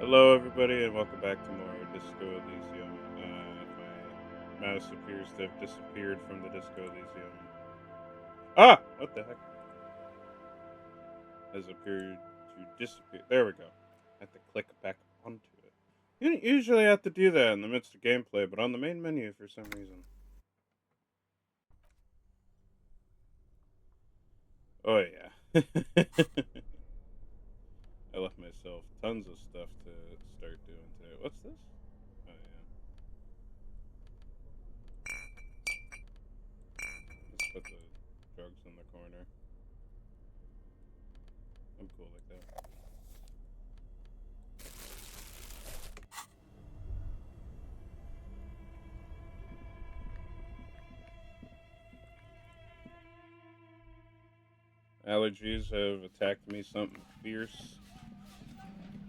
Hello, everybody, and welcome back to more Disco Elysium. My mouse appears to have disappeared from the Disco Elysium. Ah! What the heck? Has appeared to disappear. There we go. I have to click back onto it. You don't usually have to do that in the midst of gameplay, but on the main menu for some reason. Oh, yeah. I left myself tons of stuff to start doing today. What's this? Oh, yeah. Let's put the drugs in the corner. I'm cool like that. Allergies have attacked me something fierce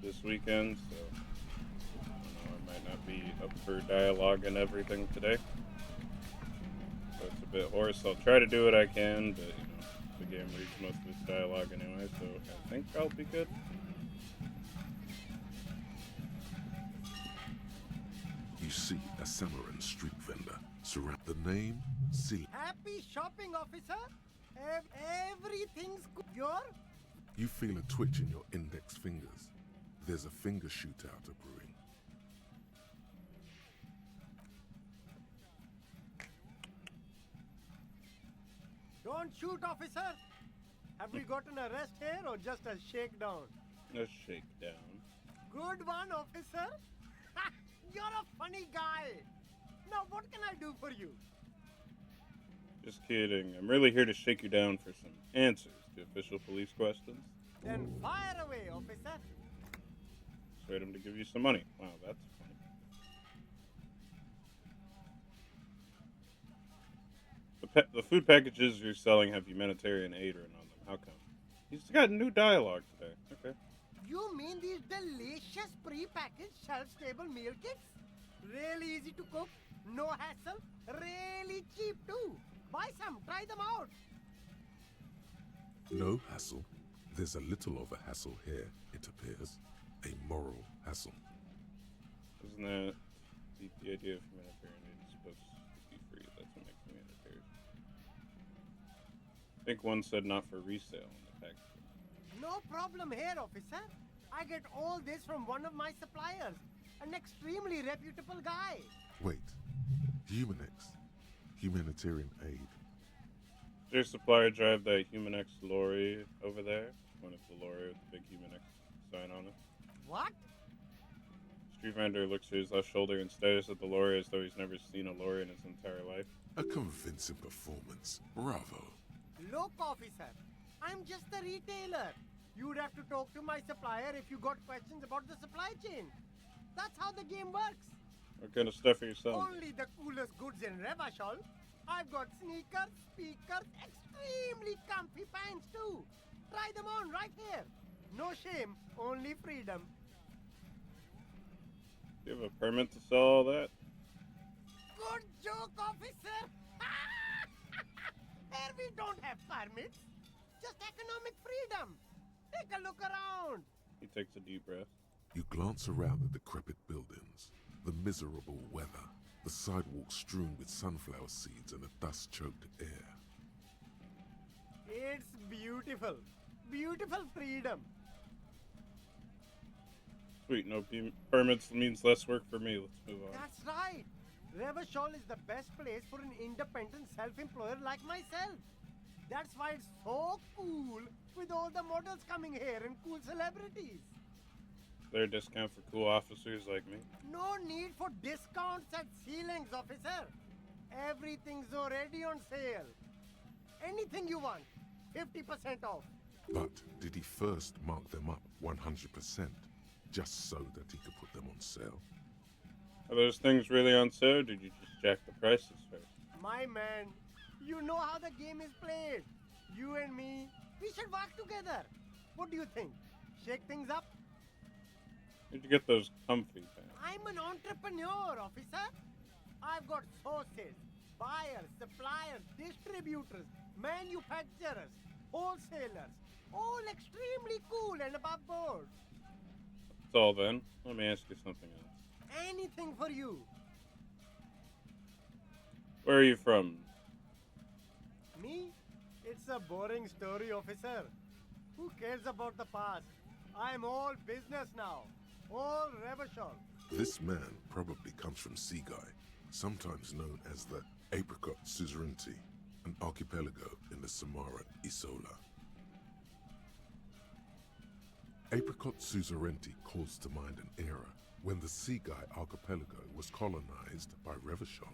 this weekend, so I don't know, I might not be up for dialogue and everything today. So it's a bit hoarse. I'll try to do what I can, but the game reads most of its dialogue anyway, so I think I'll be good. You see a Samaran street vendor. Surround the name, seal. Happy shopping, officer. Everything's good. You feel a twitch in your index fingers. There's a finger shootout brewing. Don't shoot, officer. Have we got an arrest here or just a shakedown? A shakedown. Good one, officer. You're a funny guy. Now, what can I do for you? Just kidding. I'm really here to shake you down for some answers to official police questions. Then fire away, officer. Persuade him to give you some money. Wow, that's funny. The food packages you're selling have humanitarian aid written on them. How come? He's got new dialogue today. Okay. You mean these delicious pre-packaged shelf-stable meal kits? Really easy to cook, no hassle, really cheap too. Buy some, try them out. No hassle. There's a little of a hassle here, it appears. A moral hassle. Isn't that the idea of humanitarian aid is supposed to be free? That's what makes humanitarian. I think one said not for resale in the package. No problem here, officer. I get all this from one of my suppliers, an extremely reputable guy. Wait. Humanex. Humanitarian aid. Does your supplier drive that HumanX lorry over there? One of the lorry with the big HumanX sign on it. What? Street vendor looks to his left shoulder and stares at the lorry as though he's never seen a lorry in his entire life. A convincing performance. Bravo. Look, officer, I'm just a retailer. You'd have to talk to my supplier if you got questions about the supply chain. That's how the game works. What kind of stuff are you selling? Only the coolest goods in Revachol. I've got sneakers, speakers, extremely comfy pants too. Try them on right here. No shame, only freedom. Do you have a permit to sell all that? Good joke, officer. Here we don't have permits, just economic freedom. Take a look around. He takes a deep breath. You glance around the decrepit buildings, the miserable weather, the sidewalks strewn with sunflower seeds and a dust-choked air. It's beautiful. Beautiful freedom. Sweet, no permits means less work for me. Let's move on. That's right. Revachol is the best place for an independent self-employer like myself. That's why it's so cool with all the models coming here and cool celebrities. Is there a discount for cool officers like me? No need for discounts at ceilings, officer. Everything's already on sale. Anything you want, 50% off. But did he first mark them up 100%, just so that he could put them on sale? Are those things really on sale, or did you just jack the prices first? My man, you know how the game is played. You and me, we should work together. What do you think? Shake things up? Where'd you get those comfy pants? I'm an entrepreneur, officer. I've got sources, buyers, suppliers, distributors, manufacturers, wholesalers, all extremely cool and above board. That's all then. Let me ask you something else. Anything for you. Where are you from? Me? It's a boring story, officer. Who cares about the past? I'm all business now. All Revachol. This man probably comes from Seaguy, sometimes known as the Apricot Suzerainty, an archipelago in the Samara Isola. Apricot Suzerainty calls to mind an era when the Seaguy archipelago was colonized by Revachol.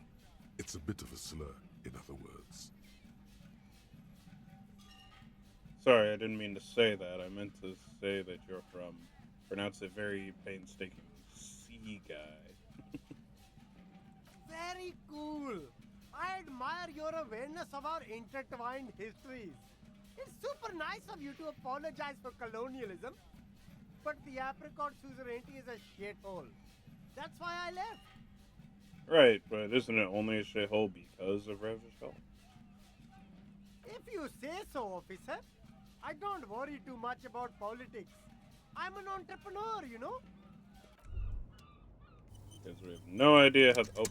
It's a bit of a slur, in other words. Sorry, I didn't mean to say that. I meant to say that you're from, pronounce it very painstakingly, Sea Guy. Very cool. I admire your awareness of our intertwined histories. It's super nice of you to apologize for colonialism. But the Apricot Suzerainty is a shithole. That's why I left. Right, but isn't it only a shithole because of Revachol? If you say so, officer. I don't worry too much about politics. I'm an entrepreneur, you know? Because we have no idea how to... Oh.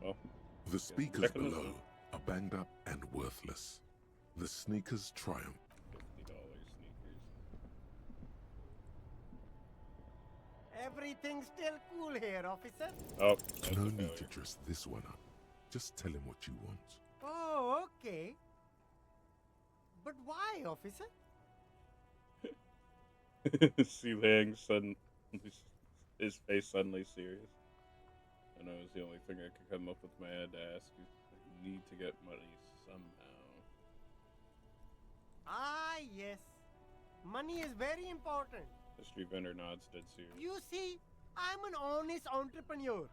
Well, The speakers checking this below out. are banged up and worthless. The sneakers triumph. $50 sneakers. Everything's still cool here, officer. Oh, that's No a need to failure. dress this one up. Just tell him what you want. Oh, okay. But why, officer? See Lang suddenly, his face suddenly serious. I know it was the only thing I could come up with in my head to ask you. I need to get money somehow. Ah, yes. Money is very important. The street vendor nods dead serious. You see, I'm an honest entrepreneur.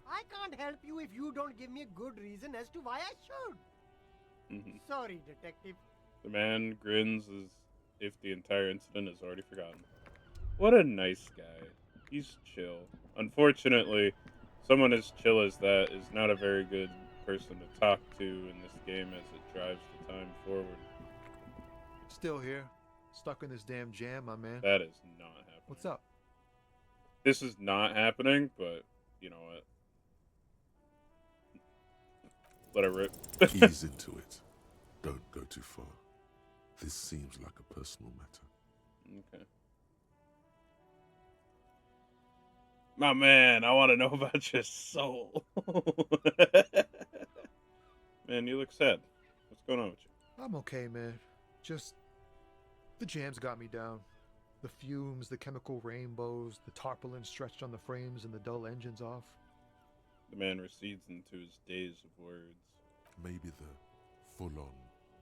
I can't help you if you don't give me a good reason as to why I should. Mhm. Sorry, detective. The man grins as if the entire incident is already forgotten. What a nice guy. He's chill. Unfortunately, someone as chill as that is not a very good person to talk to in this game as it drives the time forward. Still here. Stuck in this damn jam, my man. That is not happening. What's up? This is not happening, but you know what? Let it rip. Ease into it. Don't go too far. This seems like a personal matter. Okay. My man, I want to know about your soul. Man, you look sad. What's going on with you? I'm okay, man. Just the jams got me down. The fumes, the chemical rainbows, the tarpaulin stretched on the frames and the dull engines off. The man recedes into his days of words. Maybe the full-on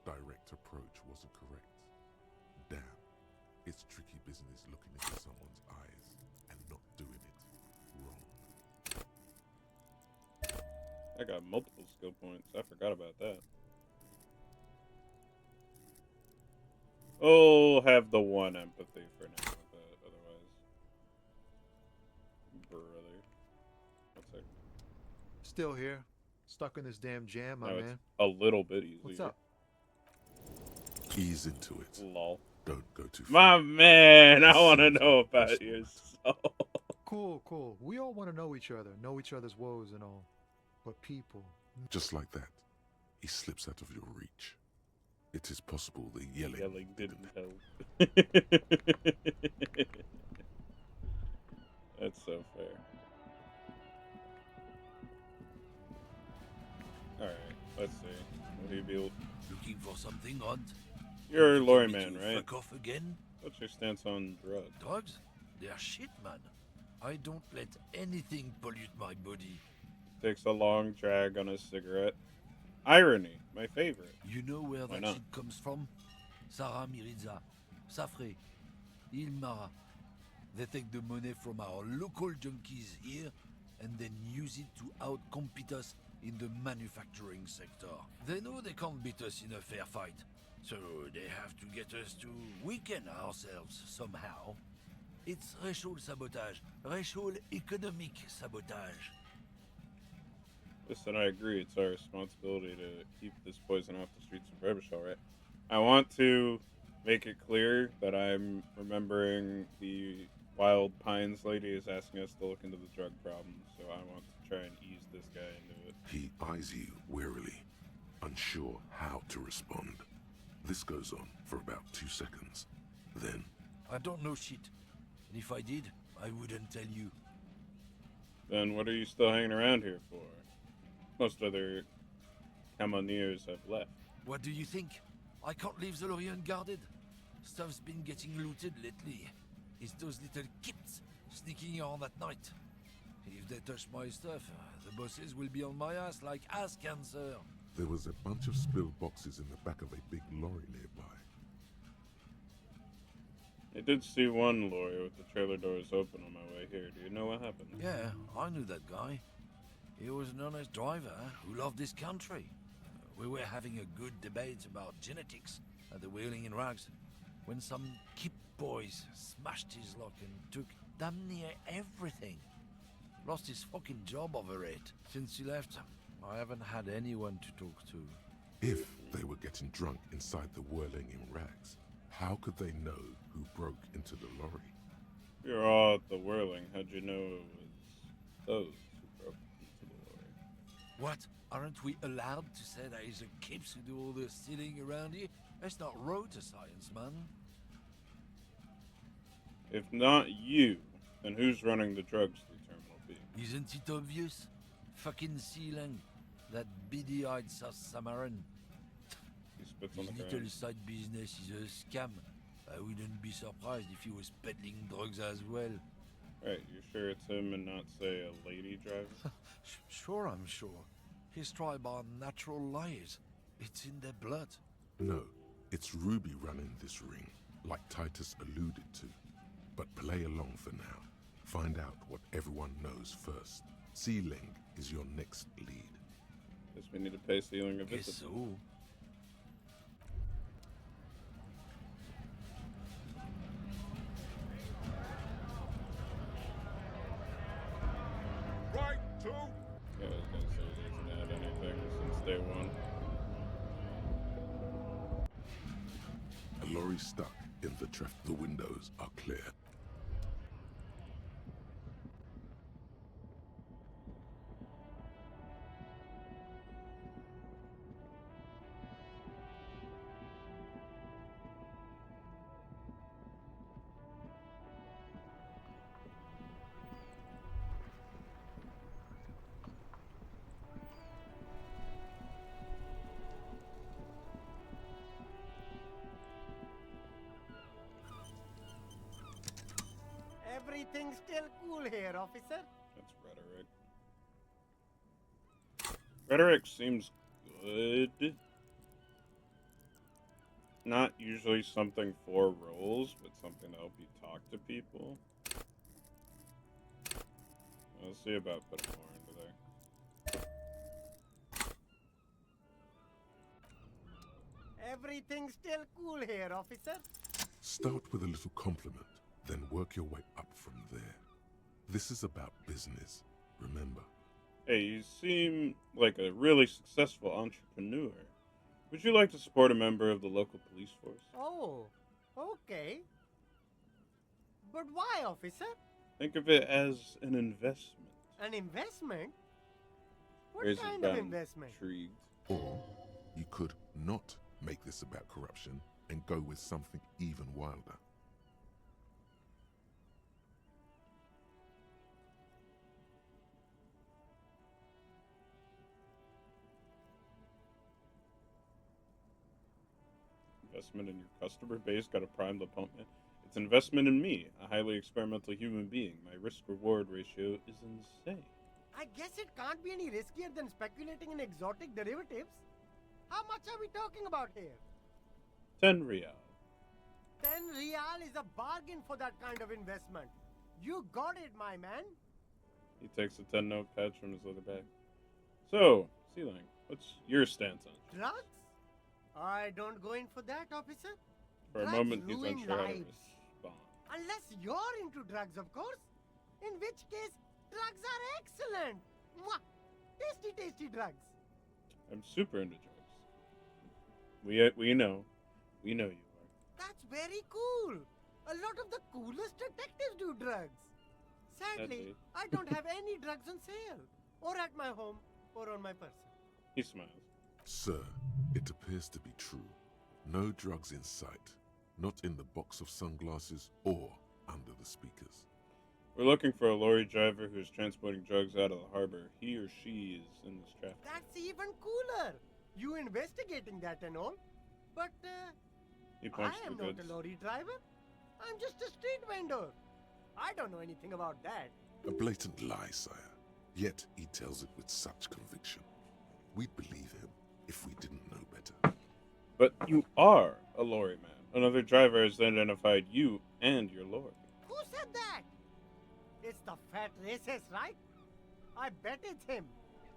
direct approach wasn't correct. Damn, it's tricky business looking into someone's eyes and not doing it wrong. I got multiple skill points. I forgot about that. Oh, have the one empathy for now with that. Otherwise, brother. One sec. Still here. Stuck in this damn jam, my Now man. it's a little bit easier. What's up? Ease into it. Lol. Don't go too My far. man, I This want to seems know like a about personal your matter. soul. Cool, cool. We all want to know each other's woes and all. But people. Just like that, he slips out of your reach. It is possible the yelling Didn't help. That's so fair. Alright, let's see. Will he be able... Looking for something odd? You're a You lawyer want me man, to right? Fuck off again? What's your stance on drugs? Drugs? They're shit, man. I don't let anything pollute my body. Takes a long drag on his cigarette. Irony, my favorite. You know where Why that not? shit comes from? Sarah Miriza, Safre, Ilmara. They take the money from our local junkies here and then use it to outcompete us in the manufacturing sector. They know they can't beat us in a fair fight, so they have to get us to weaken ourselves somehow. It's racial sabotage, racial economic sabotage. Listen, I agree. It's our responsibility to keep this poison off the streets of Revachol, right? I want to make it clear that I'm remembering the Wild Pines lady is asking us to look into the drug problem, so I want to try and ease this guy into it. He eyes you warily, unsure how to respond. This goes on for about 2 seconds. Then, I don't know shit. And if I did, I wouldn't tell you. Then what are you still hanging around here for? Most other Camoneers have left. What do you think? I can't leave the lorry unguarded. Stuff's been getting looted lately. It's those little kids sneaking around at night. If they touch my stuff, the bosses will be on my ass like ass cancer. there was a bunch of spilled boxes in the back of a big lorry nearby. I did see one lorry with the trailer doors open on my way here. Do you know what happened? Yeah, I knew that guy. He was an honest driver who loved this country. We were having a good debate about genetics at the Wheeling in Rags when some Kip boys smashed his lock and took damn near everything. Lost his fucking job over it. Since he left, I haven't had anyone to talk to. If they were getting drunk inside the whirling in Rags, how could they know who broke into the lorry? We were all at the whirling. How'd you know it was those who broke into the lorry? What? Aren't we allowed to say that it's the Kips who do all the stealing around here? That's not road to science, man. If not you, then who's running the drugs through Terminal B? Isn't it obvious? Fucking Sealang, that beady-eyed South Samaran. He spits on His the little ground. side business is a scam. I wouldn't be surprised if he was peddling drugs as well. Right, you sure it's him and not, say, a lady driver? Sure, I'm sure. His tribe are natural liars. It's in their blood. No, it's Ruby running this ring, like Titus alluded to. But play along for now. Find out what everyone knows first. Sealing is your next lead. Guess we need to pay Sealing a Guess visit. so. Right, two. Yeah, I was gonna say he hasn't had anything since day one. A lorry stuck in the traffic. The windows are clear. Everything's still cool here, officer. That's rhetoric. Rhetoric seems good. Not usually something for roles, but something to help you talk to people. We'll see about putting more into there. Everything's still cool here, officer. Start with a little compliment, then work your way up from there. This is about business, remember. Hey, you seem like a really successful entrepreneur. Would you like to support a member of the local police force? Oh, okay. But why, officer? Think of it as an investment. An investment? What Raises kind of brown, investment? Intrigued. Or you could not make this about corruption and go with something even wilder. Investment in your customer base, got a prime to pump me. It's investment in me, a highly experimental human being. My risk-reward ratio is insane. I guess it can't be any riskier than speculating in exotic derivatives. How much are we talking about here? 10 real. 10 real is a bargain for that kind of investment. You got it, my man. He takes a 10-note patch from his leather bag. So, Sealang, what's your stance on it? Drugs? I don't go in for that, officer. For a Drugs moment, he's ruin unsure how to lives. respond. Unless you're into drugs, of course. In which case, drugs are excellent. Mwah! Tasty, tasty drugs. I'm super into drugs. We know. We know you are. That's very cool. A lot of the coolest detectives do drugs. Sadly, Sadly. I don't have any drugs on sale, or at my home, or on my person. He smiles. Sir, it appears to be true. No drugs in sight. Not in the box of sunglasses or under the speakers. We're looking for a lorry driver who is transporting drugs out of the harbor. He or she is in this traffic. That's even cooler. You investigating that and all. But He I points to am the not goods. a lorry driver. I'm just a street vendor. I don't know anything about that. A blatant lie, sire. Yet he tells it with such conviction. We'd believe him if we didn't know better. But you are a lorry man. Another driver has identified you and your lorry. Who said that? It's the fat racist, right? I bet it's him.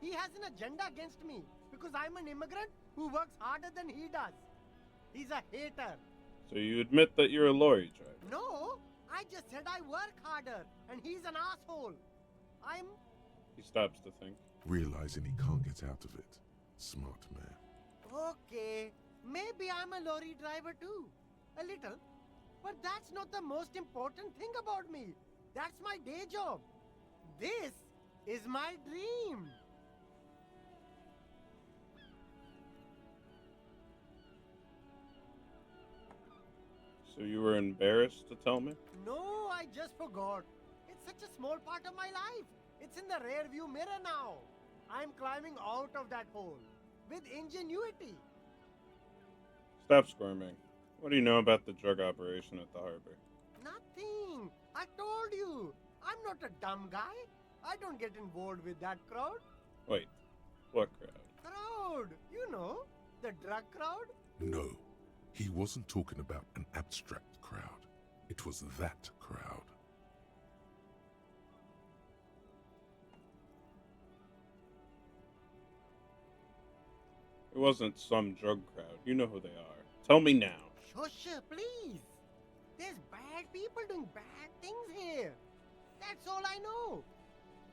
He has an agenda against me because I'm an immigrant who works harder than he does. He's a hater. So you admit that you're a lorry driver. No, I just said I work harder and he's an asshole. I'm... He stops to think. Realizing he can't get out of it. Smart man. Okay, maybe I'm a lorry driver too. A little. But that's not the most important thing about me. That's my day job. This is my dream. So you were embarrassed to tell me? No, I just forgot. It's such a small part of my life. It's in the rear view mirror now. I'm climbing out of that hole with ingenuity. Stop squirming. What do you know about the drug operation at the harbor? Nothing. I told you. I'm not a dumb guy. I don't get involved with that crowd. Wait, what crowd? Crowd. You know, the drug crowd. No, he wasn't talking about an abstract crowd. It was that crowd. It wasn't some drug crowd. You know who they are. Tell me now. Shush, please. There's bad people doing bad things here. That's all I know.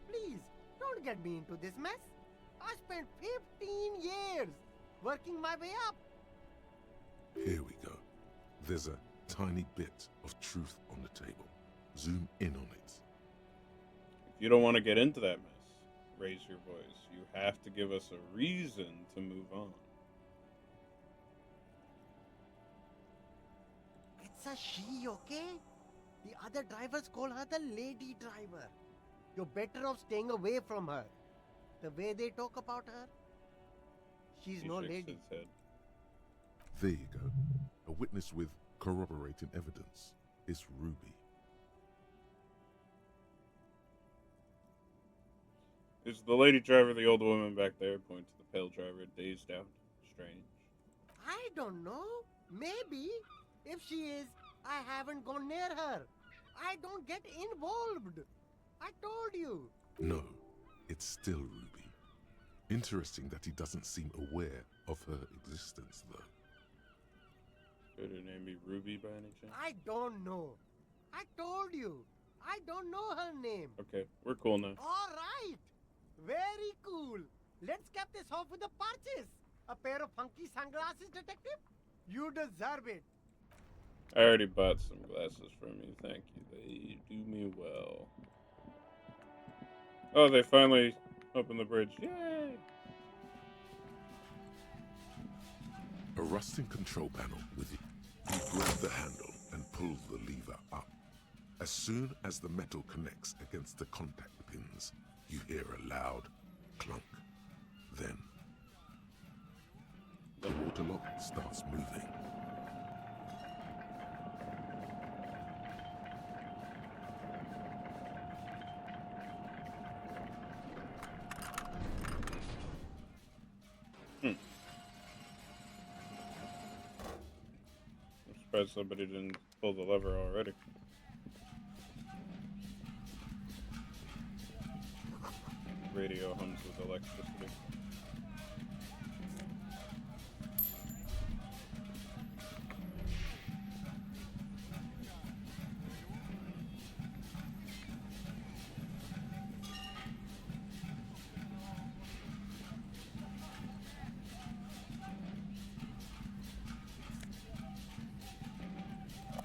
Please, don't get me into this mess. I spent 15 years working my way up. Here we go. There's a tiny bit of truth on the table. Zoom in on it. If you don't want to get into that mess, raise your voice. You have to give us a reason to move on. It's a she, okay? The other drivers call her the lady driver. You're better off staying away from her. The way they talk about her, she's He no shakes lady. his head. There you go. A witness with corroborating evidence. It's Ruby. Is the lady driver the old woman back there? Point to the pale driver, dazed out. Strange. I don't know. Maybe. If she is, I haven't gone near her. I don't get involved. I told you. No, it's still Ruby. Interesting that he doesn't seem aware of her existence, though. Could her name be Ruby by any chance? I don't know. I told you. I don't know her name. Okay, we're cool now. All right. Very cool. Let's cap this off with a purchase. A pair of funky sunglasses, detective? You deserve it. I already bought some glasses from you, thank you. They do me well. Oh, they finally opened the bridge. Yay! A rusting control panel with it. You grab the handle and pull the lever up. As soon as the metal connects against the contact pins, you hear a loud clunk. Then, the water lock starts moving. I'm surprised somebody didn't pull the lever already. Radio hums with electricity.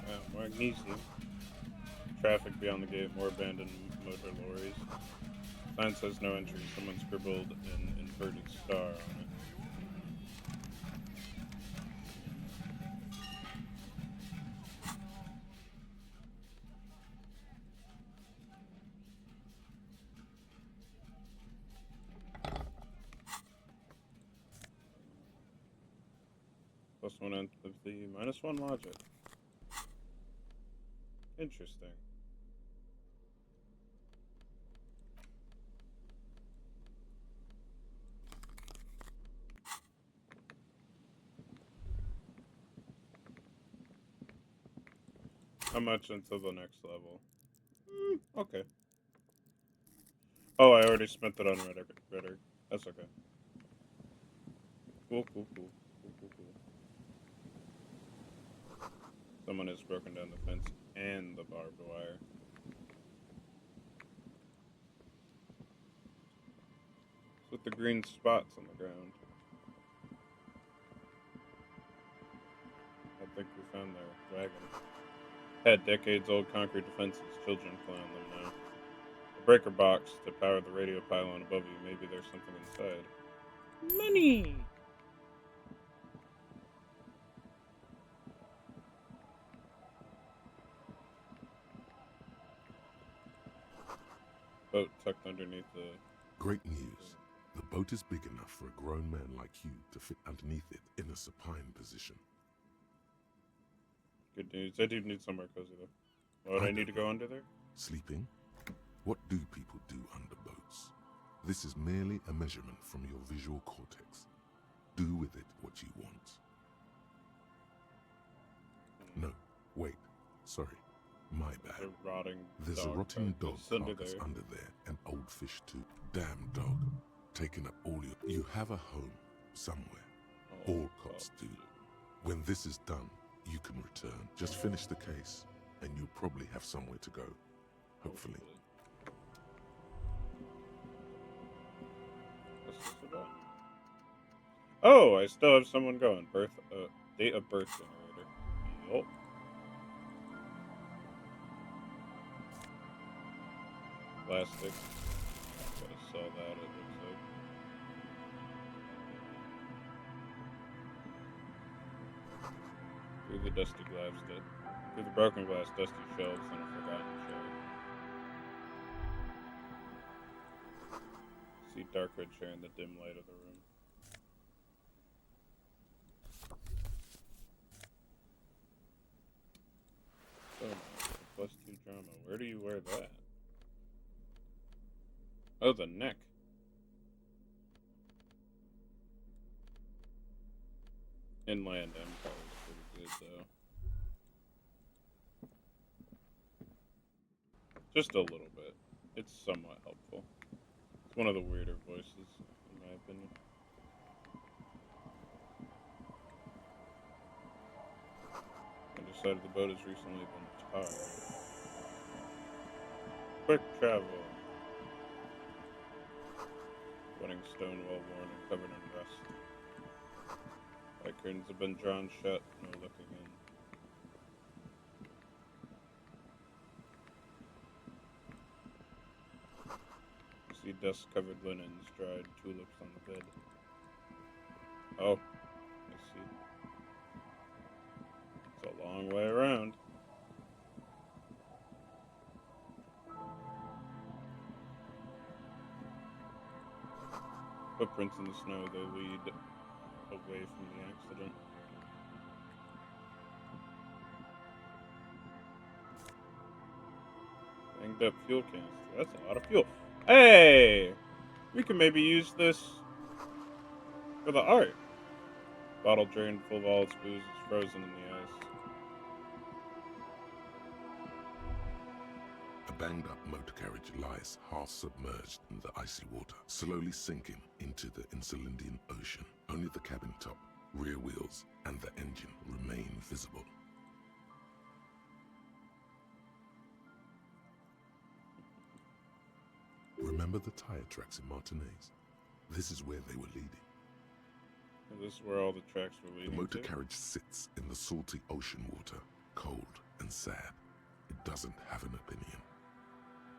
Wow, more magnesium. Traffic beyond the gate, more abandoned motor lorries. Sign says no entry. Someone scribbled an inverted star on it. +1 empathy, -1 logic. Interesting. How much until the next level? Okay. Oh, I already spent it on Redder. That's okay. Cool. Someone has broken down the fence and the barbed wire. With the green spots on the ground. I think we found their wagon. Had decades-old concrete defenses. Children play on them now. A breaker box to power the radio pylon above you. Maybe there's something inside. Money! Boat tucked underneath the... Great news. The boat is big enough for a grown man like you to fit underneath it in a supine position. Good news. I do need somewhere cozy, though. Why would I need to go under there? Sleeping? What do people do under boats? This is merely a measurement from your visual cortex. Do with it what you want. No, wait. Sorry. My bad. A rotting There's a dog rotting dog carcass under carcass there. under there, and old fish too. Damn dog. Taking up all your... You have a home somewhere. All cops do. When this is done, you can return. Just finish the case, and you'll probably have somewhere to go. Hopefully. What's this about? Oh, I still have someone going. Date of birth generator. Yup. Plastic. Gotta sell that, it looks like. Through the dusty glass, through the broken glass, dusty shelves, and a forgotten chair. See dark red chair in the dim light of the room. So nice. +2 drama. Where do you wear that? Oh, the neck. Inland Empire is pretty good, though. Just a little bit. It's somewhat helpful. It's one of the weirder voices, in my opinion. Underside of the boat has recently been tarred. Quick travel. Running stone well worn and covered in rust. Light curtains have been drawn shut, no looking in. See dust-covered linens, dried tulips on the bed. Oh, I see. It's a long way around. Footprints in the snow, they lead away from the accident. Banged up fuel canister. That's a lot of fuel. Hey! We can maybe use this for the art. Bottle drained full of all its booze is frozen in the ice. A banged-up motor carriage lies half submerged in the icy water, slowly sinking into the Insulindian Ocean. Only the cabin top, rear wheels, and the engine remain visible. Remember the tire tracks in Martinez? This is where they were leading. And this is where all the tracks were The leading motor to. carriage sits in the salty ocean water, cold and sad. It doesn't have an opinion.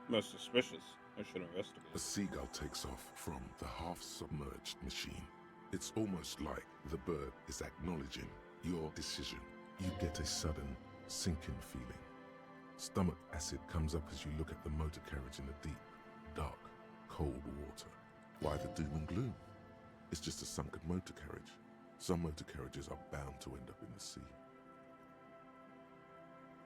Most suspicious. I should investigate. A seagull takes off from the half-submerged machine. It's almost like the bird is acknowledging your decision. You get a sudden sinking feeling. Stomach acid comes up as you look at the motor carriage in the deep, dark, cold water. Why the doom and gloom? It's just a sunken motor carriage. Some motor carriages are bound to end up in the sea.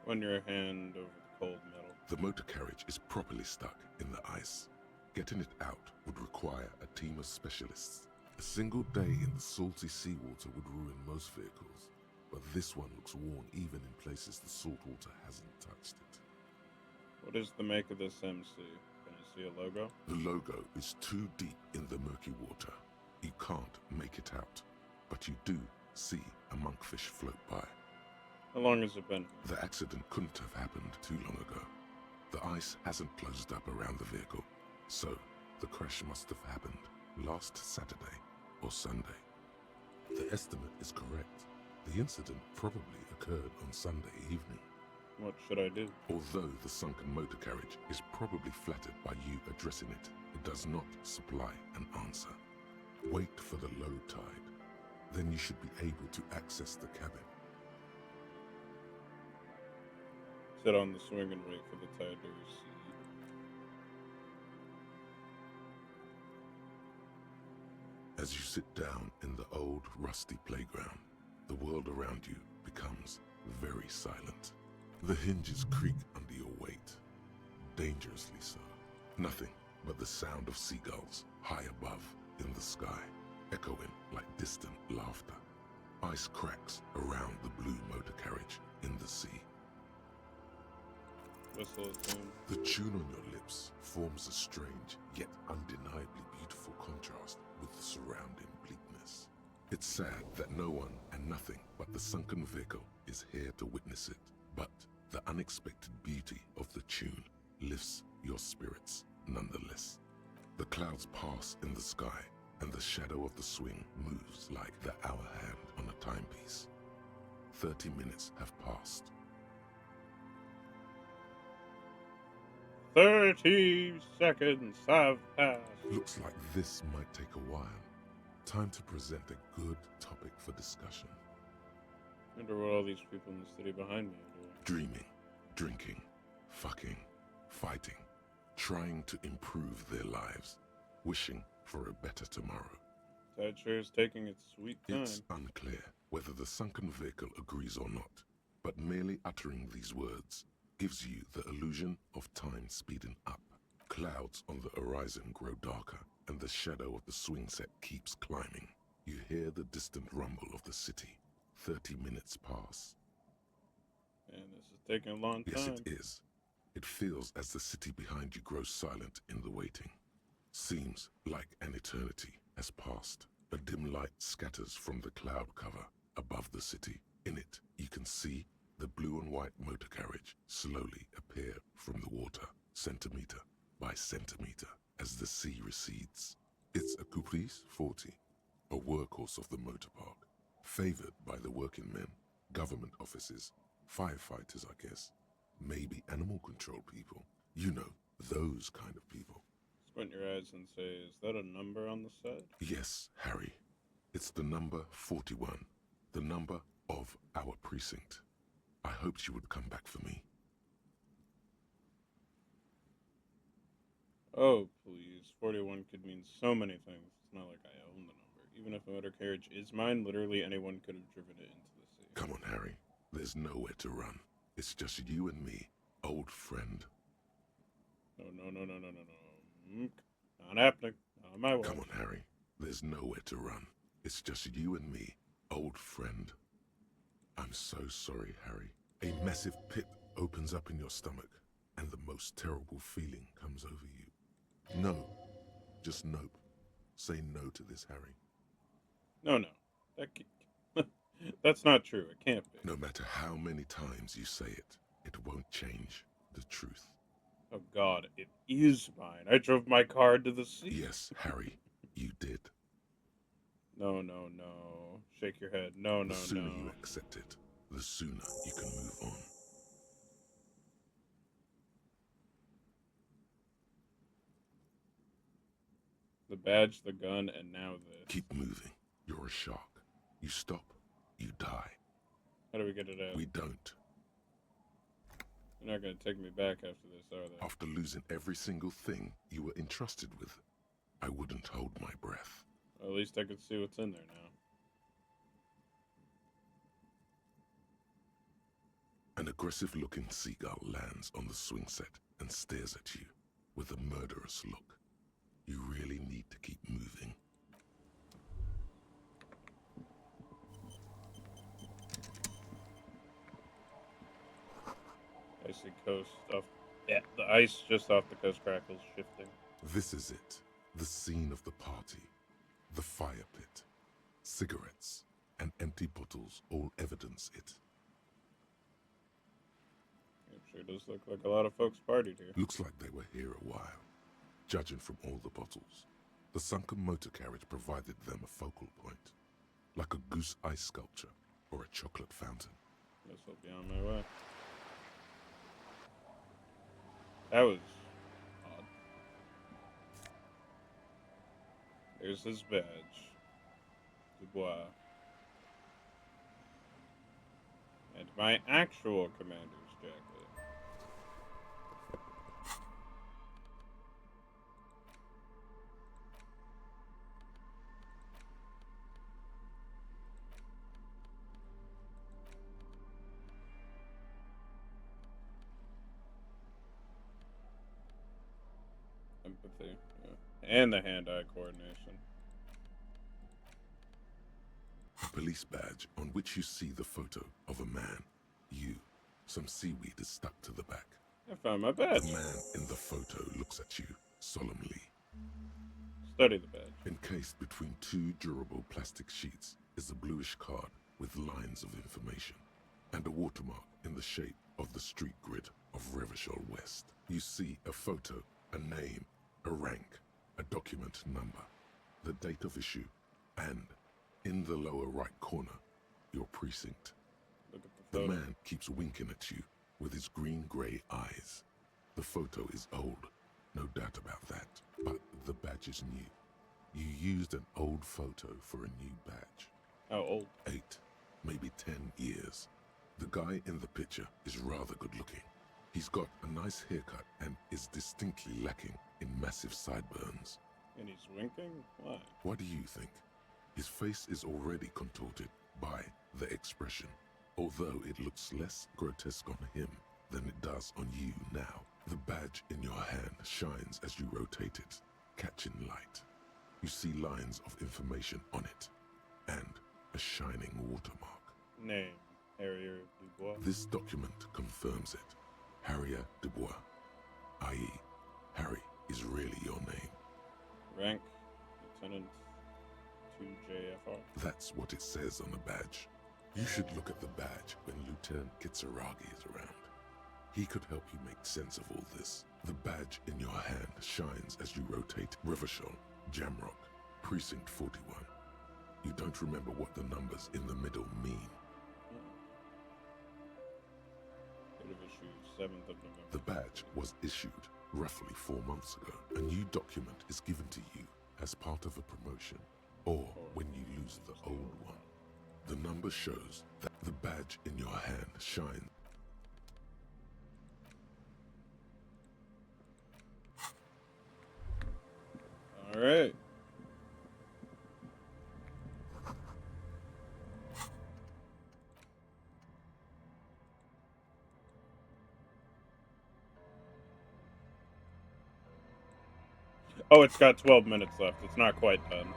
Run your hand over the cold metal. The motor carriage is properly stuck in the ice. Getting it out would require a team of specialists. A single day in the salty seawater would ruin most vehicles, but this one looks worn even in places the salt water hasn't touched it. What is the make of this MC? Can I see a logo? The logo is too deep in the murky water. You can't make it out, but you do see a monkfish float by. How long has it been? The accident couldn't have happened too long ago. The ice hasn't closed up around the vehicle, so the crash must have happened last Saturday or Sunday. The estimate is correct. The incident probably occurred on Sunday evening. What should I do? Although the sunken motor carriage is probably flattered by you addressing it, it does not supply an answer. Wait for the low tide. Then you should be able to access the cabin. Sit on the swing and wait for the tide to recede. As you sit down in the old, rusty playground, the world around you becomes very silent. The hinges creak under your weight, dangerously so. Nothing but the sound of seagulls high above in the sky, echoing like distant laughter. Ice cracks around the blue motor carriage in the sea. Whistle a tune. The tune on your lips forms a strange yet undeniably beautiful contrast with the surrounding bleakness. It's sad that no one and nothing but the sunken vehicle is here to witness it, but the unexpected beauty of the tune lifts your spirits nonetheless. The clouds pass in the sky, and the shadow of the swing moves like the hour hand on a timepiece. 30 minutes have passed. 30 seconds have passed. Looks like this might take a while. Time to present a good topic for discussion. Wonder what all these people in the city behind me are doing. Dreaming, drinking, fucking, fighting, trying to improve their lives, wishing for a better tomorrow. Tide sure is taking its sweet time. It's unclear whether the sunken vehicle agrees or not, but merely uttering these words gives you the illusion of time speeding up. Clouds on the horizon grow darker, and the shadow of the swing set keeps climbing. You hear the distant rumble of the city. 30 minutes pass. And this is taking a long time. Yes, it is. It feels as the city behind you grows silent in the waiting. Seems like an eternity has passed. A dim light scatters from the cloud cover above the city. In it, you can see the blue and white motor carriage slowly appear from the water, centimeter by centimeter, as the sea recedes. It's a Caprice 40, a workhorse of the motor park, favored by the working men, government offices, firefighters, I guess, maybe animal control people. You know, those kind of people. Squint your eyes and say, is that a number on the side? Yes, Harry. It's the number 41, the number of our precinct. I hoped you would come back for me. Oh, please. 41 could mean so many things. It's not like I own the number. Even if a motor carriage is mine, literally anyone could have driven it into the sea. Come on, Harry. There's nowhere to run. It's just you and me, old friend. No. Not happening. Not on my watch. Come on, Harry. There's nowhere to run. It's just you and me, old friend. I'm so sorry, Harry. A massive pit opens up in your stomach, and the most terrible feeling comes over you. No. Just nope. Say no to this, Harry. No. That's not true. It can't be. No matter how many times you say it, it won't change the truth. Oh, God. It is mine. I drove my car into the sea. Yes, Harry, you did. No. Shake your head. No. The sooner you accept it, the sooner you can move on. The badge, the gun, and now this. Keep moving. You're a shark. You stop, you die. How do we get it out? We don't. You're not going to take me back after this, are they? After losing every single thing you were entrusted with, I wouldn't hold my breath. Well, at least I could see what's in there now. An aggressive-looking seagull lands on the swing set and stares at you with a murderous look. You really need to keep moving. Icy coast off. Yeah, the ice just off the coast crackles shifting. This is it. The scene of the party. The fire pit. Cigarettes and empty bottles all evidence it. It sure does look like a lot of folks partied here. Looks like they were here a while, judging from all the bottles. The sunken motor carriage provided them a focal point, like a goose ice sculpture or a chocolate fountain. Guess I'll be on my way. That was odd. There's his badge. Dubois. And my actual commander's jacket. Empathy, yeah. And the hand-eye coordination. A police badge on which you see the photo of a man. You. Some seaweed is stuck to the back. I found my badge. The man in the photo looks at you solemnly. Study the badge. Encased between two durable plastic sheets is a bluish card with lines of information and a watermark in the shape of the street grid of Revachol West. You see a photo, a name, a rank, a document number, the date of issue, and in the lower right corner, your precinct. Look at the The photo. man keeps winking at you with his green-gray eyes. The photo is old, no doubt about that, but the badge is new. You used an old photo for a new badge. How old? 8, maybe 10 years. The guy in the picture is rather good-looking. He's got a nice haircut and is distinctly lacking in massive sideburns. And he's winking? Why? What do you think? His face is already contorted by the expression, although it looks less grotesque on him than it does on you now. The badge in your hand shines as you rotate it, catching light. You see lines of information on it, and a shining watermark. Name. Harrier Dubois. This document confirms it. Harrier Dubois, i.e., Harry is really your name. Rank. Lieutenant 2JFR. That's what it says on the badge. You should look at the badge when Lieutenant Kitsuragi is around. He could help you make sense of all this. The badge in your hand shines as you rotate Revachol, Jamrock, Precinct 41. You don't remember what the numbers in the middle mean. Date of issue 7th of November. The badge was issued roughly 4 months ago. A new document is given to you as part of a promotion, or when you lose the old one. The number shows that the badge in your hand shines. All right. Oh, it's got 12 minutes left. It's not quite done.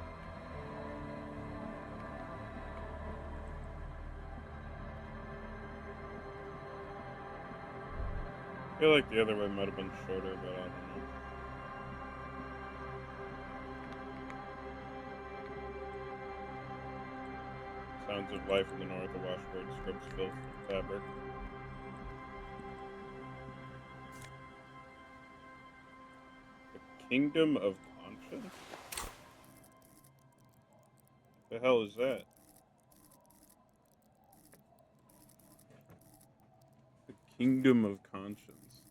I feel like the other way might have been shorter, but I don't know. Sounds of life in the north, a washboard scrubs filth and fabric. The Kingdom of Conscience? The hell is that? Kingdom of Conscience.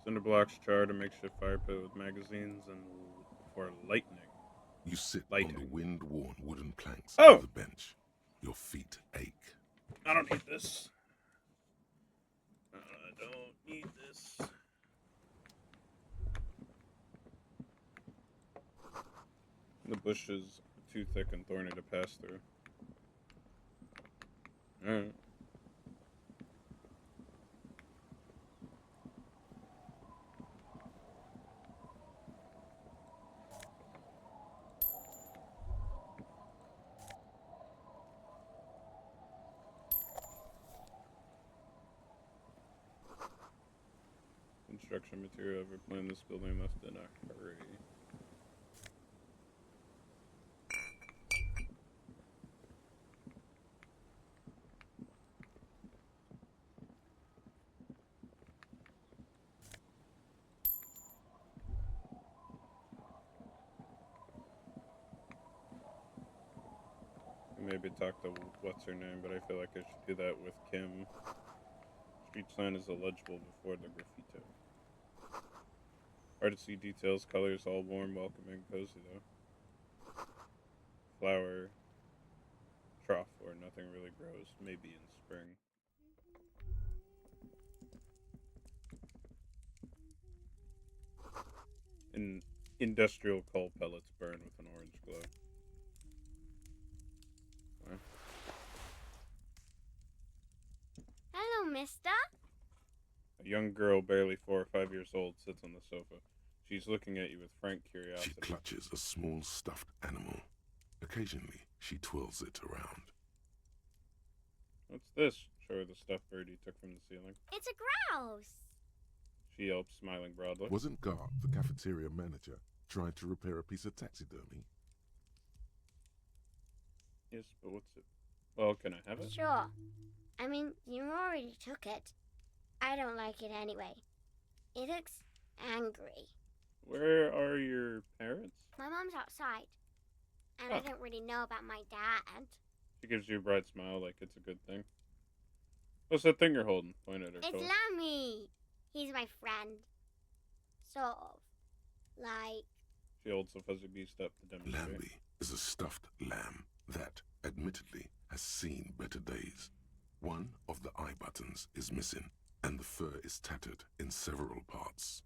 Cinder blocks charred a makeshift fire pit with magazines and for lightning. You sit Lighting. on the wind-worn wooden planks Oh! of the bench. Your feet ache. I don't need this. I don't need this. The bush is too thick and thorny to pass through. Alright. Construction material ever planned this building left in a hurry. Maybe talk to what's her name, but I feel like I should do that with Kim. Street sign is illegible before the graffito. Hard to see details, colors all warm, welcoming, cozy though. Flower trough where nothing really grows, maybe in spring. Industrial coal pellets burn with an orange glow. Hello, mister. A young girl, barely 4 or 5 years old, sits on the sofa. She's looking at you with frank She curiosity. clutches a small stuffed animal. Occasionally, she twirls it around. What's this? Show her the stuffed bird you took from the ceiling. It's a grouse. She yelps, smiling broadly. Wasn't Garp, the cafeteria manager, trying to repair a piece of taxidermy? Yes, but what's it? Well, can I have it? Sure. I mean, you already took it. I don't like it anyway. It looks angry. Where are your parents? My mom's outside. And Oh. I don't really know about my dad. She gives you a bright smile like it's a good thing. What's that thing you're holding? Point at her It's shoulder. Lammy. He's my friend. Sort of. Like, She holds the fuzzy beast up to demonstrate. Lambie is a stuffed lamb that, admittedly, has seen better days. One of the eye buttons is missing, and the fur is tattered in several parts.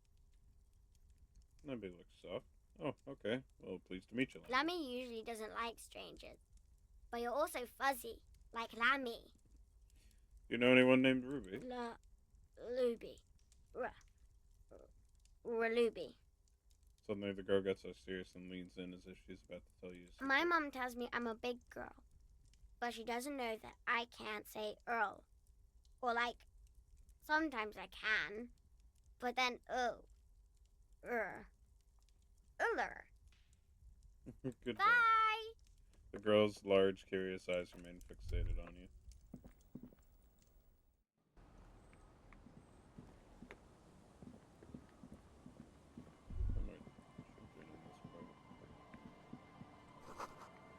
Lamby looks soft. Oh, okay. Well, pleased to meet you, Lamby. Lammy usually doesn't like strangers. But you're also fuzzy, like Lammy. You know anyone named Ruby? Luby. Luby. Suddenly the girl gets so serious and leans in as if she's about to tell you a secret. My mom tells me I'm a big girl. But she doesn't know that I can't say Earl. Or like, sometimes I can. But then, Uller. Good Bye! boy. The girl's large, curious eyes remain fixated on you.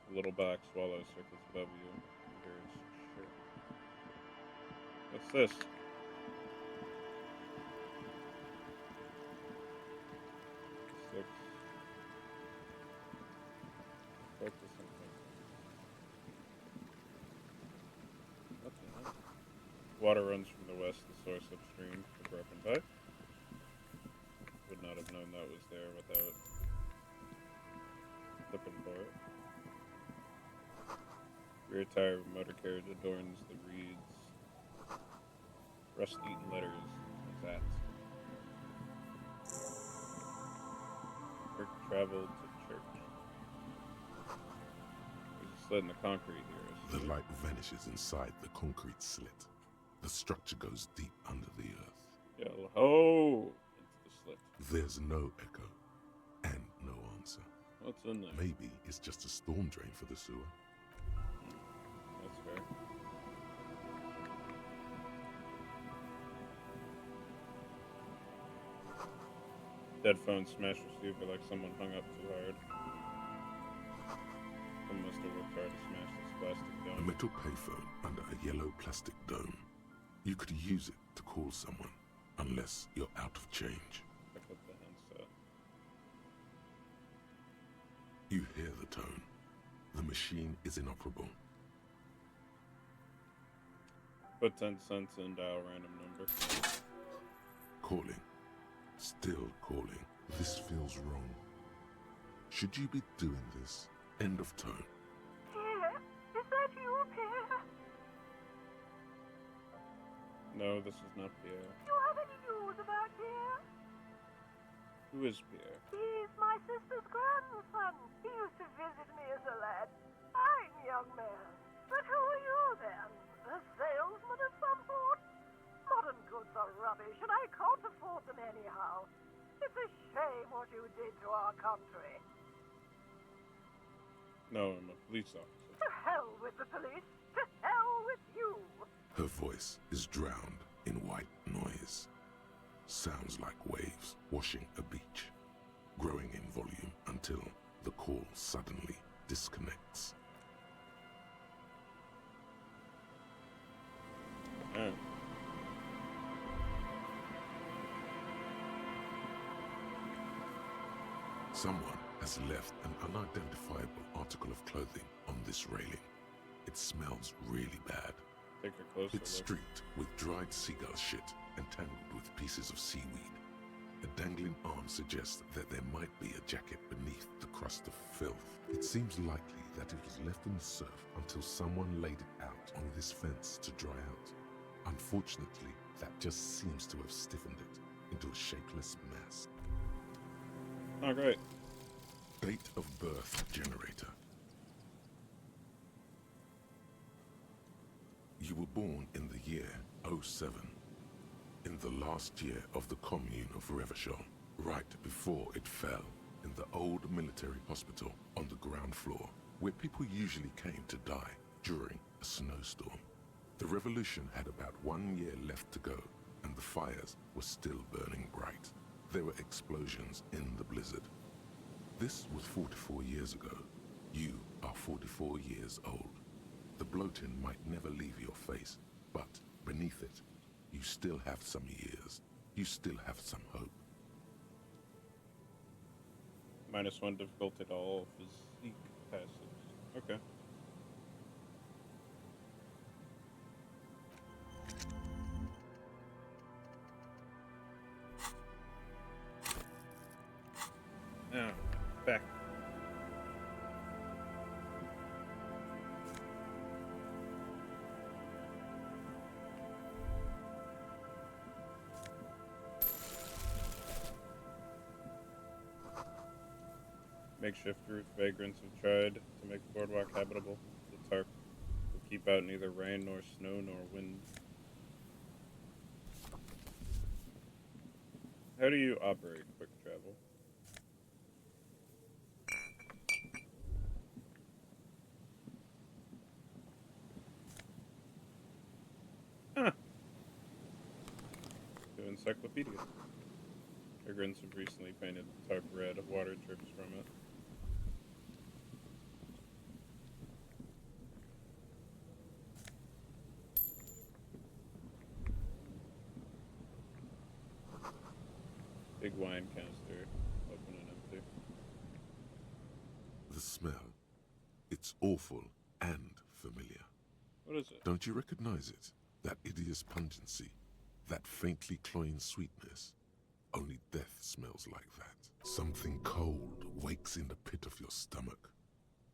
The little black swallow circles above you. You hear his chirp. What's this? This looks focus on something. What the hell? Water runs from the west, the source upstream, the broken pipe. Would not have known that was there without looking for it. Rear tire of a motor carriage adorns the reeds. Rust-eaten letters. What's that? Kirk traveled to church. There's a slit in the concrete here. The light vanishes inside the concrete slit. The structure goes deep under the earth. Yo-ho! Into the slit. There's no echo and no answer. What's in there? Maybe it's just a storm drain for the sewer. Dead phone smashed receiver like someone hung up too hard. Someone must have worked hard to smash this plastic A dome. metal payphone under a yellow plastic dome. You could use it to call someone, unless you're out of change. Pick up the handset. You hear the tone. The machine is inoperable. Put 10 cents and dial random number. Calling. Still calling. This feels wrong. Should you be doing this? End of tone. Pierre, is that you, Pierre? No, this is not Pierre. Do you have any news about Pierre? Who is Pierre? He's my sister's grandson. He used to visit me as a lad. Fine young man. But who are you then? A salesman of some sort? Modern goods are rubbish, and I can't afford them anyhow. It's a shame what you did to our country. No, I'm a police officer. To hell with the police. To hell with you. Her voice is drowned in white noise. Sounds like waves washing a beach, growing in volume until the call suddenly disconnects. Alright. Someone has left an unidentifiable article of clothing on this railing. It smells really bad. Take a closer It's look. streaked with dried seagull shit and tangled with pieces of seaweed. A dangling arm suggests that there might be a jacket beneath the crust of filth. It seems likely that it was left in the surf until someone laid it out on this fence to dry out. Unfortunately, that just seems to have stiffened it into a shapeless mass. Oh, great. Date of birth generator. You were born in the year 07, in the last year of the commune of Revachol, right before it fell, in the old military hospital on the ground floor, where people usually came to die during a snowstorm. The revolution had about 1 year left to go, and the fires were still burning bright. There were explosions in the blizzard. This was 44 years ago. You are 44 years old. The bloating might never leave your face, but beneath it, you still have some years. You still have some hope. -1 difficulty to all physique passes. Okay. Now, back. Makeshift roof. Vagrants have tried to make the boardwalk habitable. The tarp will keep out neither rain nor snow nor wind. How do you operate quick travel? Huh. To encyclopedia. Vagrants have recently painted the tarp red. Water drips from it. Big wine canister, open and empty. The smell, it's awful and familiar. What is it? Don't you recognize it? That hideous pungency, that faintly cloying sweetness. Only death smells like that. Something cold wakes in the pit of your stomach.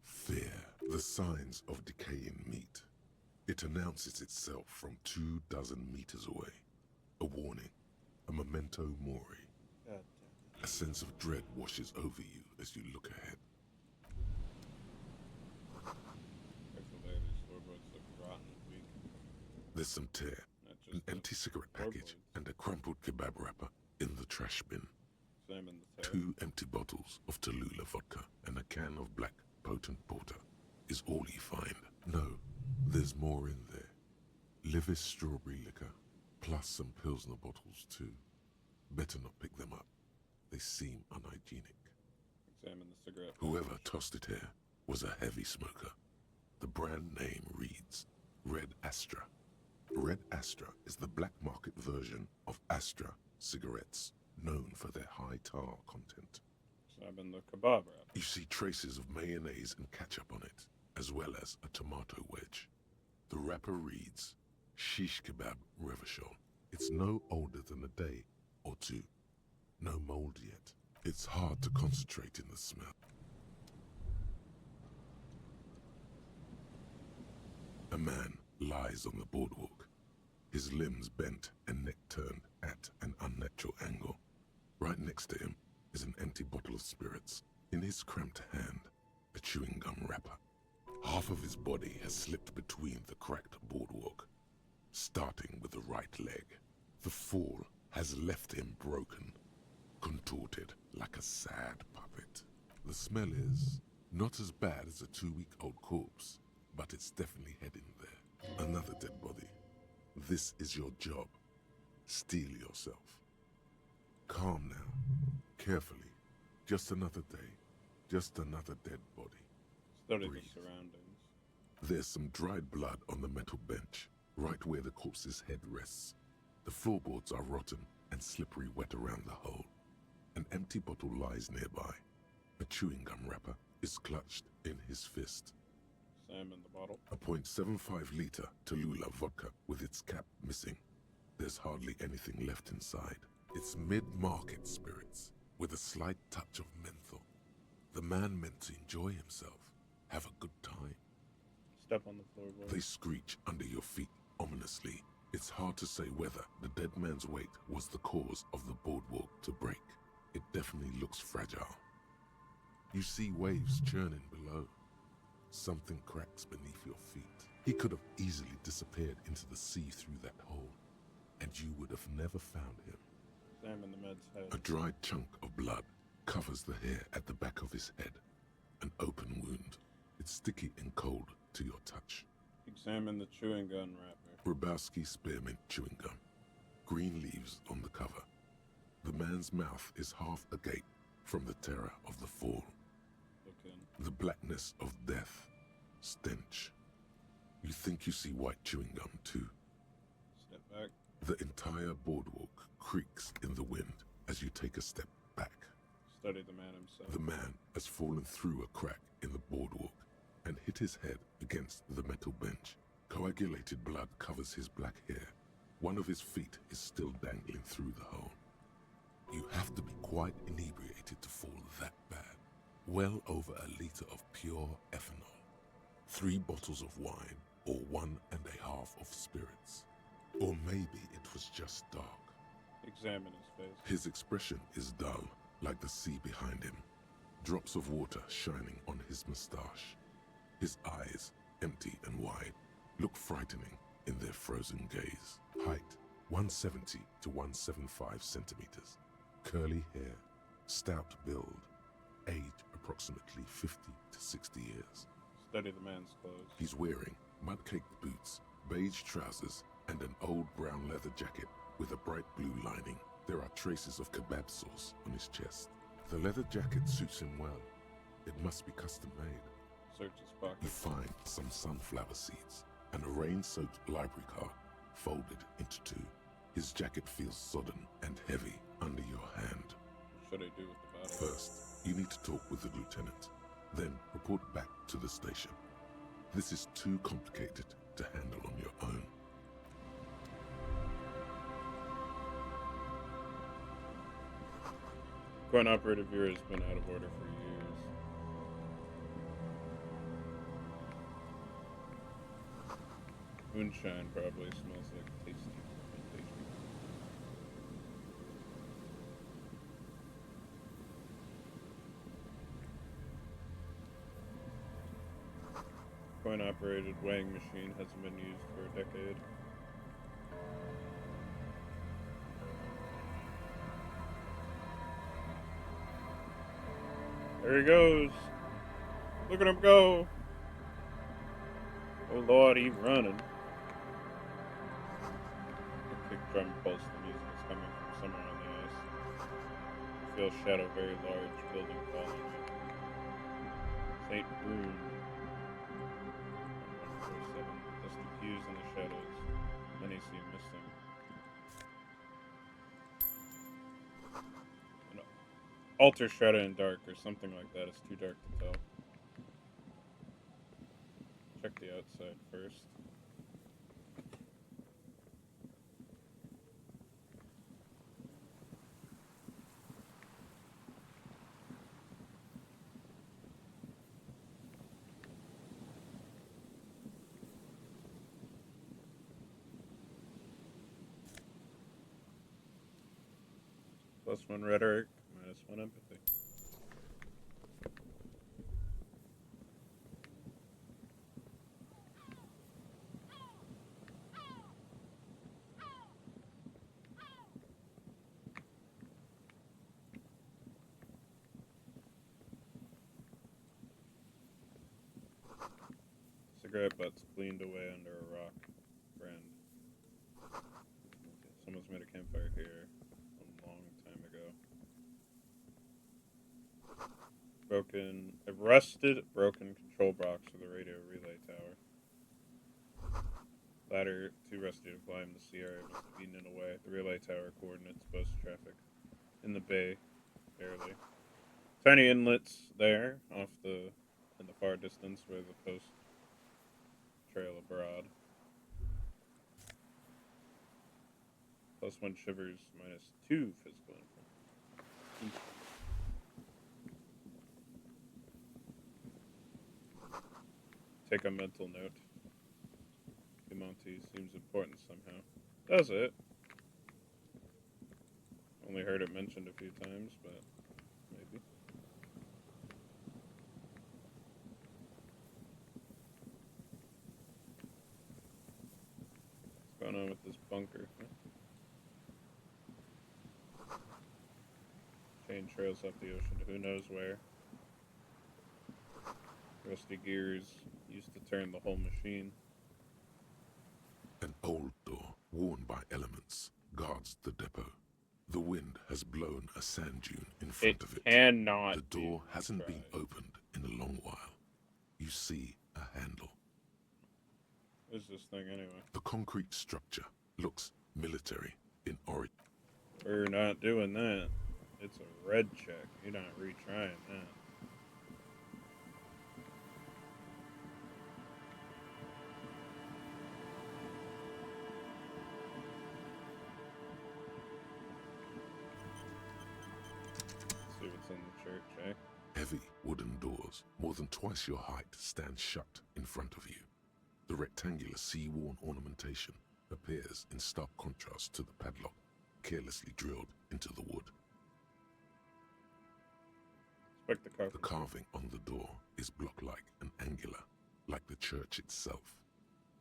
Fear, the signs of decaying meat. It announces itself from 24 meters away. A warning, a memento mori. God A sense of dread washes over you as you look ahead. damn. Actually, these floorboards look rotten and weak. There's some tear, Not an just the empty cigarette package, floorboards. and a crumpled kebab wrapper in the trash bin. Examine the tear. 2 empty bottles of Tallulah vodka and a can of black potent porter is all you find. No, there's more in there. Livis strawberry liquor, plus some Pilsner bottles too. Better not pick them up. They seem unhygienic. Examine the cigarette. Whoever tossed it here was a heavy smoker. The brand name reads Red Astra. Red Astra is the black market version of Astra cigarettes, known for their high tar content. Examine the kebab wrap. You see traces of mayonnaise and ketchup on it, as well as a tomato wedge. The wrapper reads Shish Kebab Revachol. It's no older than a day or two. No mold yet. It's hard to concentrate in the smell. A man lies on the boardwalk, his limbs bent and neck turned at an unnatural angle. Right next to him is an empty bottle of spirits. In his cramped hand, a chewing gum wrapper. Half of his body has slipped between the cracked boardwalk, starting with the right leg. The fall has left him broken, contorted like a sad puppet. The smell is not as bad as a 2-week-old corpse, but it's definitely heading there. Another dead body. This is your job. Steel yourself. Calm now. Carefully. Just another day. Just another dead body. Study Breathe. the surroundings. There's some dried blood on the metal bench, right where the corpse's head rests. The floorboards are rotten and slippery wet around the hole. An empty bottle lies nearby. A chewing gum wrapper is clutched in his fist. Examine the bottle. A .75-liter Tallulah vodka with its cap missing. There's hardly anything left inside. It's mid-market spirits with a slight touch of menthol. The man meant to enjoy himself, have a good time. Step on the floorboard. They screech under your feet ominously. It's hard to say whether the dead man's weight was the cause of the boardwalk to break. It definitely looks fragile. You see waves churning below. Something cracks beneath your feet. He could have easily disappeared into the sea through that hole, and you would have never found him. Examine the med's head. A dried chunk of blood covers the hair at the back of his head. An open wound. It's sticky and cold to your touch. Examine the chewing gum wrapper. Grabowski spearmint chewing gum. Green leaves on the cover. The man's mouth is half agape from the terror of the fall. Look in. The blackness of death. Stench. You think you see white chewing gum too. Step back. The entire boardwalk creaks in the wind as you take a step back. Study the man himself. The man has fallen through a crack in the boardwalk and hit his head against the metal bench. Coagulated blood covers his black hair. One of his feet is still dangling through the hole. You have to be quite inebriated to fall that bad. Well over a liter of pure ethanol. 3 bottles of wine, or 1.5 of spirits. Or maybe it was just dark. Examine his face. His expression is dull, like the sea behind him. Drops of water shining on his mustache. His eyes, empty and wide, look frightening in their frozen gaze. Height, 170 to 175 centimeters. Curly hair, stout build. Age, approximately 50 to 60 years. Study the man's clothes. He's wearing mud-caked boots, beige trousers, and an old brown leather jacket with a bright blue lining. There are traces of kebab sauce on his chest. The leather jacket suits him well. It must be custom made. Search his pocket. You find some sunflower seeds and a rain-soaked library card folded into 2. His jacket feels sodden and heavy under your hand. What should I do with the bottle? First, you need to talk with the lieutenant. Then report back to the station. This is too complicated to handle on your own. Coin operative here has been out of order for years. Moonshine probably smells like tasty fermentation. Coin-operated weighing machine hasn't been used for a decade. There he goes. Look at him go. Oh Lord, he's running. The kick drum pulse, the music is coming from somewhere on the ice. feel shadow very large, building falling. St. Brune. 147. Just accused in the shadows. Many seem missing. An altar shrouded in dark, or something like that. It's too dark to tell. Check the outside first. +1 rhetoric, -1 empathy. Cigarette butts cleaned away under a rock. Friend. Someone's made a campfire here a long time ago. Broken control box for the radio relay tower. Ladder too rusty to climb. The sea area must have eaten it away. The relay tower coordinates post traffic in the bay, barely. Tiny inlets there in the far distance where the post trail abroad. +1 shivers, -2 physical input. Take a mental note. Monty seems important somehow. Does it? Only heard it mentioned a few times, but maybe. What's going on with this bunker? Huh? Chain trails up the ocean to who knows where. Rusty gears used to turn the whole machine. An old door, worn by elements, guards the depot. The wind has blown a sand dune in front of it. Cannot. The door hasn't been opened in a long while. You see a handle. What is this thing anyway? The concrete structure looks military in origin. We're not doing that. It's a red check. You're not retrying that. See what's in the church, eh? Heavy wooden doors, more than twice your height, stand shut in front of you. The rectangular sea-worn ornamentation appears in stark contrast to the padlock, carelessly drilled into the wood. Inspect the The carpet. carving on the door is block-like and angular, like the church itself.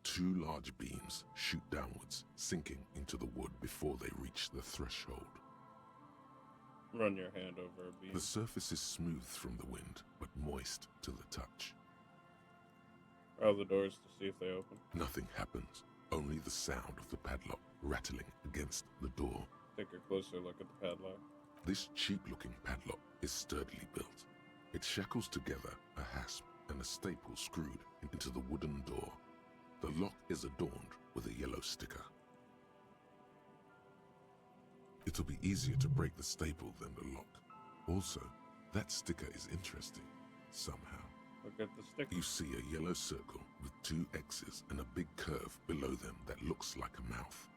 Two large beams shoot downwards, sinking into the wood before they reach the threshold. Run your hand over a beam. The surface is smooth from the wind, but moist to the touch. Rattle the doors to see if they open. Nothing happens, only the sound of the padlock rattling against the door. Take a closer look at the padlock. This cheap-looking padlock is sturdily built. It shackles together a hasp and a staple screwed into the wooden door. The lock is adorned with a yellow sticker. It'll be easier to break the staple than the lock. Also, that sticker is interesting, somehow. Look at the sticker. You see a yellow circle with two X's and a big curve below them that looks like a mouth.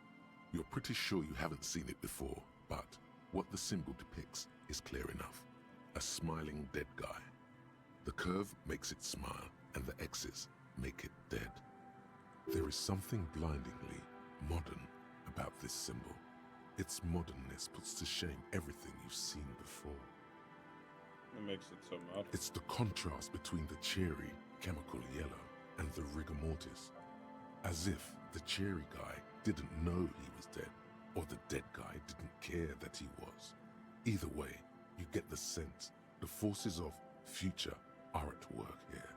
You're pretty sure you haven't seen it before, but what the symbol depicts is clear enough. A smiling dead guy. The curve makes it smile, and the X's make it dead. There is something blindingly modern about this symbol. Its modernness puts to shame everything you've seen before. What makes it so modern? It's the contrast between the cheery, chemical yellow and the rigor mortis. As if the cheery guy didn't know he was dead, or the dead guy didn't care that he was. Either way, you get the sense the forces of future are at work here.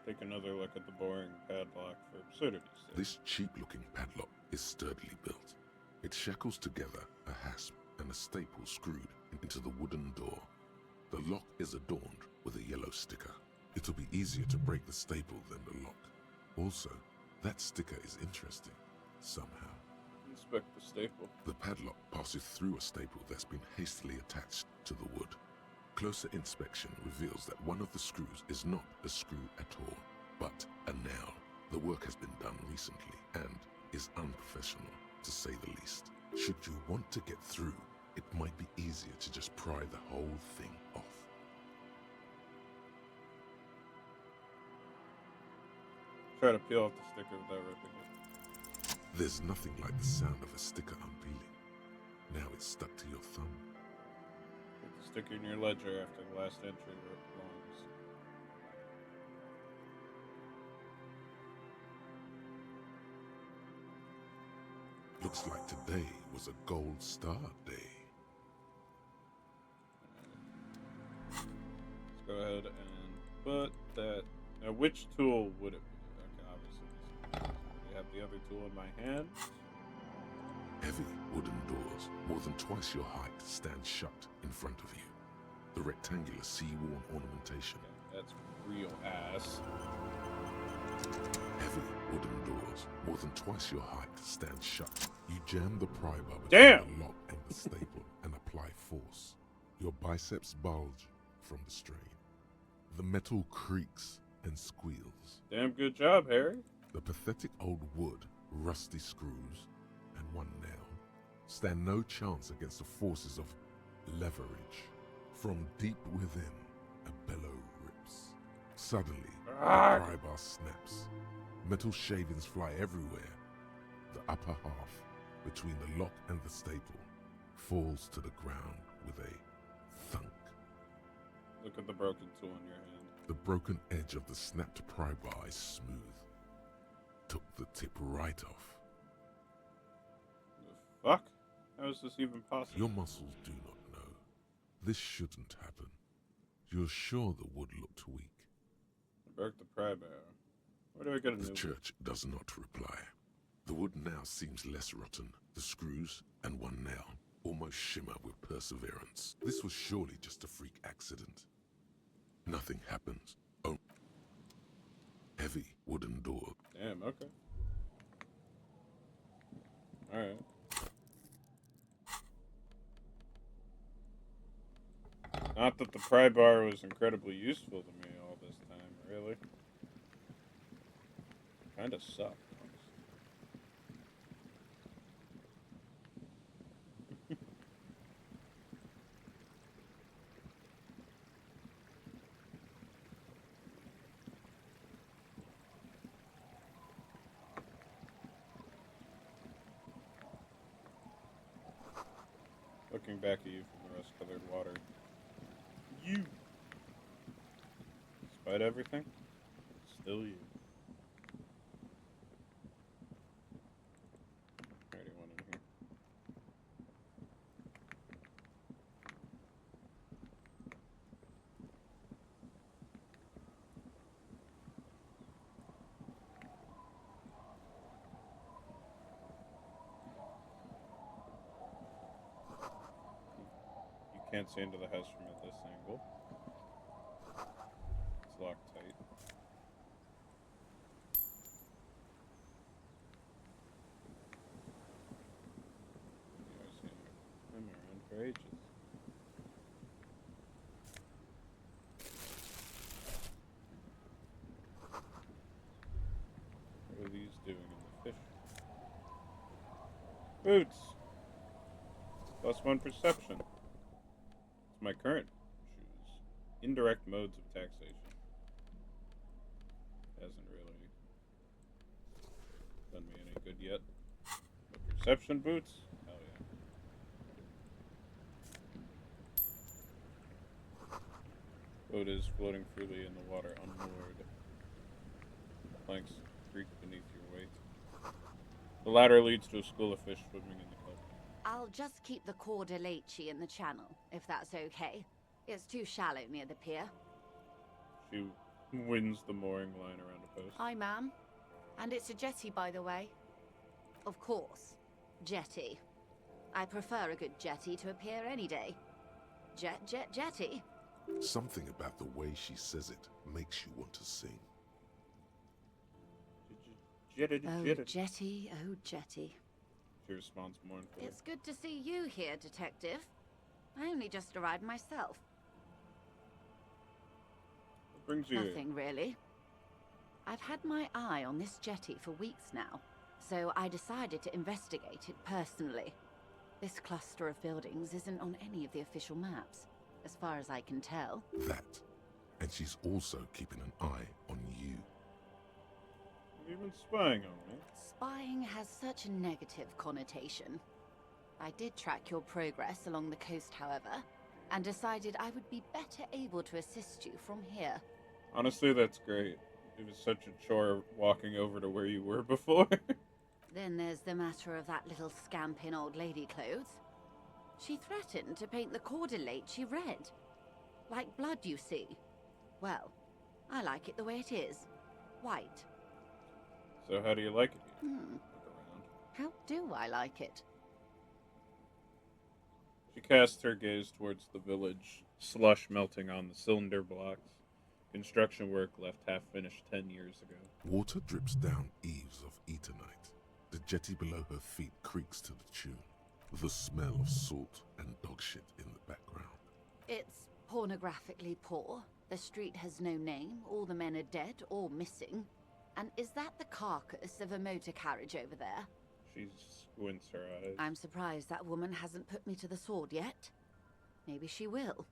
Take another look at the boring padlock for absurdity's sake. This cheap-looking padlock is sturdily built. It shackles together a hasp and a a staple screwed into the wooden door. The lock is adorned with a yellow sticker. It'll be easier to break the staple than the lock. Also, that sticker is interesting, somehow. Inspect the staple. The padlock passes through a staple that's been hastily attached to the wood. Closer inspection reveals that one of the screws is not a screw at all, but a nail. The work has been done recently and is unprofessional, to say the least. Should you want to get through, it might be easier to just pry the whole thing off. Try to peel off the sticker without ripping it. There's nothing like the sound of a sticker unpeeling. Now it's stuck to your thumb. Put the sticker in your ledger after the last entry belongs. Looks like today was a gold star day. Let's go ahead and put that. Now, which tool would it be? Okay, obviously this one. I have the other tool in my hand. Heavy wooden doors, more than twice your height, stand shut in front of you. The rectangular sea-worn ornamentation. Okay, that's real ass. Heavy wooden doors, more than twice your height, stand shut. You jam the pry bar Damn! between the lock and the staple and apply force. Your biceps bulge from the strain. The metal creaks and squeals. Damn good job, Harry. The pathetic old wood, rusty screws, and one nail stand no chance against the forces of leverage. From deep within, a bellow rips. Suddenly, the pry bar snaps. Metal shavings fly everywhere. The upper half, between the lock and the staple, falls to the ground with a thunk. Look at the broken tool in your hand. The broken edge of the snapped pry bar is smooth. Took the tip right off. The fuck? How is this even possible? Your muscles do not know. This shouldn't happen. You're sure the wood looked weak. I broke the pry bar. Where do I get a new The one? church does not reply. The wood now seems less rotten. The screws and one nail almost shimmer with perseverance. This was surely just a freak accident. Nothing happens. Oh, heavy wooden door. Damn, okay. Alright. Not that the pry bar was incredibly useful to me all this time, really. Kinda sucked, honestly. Looking back at you from the rust-colored water. You! Despite everything, still you. Already one in here. You can't see into the house from this angle. It's locked tight. I've seen him around for ages. What are these doing in the fish? Boots! +1 perception. It's my current shoes. Indirect modes of taxation. Hasn't really done me any good yet. But perception boots? Hell yeah. Boat is floating freely in the water, unmoored. Planks creak beneath your weight. The ladder leads to a school of fish swimming in the cove. I'll just keep the Corda Lacey in the channel, if that's okay. It's too shallow near the pier. She wins the mooring line around a post. Hi, ma'am. And it's a jetty, by the way. Of course. Jetty. I prefer a good jetty to appear any day. Jetty? Something about the way she says it makes you want to sing. Oh, jetty, oh, jetty. She responds mournfully. It's good to see you here, Detective. I only just arrived myself. What brings you here? Nothing, really. I've had my eye on this jetty for weeks now, so I decided to investigate it personally. This cluster of buildings isn't on any of the official maps, as far as I can tell. That. And she's also keeping an eye on you. Have you been spying on me? Spying has such a negative connotation. I did track your progress along the coast, however, and decided I would be better able to assist you from here. Honestly, that's great. It was such a chore walking over to where you were before. Then there's the matter of that little scamp in old lady clothes. She threatened to paint the cordelate she read. Like blood, you see. Well, I like it the way it is. White. So how do you like it here? Look around. How do I like it? She casts her gaze towards the village, slush melting on the cylinder blocks. Construction work left half finished 10 years ago. Water drips down eaves of Eternite. The jetty below her feet creaks to the tune. The smell of salt and dog shit in the background. It's pornographically poor. The street has no name. All the men are dead or missing. And is that the carcass of a motor carriage over there? She squints her eyes. I'm surprised that woman hasn't put me to the sword yet. Maybe she will.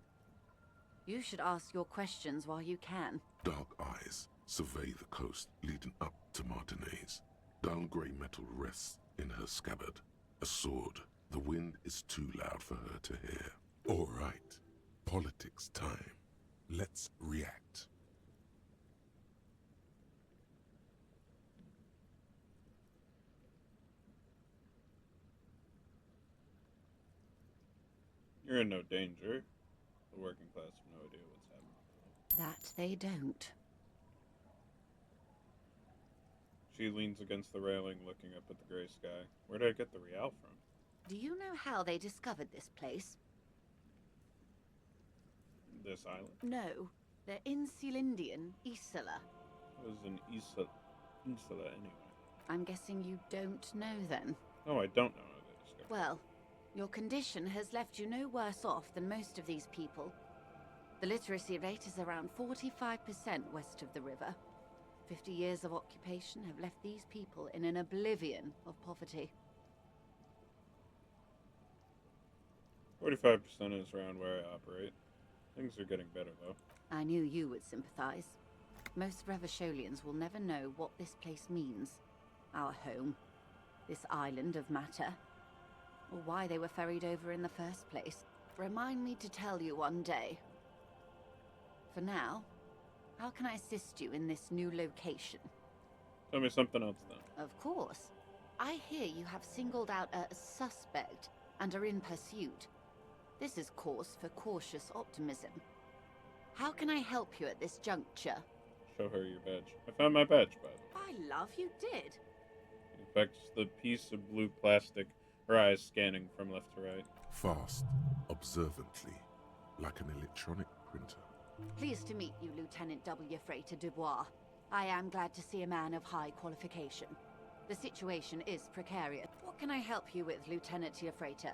You should ask your questions while you can. Dark eyes survey the coast leading up to Martinez. Dull grey metal rests in her scabbard. A sword. The wind is too loud for her to hear. All right. Politics time. Let's react. You're in no danger. The working class have no idea what's happening. That they don't. She leans against the railing, looking up at the gray sky. Where did I get the Real from? Do you know how they discovered this place? This island? No. The Insulindian Isola. It was an insula anyway. I'm guessing you don't know then. No, I don't know how they discovered. Well, your condition has left you no worse off than most of these people. The literacy rate is around 45% west of the river. 50 years of occupation have left these people in an oblivion of poverty. 45% is around where I operate. Things are getting better, though. I knew you would sympathize. Most Revacholians will never know what this place means. Our home. This island of matter. Or why they were ferried over in the first place. Remind me to tell you one day. For now, how can I assist you in this new location? Tell me something else, then. Of course. I hear you have singled out a suspect and are in pursuit. This is cause for cautious optimism. How can I help you at this juncture? Show her your badge. I found my badge, by the way. I love you did. Inspects the piece of blue plastic, her eyes scanning from left to right. Fast, observantly, like an electronic printer. Pleased to meet you, Lieutenant W. Freighter Dubois. I am glad to see a man of high qualification. The situation is precarious. What can I help you with, Lieutenant Freighter?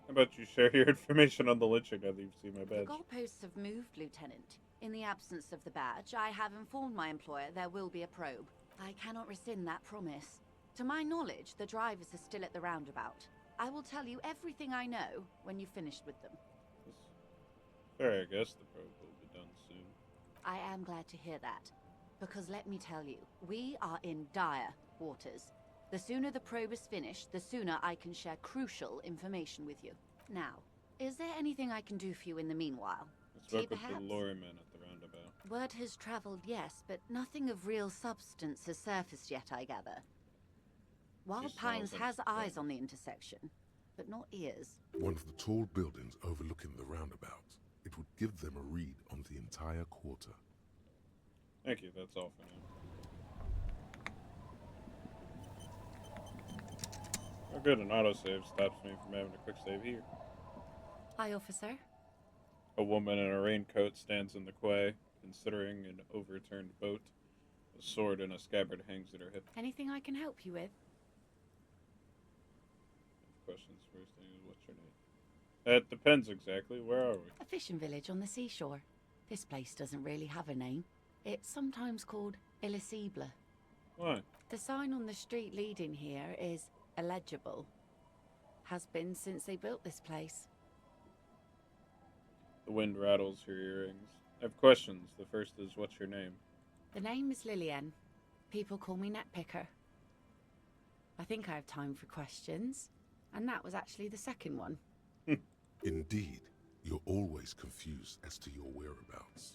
How about you share your information on the lynching now that you've seen my The badge? goalposts have moved, Lieutenant. In the absence of the badge, I have informed my employer there will be a probe. I cannot rescind that promise. To my knowledge, the drivers are still at the roundabout. I will tell you everything I know when you've finished with them. Fair, I guess the probe will be done soon. I am glad to hear that. Because let me tell you, we are in dire waters. The sooner the probe is finished, the sooner I can share crucial information with you. Now, is there anything I can do for you in the meanwhile? I spoke with perhaps? the lorryman at the roundabout. Word has traveled, yes, but nothing of real substance has surfaced yet, I gather. Wild She Pines smells has unsuspecting. eyes on the intersection, but not ears. One of the tall buildings overlooking the roundabout. It would give them a read on the entire quarter. Thank you, that's all for now. Oh, good, an autosave stops me from having a quick save here. Hi, officer. A woman in a raincoat stands in the quay, considering an overturned boat. A sword in a scabbard hangs at her hip. Anything I can help you with? Questions first thing is, what's your name? It depends exactly. Where are we? A fishing village on the seashore. This place doesn't really have a name. It's sometimes called Elysium. Why? The sign on the street leading here is illegible. Has been since they built this place. The wind rattles her earrings. I have questions. The first is, what's your name? The name is Lillian. People call me Netpicker. I think I have time for questions. And that was actually the second one. Indeed, you're always confused as to your whereabouts.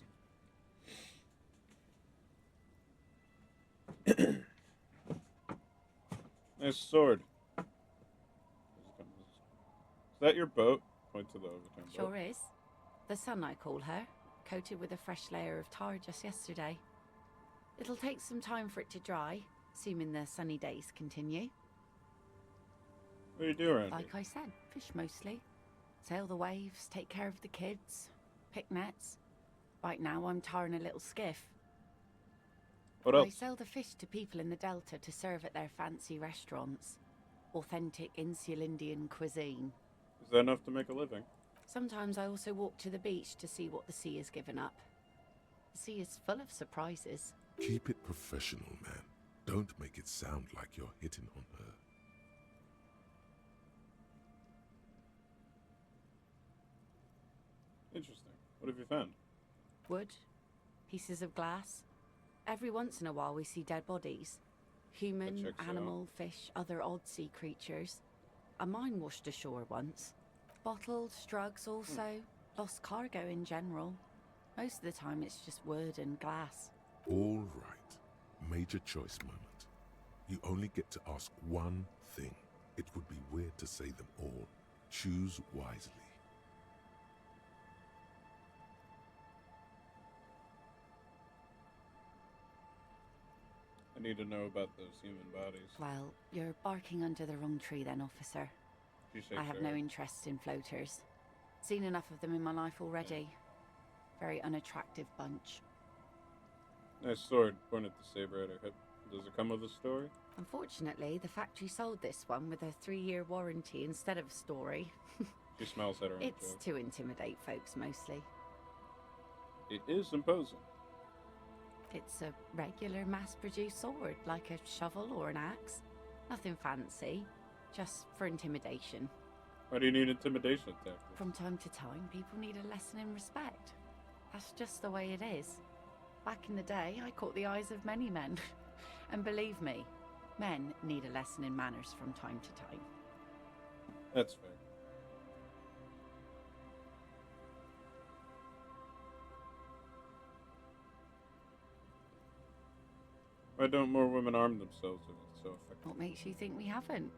Nice sword. Is that your boat? Point to the overturned boat. Sure is. The sun, I call her, coated with a fresh layer of tar just yesterday. It'll take some time for it to dry, assuming the sunny days continue. What do you do around Like here? I said, fish mostly. Sail the waves, take care of the kids, pick nets. Right now I'm tarring a little skiff. What I else? sell the fish to people in the Delta to serve at their fancy restaurants. Authentic Insular Indian cuisine. Is that enough to make a living? Sometimes I also walk to the beach to see what the sea has given up. The sea is full of surprises. Keep it professional, man. Don't make it sound like you're hitting on her. Interesting. What have you found? Wood, pieces of glass. Every once in a while we see dead bodies. Human, checks out. animal, fish, other odd sea creatures. A mine washed ashore once. Bottles, drugs also. Lost cargo in general. Most of the time it's just wood and glass. All right. Major choice moment. You only get to ask one thing. It would be weird to say them all. Choose wisely. I need to know about those human bodies. Well, you're barking under the wrong tree then, officer. You say I have sure. no interest in floaters. Seen enough of them in my life already. Very unattractive bunch. Nice sword. Point at the saber at her hip. Does it come with a story? Unfortunately, the factory sold this one with a 3-year warranty instead of a story. She smells at her own It's joke. to intimidate folks mostly. It is imposing. It's a regular mass-produced sword, like a shovel or an axe. Nothing fancy, just for intimidation. Why do you need intimidation tactics? From time to time, people need a lesson in respect. That's just the way it is. Back in the day, I caught the eyes of many men. And believe me, men need a lesson in manners from time to time. That's fair. Why don't more women arm themselves if it's so effective? What makes you think we haven't?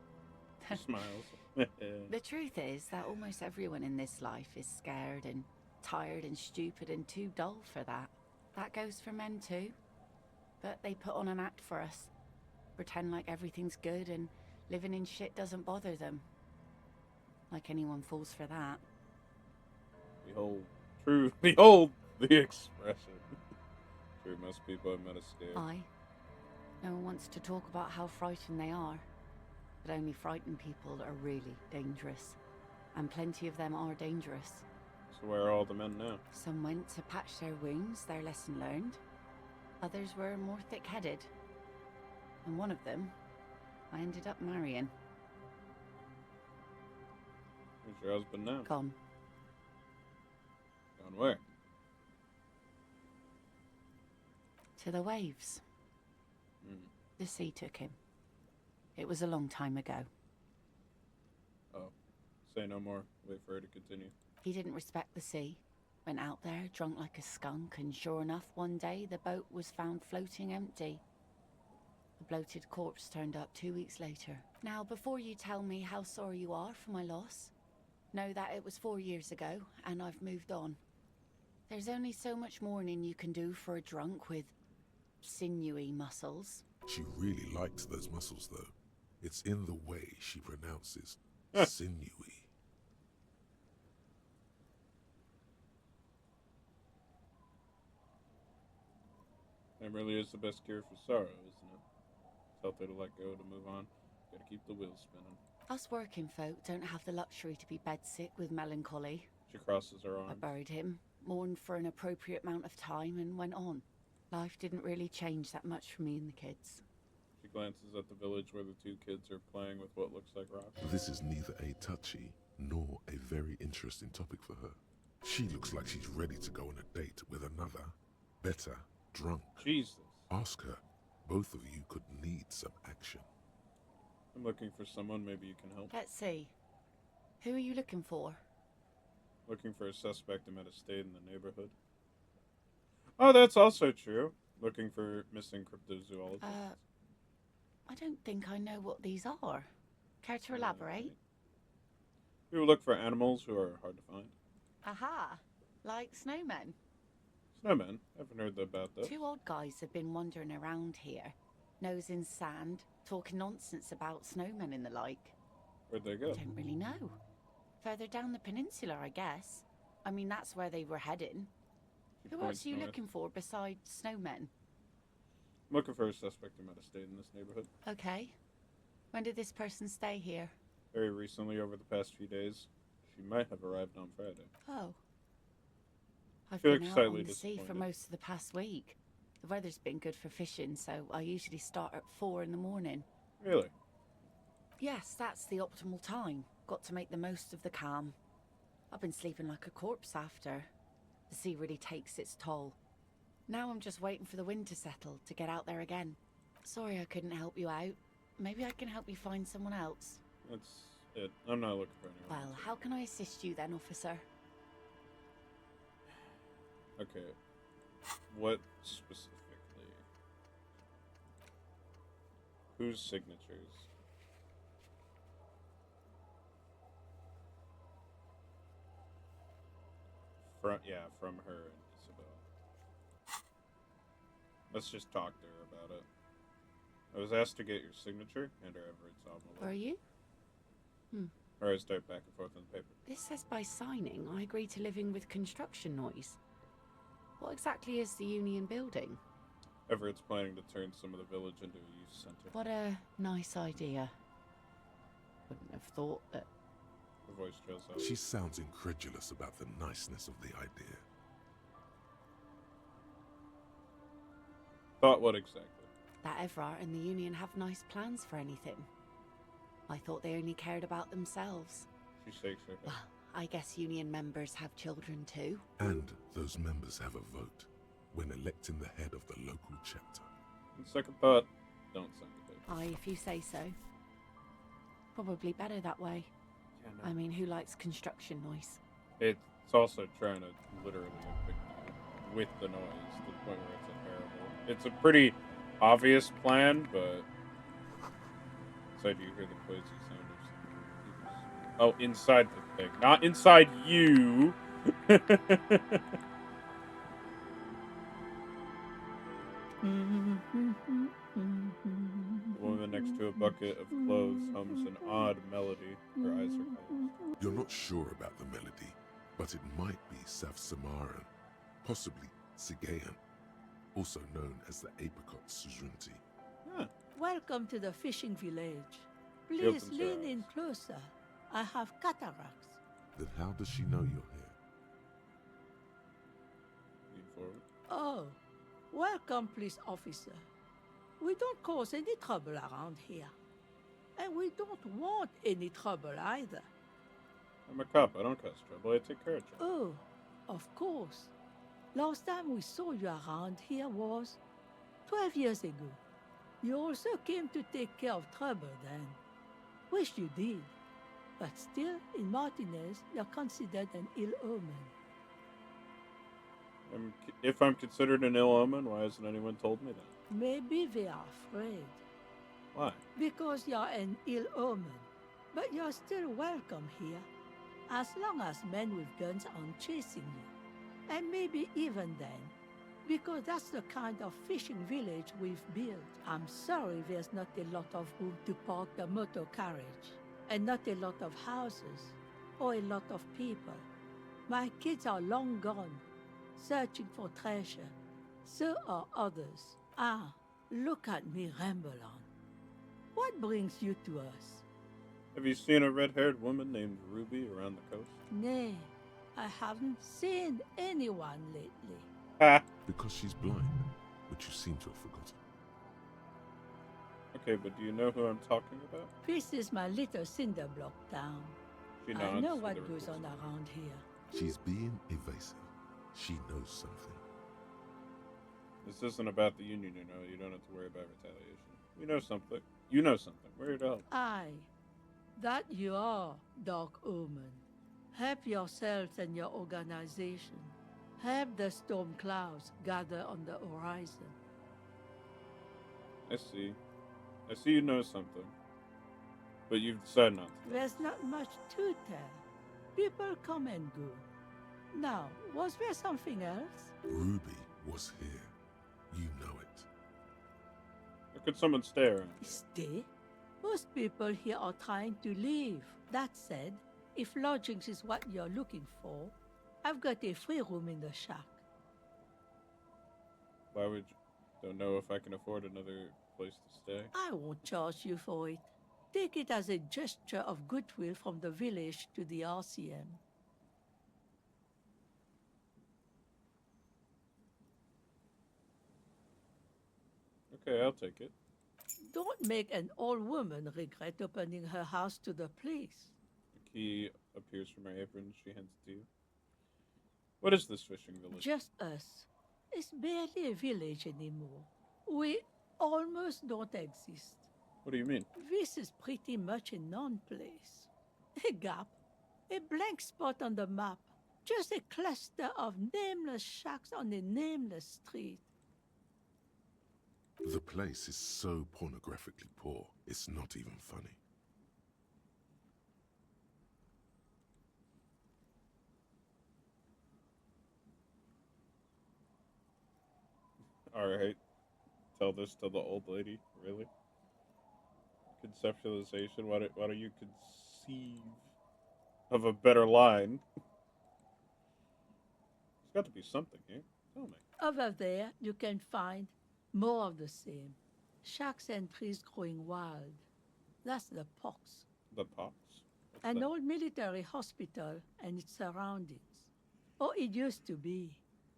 She smiles. The truth is that almost everyone in this life is scared and tired and stupid and too dull for that. That goes for men too. But they put on an act for us. Pretend like everything's good and living in shit doesn't bother them. Like anyone falls for that. Behold, behold the expression. True, most people have met a scare. No one wants to talk about how frightened they are. But only frightened people are really dangerous. And plenty of them are dangerous. So where are all the men now? Some went to patch their wounds, their lesson learned. Others were more thick-headed. And one of them, I ended up marrying. Where's your husband now? Gone. Gone where? To the waves. The sea took him. It was a long time ago. Oh. Say no more. Wait for her to continue. He didn't respect the sea. Went out there, drunk like a skunk, and sure enough, one day the boat was found floating empty. A bloated corpse turned up 2 weeks later. Now, before you tell me how sorry you are for my loss, know that it was 4 years ago, and I've moved on. There's only so much mourning you can do for a drunk with sinewy muscles. She really liked those muscles, though. It's in the way she pronounces Huh. sinewy. That really is the best cure for sorrow, isn't it? It's healthy to let go, to move on. Gotta keep the wheels spinning. Us working folk don't have the luxury to be bedsick with melancholy. She crosses her I arms. buried him, mourned for an appropriate amount of time, and went on. Life didn't really change that much for me and the kids. She glances at the village where the two kids are playing with what looks like rocks. This is neither a touchy nor a very interesting topic for her. She looks like she's ready to go on a date with another, better, drunk. Jesus. Ask her. Both of you could need some action. I'm looking for someone, maybe you can help. Let's see. Who are you looking for? Looking for a suspect who might have stayed in the neighborhood. Oh, that's also true. Looking for missing cryptozoologists. I don't think I know what these are. Care to elaborate? We will look for animals who are hard to find. Aha! Like snowmen. Snowmen. Haven't heard about those. Two old guys have been wandering around here, nose in sand, talking nonsense about snowmen and the like. Where'd they I go? don't really know. Further down the peninsula, I guess. I mean, that's where they were heading. She Who points else are you north. looking for besides snowmen? I'm looking for a suspect who might have stayed in this neighborhood. Okay. When did this person stay here? Very recently, over the past few days. She might have arrived on Friday. Oh. I've Feel been out slightly on the sea for disappointed. most of the past week. The weather's been good for fishing, so I usually start at 4 in the morning. Really? Yes, that's the optimal time. Got to make the most of the calm. I've been sleeping like a corpse after. The sea really takes its toll. Now I'm just waiting for the wind to settle to get out there again. Sorry I couldn't help you out. Maybe I can help you find someone else. That's it. I'm not looking for anyone. Well, how can I assist you then, officer? Okay. What specifically? Whose signatures? From her and Isabel. Let's just talk to her about it. I was asked to get your signature and her Everett's envelope. Were you? Or I start back and forth on the paper. This says by signing, I agree to living with construction noise. What exactly is the Union building? Everett's planning to turn some of the village into a youth center. What a nice idea. Wouldn't have thought that. Her voice trails out. She sounds incredulous about the niceness of the idea. Thought what exactly? That Everard and the Union have nice plans for anything. I thought they only cared about themselves. She shakes her head. Well, I guess Union members have children too. And those members have a vote when electing the head of the local chapter. On second thought, don't send the paper. Aye, if you say so. Probably better that way. Yeah, no. I mean, who likes construction noise? It's also trying to literally evict you with the noise to the point where it's unbearable. It's a pretty obvious plan, but inside you hear the quasi sound of oh, inside the thing, not inside you. The woman next to a bucket of clothes hums an odd melody. Her eyes are closed. You're not sure about the melody, but it might be South Samaran, possibly Sigayan, also known as the Apricot Suzunti. Huh. Welcome to the fishing village. She Please opens her lean in eyes. closer. I have cataracts. Then how does she know you're here? Lean forward. Oh, welcome, police officer. We don't cause any trouble around here. And we don't want any trouble either. I'm a cop. I don't cause trouble. I take care of trouble. Oh, of course. Last time we saw you around here was 12 years ago. You also came to take care of trouble then. Wish you did. But still, in Martinez, you're considered an ill omen. If I'm considered an ill omen, why hasn't anyone told me that? Maybe they are afraid. Why? Because you're an ill omen. But you're still welcome here. As long as men with guns aren't chasing you. And maybe even then, because that's the kind of fishing village we've built. I'm sorry there's not a lot of room to park the motor carriage, and not a lot of houses, or a lot of people. My kids are long gone, searching for treasure. So are others. Ah, look at me ramble on. What brings you to us? Have you seen a red-haired woman named Ruby around the coast? Nay, I haven't seen anyone lately. Ha! Because she's blind, which you seem to have forgotten. Okay, but do you know who I'm talking about? This is my little cinder block town. She I nods know to what the goes on reclusive. around here. She's being evasive. She knows something. This isn't about the Union, you know. You don't have to worry about retaliation. We know something. You know something. We're here to help. Aye, that you are, Dark Omen. Help yourselves and your organization. Help the storm clouds gather on the horizon. I see. I see you know something. But you've decided not to. There's not much to tell. People come and go. Now, was there something else? Ruby was here. You know it. Or could someone stay around? Stay? Most people here are trying to leave. That said, if lodgings is what you're looking for, I've got a free room in the shack. Why would you? Don't know if I can afford another place to stay. I won't charge you for it. Take it as a gesture of goodwill from the village to the RCM. Okay, I'll take it. Don't make an old woman regret opening her house to the place. The key appears from my apron. She hands it to you. What is this fishing village? Just us. It's barely a village anymore. We almost don't exist. What do you mean? This is pretty much a non-place. A gap. A blank spot on the map. Just a cluster of nameless shacks on a nameless street. The place is so pornographically poor, it's not even funny. Alright. Tell this to the old lady? Really? Conceptualization? Why don't you conceive of a better line? There's got to be something here. Tell me. Over there, you can find more of the same. Shacks and trees growing wild. That's the pox. The pox? What's An that? old military hospital and its surroundings. Or it used to be,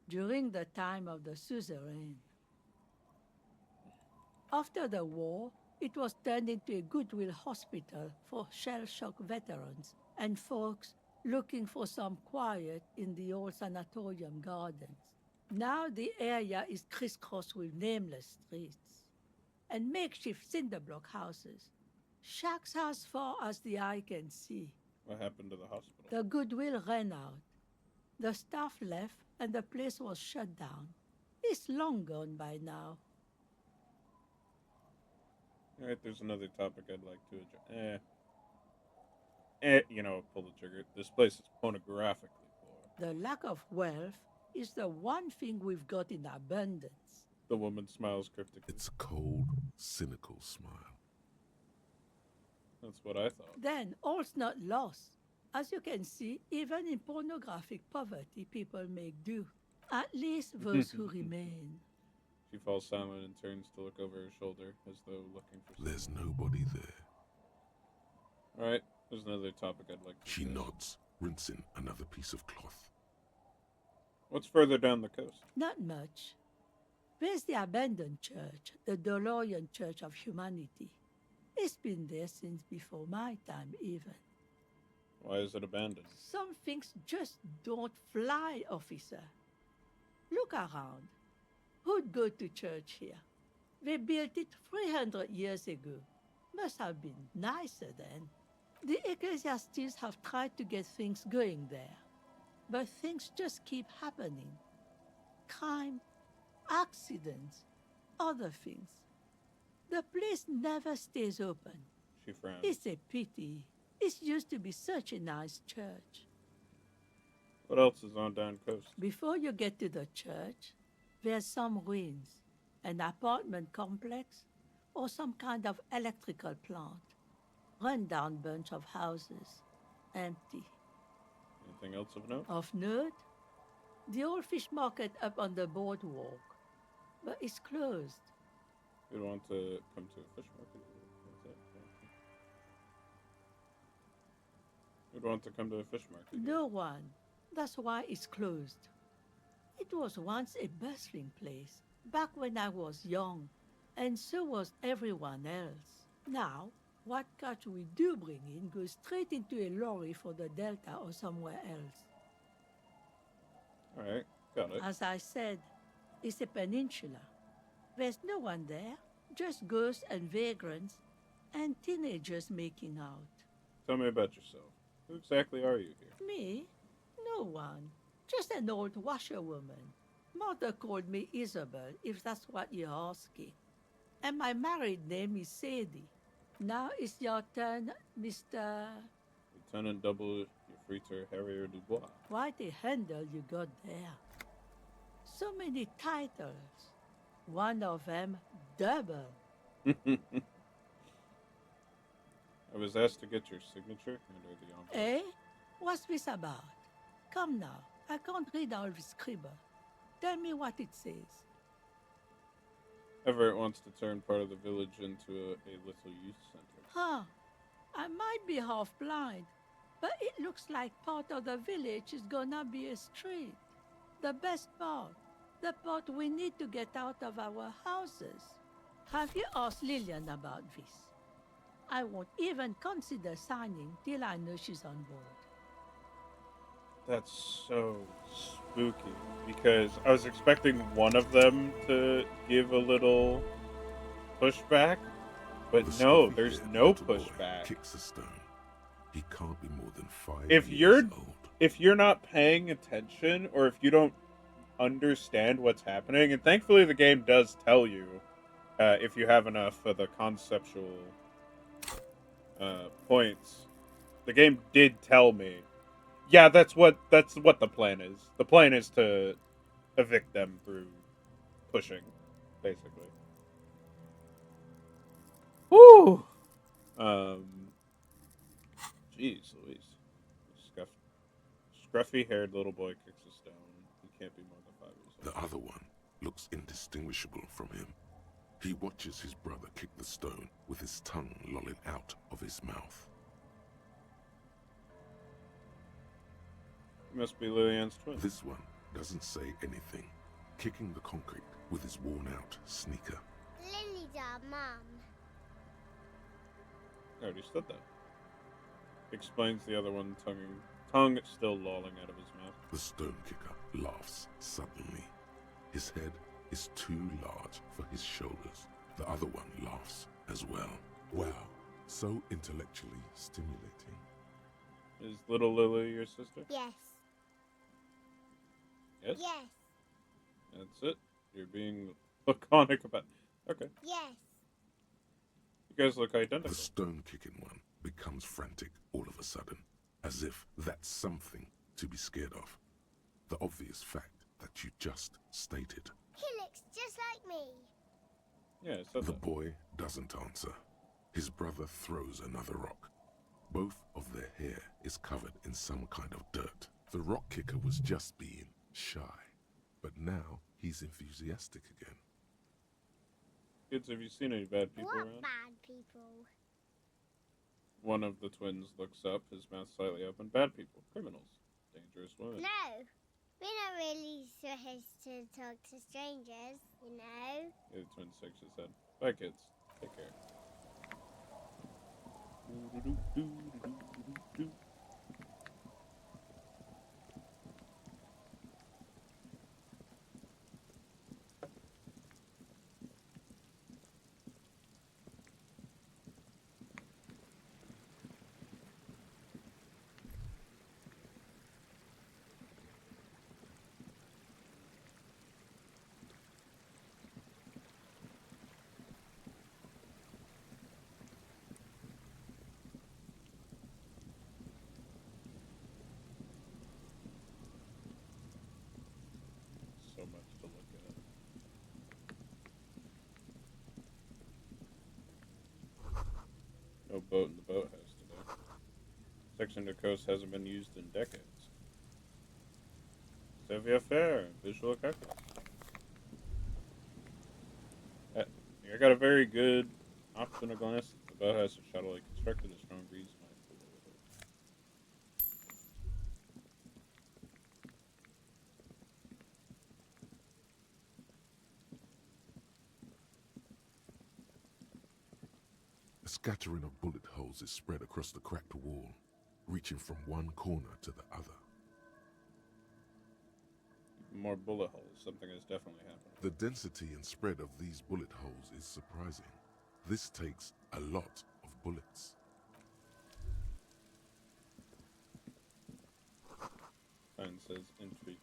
during the time of the suzerain. After the war, it was turned into a goodwill hospital for shell-shock veterans and folks looking for some quiet in the old sanatorium gardens. Now the area is crisscrossed with nameless streets and makeshift cinder block houses. Shacks as far as the eye can see. What happened to the hospital? The goodwill ran out. The staff left and the place was shut down. It's long gone by now. Alright, there's another topic I'd like to address. You know, pull the trigger. This place is pornographically poor. The lack of wealth is the one thing we've got in abundance. The woman smiles cryptically. It's a cold, cynical smile. That's what I thought. Then all's not lost. As you can see, even in pornographic poverty, people make do. At least those who remain. She falls silent and turns to look over her shoulder as though looking for something. There's nobody there. Alright, there's another topic I'd like to She address. nods, rinsing another piece of cloth. What's further down the coast? Not much. There's the abandoned church, the DeLorean Church of Humanity. It's been there since before my time, even. Why is it abandoned? Some things just don't fly, officer. Look around. Who'd go to church here? They built it 300 years ago. Must have been nicer then. The ecclesiastes have tried to get things going there. But things just keep happening. Crime, accidents, other things. The place never stays open. She frowns. It's a pity. It used to be such a nice church. What else is on down coast? Before you get to the church, There's some ruins, an apartment complex, or some kind of electrical plant. Run-down bunch of houses, empty. Anything else of note? Of note, the old fish market up on the boardwalk, but it's closed. You'd want to come to a fish market. What's that? You'd want to come to a fish market. No one. That's why it's closed. It was once a bustling place, back when I was young, and so was everyone else. Now, what catch we do bring in goes straight into a lorry for the Delta or somewhere else. Alright, got it. As I said, it's a peninsula. There's no one there, just ghosts and vagrants, and teenagers making out. Tell me about yourself. Who exactly are you here? Me? No one. Just an old washerwoman. Mother called me Isabel, if that's what you're asking. And my married name is Sadie. Now it's your turn, Mr. Lieutenant Double Fritter Harrier Dubois. Quite a handle you got there. So many titles. One of them double. I was asked to get your signature under the envelope. Eh? What's this about? Come now, I can't read all this scribble. Tell me what it says. Everett wants to turn part of the village into a little youth center. Huh. I might be half blind, but it looks like part of the village is gonna be a street. The best part. The part we need to get out of our houses. Have you asked Lillian about this? I won't even consider signing till I know she's on board. That's so spooky because I was expecting one of them to give a little pushback, but The no, scruffy there's haired no little boy pushback. Kicks a stone. He can't be more than 5 If years old. if you're not paying attention or if you don't understand what's happening, and thankfully the game does tell you if you have enough of the conceptual points. The game did tell me, yeah, that's what the plan is. The plan is to evict them through pushing, basically. Woo! Jeez Louise. Scruffy-haired little boy kicks a stone. He can't be more than 5 years old. The other one looks indistinguishable from him. He watches his brother kick the stone with his tongue lolling out of his mouth. He must be Lillian's twin. This one doesn't say anything, kicking the concrete with his worn-out sneaker. Lily's our mum. I already said that. Explains the other one, tongue still lolling out of his mouth. The stone kicker laughs suddenly. His head is too large for his shoulders. The other one laughs as well. Wow, so intellectually stimulating. Is little Lily your sister? Yes. Yes? Yes. That's it? You're being laconic about... Okay. Yes. You guys look identical. The stone-kicking one becomes frantic all of a sudden, as if that's something to be scared of. The obvious fact that you just stated. He looks just like me. Yeah, I said The that. boy doesn't answer. His brother throws another rock. Both of their hair is covered in some kind of dirt. The rock kicker was just being shy, but now he's enthusiastic again. Kids, have you seen any bad people What around? bad people? One of the twins looks up, his mouth slightly open. Bad people. Criminals. Dangerous women. No. We're not really supposed to talk to strangers, you know? The other twin shakes his head. Bye, kids. Take care. No boat in the boathouse today. Section of the coast hasn't been used in decades. Savoir-faire, visual calculus. I got a very good optical glance at the boathouse of shoddily constructed. A strong breeze might blow it. A scattering of bullet holes is spread across the cracked wall, reaching from one corner to the other. More bullet holes. Something is definitely happening. The density and spread of these bullet holes is surprising. This takes a lot of bullets. Sign says entry.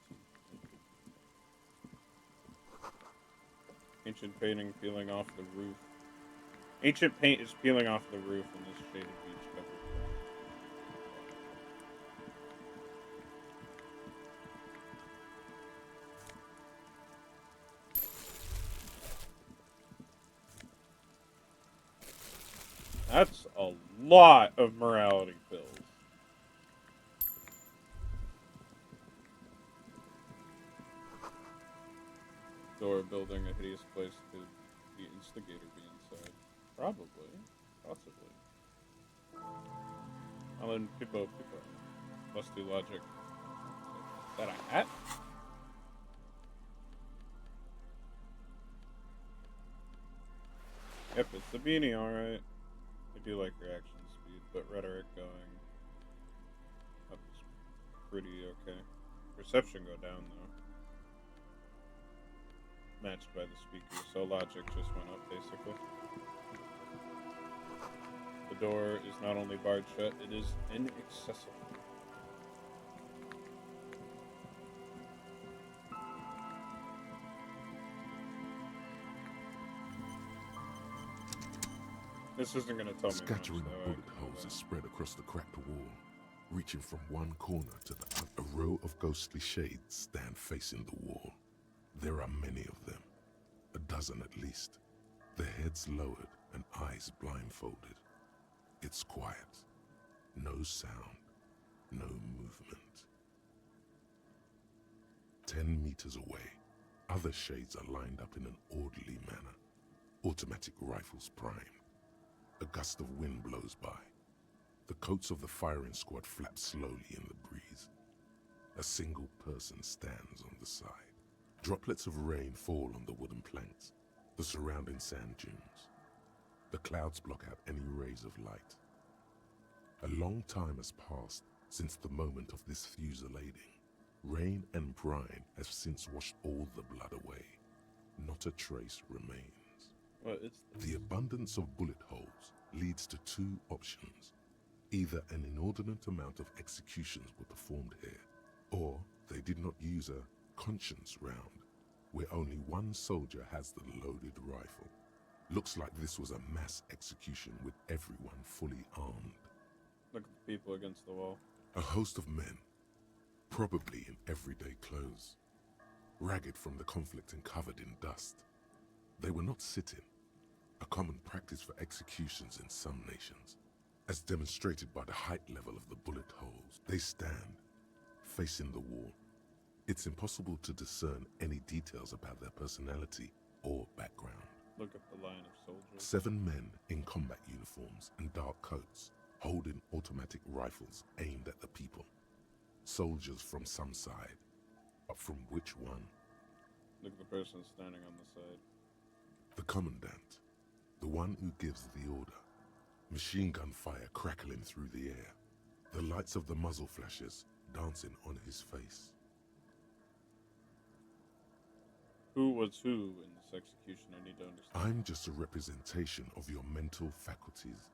Ancient painting peeling off the roof. Ancient paint is peeling off the roof in this shaded beach covered ground. That's a lot of morality pills. Door building a hideous place could the instigator be inside? Probably. Possibly. Alan Pippo. Must do logic. Is that a hat? Yep, it's the beanie, alright. I do like reaction speed, but rhetoric going up is pretty okay. Perception go down, though. Matched by the speaker, so logic just went up, basically. The door is not only barred shut, it is inaccessible. This isn't going to tell me Scattering much, of though. bullet holes is spread across the cracked wall, reaching from one corner to the other. A row of ghostly shades stand facing the wall. There are many of them, a dozen at least, their heads lowered and eyes blindfolded. It's quiet, no sound, no movement. 10 meters away, other shades are lined up in an orderly manner, automatic rifles primed. A gust of wind blows by. The coats of the firing squad flap slowly in the breeze. A single person stands on the side. Droplets of rain fall on the wooden planks, the surrounding sand dunes. The clouds block out any rays of light. A long time has passed since the moment of this fusillading. Rain and brine have since washed all the blood away. Not a trace remains. Well, The abundance of bullet holes leads to two options. Either an inordinate amount of executions were performed here, or they did not use a conscience round, where only one soldier has the loaded rifle. Looks like this was a mass execution with everyone fully armed. Look at the people against the wall. A host of men, probably in everyday clothes, ragged from the conflict and covered in dust. They were not sitting, a common practice for executions in some nations. As demonstrated by the height level of the bullet holes, they stand, facing the wall. It's impossible to discern any details about their personality or background. Look at the line of soldiers. 7 men in combat uniforms and dark coats, holding automatic rifles aimed at the people. Soldiers from some side, but from which one? Look at the person standing on the side. The commandant, the one who gives the order. Machine gun fire crackling through the air. The lights of the muzzle flashes dancing on his face. Who was who in this execution? I need to understand. I'm just a representation of your mental faculties,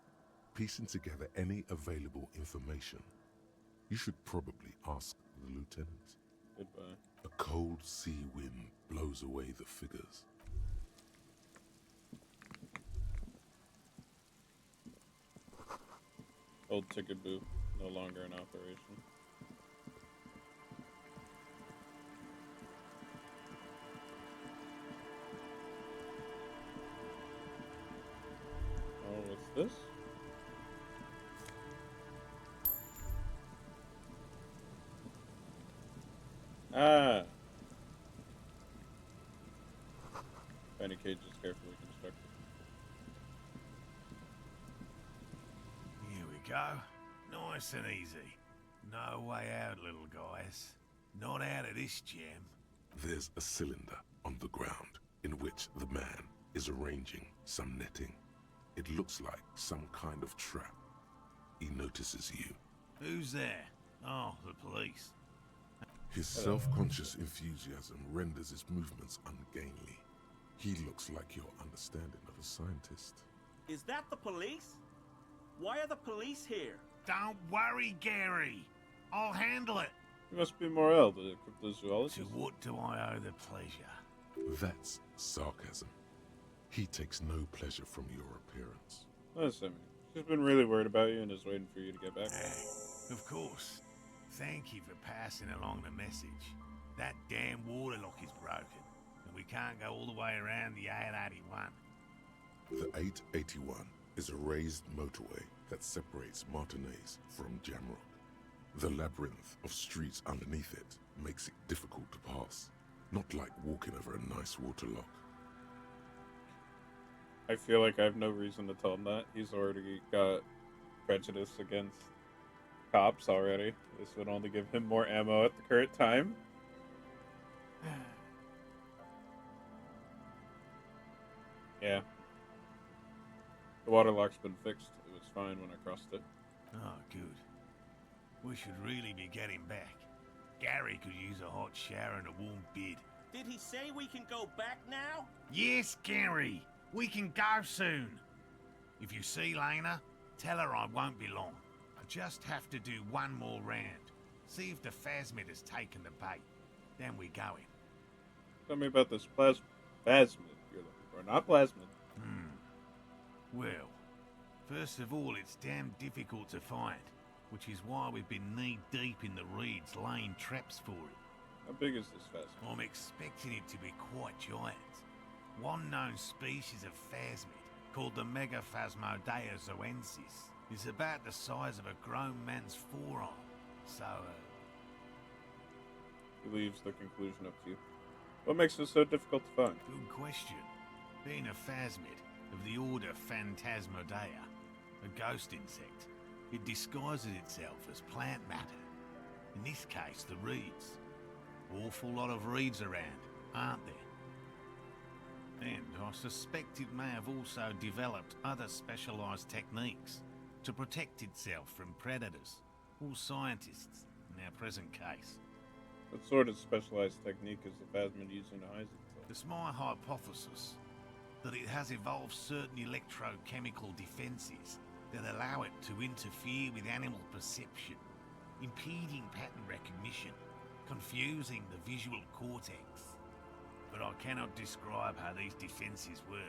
piecing together any available information. You should probably ask the lieutenant. Goodbye. A cold sea wind blows away the figures. Old ticket booth, no longer in operation. Oh, what's this? Ah. Tiny cage is carefully constructed. Here we go. Nice and easy. No way out, little guys. Not out of this jam. There's a cylinder on the ground in which the man is arranging some netting. It looks like some kind of trap. He notices you. Who's there? Oh, the police. His self-conscious enthusiasm renders his movements ungainly. He looks like your understanding of a scientist. Is that the police? Why are the police here? Don't worry, Gary. I'll handle it. You must be Morel, the cryptozoologist. To what do I owe the pleasure? That's sarcasm. He takes no pleasure from your appearance. Listen, she's been really worried about you and is waiting for you to get back. Of course. Thank you for passing along the message. That damn water lock is broken, and we can't go all the way around the 881. The 881 is a raised motorway that separates Martinez from Jamrock. The labyrinth of streets underneath it makes it difficult to pass, not like walking over a nice waterlock. I feel like I have no reason to tell him that. He's already got prejudice against cops already. This would only give him more ammo at the current time. Yeah. The waterlock's been fixed. It was fine when I crossed it. Oh, good. We should really be getting back. Gary could use a hot shower and a warm bed. Did he say we can go back now? Yes, Gary. We can go soon. If you see Lena, tell her I won't be long. I just have to do one more round. See if the phasmid has taken the bait. Then we go in. Tell me about this phasmid you're looking for. Not plasmid. Well, first of all, it's damn difficult to find, which is why we've been knee-deep in the reeds laying traps for it. How big is this phasmid? I'm expecting it to be quite giant. One known species of phasmid, called the Megaphasmodea zoensis, is about the size of a grown man's forearm. So, He leaves the conclusion up to you. What makes it so difficult to find? good question. Being a phasmid of the order Phantasmodea, a ghost insect, it disguises itself as plant matter. In this case, the reeds. Awful lot of reeds around, aren't there? And I suspect it may have also developed other specialised techniques to protect itself from predators, or scientists, in our present case. What sort of specialized technique is the phasmid using to hide itself? It's my hypothesis that it has evolved certain electrochemical defences that allow it to interfere with animal perception, impeding pattern recognition, confusing the visual cortex. But I cannot describe how these defences work,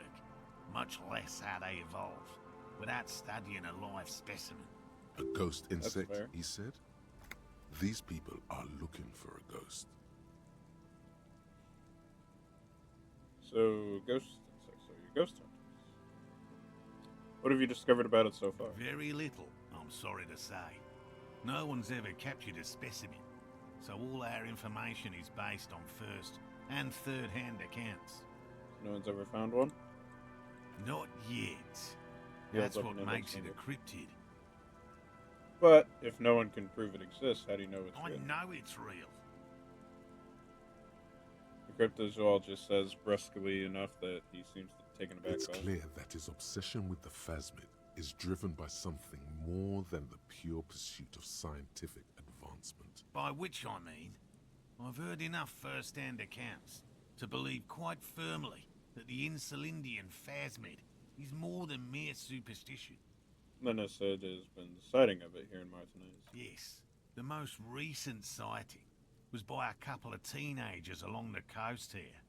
much less how they evolved, without studying a live specimen. A ghost insect, fair. he said? These people are looking for a ghost. So, ghost insects are your ghost hunters. What have you discovered about it so far? Very little, I'm sorry to say. No one's ever captured a specimen, so all our information is based on first and third-hand accounts. No one's ever found one? Not yet. Yeah, That's but what never makes it seen a it. cryptid. But if no one can prove it exists, how do you know it's I real? know it's real. The cryptozoologist says brusquely enough that he seems taken aback It's by it. clear that his obsession with the phasmid is driven by something more than the pure pursuit of scientific advancement. By which I mean, I've heard enough first-hand accounts to believe quite firmly that the Insulindian phasmid is more than mere superstition. Lena said there's been the sighting of it here in Martinez. Yes, the most recent sighting was by a couple of teenagers along the coast here.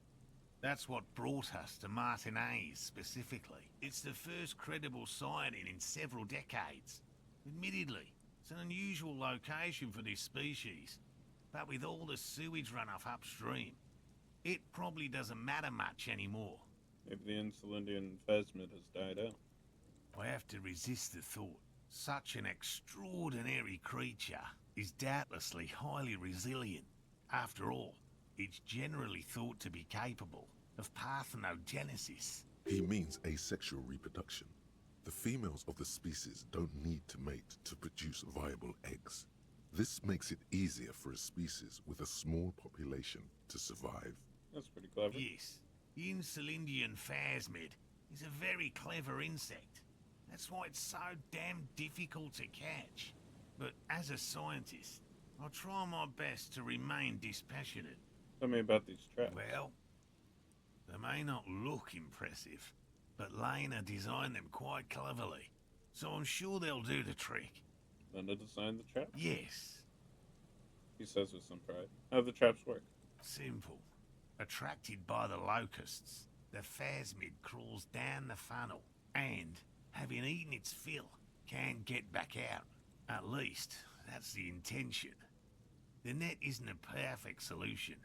That's what brought us to Martinez specifically. It's the first credible sighting in several decades. Admittedly, it's an unusual location for this species, but with all the sewage runoff upstream, it probably doesn't matter much anymore. Maybe the Insulindian phasmid has died out. I have to resist the thought. Such an extraordinary creature is doubtlessly highly resilient, After all, it's generally thought to be capable of parthenogenesis. He means asexual reproduction. The females of the species don't need to mate to produce viable eggs. This makes it easier for a species with a small population to survive. That's pretty clever. Yes, the Insulindian phasmid is a very clever insect. That's why it's so damn difficult to catch. But as a scientist, I'll try my best to remain dispassionate. Tell me about these traps. Well, they may not look impressive, but Lena designed them quite cleverly, so I'm sure they'll do the trick. Linda designed the trap? Yes. He says with some pride. How do the traps work? Simple. Attracted by the locusts, the phasmid crawls down the funnel and, having eaten its fill, can't get back out. At least, that's the intention. The net isn't a perfect solution,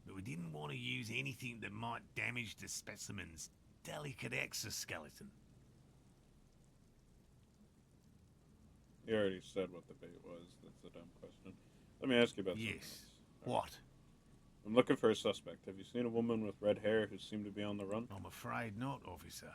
but we didn't want to use anything that might damage the specimen's delicate exoskeleton. You already said what the bait was. That's a dumb question. Let me ask you about something Yes. else. What? I'm looking for a suspect. Have you seen a woman with red hair who seemed to be on the run? I'm afraid not, officer.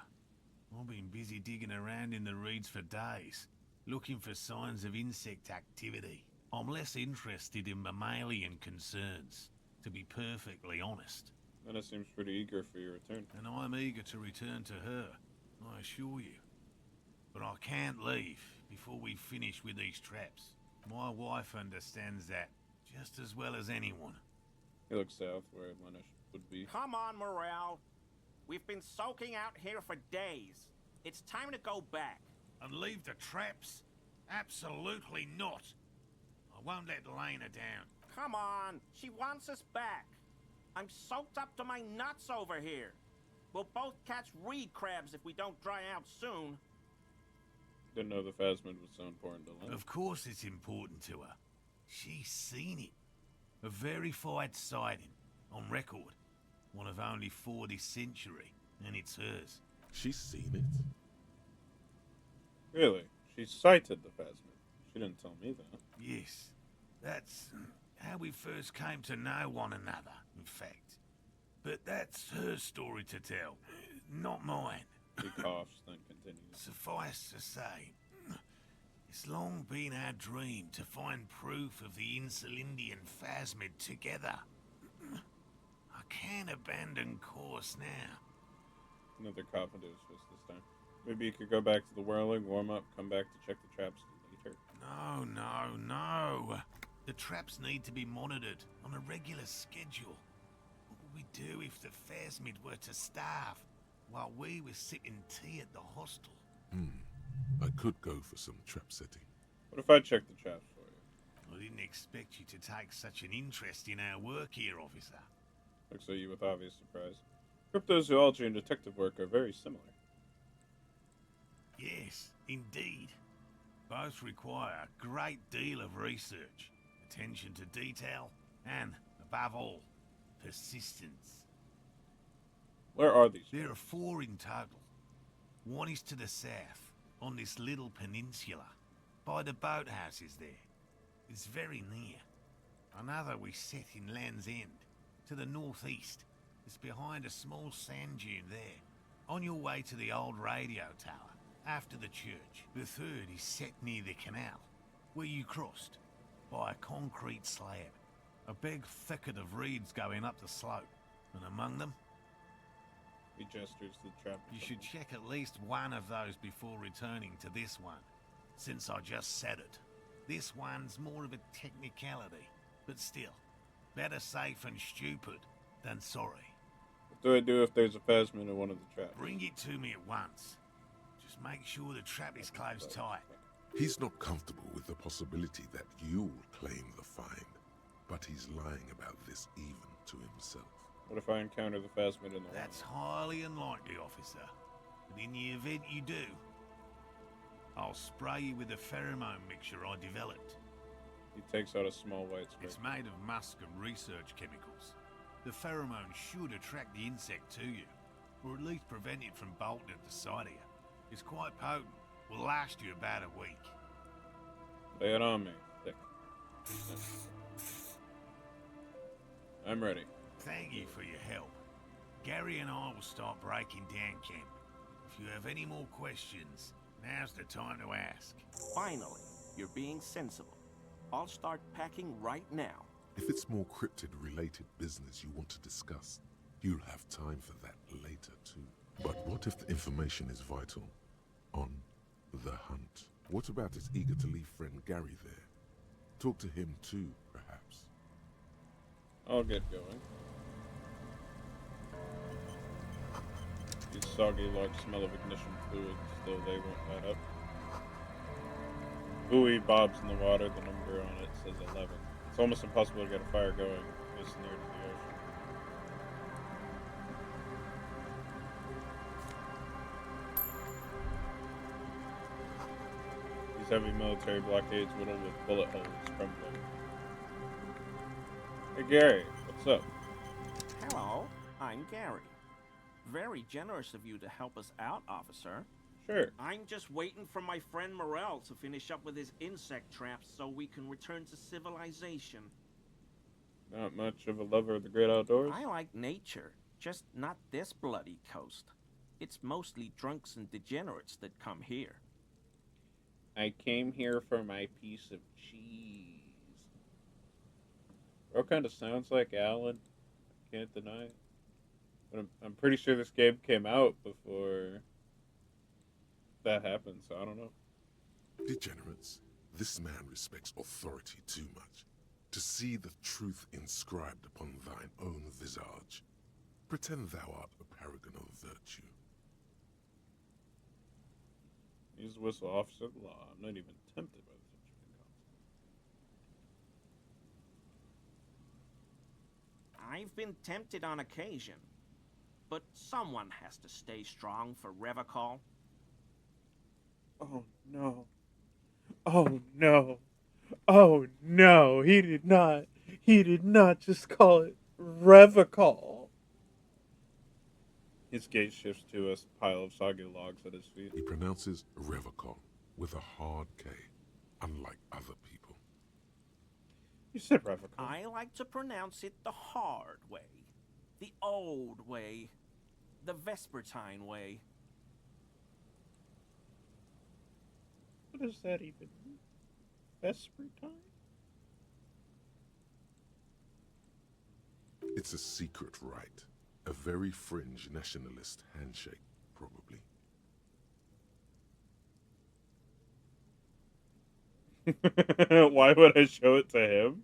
I've been busy digging around in the reeds for days, looking for signs of insect activity. I'm less interested in mammalian concerns, to be perfectly honest. Anna seems pretty eager for your return. And I'm eager to return to her, I assure you. But I can't leave before we finish with these traps. My wife understands that just as well as anyone. He looks south where Lena would be. Come on, Morale. We've been soaking out here for days. It's time to go back. And leave the traps? Absolutely not. I won't let Lena down. Come on, she wants us back. I'm soaked up to my nuts over here. We'll both catch reed crabs if we don't dry out soon. Didn't know the phasmid was so important to Lena. Of course it's important to her. She's seen it. A verified sighting, on record. One of only 4 this century, and it's hers. She's seen it. Really? She sighted the phasmid. She didn't tell me that. Yes, that's how we first came to know one another, in fact. But that's her story to tell, not mine. He coughs, then continues. Suffice to say, it's long been our dream to find proof of the Insulindian phasmid together. I can't abandon course now. Another cough into his fist this time. Maybe you could go back to the whirling, warm up, come back to check the traps later. No. The traps need to be monitored on a regular schedule. What would we do if the phasmid were to starve while we were sipping tea at the hostel? I could go for some trap setting. What if I check the traps for you? I didn't expect you to take such an interest in our work here, officer. Looks at you with obvious surprise. Cryptozoology and detective work are very similar. Yes, indeed. Both require a great deal of research, attention to detail, and, above all, persistence. Where are these? There are 4 in total. One is to the south, on this little peninsula, by the boathouses there. It's very near. Another we set in Land's End, to the northeast. It's behind a small sand dune there, on your way to the old radio tower, after the church. The third is set near the canal, where you crossed, by a concrete slab. A big thicket of reeds going up the slope, and among them, He gestures to the trap. you should check at least one of those before returning to this one, since I just said it. This one's more of a technicality, but still, better safe and stupid than sorry. What do I do if there's a phasmid in one of the traps? Bring it to me at once. Just make sure the trap is closed tight. He's not comfortable with the possibility that you'll claim the find, but he's lying about this even to himself. What if I encounter the phasmid in the That's water? highly unlikely, officer. But in the event you do, I'll spray you with a pheromone mixture I developed. He takes out a small white spray. It's made of musk and research chemicals. The pheromone should attract the insect to you, or at least prevent it from bolting at the sight of you. It's quite potent. Will last you about a week. Lay it on me. Thick. I'm ready. Thank you for your help. Gary and I will start breaking down camp. If you have any more questions, now's the time to ask. Finally, you're being sensible. I'll start packing right now. If it's more cryptid-related business you want to discuss, you'll have time for that later too. But what if the information is vital? On the hunt. What about his eager-to-leave friend Gary there? Talk to him too, perhaps. I'll get going. These soggy logs smell of ignition fluids, though they won't light up. Buoy bobs in the water, the number on it says 11. It's almost impossible to get a fire going this near to the ocean. These heavy military blockades riddled with bullet holes crumbling. Hey Gary, what's up? Hello, I'm Gary. Very generous of you to help us out, officer. Sure. I'm just waiting for my friend Morel to finish up with his insect traps so we can return to civilization. Not much of a lover of the great outdoors? I like nature, just not this bloody coast. It's mostly drunks and degenerates that come here. I came here for my piece of cheese. Bro kind of sounds like Alan. I can't deny it. But I'm pretty sure this game came out before that happened, so I don't know. Degenerates, this man respects authority too much. To see the truth inscribed upon thine own visage, pretend thou art a paragon of virtue. He's a whistle officer of the law. I'm not even tempted by this interesting concept. I've been tempted on occasion, but someone has to stay strong for Revacol. Oh no. Oh no. Oh no. He did not just call it Revacol. His gaze shifts to a pile of soggy logs at his feet. He pronounces Revacol with a hard K, unlike other people. You said Revacol. I like to pronounce it the hard way, the old way, the Vespertine way. What does that even mean? Vespertine? It's a secret rite. A very fringe nationalist handshake, probably. Why would I show it to him?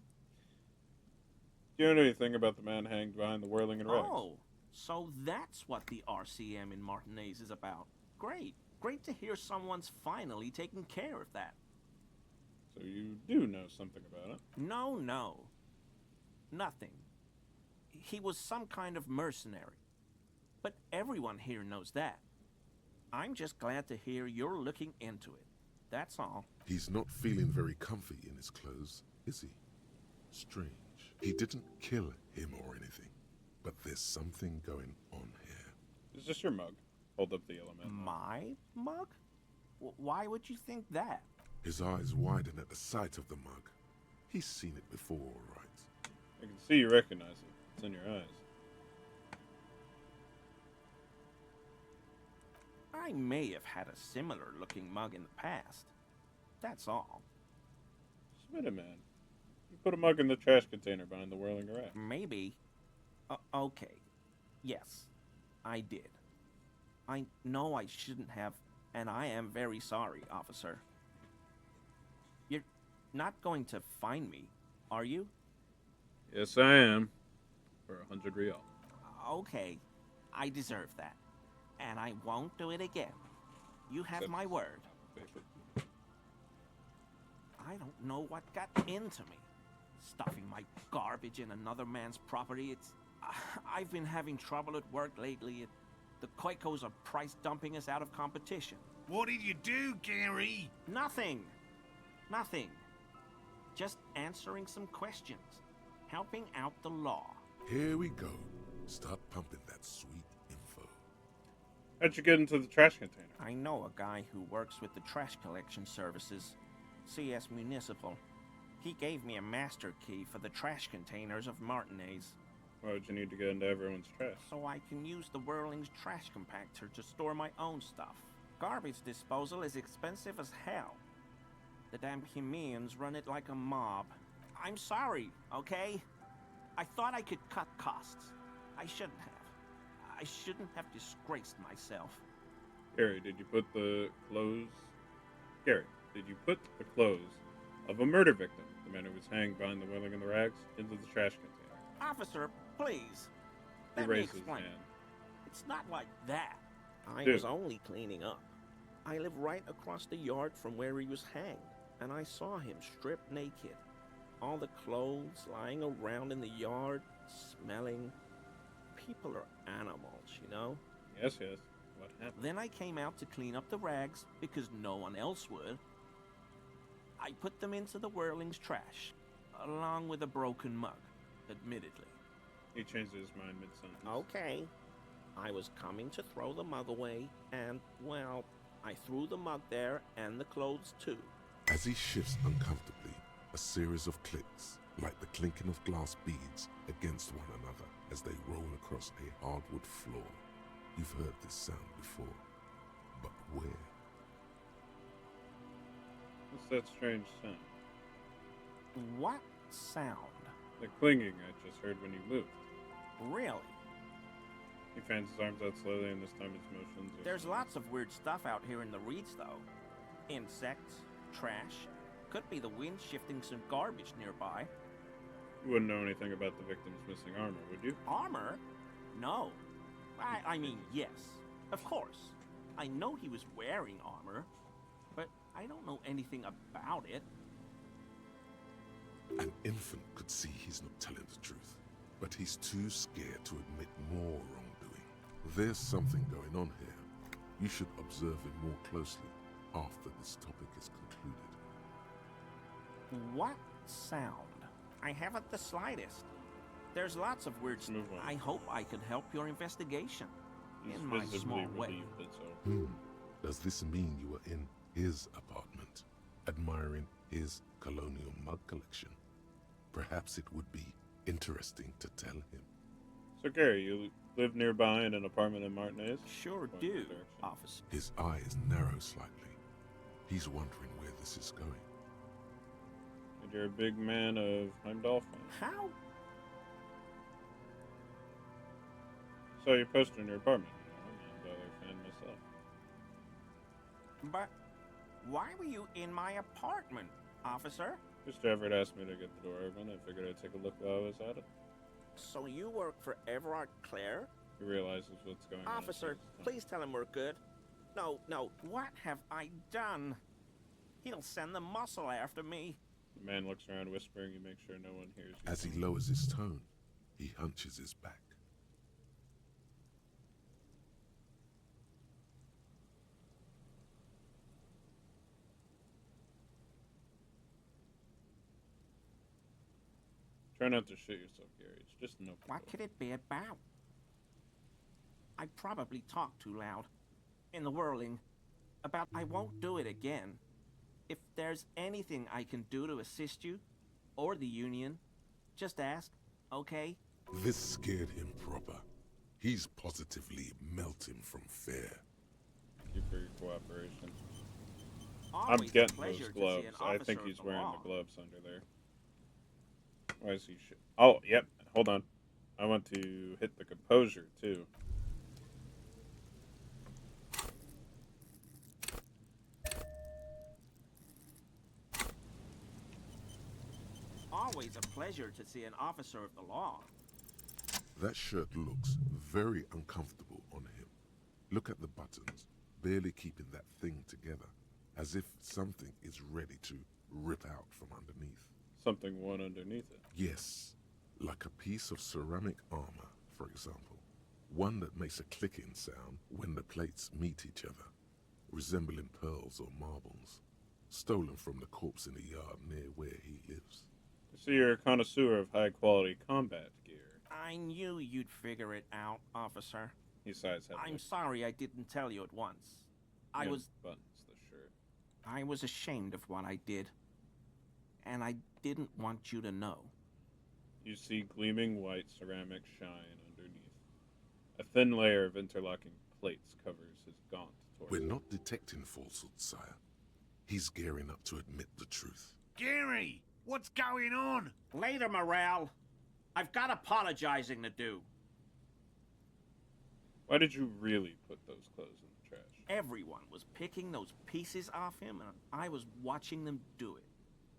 Do you know anything about the man hanged behind the whirling and rags? Oh, so that's what the RCM in Martinez is about. Great. Great to hear someone's finally taking care of that. So you do know something about it? No. Nothing. He was some kind of mercenary. But everyone here knows that. I'm just glad to hear you're looking into it. That's all. He's not feeling very comfy in his clothes, is he? Strange. He didn't kill him or anything, but there's something going on here. Is this your mug? Hold up the yellow man. My mug? Why would you think that? His eyes widen at the sight of the mug. He's seen it before, all right. I can see you recognize it. It's in your eyes. I may have had a similar looking mug in the past. That's all. Just a minute, man. You put a mug in the trash container behind the whirling rack. Maybe. Okay. Yes, I did. I know I shouldn't have, and I am very sorry, officer. You're not going to find me, are you? Yes, I am. For 100 real. Okay, I deserve that. And I won't do it again. You have my word. I don't know what got into me. Stuffing my garbage in another man's property, I've been having trouble at work lately. The Koikos are price dumping us out of competition. What did you do, Gary? Nothing. Just answering some questions. Helping out the law. Here we go. Start pumping that sweet info. How'd you get into the trash container? I know a guy who works with the trash collection services. CS Municipal. He gave me a master key for the trash containers of Martinez. Why would you need to get into everyone's trash? So I can use the Whirling's trash compactor to store my own stuff. Garbage disposal is expensive as hell. The damn Hemians run it like a mob. I'm sorry, okay? I thought I could cut costs. I shouldn't have. I shouldn't have disgraced myself. Gary, did you put the clothes... Gary, did you put the clothes of a murder victim, the man who was hanged behind the Whirling and the Rags, into the trash container? Officer, please. He Let me raised his explain. hand. It's not like that. I Dude. was only cleaning up. I live right across the yard from where he was hanged, and I saw him stripped naked. All the clothes lying around in the yard, smelling. People are animals, you know? Yes, yes. What happened? Then I came out to clean up the rags because no one else would. I put them into the Whirling's trash, along with a broken mug, admittedly. He changed his mind mid-sentence. Okay. I was coming to throw the mug away, and, well, I threw the mug there and the clothes too. As he shifts uncomfortably, a series of clicks, like the clinking of glass beads against one another as they roll across a hardwood floor. You've heard this sound before, but where? What's that strange sound? What sound? The clinging I just heard when you moved. Really? He fans his arms out slowly, and this time his motions are... There's lots of weird stuff out here in the reeds, though. Insects, trash. Could be the wind shifting some garbage nearby. You wouldn't know anything about the victim's missing armor, would you? Armor? No. I mean, yes. Of course. I know he was wearing armor, but I don't know anything about it. An infant could see he's not telling the truth, but he's too scared to admit more wrongdoing. There's something going on here. You should observe him more closely after this topic is concluded. What sound? I haven't the slightest. There's lots of weird stuff. I hope I can help your investigation. He's in my visibly small way. relieved that so. Does this mean you were in his apartment, admiring his colonial mug collection? Perhaps it would be interesting to tell him. So, Gary, you live nearby in an apartment in Martinez? Sure do, officer. His eyes narrow slightly. He's wondering where this is going. And you're a big man of Heimdall fans. How? Saw your poster in your apartment. I'm a Heimdall fan myself. But why were you in my apartment, officer? Mr. Everett asked me to get the door open. I figured I'd take a look while I was at it. So you work for Everard Clare? He realizes what's going on. Officer, please tell him we're good. No, what have I done? He'll send the muscle after me. The man looks around whispering. You make sure no one hears you. As he lowers his tone, he hunches his back. Try not to shoot yourself, Gary. It's just an open What door. could it be about? I probably talked too loud. In the whirling. About I won't do it again. If there's anything I can do to assist you, or the Union, just ask, okay? This scared him proper. He's positively melting from fear. Thank you for your cooperation. Always I'm a getting pleasure those to see gloves. an I officer think of he's the wearing law. the gloves under there. Why is he Oh, yep. Hold on. I want to hit the composure, too. Always a pleasure to see an officer of the law. That shirt looks very uncomfortable on him. Look at the buttons, barely keeping that thing together, as if something is ready to rip out from underneath. Something one underneath it. Yes, like a piece of ceramic armor, for example. One that makes a clicking sound when the plates meet each other, resembling pearls or marbles, stolen from the corpse in the yard near where he lives. I see you're a connoisseur of high-quality combat gear. I knew you'd figure it out, officer. He sighs heavily. I'm sorry I didn't tell you at once. I He was unbuttons the shirt. I was ashamed of what I did. And I didn't want you to know. You see gleaming white ceramic shine underneath. A thin layer of interlocking plates covers his gaunt torso. We're not detecting falsehoods, sire. He's gearing up to admit the truth. Gary, what's going on? Later, Morale. I've got apologizing to do. Why did you really put those clothes in the trash? Everyone was picking those pieces off him, and I was watching them do it.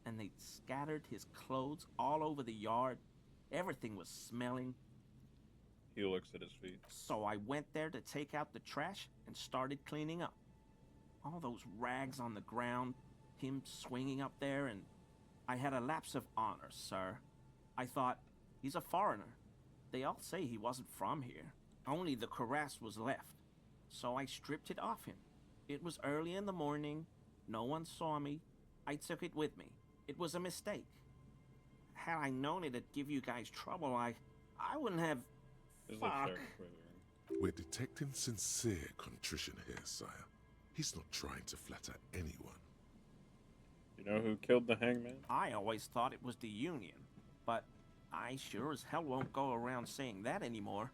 And they scattered his clothes all over the yard. Everything was smelling. He looks at his feet. So I went there to take out the trash and started cleaning up. All those rags on the ground, him swinging up there, and I had a lapse of honor, sir. I thought, he's a foreigner. They all say he wasn't from here. Only the cuirass was left. So I stripped it off him. It was early in the morning. No one saw me. I took it with me. It was a mistake. Had I known it'd give you guys trouble, I wouldn't have... His lips Fuck. start quivering. We're detecting sincere contrition here, sire. He's not trying to flatter anyone. You know who killed the hangman? I always thought it was the Union, but I sure as hell won't go around saying that anymore.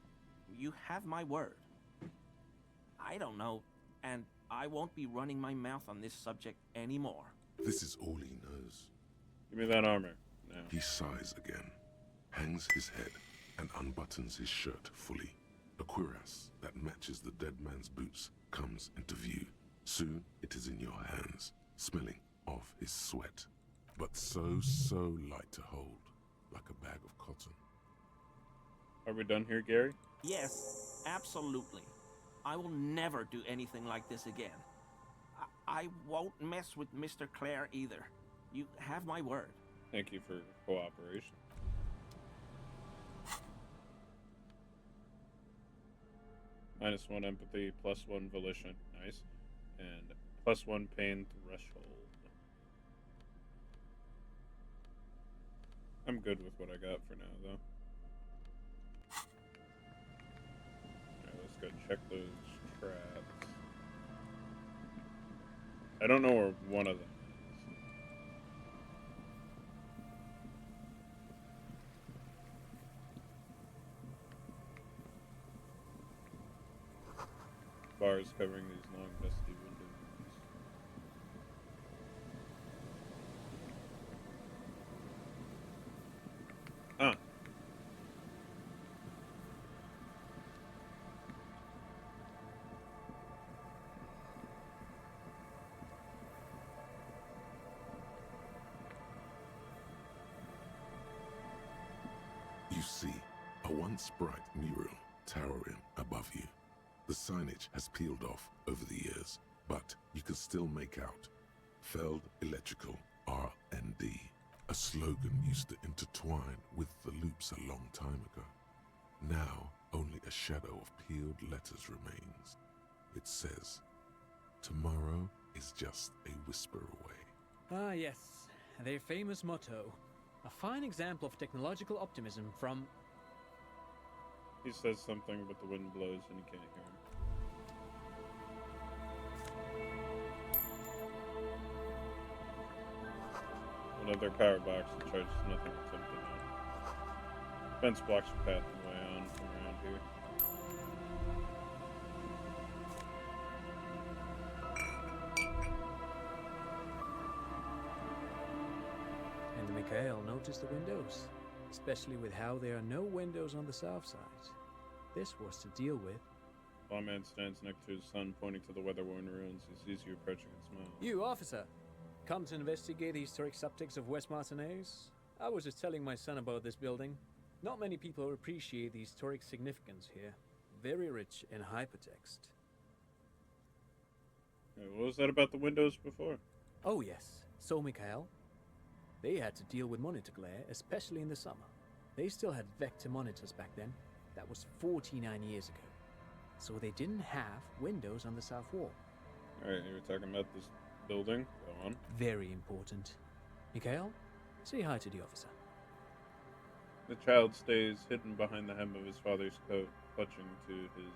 You have my word. I don't know, and I won't be running my mouth on this subject anymore. This is all he knows. Give me that armor now. He sighs again, hangs his head, and unbuttons his shirt fully. A cuirass that matches the dead man's boots comes into view. Soon it is in your hands, smelling of his sweat, but so light to hold, like a bag of cotton. Are we done here, Gary? Yes, absolutely. I will never do anything like this again. I won't mess with Mr. Clare either. You have my word. Thank you for cooperation. -1 empathy, +1 volition. Nice. And +1 pain threshold. I'm good with what I got for now, though. Alright, let's go check those traps. I don't know where one of them is. Bars covering these long, dusty windows. Ah. You see a once bright mural towering above you. The signage has peeled off over the years, but you can still make out Feld Electrical R&D. A slogan used to intertwine with the loops a long time ago. Now, only a shadow of peeled letters remains. It says, "Tomorrow is just a whisper away." Ah, yes, their famous motto. A fine example of technological optimism from... He says something, but the wind blows and you can't hear him. Another power box that charges nothing that's empty now. Fence blocks your path and way on from around here. And Mikhail noticed the windows, especially with how there are no windows on the south side. This was to deal with. Lawman stands next to his son, pointing to the weather-worn ruins. He sees you approaching and smiles. You, officer, come to investigate the historic subtext of West Martinez? I was just telling my son about this building. Not many people appreciate the historic significance here. Very rich in hypertext. What was that about the windows before? Oh yes, so Mikhail. They had to deal with monitor glare, especially in the summer. They still had vector monitors back then. That was 49 years ago. So they didn't have windows on the south wall. Alright, you were talking about this building. Go on. Very important. Mikhail, say hi to the officer. The child stays hidden behind the hem of his father's coat, clutching to his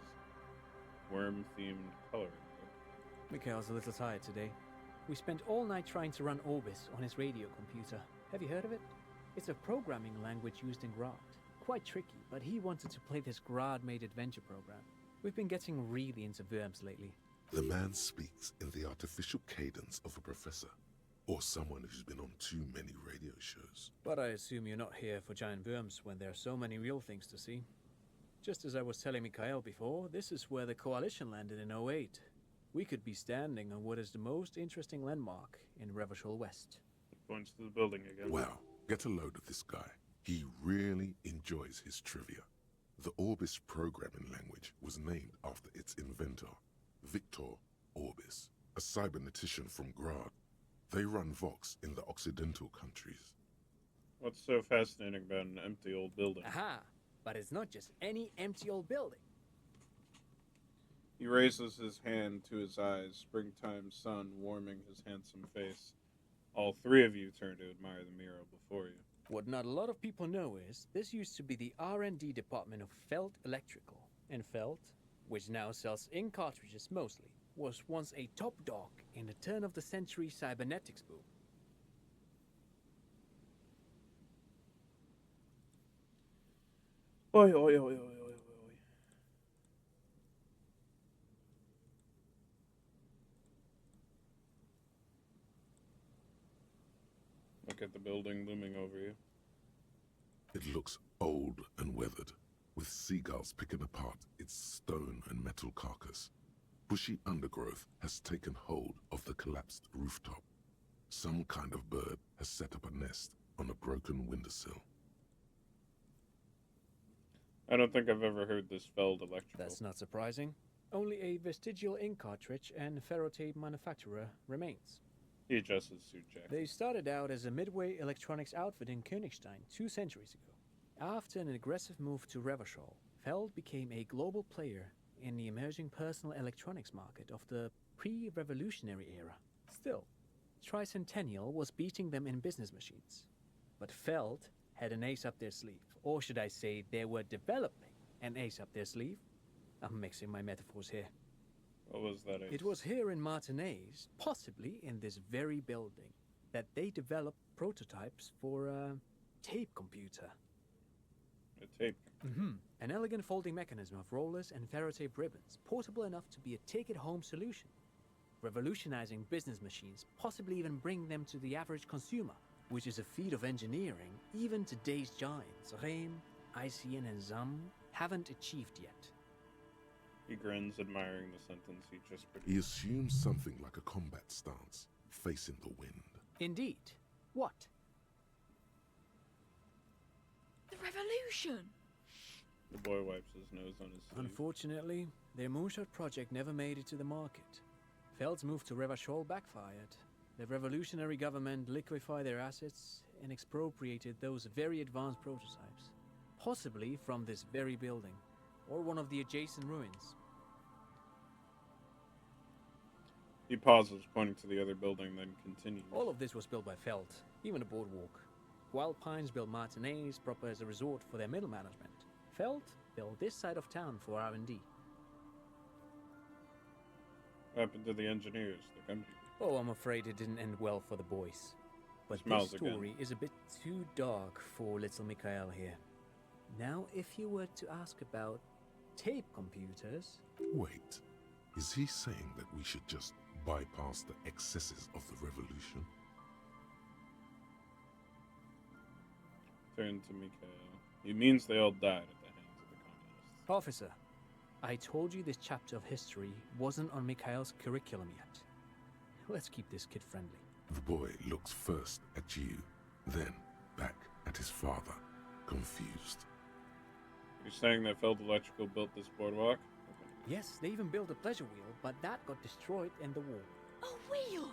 worm-themed coloring book. Mikhail's a little tired today. We spent all night trying to run Orbis on his radio computer. Have you heard of it? It's a programming language used in Grad. Quite tricky, but he wanted to play this Grad-made adventure program. We've been getting really into verbs lately. The man speaks in the artificial cadence of a professor, or someone who's been on too many radio shows. But I assume you're not here for giant worms when there are so many real things to see. Just as I was telling Mikhail before, this is where the Coalition landed in '08. We could be standing on what is the most interesting landmark in Revachol West. Points to the building again. Wow, get a load of this guy. He really enjoys his trivia. The Orbis programming language was named after its inventor, Victor Orbis, a cybernetician from Grad. They run Vox in the Occidental countries. What's so fascinating about an empty old building? Aha! But it's not just any empty old building. He raises his hand to his eyes, springtime sun warming his handsome face. All three of you turn to admire the mural before you. What not a lot of people know is, this used to be the R&D department of Felt Electrical. And Felt, which now sells ink cartridges mostly, was once a top dog in the turn-of-the-century cybernetics boom. Oi, oi, oi, oi, oi, oi. Look at the building looming over you. It looks old and weathered, with seagulls picking apart its stone and metal carcass. Bushy undergrowth has taken hold of the collapsed rooftop. Some kind of bird has set up a nest on a broken windowsill. I don't think I've ever heard this Feld Electrical. That's not surprising. Only a vestigial ink cartridge and ferrotape manufacturer remains. He adjusts his suit jacket. They started out as a midway electronics outfit in Königstein 2 centuries ago. After an aggressive move to Revachol, Feld became a global player in the emerging personal electronics market of the pre-revolutionary era. Still, Tricentennial was beating them in business machines. But Feld had an ace up their sleeve. Or should I say, they were developing an ace up their sleeve? I'm mixing my metaphors here. What was that ace? It was here in Martinez, possibly in this very building, that they developed prototypes for a tape computer. A tape? An elegant folding mechanism of rollers and ferrotape ribbons, portable enough to be a take-it-home solution. Revolutionizing business machines, possibly even bring them to the average consumer, which is a feat of engineering even today's giants, Rehm, ICN and ZAM, haven't achieved yet. He grins, admiring the sentence he just produced. He assumes something like a combat stance, facing the wind. Indeed. What? The revolution! The boy wipes his nose on his sleeve. Unfortunately, their moonshot project never made it to the market. Feld's move to Revachol backfired. The revolutionary government liquefied their assets and expropriated those very advanced prototypes. Possibly from this very building, or one of the adjacent ruins. He pauses, pointing to the other building, then continues. All of this was built by Feld, even the boardwalk. Wild Pines built Martinez proper as a resort for their middle management. Feld built this side of town for R&D. What happened to the engineers, the company? Oh, I'm afraid it didn't end well for the boys. But Smells this again. story is a bit too dark for little Mikhail here. Now, if you were to ask about tape computers... Wait, is he saying that we should just bypass the excesses of the revolution? Turn to Mikhail. He means they all died at the hands of the communists. Officer, I told you this chapter of history wasn't on Mikhail's curriculum yet. Let's keep this kid friendly. The boy looks first at you, then back at his father, confused. You're saying that Feld Electrical built this boardwalk? Yes, they even built a pleasure wheel, but that got destroyed in the war. A wheel!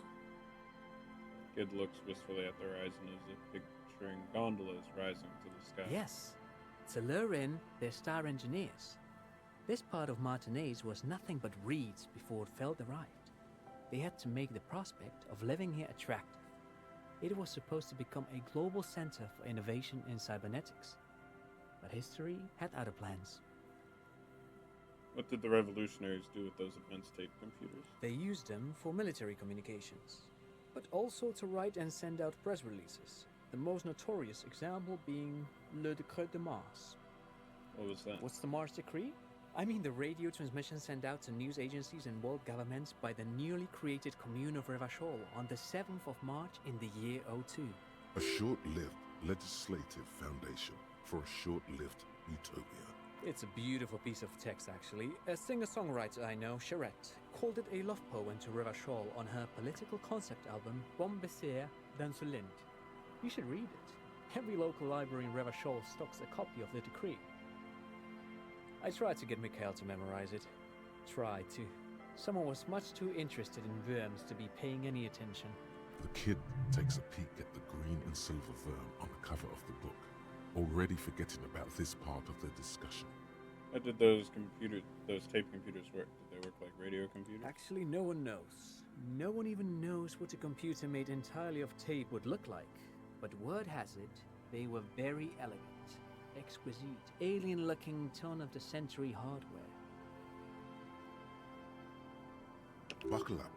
Kid looks wistfully at the horizon as if picturing gondolas rising to the sky. Yes, to lure in their star engineers. This part of Martinez was nothing but reeds before Feld arrived. They had to make the prospect of living here attractive. It was supposed to become a global center for innovation in cybernetics. But history had other plans. What did the revolutionaries do with those advanced tape computers? They used them for military communications, but also to write and send out press releases. The most notorious example being Le Decret de Mars. What was that? What's the Mars Decree? I mean the radio transmission sent out to news agencies and world governments by the newly created commune of Revachol on the 7th of March in the year 02. A short-lived legislative foundation for a short-lived utopia. It's a beautiful piece of text, actually. A singer-songwriter I know, Charette, called it a love poem to Revachol on her political concept album, Bon Baiser dans ce Lind. You should read it. Every local library in Revachol stocks a copy of the decree. I tried to get Mikhail to memorize it. Tried to. Someone was much too interested in worms to be paying any attention. The kid takes a peek at the green and silver worm on the cover of the book, already forgetting about this part of the discussion. How did those tape computers work? Did they work like radio computers? Actually, no one knows. No one even knows what a computer made entirely of tape would look like. But word has it, they were very elegant, exquisite, alien-looking turn-of-the-century hardware. Buckle up.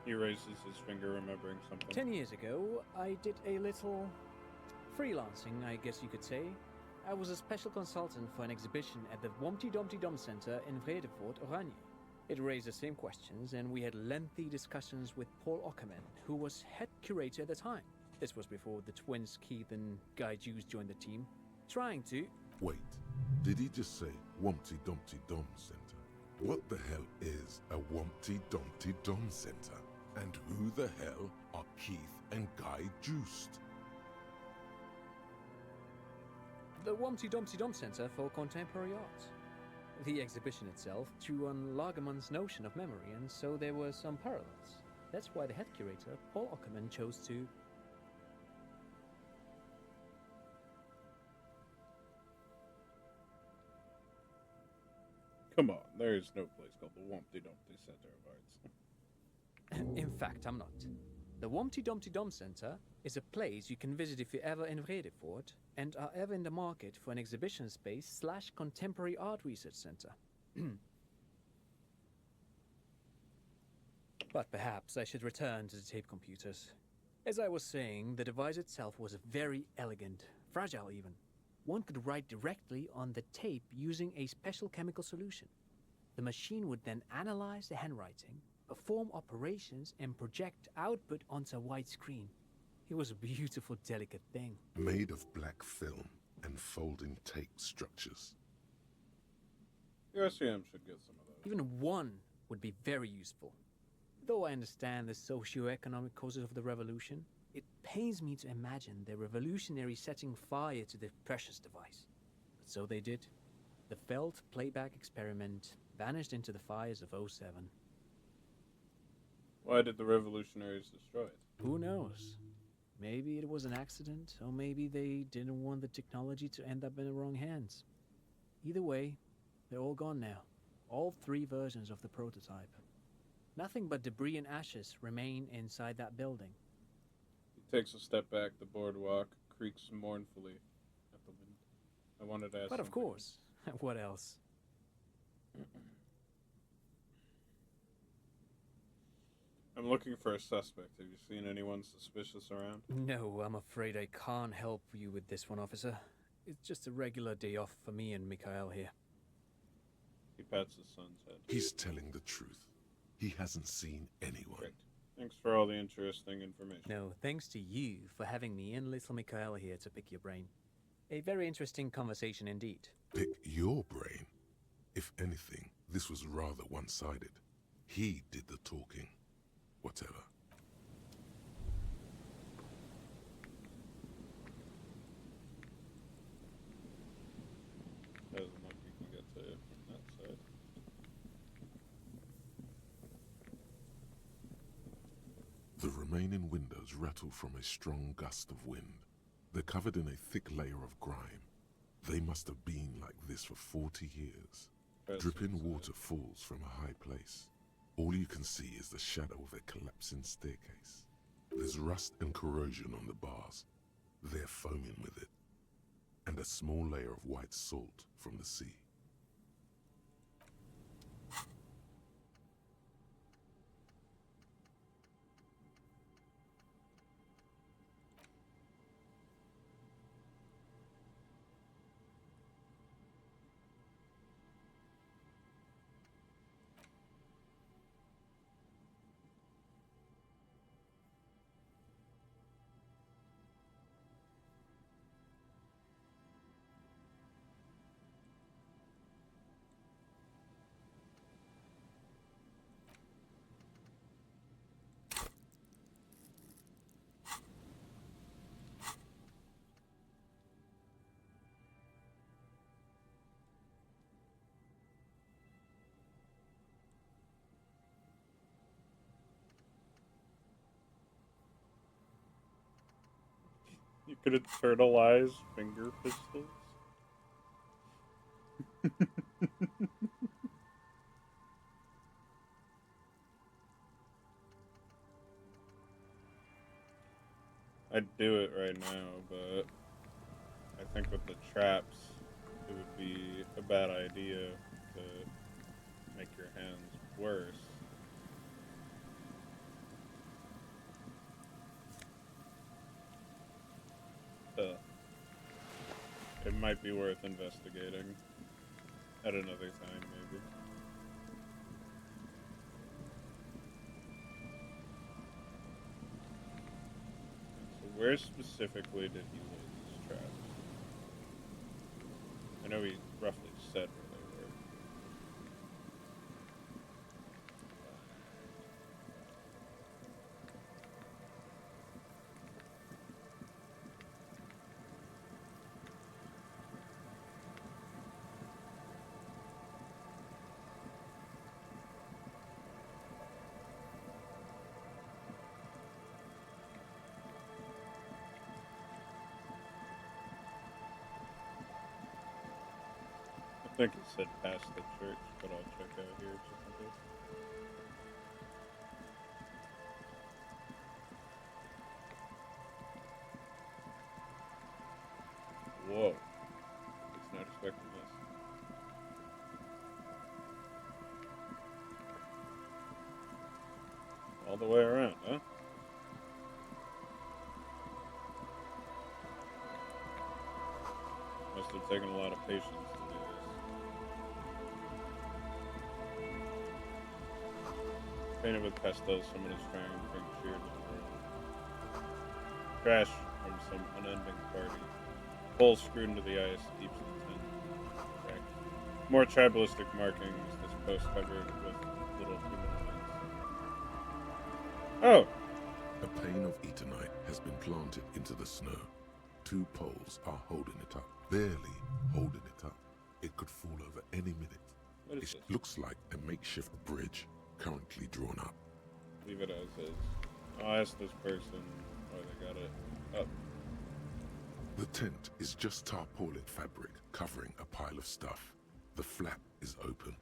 He raises his finger, remembering something. 10 years ago, I did a little freelancing, I guess you could say. I was a special consultant for an exhibition at the Wompty Dumpty Dum Center in Vredefort, Oranje. It raised the same questions, and we had lengthy discussions with Paul Ockerman, who was head curator at the time. This was before the twins Keith and Guy Jews joined the team, trying to... Wait, did he just say Wompty Dumpty Dum Center? What the hell is a Wompty Dumpty Dum Center? And who the hell are Keith and Guy Joost? The Wompty Dumpty Dum Center for Contemporary Art. The exhibition itself drew on Lagerman's notion of memory, and so there were some parallels. That's why the head curator, Paul Ockerman, chose to... Come on, there is no place called the Wompty Dumpty Center of Arts. In fact, I'm not. The Wompty Dumpty Dum Center is a place you can visit if you're ever in Vredefort and are ever in the market for an exhibition space / contemporary art research center. But perhaps I should return to the tape computers. As I was saying, the device itself was very elegant, fragile even. One could write directly on the tape using a special chemical solution. The machine would then analyze the handwriting, perform operations, and project output onto a white screen. It was a beautiful, delicate thing. Made of black film and folding tape structures. USCM should get some of those. Even one would be very useful. Though I understand the socio-economic causes of the revolution, it pains me to imagine the revolutionaries setting fire to the precious device. But so they did. The failed playback experiment vanished into the fires of 07. Why did the revolutionaries destroy it? Who knows? Maybe it was an accident, or maybe they didn't want the technology to end up in the wrong hands. Either way, they're all gone now. All 3 versions of the prototype. Nothing but debris and ashes remain inside that building. He takes a step back, the boardwalk creaks mournfully at the wind. I wanted to ask But of something. course, what else? I'm looking for a suspect. Have you seen anyone suspicious around? No, I'm afraid I can't help you with this one, officer. It's just a regular day off for me and Mikhail here. He pats his son's head. He's telling the truth. He hasn't seen anyone. Great. Thanks for all the interesting information. No, thanks to you for having me and little Mikhail here to pick your brain. A very interesting conversation indeed. Pick your brain. If anything, this was rather one-sided. He did the talking. Whatever. Doesn't look like you can get to that side. The remaining windows rattle from a strong gust of wind. They're covered in a thick layer of grime. They must have been like this for 40 years. Dripping water falls from a high place. All you can see is the shadow of a collapsing staircase. There's rust and corrosion on the bars. They're foaming with it. And a small layer of white salt from the sea. You could internalize finger pistols. I'd do it right now, but I think with the traps, it would be a bad idea to make your hands worse. It might be worth investigating at another time, maybe. So where specifically did he lose his traps? I know he roughly said where they were. I think it said past the church, but I'll check out here just in case. Whoa. Was not expecting this. All the way around, huh? Must have taken a lot of patience to do this. Painted with pastel, someone is trying to bring cheer to the world. Trash from some unending party. Holes screwed into the ice, deep to the tin. Right. More tribalistic markings, this post covered with little human lines. Oh! A pane of Eternite has been planted into the snow. 2 poles are holding it up. Barely holding it up. It could fall over any minute. What is It this? looks like a makeshift bridge currently drawn up. Leave it as is. I'll ask this person why they got it up. The tent is just tarpaulin fabric covering a pile of stuff. The flap is open.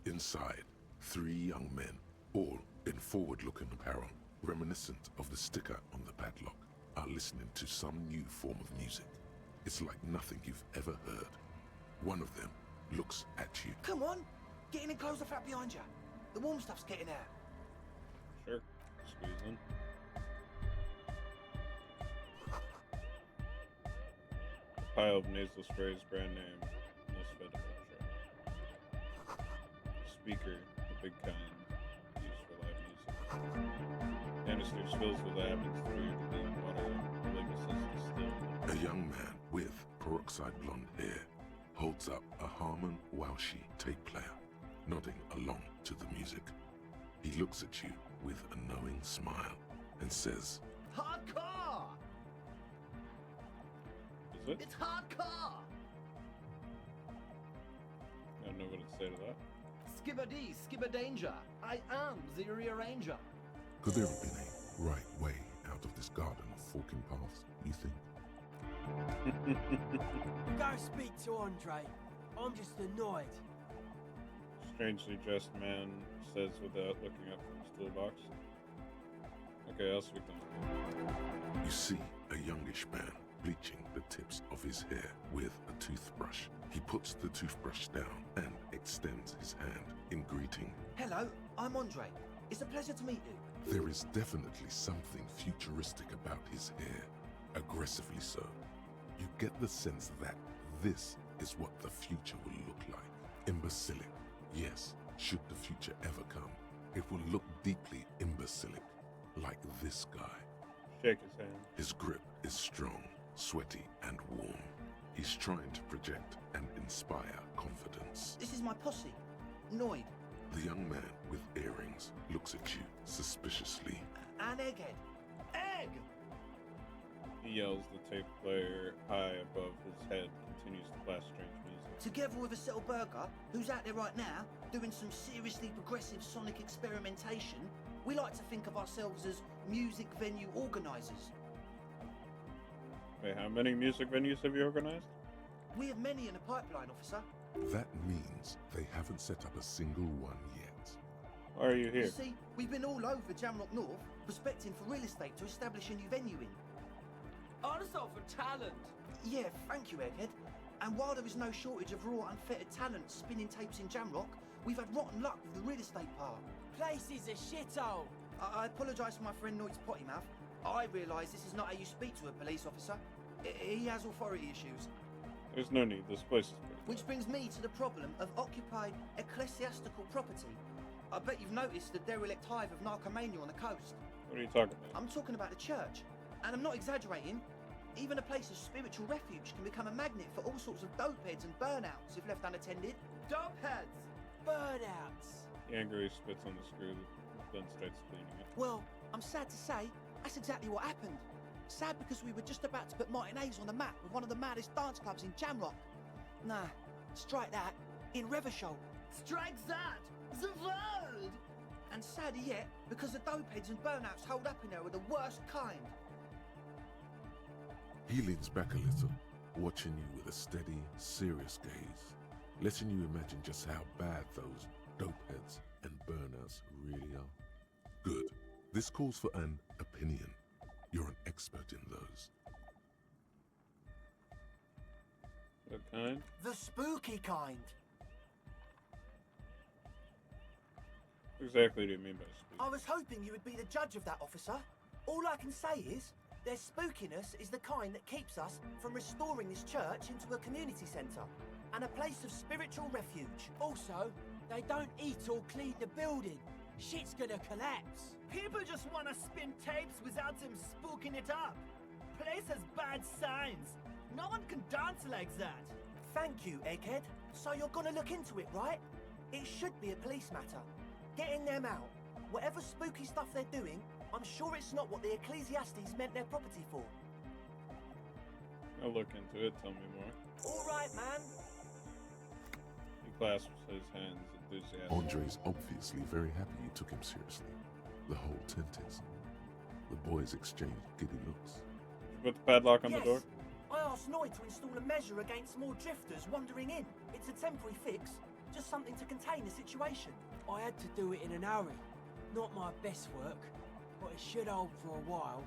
Inside, 3 young men, all in forward-looking apparel, reminiscent of the sticker on the padlock, are listening to some new form of music. It's like nothing you've ever heard. One of them looks at you. Come on! Get in and close the flap behind you. The warm stuff's getting out. Sure. Squeeze in. A pile of nasal sprays, brand name, no sped Speaker, the big kind, used for live music. Canisters fills with lavins through clean water, Olympus distilled. A young man with peroxide blonde hair holds up a Harman Walshi tape player, nodding along to the music. He looks at you with a knowing smile and says, Hardcore! Is it? It's hardcore! I don't know what to say to that. Skibber-dee, skibber-danger. I am the rearranger. could there have been a right way out of this garden of forking paths, you think? Go speak to Andre. I'm just annoyed. Strangely dressed man says without looking up from his toolbox. Okay, I'll speak to him. You see a youngish man bleaching the tips of his hair with a toothbrush. He puts the toothbrush down and extends his hand in greeting. Hello, I'm Andre. It's a pleasure to meet you. There is definitely something futuristic about his hair, aggressively so. You get the sense that this is what the future will look like. Imbecilic, yes, should the future ever come, it will look deeply imbecilic, like this guy. Shake his hand. His grip is strong, sweaty, and warm. He's trying to project and inspire confidence. This is my posse, Noid. The young man with earrings looks at you suspiciously. An egghead. Egg! He yells, the tape player high above his head continues to blast strange music. Together with a settled burger, who's out there right now, doing some seriously progressive sonic experimentation, we like to think of ourselves as music venue organisers. Wait, how many music venues have you organized? We have many in the pipeline, officer. That means they haven't set up a single one yet. Why are you here? You see, we've been all over Jamrock North, prospecting for real estate to establish a new venue in. Also for talent. Yeah, thank you, Egghead. And while there is no shortage of raw, unfettered talent spinning tapes in Jamrock, we've had rotten luck with the real estate part. Place is a shithole. I apologise for my friend Noit's potty mouth. I realise this is not how you speak to a police officer. He has authority issues. There's no need. This place is pretty. Which brings me to the problem of occupied ecclesiastical property. I bet you've noticed the derelict hive of narcomania on the coast. What are you talking about? I'm talking about the church. And I'm not exaggerating. Even a place of spiritual refuge can become a magnet for all sorts of dopeheads and burnouts if left unattended. Dopeheads! Burnouts! He angrily spits on the screw, then starts cleaning it. Well, I'm sad to say, that's exactly what happened. Sad because we were just about to put Martinez on the map with one of the maddest dance clubs in Jamrock. Nah, strike that. In Revachol. Strike that! The word! And sadder yet, because the dopeheads and burnouts holed up in there are the worst kind. He leans back a little, watching you with a steady, serious gaze, letting you imagine just how bad those dopeheads and burnouts really are. Good. This calls for an opinion. You're an expert in those. What kind? The spooky kind. What exactly do you mean by spooky? I was hoping you would be the judge of that, officer. All I can say is, their spookiness is the kind that keeps us from restoring this church into a community centre and a place of spiritual refuge. Also, they don't eat or clean the building. Shit's gonna collapse. People just wanna spin tapes without them spooking it up. Place has bad signs. No one can dance like that. Thank you, Egghead. So you're gonna look into it, right? It should be a police matter. Getting them out. Whatever spooky stuff they're doing, I'm sure it's not what the Ecclesiastes meant their property for. I'll look into it. Tell me more. All right, man. He clasps his hands enthusiastically. Andre's obviously very happy you took him seriously. The whole tent is. The boys exchange giddy looks. Put the padlock on the door? I asked Noy to install a measure against more drifters wandering in. It's a temporary fix, just something to contain the situation. I had to do it in a hurry. Not my best work, but it should hold for a while.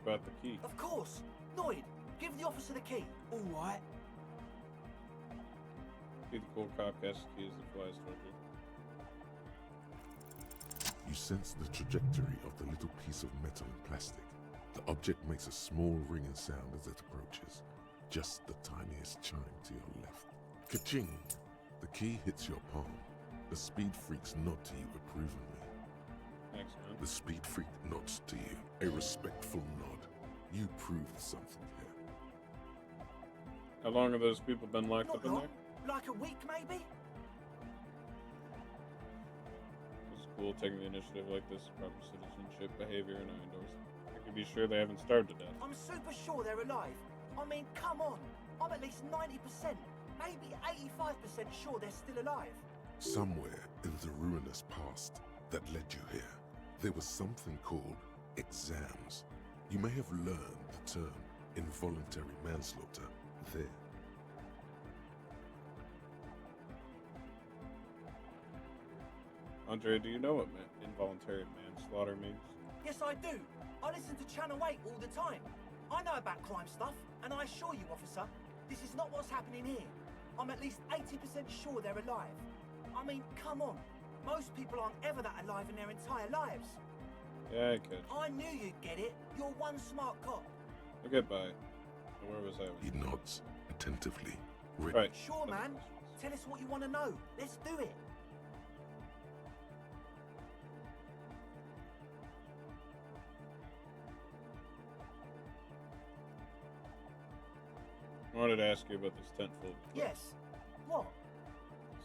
About the key. Of course. Noid, give the officer the key. All right. See the cool cop casts the key as it flies towards you. You sense the trajectory of the little piece of metal and plastic. The object makes a small ringing sound as it approaches. Just the tiniest chime to your left. Ka-ching! The key hits your palm. The speed freaks nod to you approvingly. Thanks, man. The speed freak nods to you, a respectful nod. You proved something here. How long have those people been locked up in there? Like a week, maybe? It's cool taking the initiative like this. Proper citizenship behavior, and I endorse it. I can be sure they haven't starved to death. I'm super sure they're alive. I mean, come on. I'm at least 90%, maybe 85% sure they're still alive. Somewhere in the ruinous past that led you here, there was something called exams. You may have learned the term involuntary manslaughter there. Andre, do you know what involuntary manslaughter means? Yes, I do. I listen to Channel 8 all the time. I know about crime stuff, and I assure you, officer, this is not what's happening here. I'm at least 80% sure they're alive. I mean, come on. Most people aren't ever that alive in their entire lives. Yeah, I could. I knew you'd get it. You're one smart cop. I'll get by. Where was I? He nods attentively. Right. Sure, man. Tell us what you want to know. Let's do it. I wanted to ask you about this tent full of clothes. Yes. What?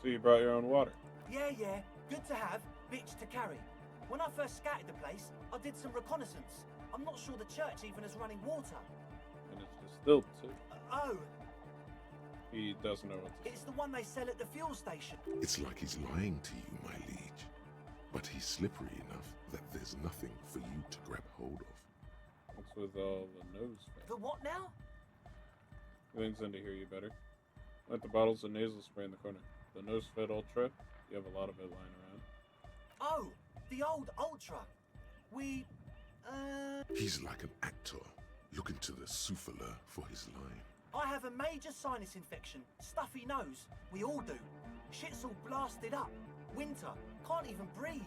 So you brought your own water? Yeah. Good to have, bitch to carry. When I first scouted the place, I did some reconnaissance. I'm not sure the church even has running water. And it's distilled, too. Oh. He doesn't know what to It's the one they sell at the fuel station. It's like he's lying to you, my liege. But he's slippery enough that there's nothing for you to grab hold of. What's with all the nose fat? The what now? Things in to hear you better. Like the bottles of nasal spray in the corner. The Nose Fit Ultra, you have a lot of it lying around. Oh, the old Ultra. We, He's like an actor, looking to the souffleur for his line. I have a major sinus infection. Stuffy nose. We all do. Shit's all blasted up. Winter. Can't even breathe.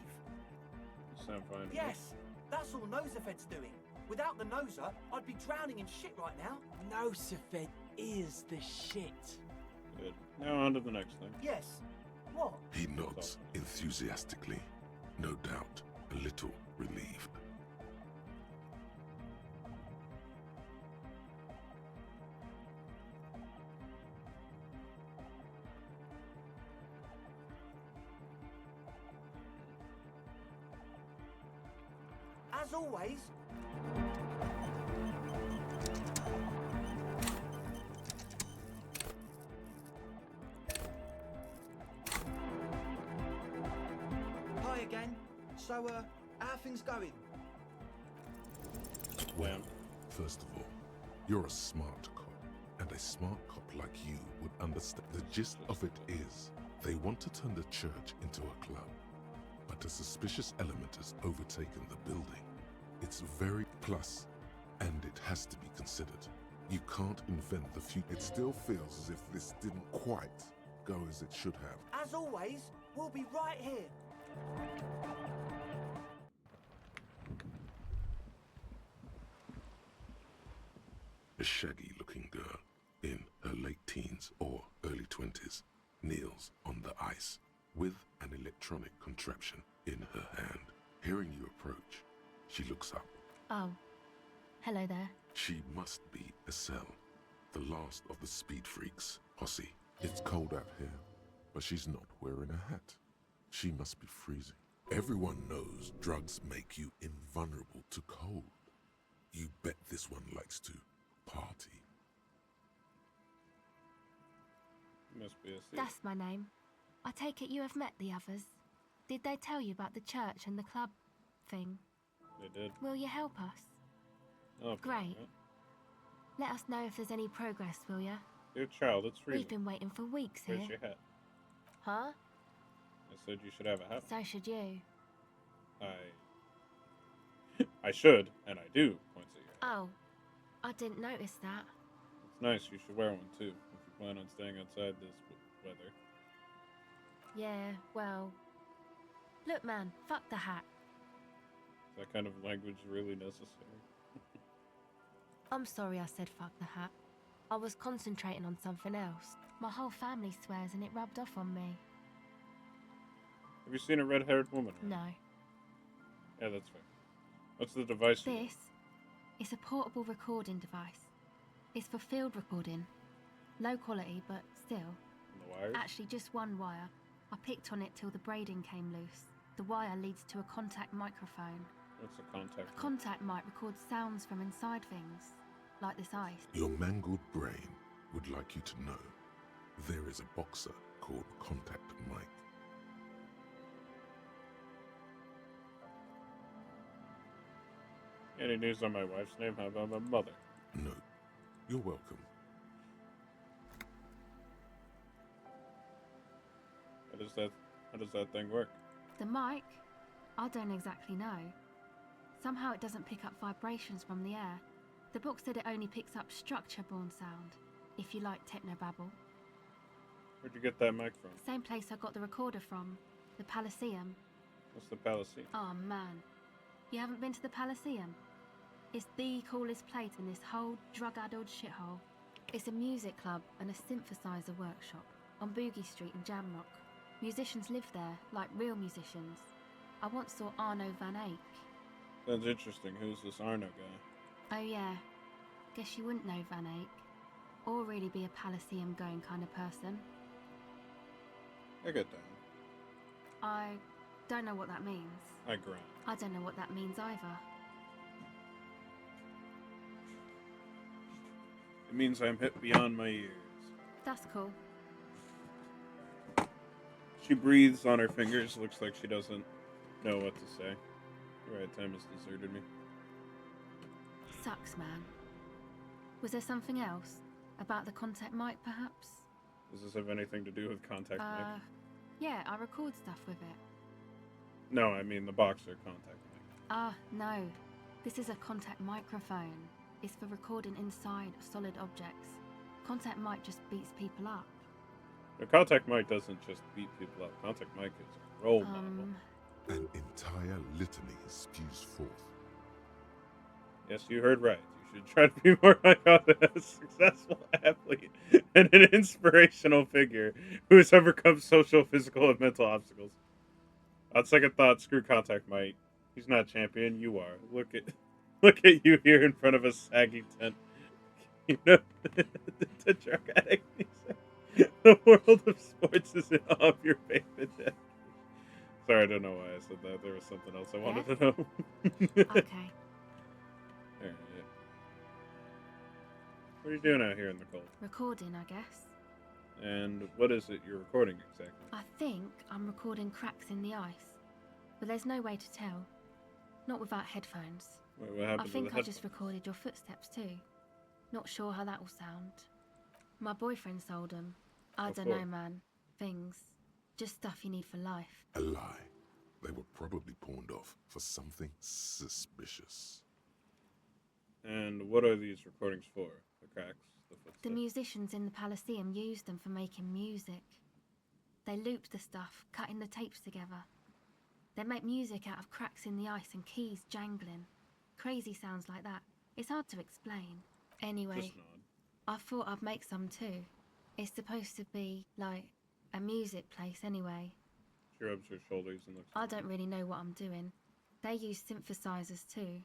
You sound fine. Yes, that's all Nosafed's doing. Without the Noser, I'd be drowning in shit right now. Nosafed is the shit. Good. Now on to the next thing. Yes. What? He nods enthusiastically, no doubt a little relieved. As always. Hi again. So, how are things going? Well, first of all, you're a smart cop, and a smart cop like you would understand. The gist of it is, they want to turn the church into a club, but a suspicious element has overtaken the building. It's very plus, and it has to be considered. You can't invent the future. It still feels as if this didn't quite go as it should have. As always, we'll be right here. A shaggy-looking girl in her late teens or early 20s kneels on the ice with an electronic contraption in her hand. Hearing you approach, she looks up. Oh, hello there. She must be Estelle, the last of the speed freaks posse. It's cold out here, but she's not wearing a hat. She must be freezing. Everyone knows drugs make you invulnerable to cold. You bet this one likes to party. Must be a thief. That's my name. I take it you have met the others. Did they tell you about the church and the club thing? They did. Will you help us? Oh, great. Let us know if there's any progress, will ya? Dear child, it's freezing. We've been waiting for weeks here. Here's your hat. Huh? I said you should have a hat. So should you. I should, and I do, points at your hat. Oh, I didn't notice that. It's nice, you should wear one too, if you plan on staying outside this weather. Yeah, well... Look, man, fuck the hat. Is that kind of language really necessary? I'm sorry I said fuck the hat. I was concentrating on something else. My whole family swears and it rubbed off on me. Have you seen a red-haired woman? No. Yeah, that's fair. What's the device you This is a portable recording device. It's for field recording. Low quality, but still. And the wires? Actually, just one wire. I picked on it till the braiding came loose. The wire leads to a contact microphone. What's a contact? A contact mic records sounds from inside things, like this ice. Your mangled brain would like you to know there is a boxer called Contact Mike. Any news on my wife's name? How about my mother? No, you're welcome. How does that thing work? The mic? I don't exactly know. Somehow it doesn't pick up vibrations from the air. The book said it only picks up structure-borne sound, if you like technobabble. Where'd you get that mic from? Same place I got the recorder from, the Palaceum. What's the Palaceum? Oh man, you haven't been to the Palaceum? It's the coolest place in this whole drug-addled shithole. It's a music club and a synthesizer workshop on Boogie Street in Jamrock. Musicians live there, like real musicians. I once saw Arno van Eyck. Sounds interesting. Who's this Arno guy? Oh yeah, guess you wouldn't know Van Eyck. Or really be a Palaceum going kind of person. I get that. I don't know what that means. I grant. I don't know what that means either. It means I'm hit beyond my ears. That's cool. She breathes on her fingers. Looks like she doesn't know what to say. The right time has deserted me. sucks, man. Was there something else? About the contact mic, perhaps? Does this have anything to do with contact mic? Yeah, I record stuff with it. No, I mean the Boxer contact mic. No. This is a contact microphone. It's for recording inside solid objects. Contact mic just beats people up. The contact mic doesn't just beat people up. Contact mic is a role model. An entire litany spews forth. Yes, you heard right. You should try to be more like a successful athlete and an inspirational figure who has overcome social, physical, and mental obstacles. On second thought, screw contact mic. He's not champion. You are. Look at you here in front of a saggy tent. You know, the drug addict. The world of sports is in awe of your faith and death. Sorry, I don't know why I said that. There was something else I wanted to know. Okay. Alright. What are you doing out here in the cold? Recording, I guess. And what is it you're recording exactly? I think I'm recording cracks in the ice. But there's no way to tell. Not without headphones. Wait, what happened I to think the I just recorded your footsteps too. Not sure how that will sound. My boyfriend sold them. I What don't know, for? man. Things. Just stuff you need for life. A lie. They were probably pawned off for something suspicious. And what are these recordings for? The cracks? The footsteps? The musicians in the Palaceum used them for making music. They looped the stuff, cutting the tapes together. They make music out of cracks in the ice and keys jangling. Crazy sounds like that. It's hard to explain. Anyway, Just nod. I thought I'd make some too. It's supposed to be, like, a music place anyway. She rubs her shoulders and looks. I don't really know what I'm doing. They use synthesizers too.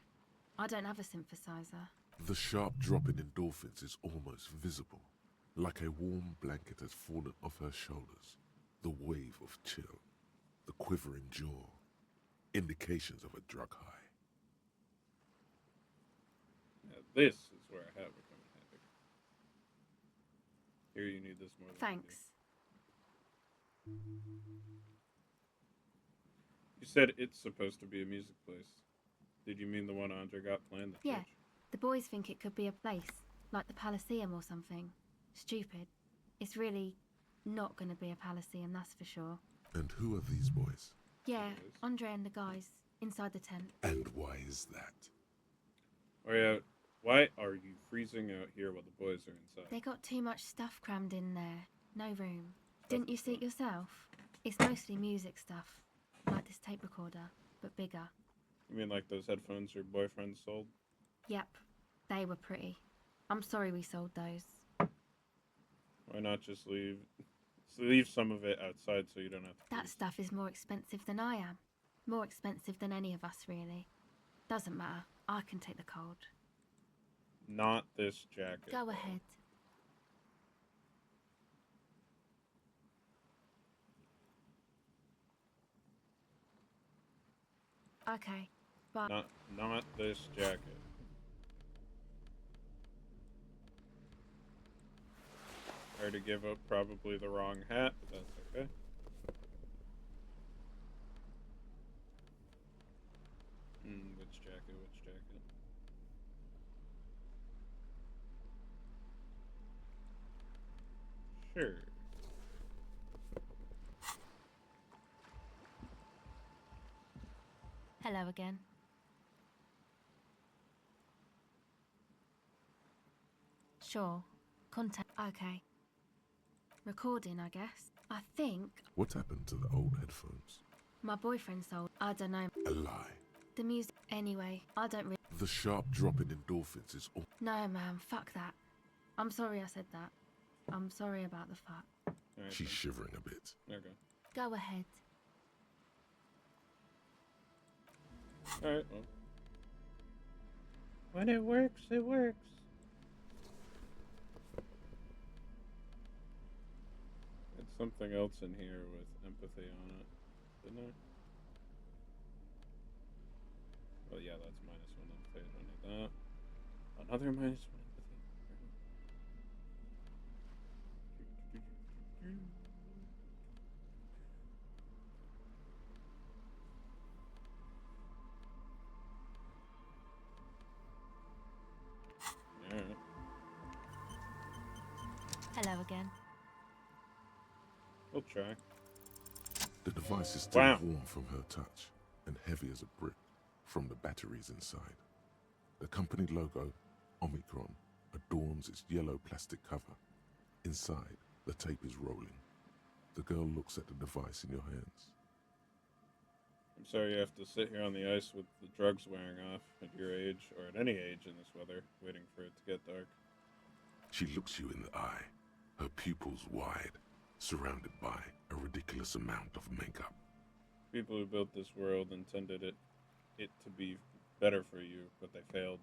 I don't have a synthesizer. The sharp drop in endorphins is almost visible, like a warm blanket has fallen off her shoulders. The wave of chill, the quivering jaw, indications of a drug high. Now, this is where I have become an addict. Here, you need this more than I do. Thanks. You said it's supposed to be a music place. Did you mean the one Andre got planned? The Yeah, church? the boys think it could be a place, like the Palaceum or something. Stupid. It's really not going to be a Palaceum, that's for sure. And who are these boys? Yeah, Andre and the guys, inside the tent. And why is that? Oh yeah, why are you freezing out here while the boys are inside? They got too much stuff crammed in there. No room. Didn't you see it yourself? It's mostly music stuff, like this tape recorder, but bigger. You mean like those headphones your boyfriend sold? Yep, they were pretty. I'm sorry we sold those. Why not just leave some of it outside so you don't have to? That stuff is more expensive than I am. More expensive than any of us, really. Doesn't matter. I can take the cold. Not this jacket. Go ahead. Okay, but... Not this jacket. I already give up probably the wrong hat, but that's okay. Which jacket? Which jacket? Sure. Hello again. Sure. Contact. Okay. Recording, I guess. I think What happened to the old headphones? my boyfriend sold. I don't know. A lie. The music. Anyway, I don't really. The sharp drop in endorphins is all. No, man, fuck that. I'm sorry I said that. I'm sorry about the fuck. Alright, She's then. shivering a bit. Okay. Go ahead. Alright, well. When it works, it works. It's something else in here with empathy on it, didn't I? Well, yeah, that's -1 empathy. I don't need that. Another -1 empathy. Hello again. We'll try. The device is still Wow. warm from her touch and heavy as a brick from the batteries inside. The company logo, Omicron, adorns its yellow plastic cover. Inside, the tape is rolling. The girl looks at the device in your hands. I'm sorry you have to sit here on the ice with the drugs wearing off at your age, or at any age in this weather, waiting for it to get dark. She looks you in the eye, her pupils wide, surrounded by a ridiculous amount of makeup. People who built this world intended it to be better for you, but they failed.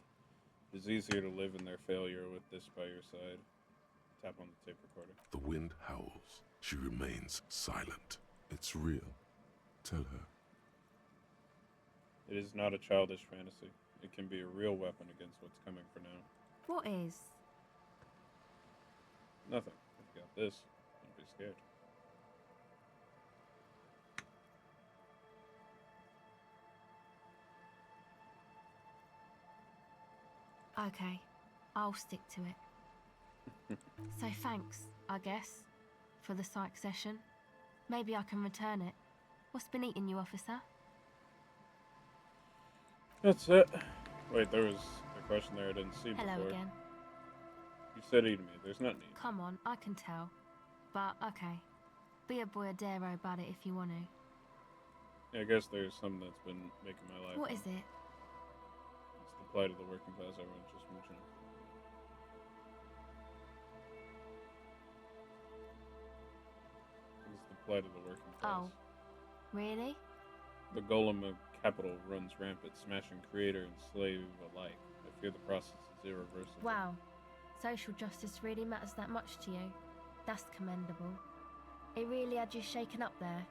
It is easier to live in their failure with this by your side. Tap on the tape recorder. The wind howls. She remains silent. It's real. Tell her. It is not a childish fantasy. It can be a real weapon against what's coming for now. What is? Nothing. I've got this. Don't be scared. Okay, I'll stick to it. So thanks, I guess, for the psych session. Maybe I can return it. What's been eating you, officer? That's it. Wait, there was a question there I didn't see Hello before. again. You said eat me. There's nothing to eat. Come on, I can tell. But, okay. Be a boyadero about it if you want to. Yeah, I guess there's something that's been making my life. What is it? It's the plight of the working class I was just mentioning. It's the plight of the working class. Oh, really? The golem of capital runs rampant, smashing creator and slave alike. I fear the process is irreversible. Wow. Social justice really matters that much to you? That's commendable. It really had you shaken up there.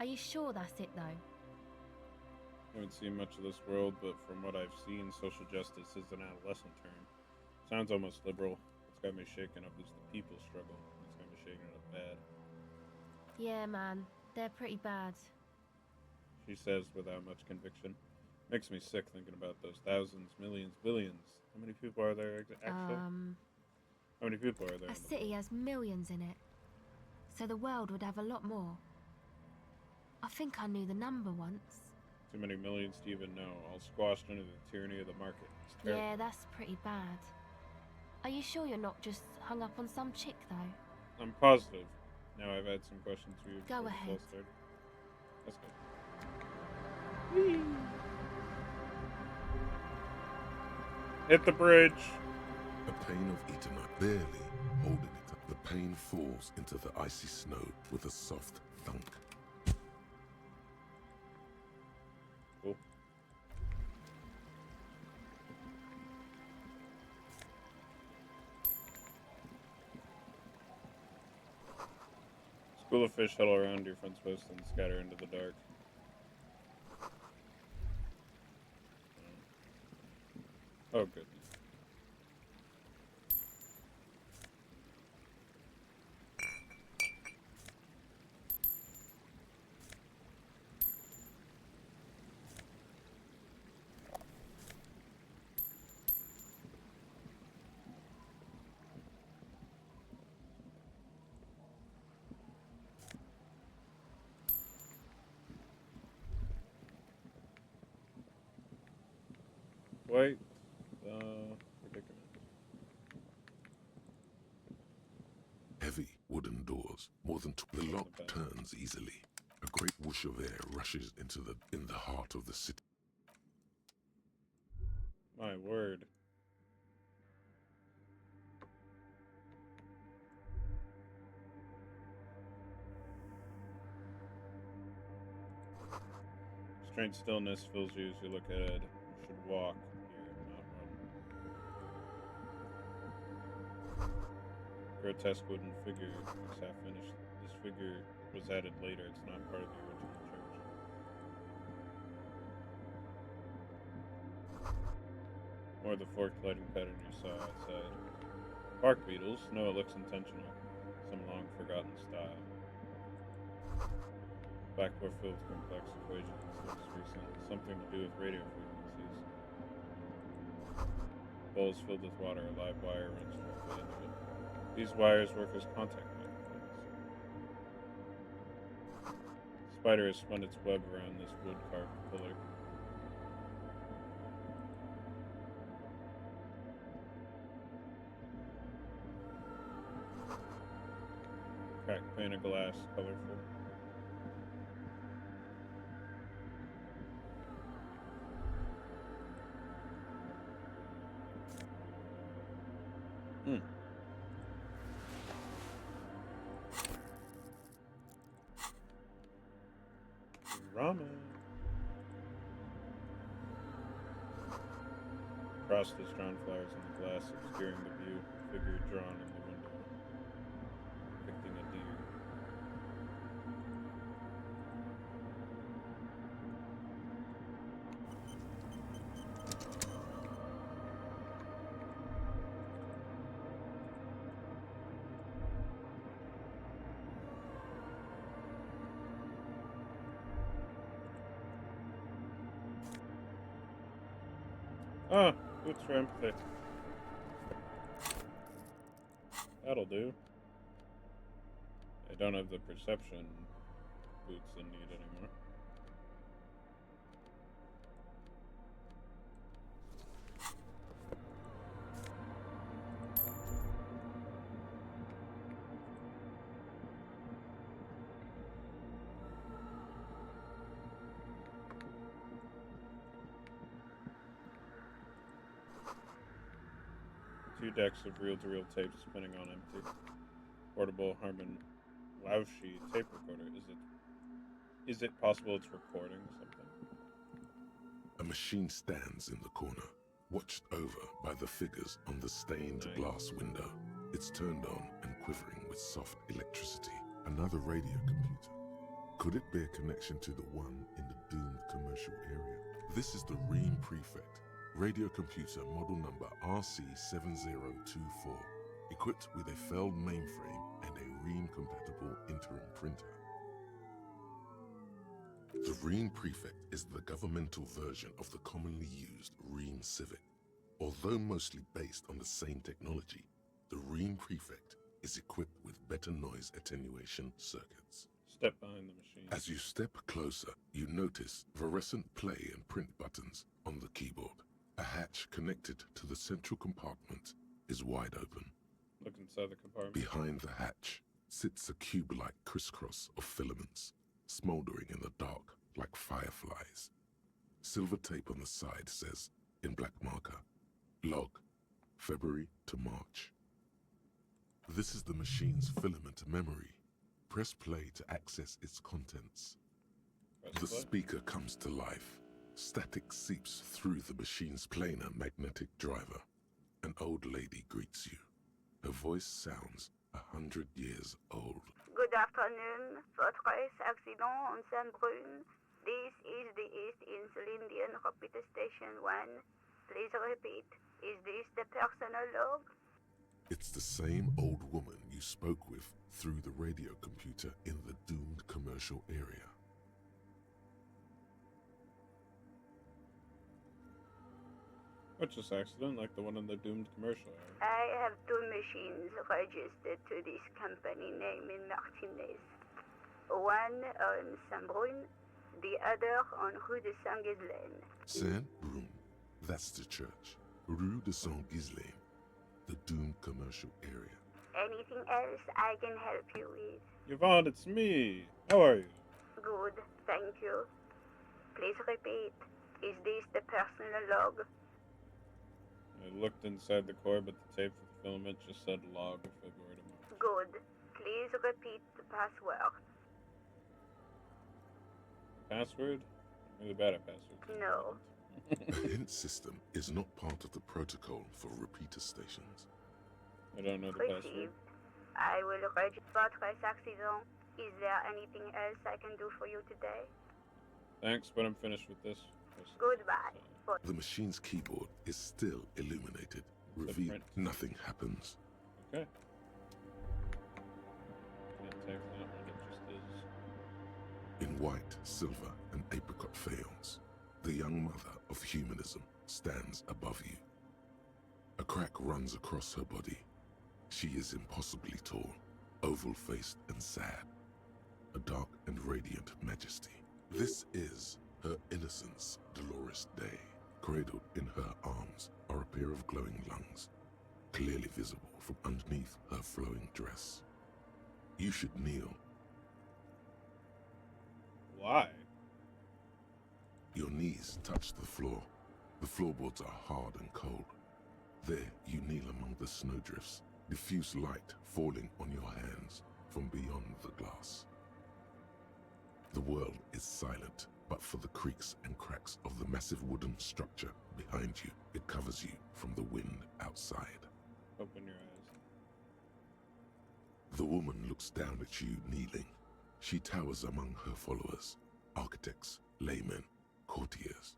Are you sure that's it, though? I haven't seen much of this world, but from what I've seen, social justice is an adolescent term. Sounds almost liberal. What's got me shaken up is the people's struggle. It's got me shaken up bad. Yeah, man. They're pretty bad. She says without much conviction. Makes me sick thinking about those thousands, millions, billions. How many people are there actually? How many people are there? A city has millions in it. So the world would have a lot more. I think I knew the number once. Too many millions to even know. All squashed under the tyranny of the market. It's terrible. Yeah, that's pretty bad. Are you sure you're not just hung up on some chick, though? I'm positive. Now I've had some questions for you. Go before this all ahead. started. Let's go. Hit the bridge. A pane of eternite, barely holding it up. The pane falls into the icy snow with a soft thunk. Cool. School of fish huddle around your fence post and scatter into the dark. Oh, goodness. Quite predicament. Heavy wooden doors, more than the lock turns easily. A great whoosh of air rushes in the heart of the city. My word. Strange stillness fills you as you look ahead. You should walk here, not run. Grotesque wooden figure looks half finished. This figure was added later. It's not part of the original church. More of the forked lighting pattern you saw outside. Bark beetles. No, it looks intentional. Some long forgotten style. Blackboard filled with complex equations. Looks recent. Something to do with radio frequencies. Bowls filled with water. A live wire runs directly into it. These wires work as contact microphones. Spider has spun its web around this wood-carved pillar. Cracked pane of glass, colorful. Ramen. Frost has drawn flowers in the glass, obscuring the view. Figure drawn in the window, depicting a deer. Ah, boots for empathy. That'll do. I don't have the perception boots in need anymore. Two decks of reel-to-reel tape spinning on empty. Portable Harman Wowshi tape recorder. Is it possible it's recording something? A machine stands in the corner, watched over by the figures on the stained glass window. It's turned on and quivering with soft electricity. Another radio computer. Could it bear connection to the one in the doomed commercial area? This is the Ream Prefect. Radio computer model number RC7024, equipped with a Feld mainframe and a Ream-compatible interim printer. The Ream Prefect is the governmental version of the commonly used Ream Civic. Although mostly based on the same technology, the Ream Prefect is equipped with better noise attenuation circuits. Step behind the machine. As you step closer, you notice fluorescent play and print buttons on the keyboard. A hatch connected to the central compartment is wide open. Look inside the compartment. Behind the hatch sits a cube-like crisscross of filaments, smoldering in the dark like fireflies. Silver tape on the side says, in black marker, log, February to March. This is the machine's filament memory. Press play to access its contents. The speaker comes to life. Static seeps through the machine's planar magnetic driver. An old lady greets you. Her voice sounds 100 years old. Good afternoon. Fortress accident on Saint-Brune. This is the East Insulindian Repeater Station 1. Please repeat. Is this the personal log? It's the same old woman you spoke with through the radio computer in the doomed commercial area. What's this accident like the one in the doomed commercial area? I have two machines registered to this company name in Martinez. One on Saint-Brune, the other on Rue de Saint-Ghislaine. Saint-Brune, that's the church. Rue de Saint-Ghislaine, the doomed commercial area. Anything else I can help you with? Yvonne, it's me. How are you? Good, thank you. Please repeat. Is this the personal log? I looked inside the core, but the tape with the filament just said log of February to March. Good. Please repeat the password. Password? I'm really bad at passwords. No. A hint system is not part of the protocol for repeater stations. I don't know the password. Received. I will register Fortress accident. Is there anything else I can do for you today? Thanks, but I'm finished with this. Goodbye. The machine's keyboard is still illuminated. Revealed, nothing happens. Okay. Can't take that one, it just is. In white, silver, and apricot faience, the young mother of humanism stands above you. A crack runs across her body. She is impossibly tall, oval-faced and sad, a dark and radiant majesty. This is her innocence, Dolores Day. Cradled in her arms are a pair of glowing lungs, clearly visible from underneath her flowing dress. You should kneel. Why? Your knees touch the floor. The floorboards are hard and cold. There you kneel among the snowdrifts, diffuse light falling on your hands from beyond the glass. The world is silent, but for the creaks and cracks of the massive wooden structure behind you, it covers you from the wind outside. Open your eyes. The woman looks down at you kneeling. She towers among her followers, architects, laymen, courtiers.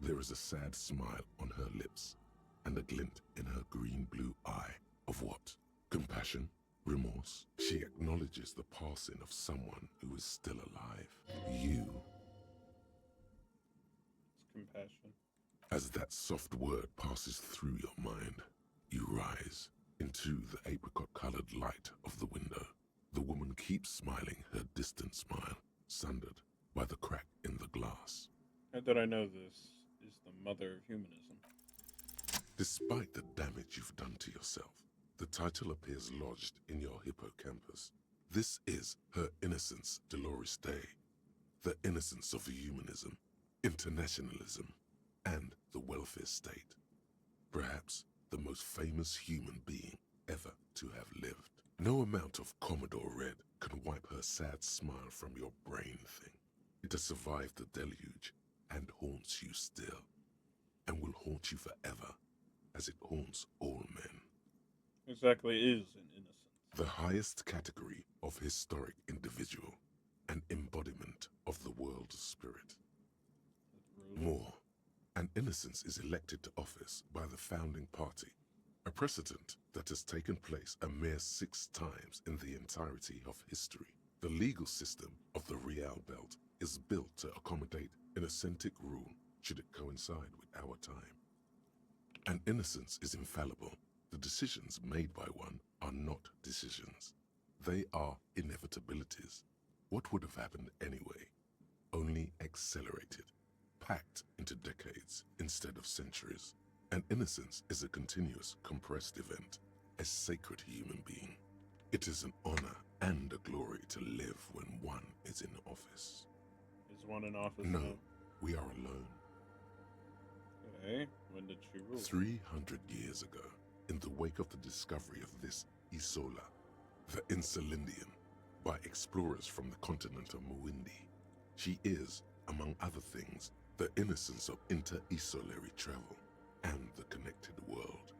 There is a sad smile on her lips and a glint in her green-blue eye of what? Compassion? Remorse? She acknowledges the passing of someone who is still alive. You. It's compassion. As that soft word passes through your mind, you rise into the apricot-colored light of the window. The woman keeps smiling her distant smile, sundered by the crack in the glass. How did I know this is the mother of humanism? Despite the damage you've done to yourself, the title appears lodged in your hippocampus. This is Her Innocence, Dolores Day. The innocence of humanism, internationalism, and the welfare state. Perhaps the most famous human being ever to have lived. No amount of Commodore Red can wipe her sad smile from your brain thing. It has survived the deluge and haunts you still, and will haunt you forever, as it haunts all men. Exactly is an innocence. The highest category of historic individual, an embodiment of the world's spirit. More, an innocence is elected to office by the founding party, a precedent that has taken place a mere 6 times in the entirety of history. The legal system of the Real Belt is built to accommodate an authentic rule should it coincide with our time. An innocence is infallible. The decisions made by one are not decisions. They are inevitabilities. What would have happened anyway? Only accelerated, packed into decades instead of centuries. An innocence is a continuous, compressed event, a sacred human being. It is an honor and a glory to live when one is in office. Is one in office No, now? we are alone. Okay, when did she rule? 300 years ago, in the wake of the discovery of this Isola, the Insulindian, by explorers from the continent of Muindi. She is, among other things, the innocence of inter-isolary travel and the connected world.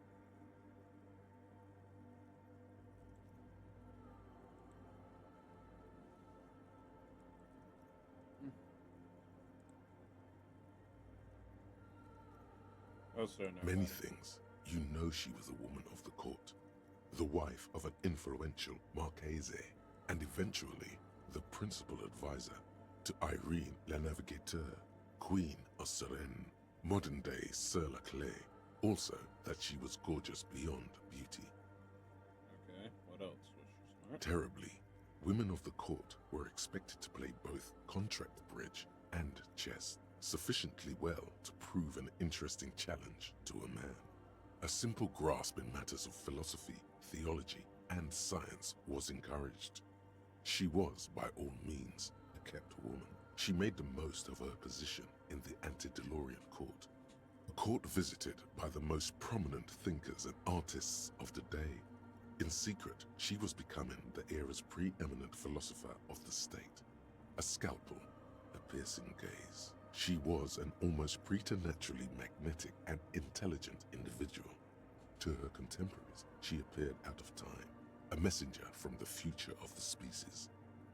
Oh, sir, no. Many things. You know she was a woman of the court, the wife of an influential Marchese, and eventually the principal advisor to Irene La Navigateur, Queen of Serene, modern-day Sir La Clé. Also, that she was gorgeous beyond beauty. Okay, what else? Was she smart? Terribly, women of the court were expected to play both contract bridge and chess sufficiently well to prove an interesting challenge to a man. A simple grasp in matters of philosophy, theology, and science was encouraged. She was, by all means, a kept woman. She made the most of her position in the antediluvian court, a court visited by the most prominent thinkers and artists of the day. In secret, she was becoming the era's preeminent philosopher of the state. A scalpel, a piercing gaze. She was an almost preternaturally magnetic and intelligent individual. To her contemporaries, she appeared out of time, a messenger from the future of the species.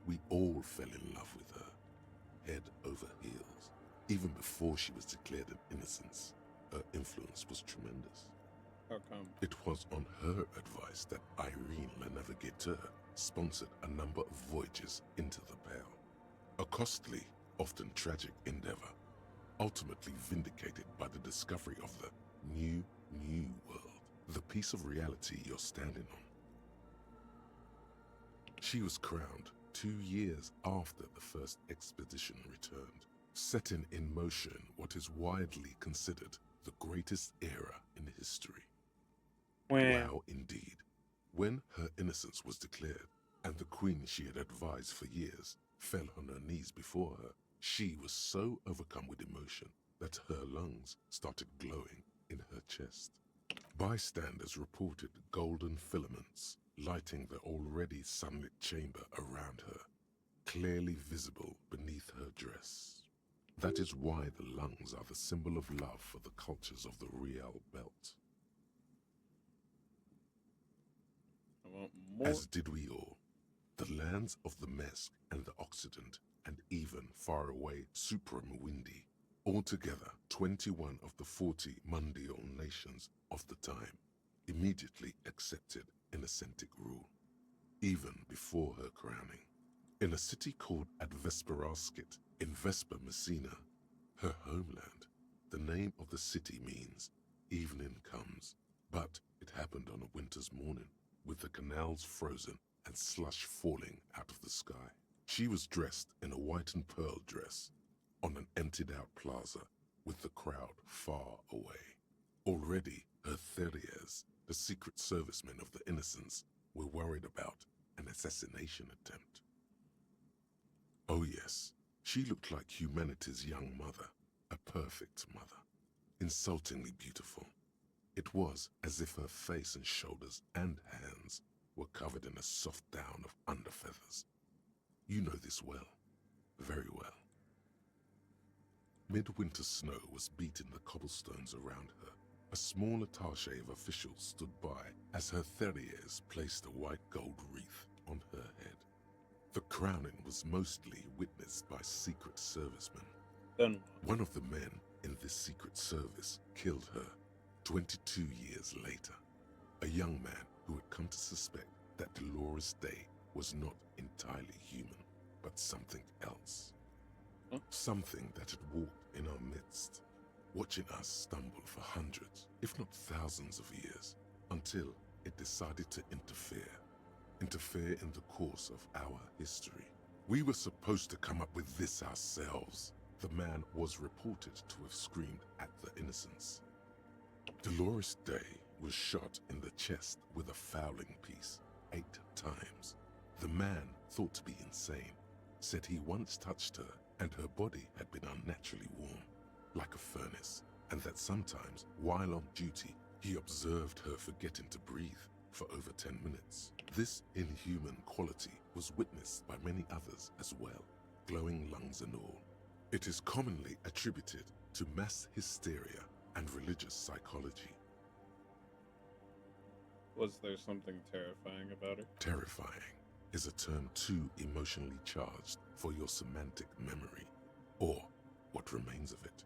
We all fell in love with her, head over heels. Even before she was declared an innocence, her influence was tremendous. How come? It was on her advice that Irene La Navigateur sponsored a number of voyages into the Pale. A costly, often tragic endeavor, ultimately vindicated by the discovery of the new world. The piece of reality you're standing on She was crowned 2 years after the first expedition returned, setting in motion what is widely considered the greatest era in history. Wow, indeed. When her innocence was declared, and the queen she had advised for years fell on her knees before her, she was so overcome with emotion that her lungs started glowing in her chest. Bystanders reported golden filaments lighting the already sunlit chamber around her, clearly visible beneath her dress. That is why the lungs are the symbol of love for the cultures of the Riel Belt. I want more. As did we all. The lands of the Mesk and the Occident, and even far away Supremwindi, altogether 21 of the 40 Mundial nations of the time, immediately accepted Innocentic rule, even before her crowning. In a city called Advesperaskit in Vespa Messina, her homeland, the name of the city means evening comes, but it happened on a winter's morning, with the canals frozen and slush falling out of the sky. She was dressed in a white and pearl dress on an emptied-out plaza with the crowd far away. Already, her Theriers, the secret servicemen of the Innocents, were worried about an assassination attempt. Oh yes, she looked like humanity's young mother, a perfect mother, insultingly beautiful. It was as if her face and shoulders and hands were covered in a soft down of underfeathers. You know this well, very well. Midwinter snow was beating the cobblestones around her. A small attaché of officials stood by as her Theriers placed a white gold wreath on her head. The crowning was mostly witnessed by secret servicemen. Then one of the men in this secret service killed her 22 years later. A young man who had come to suspect that Dolores Day was not entirely human, but something else. Something that had walked in our midst, watching us stumble for hundreds, if not thousands of years, until it decided to interfere in the course of our history. We were supposed to come up with this ourselves, the man was reported to have screamed at the Innocents. Dolores Day was shot in the chest with a fowling piece 8 times. The man, thought to be insane, said he once touched her and her body had been unnaturally warm, like a furnace, and that sometimes, while on duty, he observed her forgetting to breathe for over 10 minutes. This inhuman quality was witnessed by many others as well, glowing lungs and all. It is commonly attributed to mass hysteria and religious psychology. Was there something terrifying about her? Terrifying is a term too emotionally charged for your semantic memory, or what remains of it.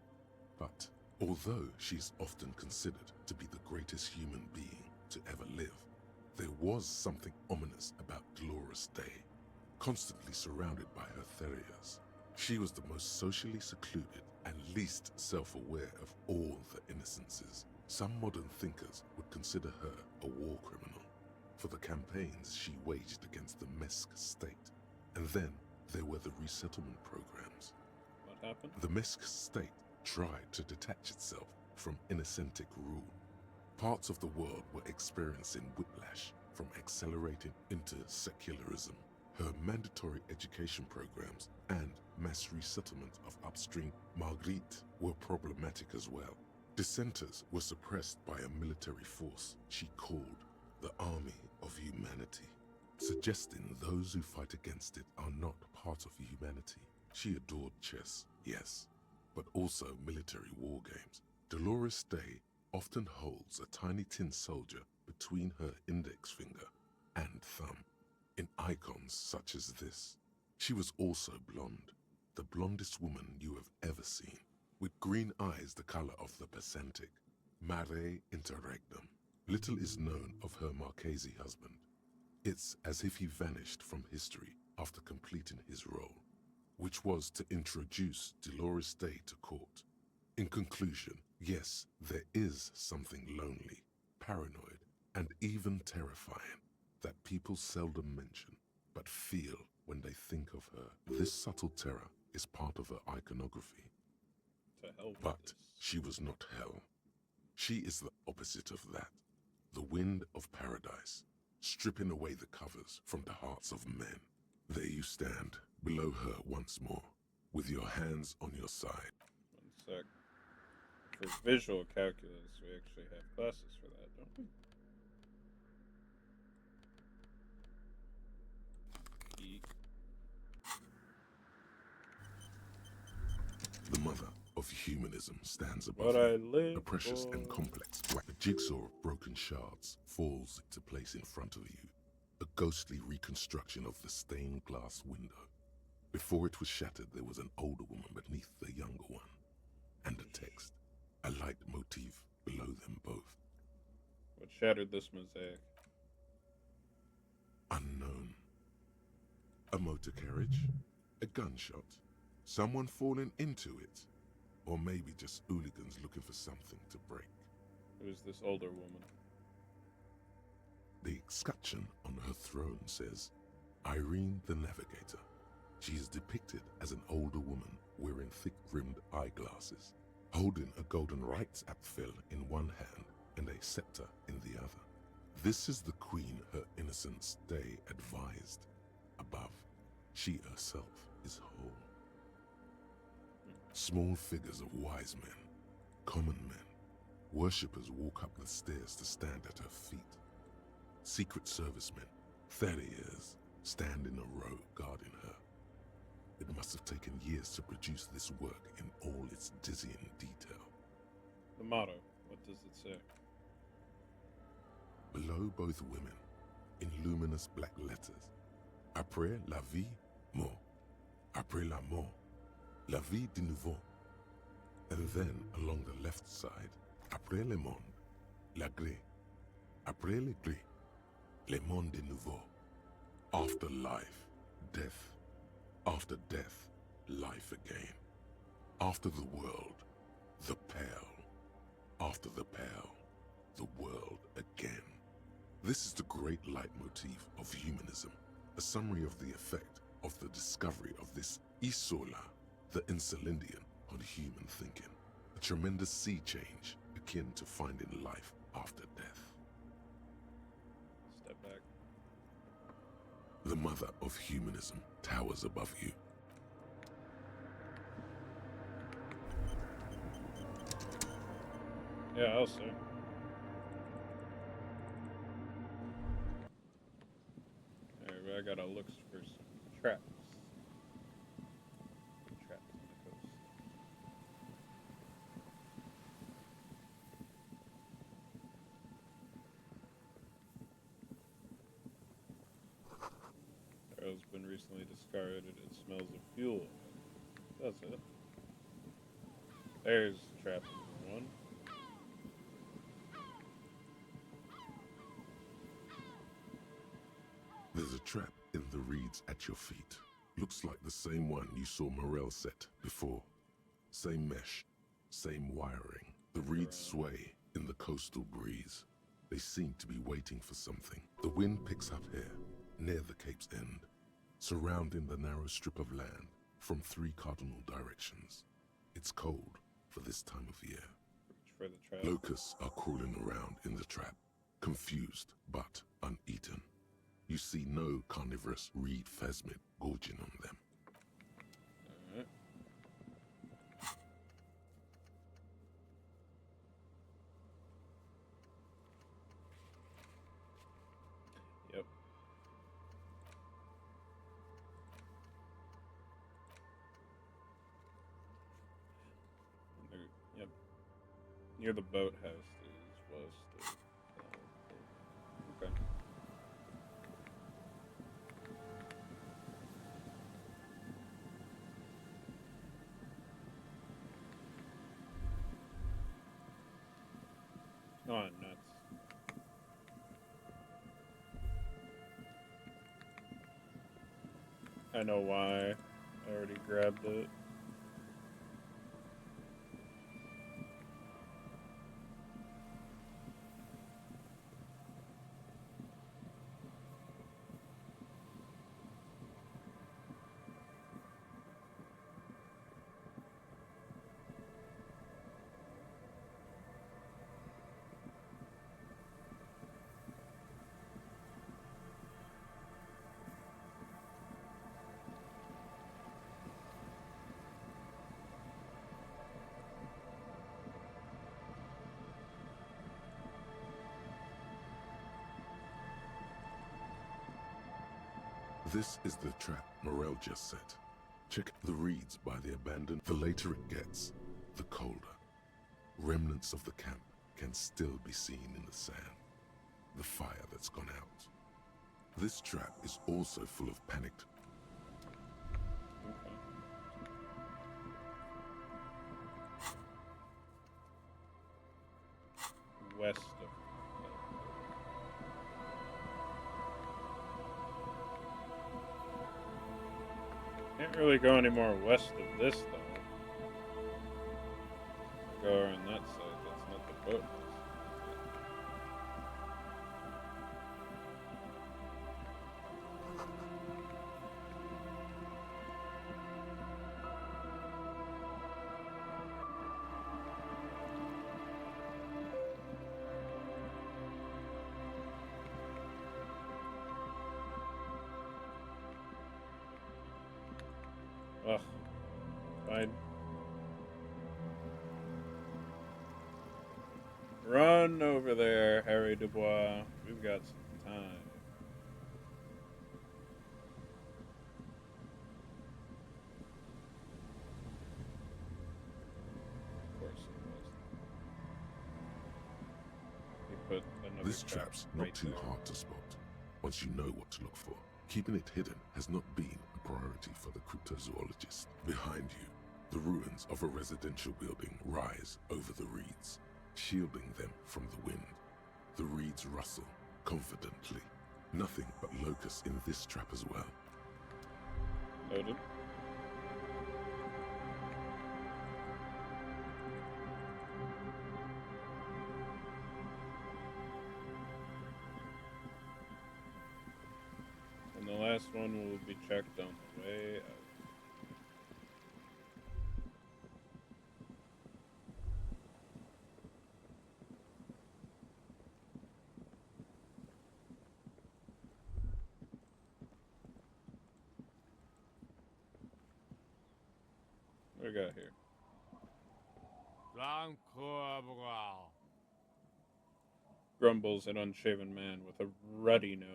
But although she's often considered to be the greatest human being to ever live, there was something ominous about Dolores Day, constantly surrounded by her Theriers. She was the most socially secluded and least self-aware of all the Innocences. Some modern thinkers would consider her a war criminal for the campaigns she waged against the Mesk state. And then there were the resettlement programs. What happened? The Mesk state tried to detach itself from Innocentic rule. Parts of the world were experiencing whiplash from accelerating into secularism. Her mandatory education programs and mass resettlement of upstream Marguerite were problematic as well. Dissenters were suppressed by a military force she called the Army of Humanity, suggesting those who fight against it are not part of humanity. She adored chess, yes, but also military war games. Dolores Day often holds a tiny tin soldier between her index finger and thumb in icons such as this. She was also blonde, the blondest woman you have ever seen, with green eyes the color of the Pacentic, mare interregnum. Little is known of her Marchese husband. It's as if he vanished from history after completing his role, which was to introduce Dolores Day to court. In conclusion, yes, there is something lonely, paranoid, and even terrifying that people seldom mention, but but feel when they think of her. This subtle terror is part of her iconography. To hell with But this. she was not hell. She is the opposite of that. The wind of paradise, stripping away the covers from the hearts of men. There you stand, below her once more, with your hands on your side. 1 sec. For visual calculus, we actually have classes for that, don't we? The mother of humanism stands above What I you, live a precious and for. complex black jigsaw of broken shards falls into place in front of you, a ghostly reconstruction of the stained glass window. Before it was shattered, there was an older woman beneath the younger one, and a text, a light motif below them both. What shattered this mosaic? Unknown. A motor carriage, a gunshot, someone falling into it, or maybe just hooligans looking for something to break. Who's this older woman? The escutcheon on her throne says, Irene the Navigator. She is depicted as an older woman wearing thick-rimmed eyeglasses, holding a golden rights apfel in one hand and a scepter in the other. This is the queen her innocence day advised. Above, she herself is whole. Small figures of wise men, common men, worshippers walk up the stairs to stand at her feet. Secret servicemen, farriers, stand in a row guarding her. It must have taken years to produce this work in all its dizzying detail. The motto, what does it say? Below both women, in luminous black letters, Après la vie, mort. Après la mort, la vie de nouveau. And then along the left side, Après le monde, la gré. Après le gré, le monde de nouveau. After life, death. After death, life again. After the world, the pale. After the pale, the world again. This is the great leitmotif of humanism, a summary of the effect of the discovery of this isola, the Insulindian, on human thinking. A tremendous sea change akin to finding life after death. Step back. The mother of humanism towers above you. Yeah, I'll say. Alright, I gotta look for some traps. Traps on the coast. Barrel's been recently discarded. It smells of fuel. That's it. There's trap number 1. There's a trap in the reeds at your feet. Looks like the same one you saw Morel set before. Same mesh, same wiring. The reeds sway in the coastal breeze. They seem to be waiting for something. The wind picks up here, near the cape's end, surrounding the narrow strip of land from 3 cardinal directions. It's cold for this time of year. For the trap. Locusts are crawling around in the trap, confused but uneaten. You see no carnivorous reed phasmid gorging on them. Alright. Yep. Yep. Near the boathouse was the... Okay. Oh, nuts. I know why. I already grabbed it. This is the trap Morel just set. Check the reeds by the abandoned. The later it gets, the colder. Remnants of the camp can still be seen in the sand. The fire that's gone out. This trap is also full of panicked. West of. Can't really go any more west of this though. Go around that side. That's not the boat. Ugh. Fine. Run over there, Harry Dubois. We've got some time. Of course it was. He put another This trap's right not too there. hard to spot, once you know what to look for. Keeping it hidden has not been a priority for the cryptozoologist. Behind you, the ruins of a residential building rise over the reeds, shielding them from the wind. The reeds rustle confidently. Nothing but locusts in this trap as well. Noted. And the last one will be checked on the way out. What do we got here? Grumbles an unshaven man with a ruddy nose.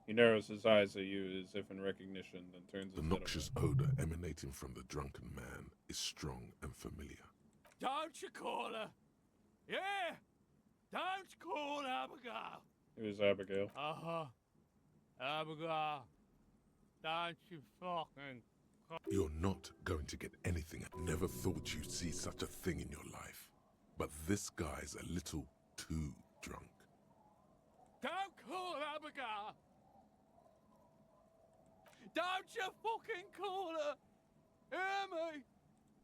He narrows his eyes at you as if in recognition, then turns The his head noxious odor emanating from the drunken man is strong and familiar. Don't you call her? Yeah! Don't call Abigail! away. It was Abigail. Uh-huh. Abigail. Don't you fucking... You're not going to get anything. Never thought you'd see such a thing in your life. But this guy's a little too drunk. Don't call Abigail! Don't you fucking call her! Hear me?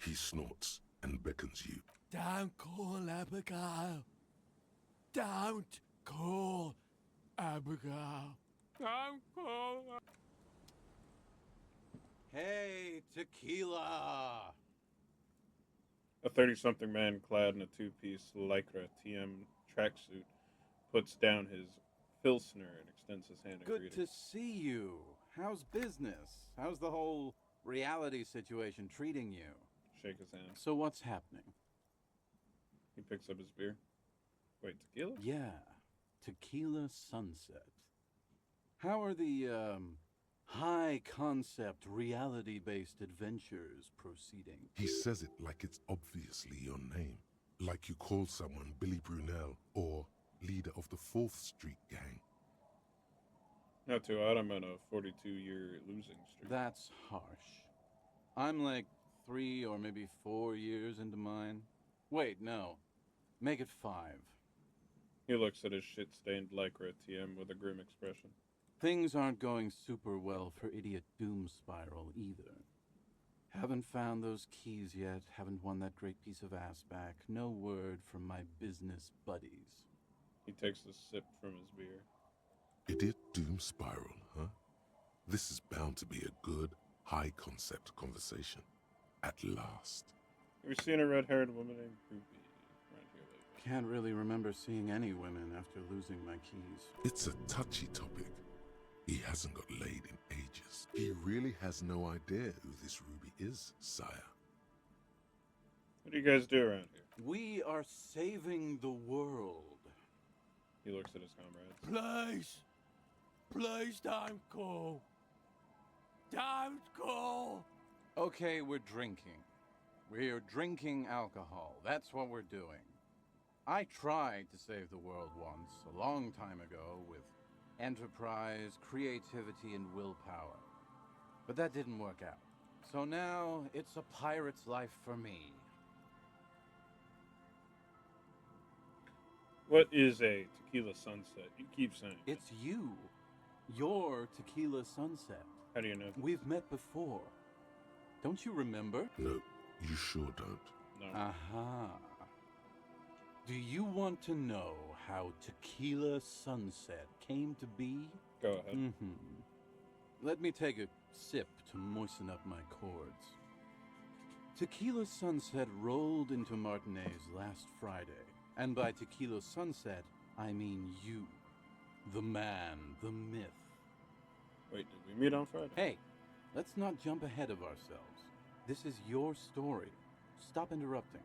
He snorts and beckons you. Don't call Abigail. Don't call Abigail. Don't call her. Hey, tequila! A 30-something man clad in a two-piece Lycra TM tracksuit puts down his Pilsner and extends his hand in Good greeting. to see you. How's business? How's the whole reality situation treating you? Shake his hand. So what's happening? He picks up his beer. Wait, tequila? Yeah, Tequila Sunset. How are the, high-concept, reality-based adventures proceeding? He says it like it's obviously your name. Like you call someone Billy Brunel or leader of the 4th Street gang. Not too odd. I'm on a 42-year losing streak. That's harsh. I'm like 3 or maybe 4 years into mine. Wait, no. Make it 5. He looks at his shit-stained Lycra TM with a grim expression. Things aren't going super well for Idiot Doom Spiral either. Haven't found those keys yet, haven't won that great piece of ass back. No word from my business buddies. He takes a sip from his beer. Idiot Doom Spiral, huh? This is bound to be a good, high-concept conversation. At last. Have you seen a red-haired woman named Ruby around here lately? Can't really remember seeing any women after losing my keys. It's a touchy topic. He hasn't got laid in ages. He really has no idea who this Ruby is, sire. What do you guys do around here? We are saving the world. He looks at his comrades. Please. Please don't call Don't go! Okay, we're drinking. We're drinking alcohol. That's what we're doing. I tried to save the world once, a long time ago, with enterprise, creativity, and willpower. But that didn't work out. So now, it's a pirate's life for me. What is a tequila sunset? You keep saying it. It's you. Your tequila sunset. How do you know? We've met before. Don't you remember? No, you sure don't. No. Aha. Do you want to know how Tequila Sunset came to be? Go ahead. Mm-hmm. Let me take a sip to moisten up my cords. Tequila Sunset rolled into Martinez last Friday. And by Tequila Sunset, I mean you. The man, the myth. Wait, did we meet on Friday? Hey, let's not jump ahead of ourselves. This is your story. Stop interrupting.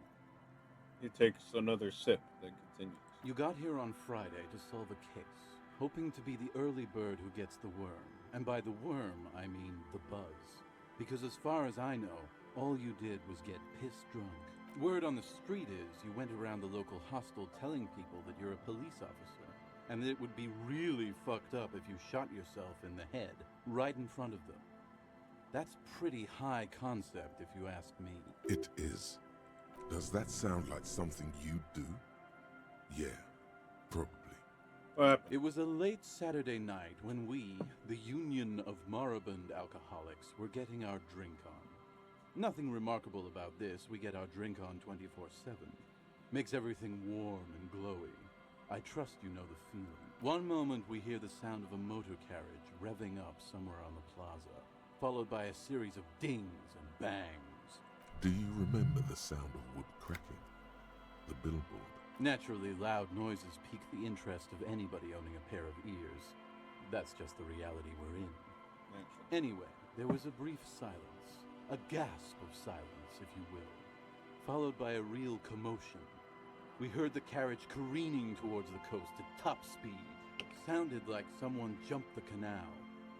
He takes another sip, then continues. You got here on Friday to solve a case, hoping to be the early bird who gets the worm. And by the worm, I mean the buzz. Because as far as I know, all you did was get piss drunk. Word on the street is you went around the local hostel telling people that you're a police officer, and that it would be really fucked up if you shot yourself in the head, right in front of them. That's pretty high concept, if you ask me. It is. Does that sound like something you do? Yeah, probably. What happened? It was a late Saturday night when we, the Union of Moribund Alcoholics, were getting our drink on. Nothing remarkable about this. We get our drink on 24/7. Makes everything warm and glowy. I trust you know the feeling. One moment we hear the sound of a motor carriage revving up somewhere on the plaza, followed by a series of dings and bangs. Do you remember the sound of wood cracking? The billboard? Naturally, loud noises pique the interest of anybody owning a pair of ears. That's just the reality we're in. Naturally. Anyway, there was a brief silence, a gasp of silence, if you will, followed by a real commotion. We heard the carriage careening towards the coast at top speed. Sounded like someone jumped the canal.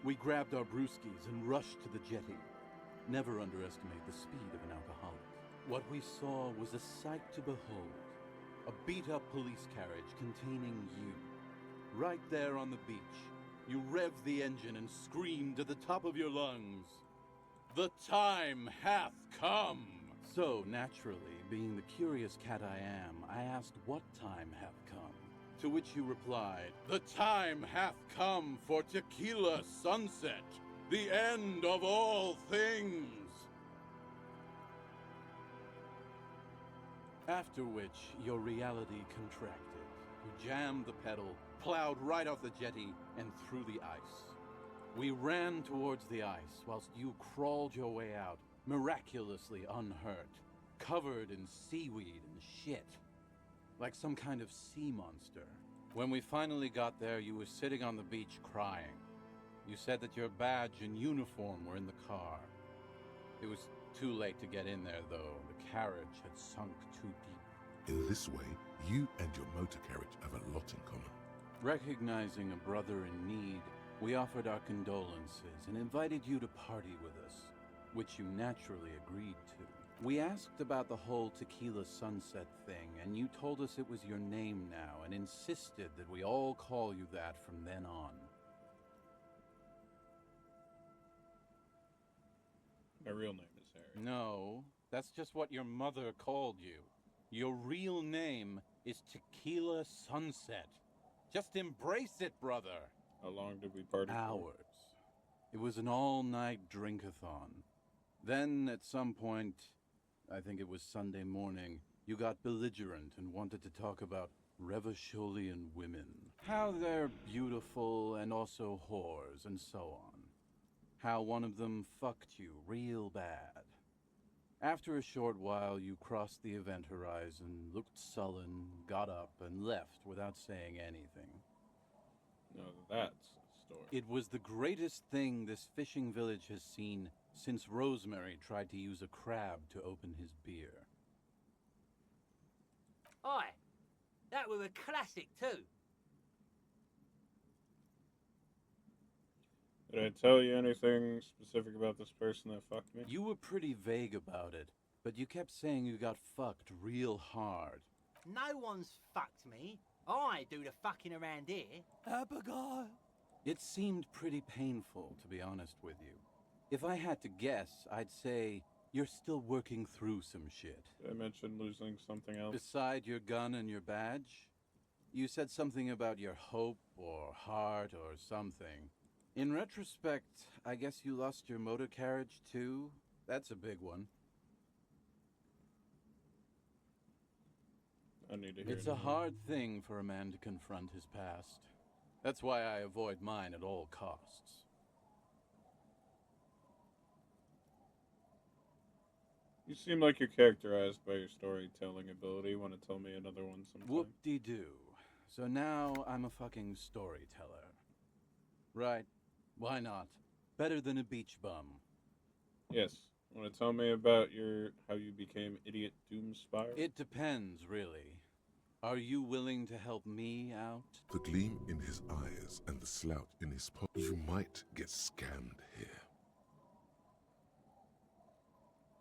We grabbed our brewskis and rushed to the jetty. Never underestimate the speed of an alcoholic. What we saw was a sight to behold. A beat-up police carriage containing you. Right there on the beach, you revved the engine and screamed at the top of your lungs, "The time hath come!" So, naturally, being the curious cat I am, I asked what time hath come. To which you replied, "The time hath come for Tequila Sunset, the end of all things." After which, your reality contracted. You jammed the pedal, plowed right off the jetty, and through the ice. We ran towards the ice, whilst you crawled your way out, miraculously unhurt, covered in seaweed and shit, like some kind of sea monster. When we finally got there, you were sitting on the beach crying. You said that your badge and uniform were in the car. It was too late to get in there, though. The carriage had sunk too deep. In this way, you and your motor carriage have a lot in common. Recognizing a brother in need, we offered our condolences and invited you to party with us, which you naturally agreed to. We asked about the whole Tequila Sunset thing, and you told us it was your name now and insisted that we all call you that from then on. My real name is Harry. No, that's just what your mother called you. Your real name is Tequila Sunset. Just embrace it, brother. How long did we party for? Hours. It was an all-night drink-a-thon. Then, at some point, I think it was Sunday morning, you got belligerent and wanted to talk about Revacholian women. How they're beautiful and also whores and so on. How one of them fucked you real bad. After a short while, you crossed the event horizon, looked sullen, got up, and left without saying anything. No, that's the story. It was the greatest thing this fishing village has seen since Rosemary tried to use a crab to open his beer. Oi, that was a classic too. Did I tell you anything specific about this person that fucked me? You were pretty vague about it, but you kept saying you got fucked real hard. No one's fucked me. I do the fucking around here. Abigail! It seemed pretty painful, to be honest with you. If I had to guess, I'd say you're still working through some shit. Did I mention losing something else? Beside your gun and your badge? You said something about your hope or heart or something. In retrospect, I guess you lost your motor carriage too? That's a big one. I need to hear It's a hard thing for a man to confront his past. That's why I avoid mine at all costs. You seem like you're characterized by your storytelling ability. Want to tell me another one sometime? Whoop-de-doo. So now I'm a fucking storyteller. Right. Why not? Better than a beach bum. Yes. Want to tell me about how you became Idiot Doomspire? It depends, really. Are you willing to help me out? The gleam in his eyes and the slouch in his pocket. You might get scammed here.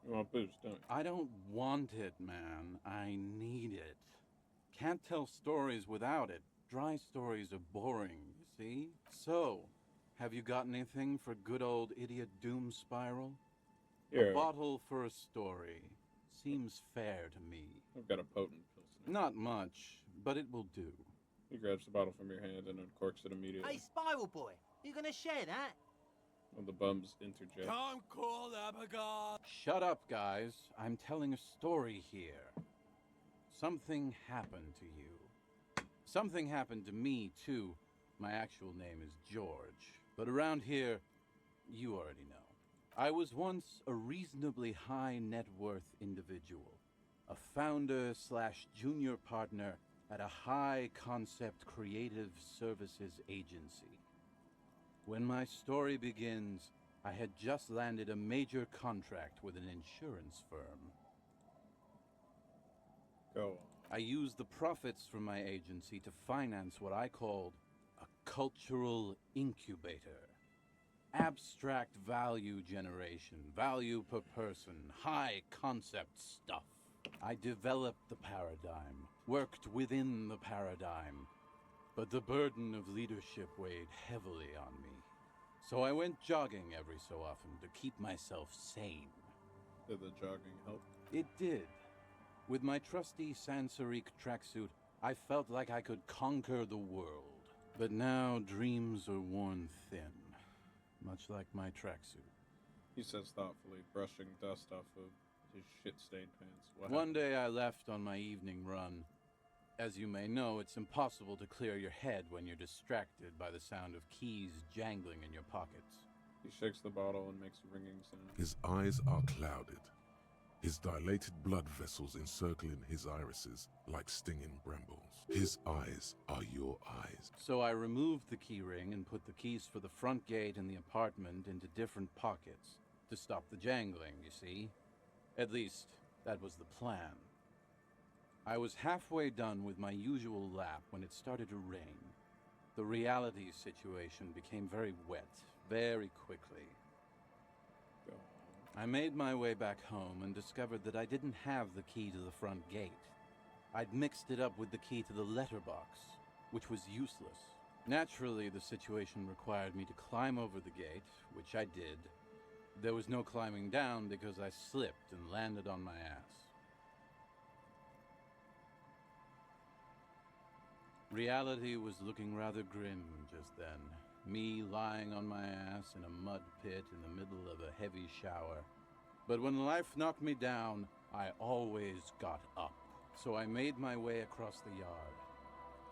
You want boost, don't you? I don't want it, man. I need it. Can't tell stories without it. Dry stories are boring, you see? So, have you got anything for good old Idiot Doom Spiral? Here. A bottle for a story. Seems fair to me. I've got a potent pilsner. Not much, but it will do. He grabs the bottle from your hand and uncorks it immediately. Hey, Spiral Boy, you gonna share that? Well, the bums interject. Come call Abigail. Shut up, guys. I'm telling a story here. Something happened to you. Something happened to me, too. My actual name is George. But around here, you already know. I was once a reasonably high net worth individual. A founder/junior partner at a high concept creative services agency. When my story begins, I had just landed a major contract with an insurance firm. Go on. I used the profits from my agency to finance what I called a cultural incubator. Abstract value generation, value per person, high concept stuff. I developed the paradigm, worked within the paradigm, but the burden of leadership weighed heavily on me. So I went jogging every so often to keep myself sane. Did the jogging help? It did. With my trusty Sansarique tracksuit, I felt like I could conquer the world. But now dreams are worn thin, much like my tracksuit. He says thoughtfully, brushing dust off of his shit-stained pants. What One day I left on my evening run. As you may know, it's impossible to clear your head when you're distracted by the sound of keys jangling in your pockets. He shakes the bottle and makes a ringing sound. His eyes are clouded. His dilated blood vessels encircling his irises like stinging brambles. His eyes are your eyes. So I removed the key ring and put the keys for the front gate and the apartment into different pockets to stop the jangling, you see? At least, that was the plan. I was halfway done with my usual lap when it started to rain. The reality situation became very wet, very quickly. I made my way back home and discovered that I didn't have the key to the front gate. I'd mixed it up with the key to the letterbox, which was useless. Naturally, the situation required me to climb over the gate, which I did. There was no climbing down because I slipped and landed on my ass. Reality was looking rather grim just then. Me lying on my ass in a mud pit in the middle of a heavy shower. But when life knocked me down, I always got up. So I made my way across the yard.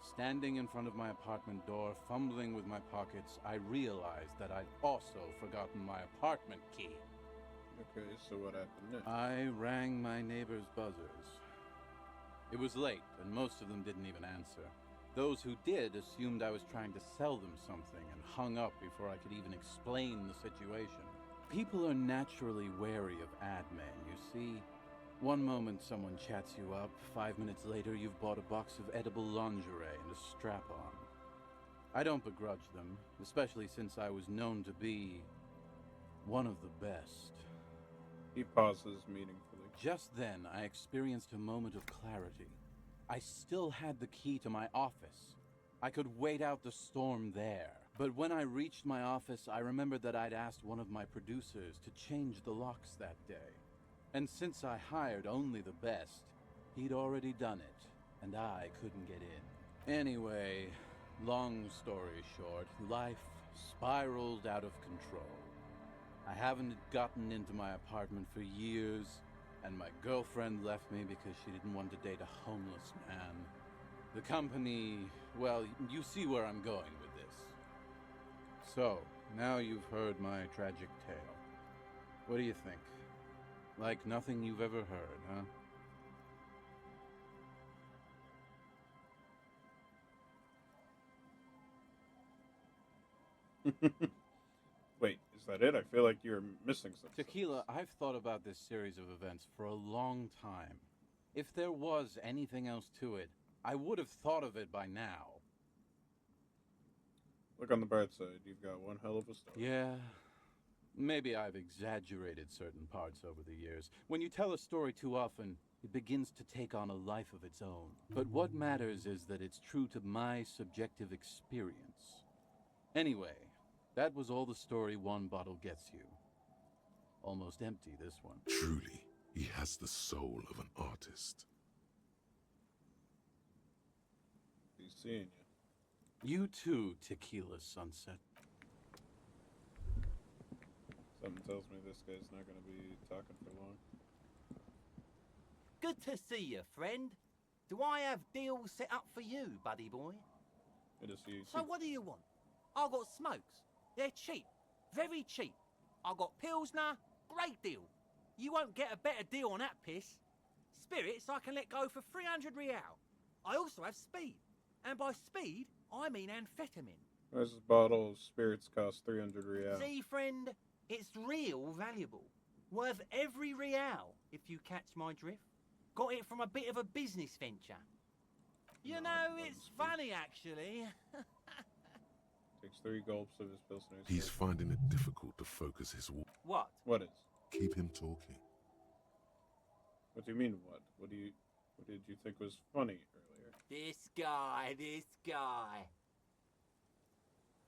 Standing in front of my apartment door, fumbling with my pockets, I realized that I'd also forgotten my apartment key. Okay, so what happened next? I rang my neighbor's buzzers. It was late, and most of them didn't even answer. Those who did assumed I was trying to sell them something and hung up before I could even explain the situation. People are naturally wary of ad men, you see. One moment someone chats you up, 5 minutes later you've bought a box of edible lingerie and a strap-on. I don't begrudge them, especially since I was known to be one of the best. He pauses meaningfully. Just then, I experienced a moment of clarity. I still had the key to my office. I could wait out the storm there. But when I reached my office, I remembered that I'd asked one of my producers to change the locks that day. And since I hired only the best, he'd already done it, and I couldn't get in. Anyway, long story short, life spiraled out of control. I haven't gotten into my apartment for years, and my girlfriend left me because she didn't want to date a homeless man. The company, well, you see where I'm going with this. So, now you've heard my tragic tale. What do you think? Like nothing you've ever heard, huh? Wait, is that it? I feel like you're missing something. Tequila, I've thought about this series of events for a long time. If there was anything else to it, I would have thought of it by now. Look on the bright side, you've got one hell of a story. Yeah, maybe I've exaggerated certain parts over the years. When you tell a story too often, it begins to take on a life of its own. But what matters is that it's true to my subjective experience. Anyway, that was all the story one bottle gets you. Almost empty, this one. Truly, he has the soul of an artist. He's seeing you. You too, Tequila Sunset. Something tells me this guy's not going to be talking for long. Good to see you, friend. Do I have deals set up for you, buddy boy? It is you. So what do you want? I got smokes. They're cheap. Very cheap. I got Pilsner. Great deal. You won't get a better deal on that piss. Spirits I can let go for 300 real. I also have speed. And by speed, I mean amphetamine. This bottle of spirits costs 300 real. See, friend, it's real valuable. Worth every real, if you catch my drift. Got it from a bit of a business venture. You know, it's funny, actually. Takes 3 gulps of his Pilsner. He's finding it difficult to focus his... What? What is? Keep him talking. What do you mean, what? What did you think was funny earlier? This guy.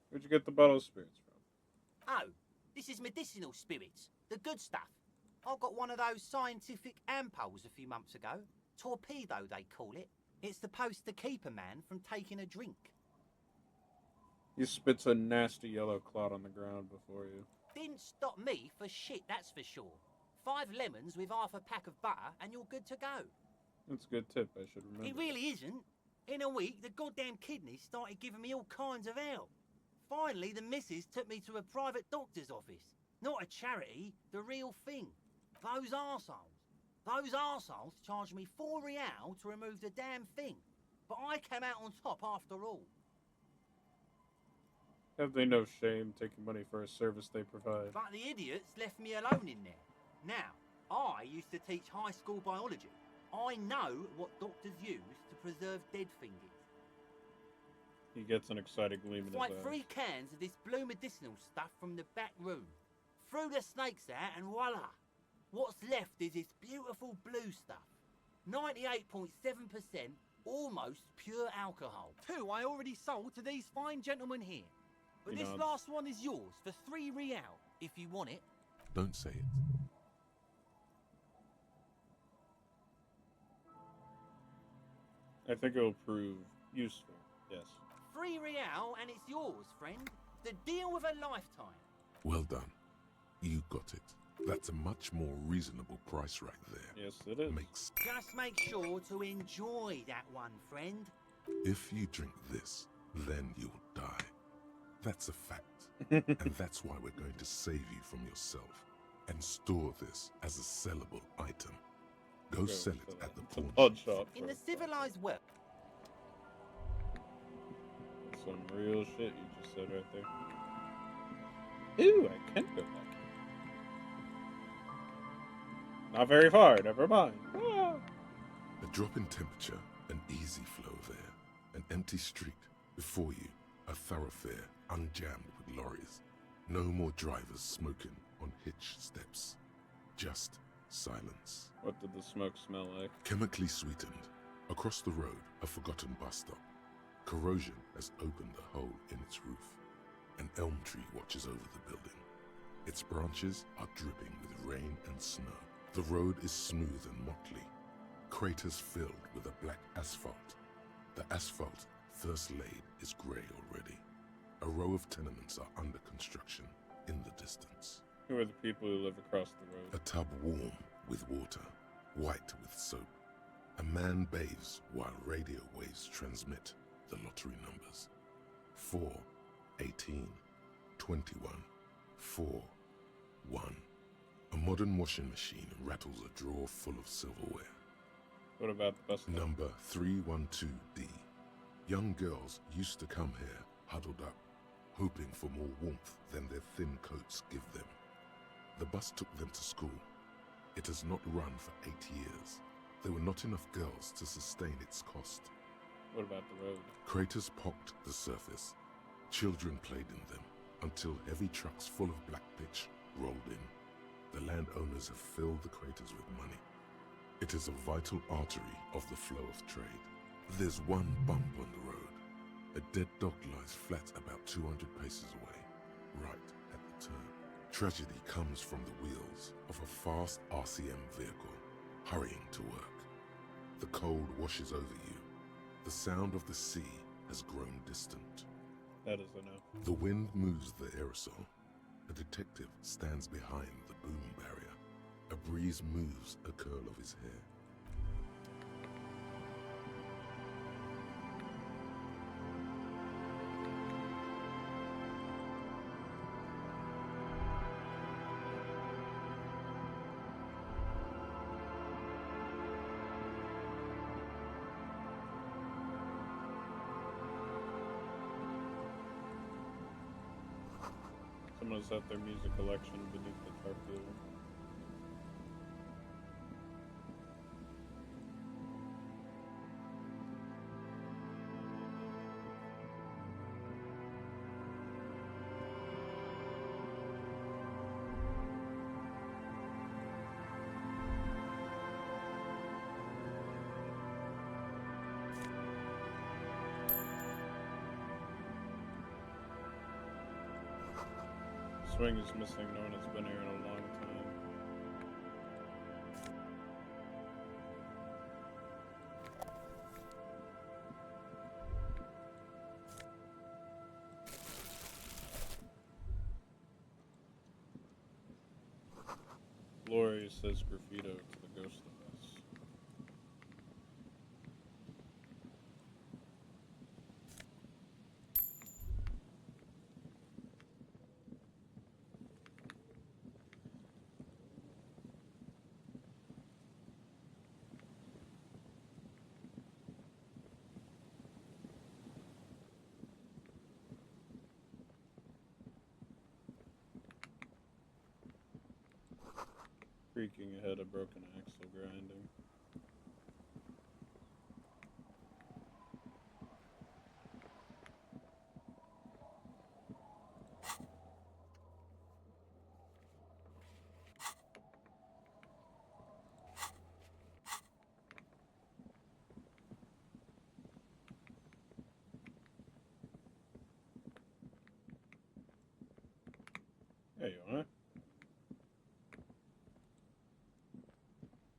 Where'd you get the bottle of spirits from? Oh, this is medicinal spirits. The good stuff. I got one of those scientific ampoules a few months ago. Torpedo, they call it. It's supposed to keep a man from taking a drink. He spits a nasty yellow clot on the ground before you. Didn't stop me for shit, that's for sure. 5 lemons with half a pack of butter and you're good to go. That's a good tip, I should remember. It really isn't. In a week, the goddamn kidneys started giving me all kinds of help. Finally, the missus took me to a private doctor's office. Not a charity, the real thing. Those arseholes charged me 4 real to remove the damn thing. But I came out on top after all. Have they no shame taking money for a service they provide? But the idiots left me alone in there. Now, I used to teach high school biology. I know what doctors use to preserve dead fingers. He gets an excited gleam in his Like eyes. 3 cans of this blue medicinal stuff from the back room. Threw the snakes out and voila. What's left is this beautiful blue stuff. 98.7% almost pure alcohol. 2 I already sold to these fine gentlemen here. But this last one is yours for 3 real, if you want it. Don't say it. I think it will prove useful, yes. 3 real and it's yours, friend. The deal of a lifetime. Well done. You got it. That's a much more reasonable price right there. Yes, it is. Just make sure to enjoy that one, friend. If you drink this, then you'll die. That's a fact. And that's why we're going to save you from yourself and store this as a sellable item. Go sell it at the pawn shop. In the civilized world. Some real shit you just said right there. Ooh, I can go back. Not very far, never mind. Ah. A drop in temperature, an easy flow there. An empty street before you, A thoroughfare unjammed with lorries. No more drivers smoking on hitch steps. Just silence. What did the smoke smell like? Chemically sweetened. Across the road, a forgotten bus stop. Corrosion has opened a hole in its roof. An elm tree watches over the building. Its branches are dripping with rain and snow. The road is smooth and motley. Craters filled with a black asphalt. The asphalt, first laid, is grey already. A row of tenements are under construction in the distance. Who are the people who live across the road? A tub warm with water, white with soap. A man bathes while radio waves transmit the lottery numbers. 4, 18, 21, 4, 1. A modern washing machine rattles a drawer full of silverware. What about the bus stop? Number 312D. Young girls used to come here, huddled up, hoping for more warmth than their thin coats give them. The bus took them to school. It has not run for 8 years. There were not enough girls to sustain its cost. What about the road? Craters pocked the surface. Children played in them until heavy trucks full of black pitch rolled in. The landowners have filled the craters with money. It is a vital artery of the flow of trade. There's one bump on the road. A dead dog lies flat about 200 paces away, right at the turn. Tragedy comes from the wheels of a fast RCM vehicle, hurrying to work. The cold washes over you. The sound of the sea has grown distant. That is a no. The wind moves the aerosol. A detective stands behind the boom barrier. A breeze moves a curl of his hair. Someone set their music collection beneath the tarpaulin. Swing is missing. No one has been here in a long time. Gloria says graffito to the ghost of us. Creaking ahead, a broken axle grinding. There you are.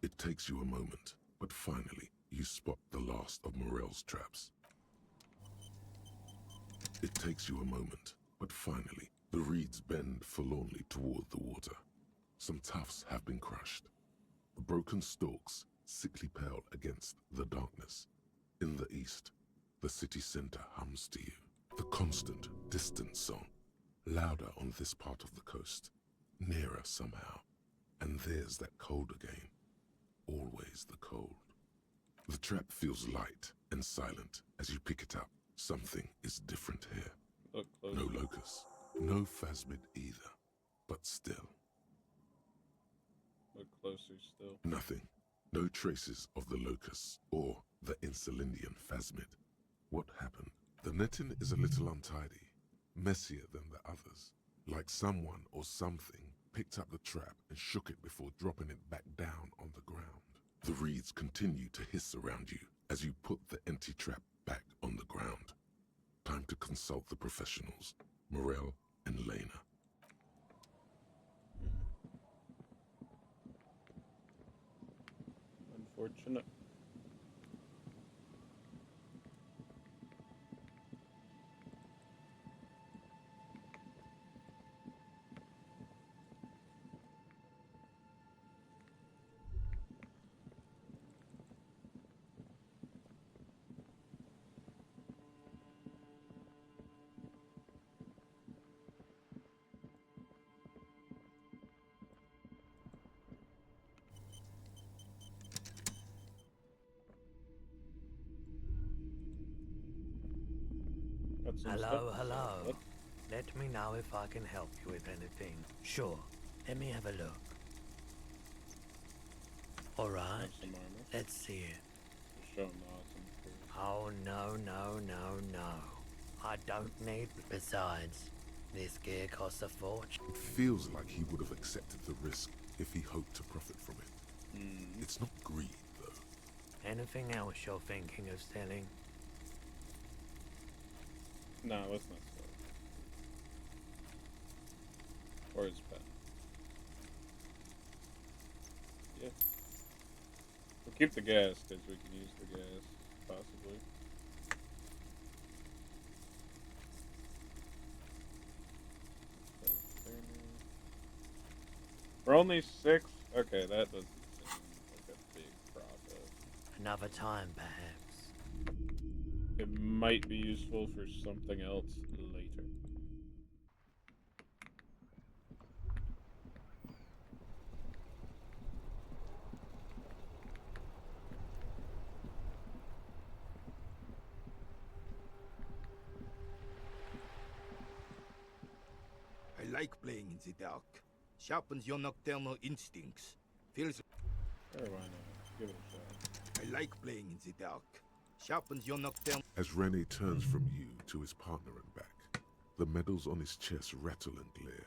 It takes you a moment, but finally you spot the last of Morel's traps. It takes you a moment, but finally the reeds bend forlornly toward the water. Some tufts have been crushed. The broken stalks sickly pale against the darkness. In the east, the city center hums to you. The constant, distant song, louder on this part of the coast, nearer somehow. And there's that cold again. Always the cold. The trap feels light and silent as you pick it up. Something is different here. Look closer. No locust, no phasmid either, but still. Look closer still. Nothing. No traces of the locusts or the Insulindian phasmid. What happened? The netting is a little untidy, messier than the others, like someone or something picked up the trap and shook it before dropping it back down on the ground. The reeds continue to hiss around you as you put the empty trap back on the ground. Time to consult the professionals, Morel and Lena. Unfortunate. Got some Hello, stuff to hello. sell. Let me know if I can help you with anything. Sure. Let me have a look. Alright. Let's see it. Show 'em awesome food. Oh, no, no, no, no. I don't need... Besides, this gear costs a fortune. It feels like he would have accepted the risk if he hoped to profit from it. It's not greed, though. Anything else you're thinking of selling? No, let's not sell it. Or his pen. Yeah. We'll keep the gas, because we can use the gas, possibly. We're only 6? Okay, that doesn't seem like a big profit. Another time, perhaps. It might be useful for something else later. I like playing in the dark. Sharpens your nocturnal instincts. Feels... Sure, why not? Give it a shot. I like playing in the dark. Sharpens your nocturnal... As Rene turns from you to his partner and back, the medals on his chest rattle and glare.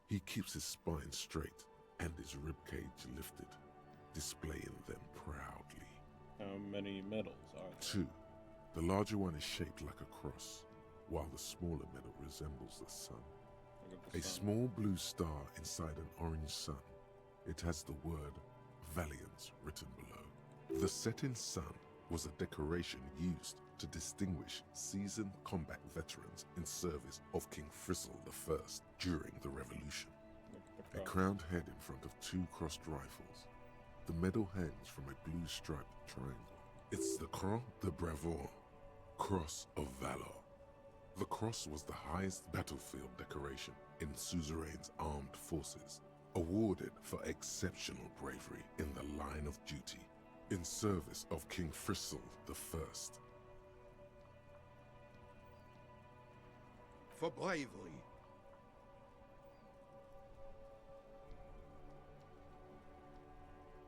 He keeps his spine straight and his ribcage lifted, displaying them proudly. How many medals are there? 2. The larger one is shaped like a cross, while the smaller medal resembles the sun. A small blue star inside an orange sun. It has the word Valiance written below. The setting sun was a decoration used to distinguish seasoned combat veterans in service of King Frizzle I during the Revolution. A crowned head in front of 2 crossed rifles. The medal hangs from a blue striped triangle. It's the Croix de Bravoure, Cross of Valor. The cross was the highest battlefield decoration in Suzerain's armed forces, awarded for exceptional bravery in the line of duty, in service of King Frizzle I. For bravery.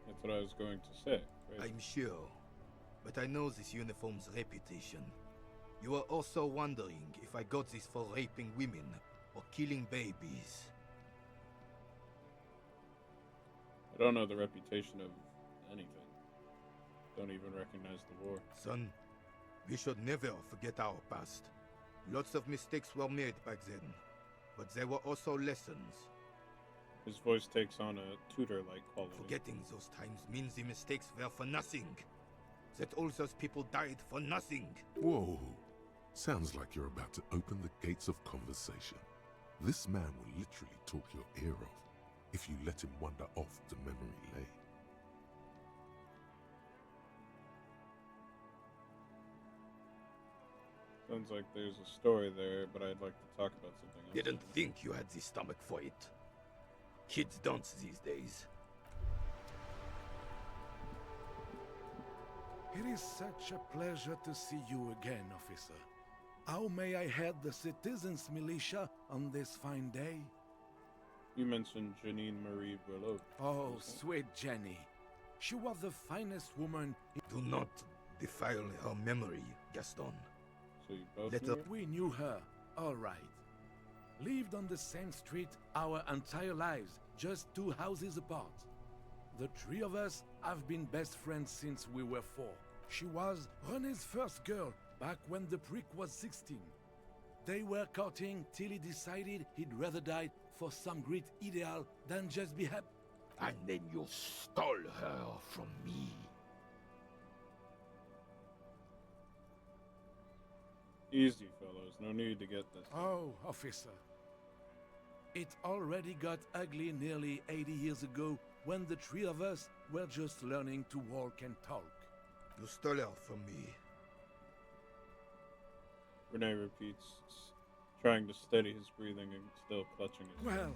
That's what I was going to say. Right? I'm sure, but I know this uniform's reputation. You are also wondering if I got this for raping women or killing babies. I don't know the reputation of anything. Don't even recognize the war. Son, we should never forget our past. Lots of mistakes were made back then, but there were also lessons. His voice takes on a tutor-like quality. Forgetting those times means the mistakes were for nothing. That all those people died for nothing. Whoa. Sounds like you're about to open the gates of conversation. This man will literally talk your ear off if you let him wander off the memory lane. Sounds like there's a story there, but I'd like to talk about something else. Didn't think you had the stomach for it. Kids don't these days. It is such a pleasure to see you again, officer. How may I head the citizens' militia on this fine day? You mentioned Janine Marie Boileau. Oh, sweet Jenny. She was the finest woman. Do not defile her memory, Gaston. So you both Let knew her- her? We knew her, all right. Lived on the same street our entire lives, just 2 houses apart. The 3 of us have been best friends since we were 4. She was René's first girl back when the prick was 16. They were courting till he decided he'd rather die for some great ideal than just be happy. And then you stole her from me. Easy, fellows. No need to get this. Oh, officer. It already got ugly nearly 80 years ago when the 3 of us were just learning to walk and talk. You stole her from me. Renee repeats, trying to steady his breathing and still clutching his. Well,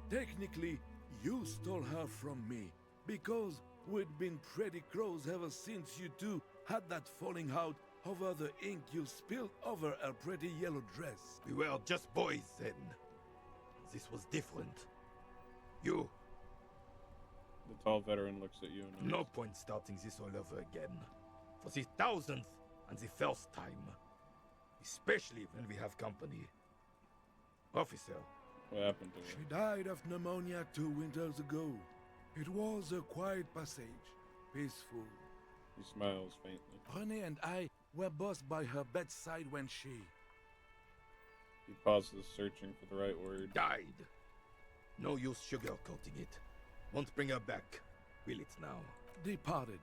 technically, you stole her from me, because we'd been pretty close ever since you two had that falling out over the ink you spilled over her pretty yellow dress. We were just boys then. This was different. You. The tall veteran looks at you and No point starting this all over again. For the 1000th and the first time. Especially when we have company. Officer. What happened to her? She died of pneumonia 2 winters ago. It was a quiet passage, peaceful. He smiles faintly. René and I were both by her bedside when she... He pauses, searching for the right word. Died. No use sugarcoating it. Won't bring her back, will it now? Departed.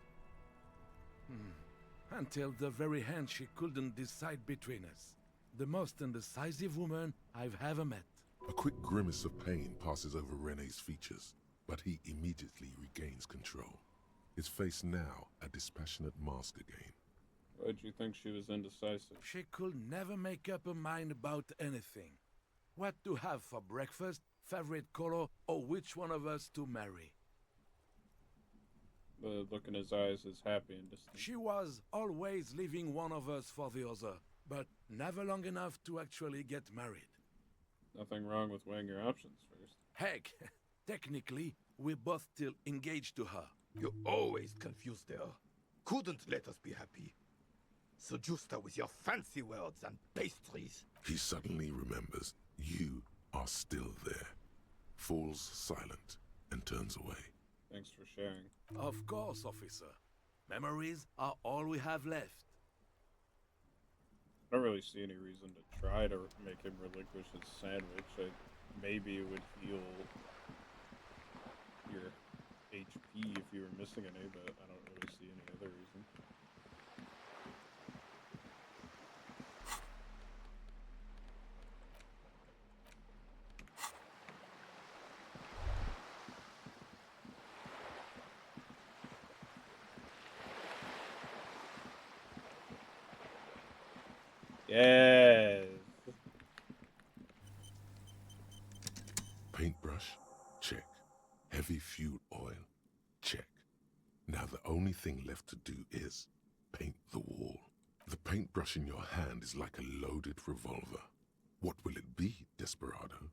Until the very end she couldn't decide between us. The most indecisive woman I've ever met. A quick grimace of pain passes over René's features, but he immediately regains control. His face now a dispassionate mask again. Why'd you think she was indecisive? She could never make up her mind about anything. What to have for breakfast, favorite color, or which one of us to marry. The look in his eyes is happy and distant. She was always leaving one of us for the other, but never long enough to actually get married. Nothing wrong with weighing your options first. Heck, technically, we're both still engaged to her. You always confused her. Couldn't let us be happy. Seduced her with your fancy words and pastries. He suddenly remembers you are still there, falls silent, and turns away. Thanks for sharing. Of course, officer. Memories are all we have left. I don't really see any reason to try to make him relinquish his sandwich. Maybe it would heal your HP if you were missing any, but I don't really see any other reason. Yes. Paintbrush? Check. Heavy fuel oil? Check. Now the only thing left to do is paint the wall. The paintbrush in your hand is like a loaded revolver. What will it be, Desperado?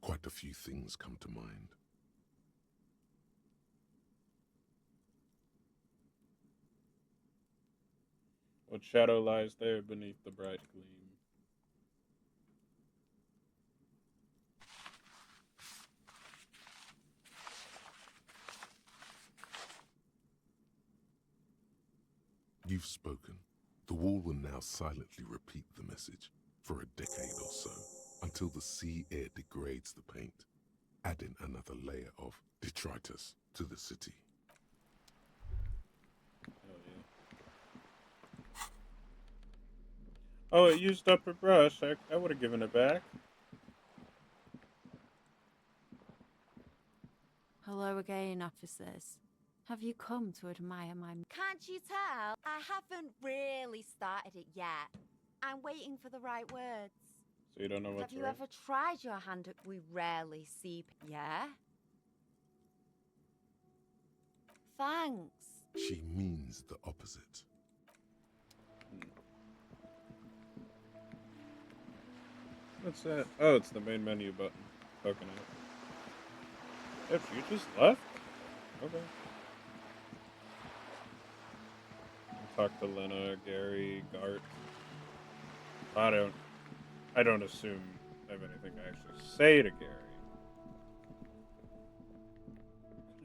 Quite a few things come to mind. What shadow lies there beneath the bright gleam? You've spoken. The wall will now silently repeat the message for a decade or so, until the sea air degrades the paint, adding another layer of detritus to the city. Oh, it used up her brush. I would have given it back. Hello again, officers. Have you come to admire my... Can't you tell? I haven't really started it yet. I'm waiting for the right words. So you don't know what's Have you right? ever tried your hand at we rarely see... Yeah? Thanks. She means the opposite. What's that? Oh, it's the main menu button. Poking out. If you just left? Okay. Talk to Lena, Gary, Gart. I don't assume I have anything to actually say to Gary.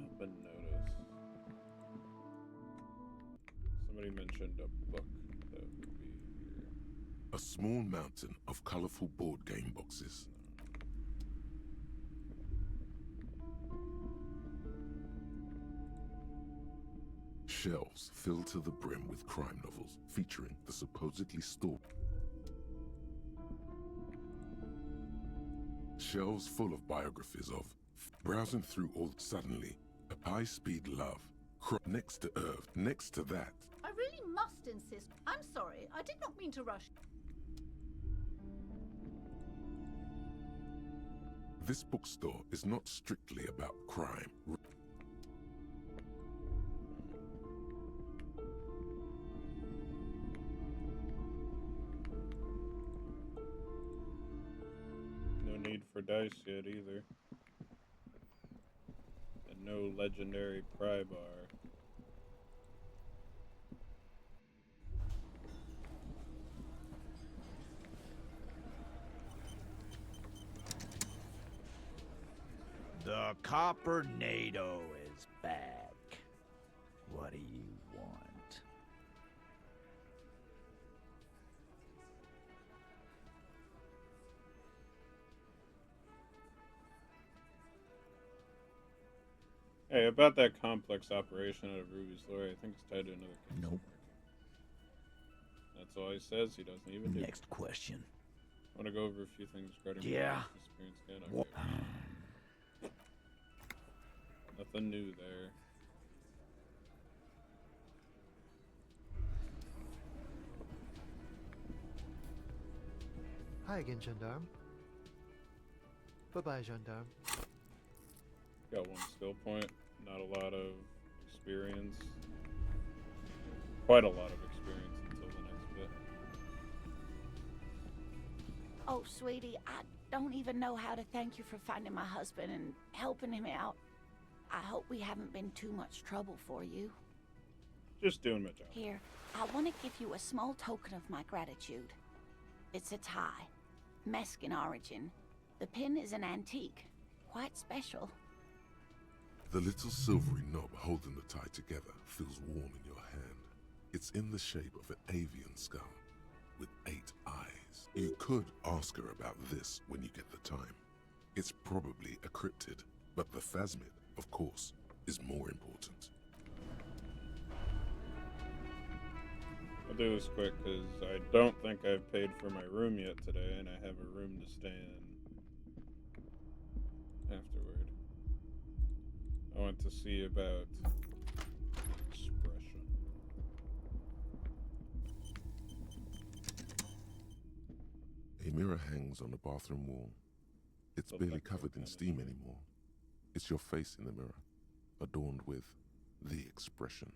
Help and notice. Somebody mentioned a book that would be here. A small mountain of colorful board game boxes. Shelves filled to the brim with crime novels featuring the supposedly stalked. Shelves full of biographies of. Browsing through all suddenly, a high-speed love. Next to Earth, next to that. I really must insist. I'm sorry, I did not mean to rush. This bookstore is not strictly about crime. No need for dice yet either. And no legendary pry bar. The Coppernado is back. What do you want? Hey, about that complex operation out of Ruby's lawyer, I think it's tied to another case. Nope. That's all he says. He doesn't even do. Next question. Want to go over a few things regarding Yeah. Ruby's disappearance again? Okay. Nothing new there. Hi again, Gendarme. Bye-bye, Gendarme. Got one skill point, not a lot of experience. Quite a lot of experience until the next bit. Oh, sweetie, I don't even know how to thank you for finding my husband and helping him out. I hope we haven't been too much trouble for you. Just doing my job. Here, I want to give you a small token of my gratitude. It's a tie, Meskin origin. The pin is an antique, quite special. The little silvery knob holding the tie together feels warm in your hand. It's in the shape of an avian skull with 8 eyes. You could ask her about this when you get the time. It's probably a cryptid, but the phasmid, of course, is more important. I'll do this quick because I don't think I've paid for my room yet today, and I have a room to stay in afterward. I want to see about expression. A mirror hangs on the bathroom wall. It's barely covered in steam anymore. It's your face in the mirror, adorned with the expression.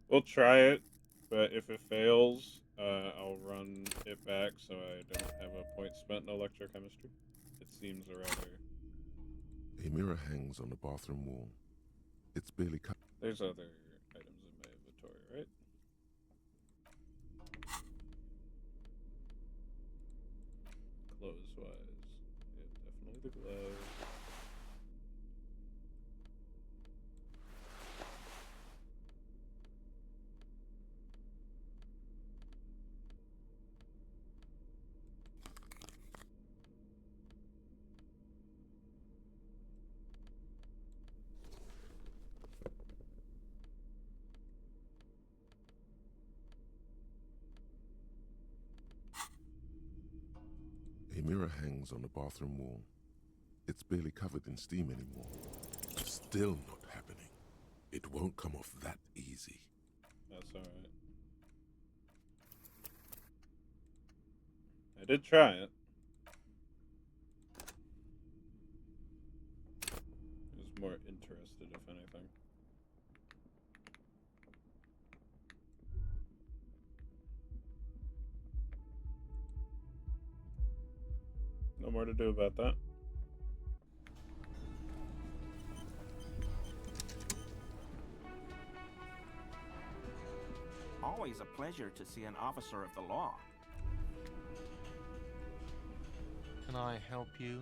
We'll try it, but if it fails, I'll run it back so I don't have a point spent in electrochemistry. It seems a rather... A mirror hangs on the bathroom wall. It's barely covered. There's other items in my inventory, right? Clothes-wise. Yeah, definitely the gloves. A mirror hangs on the bathroom wall. It's barely covered in steam anymore. Still not happening. It won't come off that easy. That's alright. I did try it. I was more interested, if anything. No more to do about that. always a pleasure to see an officer of the law. Can I help you?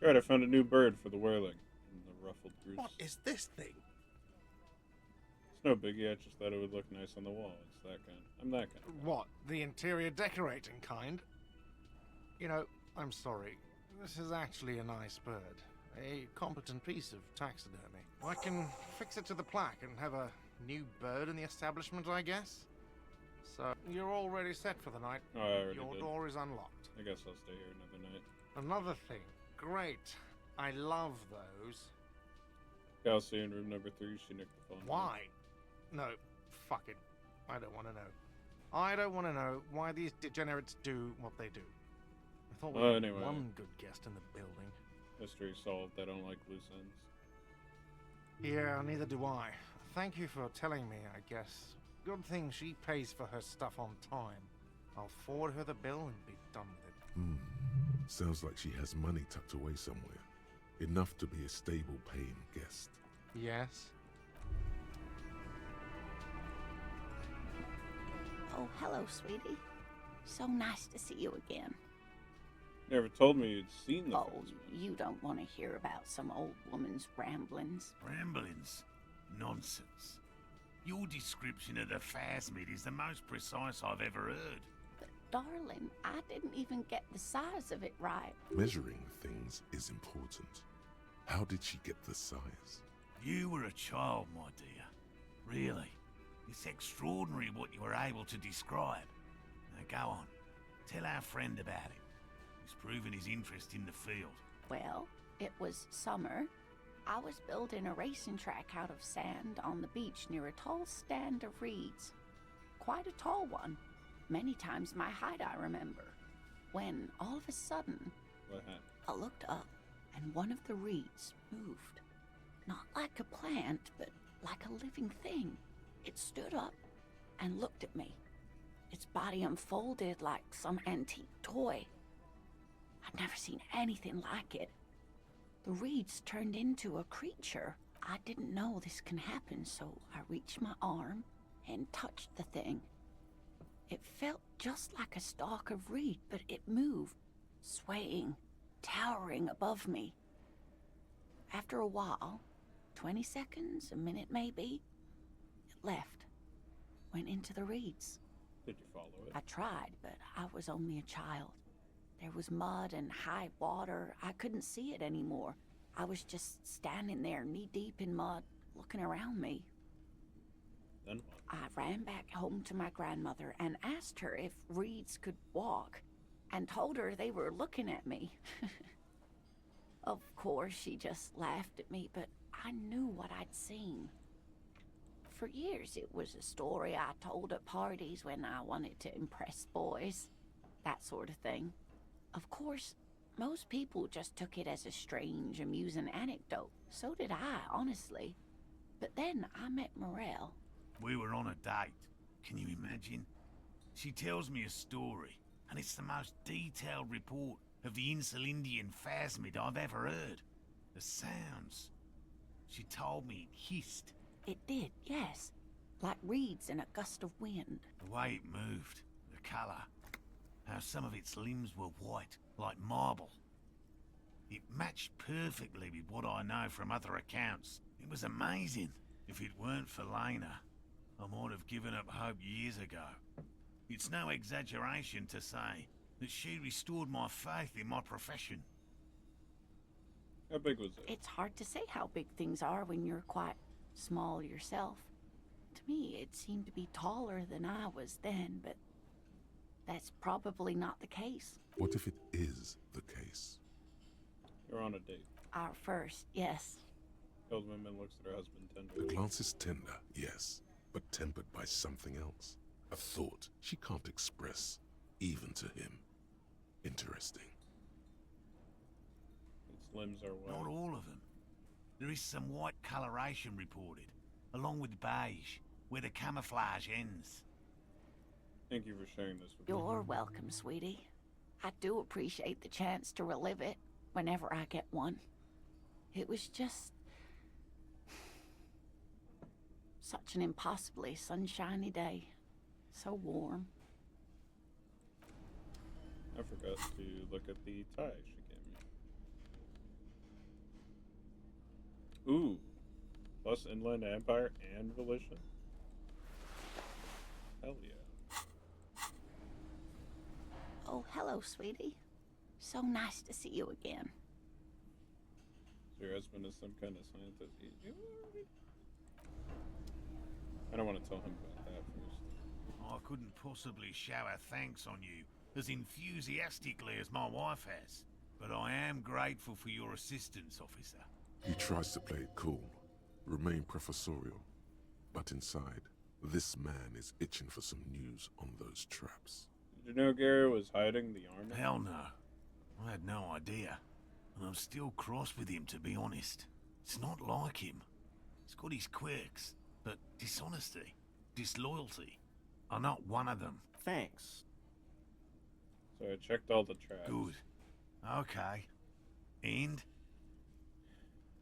Alright, I found a new bird for the whirling. The ruffled goose. What is this thing? It's no biggie, I just thought it would look nice on the wall. It's that kind. I'm that kind. What, the interior decorating kind? You know, I'm sorry. This is actually a nice bird. A competent piece of taxidermy. I can fix it to the plaque and have a new bird in the establishment, I guess. So, you're already set for the night. Oh, I already Your did. door is unlocked. I guess I'll stay here another night. Another thing. Great. I love those. I'll see you in room number 3. She nicked the phone. Why? No, fuck it. I don't want to know. I don't want to know why these degenerates do what they do. I thought we Well, had anyway. one good guest in the building. Mystery solved. I don't like loose ends. Yeah, neither do I. Thank you for telling me, I guess. Good thing she pays for her stuff on time. I'll forward her the bill and be done with it. Sounds like she has money tucked away somewhere. Enough to be a stable paying guest. Yes? Oh, hello, sweetie. So nice to see you again. Never told me you'd seen the Oh, you don't want to hear about some old woman's ramblings. Ramblings? Nonsense. Your description of the phasmid is the most precise I've ever heard. But, darling, I didn't even get the size of it right. Measuring things is important. How did she get the size? You were a child, my dear. Really. It's extraordinary what you were able to describe. Now go on. Tell our friend about it. He's proven his interest in the field. Well, it was summer. I was building a racing track out of sand on the beach near a tall stand of reeds. Quite a tall one. Many times my height, I remember. When, all of a sudden, What happened? I looked up and one of the reeds moved. Not like a plant, but like a living thing. It stood up and looked at me. Its body unfolded like some antique toy. I'd never seen anything like it. The reeds turned into a creature. I didn't know this can happen, so I reached my arm and touched the thing. It felt just like a stalk of reed, but it moved, swaying, towering above me. After a while, 20 seconds, a minute maybe, it left, went into the reeds. Did you follow it? I tried, but I was only a child. There was mud and high water. I couldn't see it anymore. I was just standing there knee-deep in mud, looking around me. Then what? I ran back home to my grandmother and asked her if reeds could walk, and told her they were looking at me. Of course, she just laughed at me, but I knew what I'd seen. For years, it was a story I told at parties when I wanted to impress boys. That sort of thing. Of course, most people just took it as a strange, amusing anecdote. So did I, honestly. But then I met Morel. We were on a date. Can you imagine? She tells me a story, and it's the most detailed report of the Insulindian phasmid I've ever heard. The sounds. She told me it hissed. It did, yes. Like reeds in a gust of wind. The way it moved, the colour. How some of its limbs were white, like marble. It matched perfectly with what I know from other accounts. It was amazing. If it weren't for Lena, I might have given up hope years ago. It's no exaggeration to say that she restored my faith in my profession. How big was it? It's hard to say how big things are when you're quite small yourself. To me, it seemed to be taller than I was then, but that's probably not the case. What if it is the case? You're on a date. Our first, yes. Old woman looks at her husband The tenderly. glance is tender, yes, but tempered by something else. A thought she can't express, even to him. Interesting. Its limbs are white. Not all of them. There is some white coloration reported, along with beige, where the camouflage ends. Thank you for sharing this with me. You're welcome, sweetie. I do appreciate the chance to relive it whenever I get one. It was just such an impossibly sunshiny day. So warm. I forgot to look at the tie she gave me. Ooh. Plus Inland Empire and Volition? Hell yeah. Oh, hello, sweetie. So nice to see you again. So your husband is some kind of scientist. I don't want to tell him about that first. I couldn't possibly shower thanks on you as enthusiastically as my wife has, but I am grateful for your assistance, officer. He tries to play it cool, remain professorial, but inside, this man is itching for some news on those traps. Did you know Gary was hiding the armor? Hell no. I had no idea. And I'm still cross with him, to be honest. It's not like him. He's got his quirks, but dishonesty, disloyalty are not one of them. Thanks. So I checked all the traps. Good. Okay. And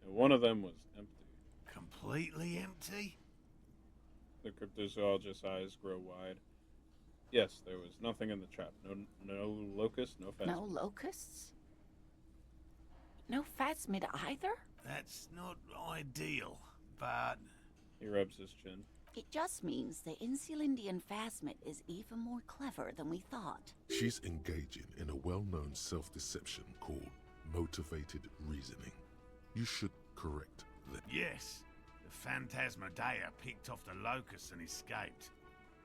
one of them was empty. Completely empty? The cryptozoologist's eyes grow wide. Yes, there was nothing in the trap. No locusts, no phasmid. No locusts? No phasmid either? That's not ideal, but... He rubs his chin. It just means the Insulindian phasmid is even more clever than we thought. She's engaging in a well-known self-deception called motivated reasoning. You should correct them. Yes, the Phantasmadeia picked off the locusts and escaped.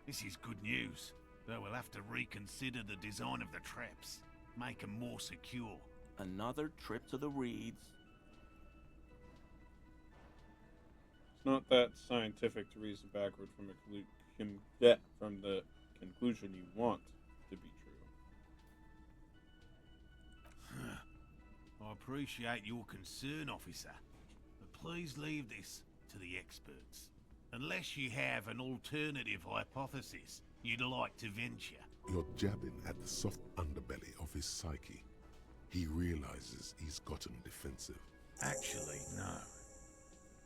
This is good news, though we'll have to reconsider the design of the traps. Make them more secure. Another trip to the reeds. It's not that scientific to reason backward from from the conclusion you want to be true. I appreciate your concern, officer, but please leave this to the experts. Unless you have an alternative hypothesis you'd like to venture. You're jabbing at the soft underbelly of his psyche. He realizes he's gotten defensive. Actually, no.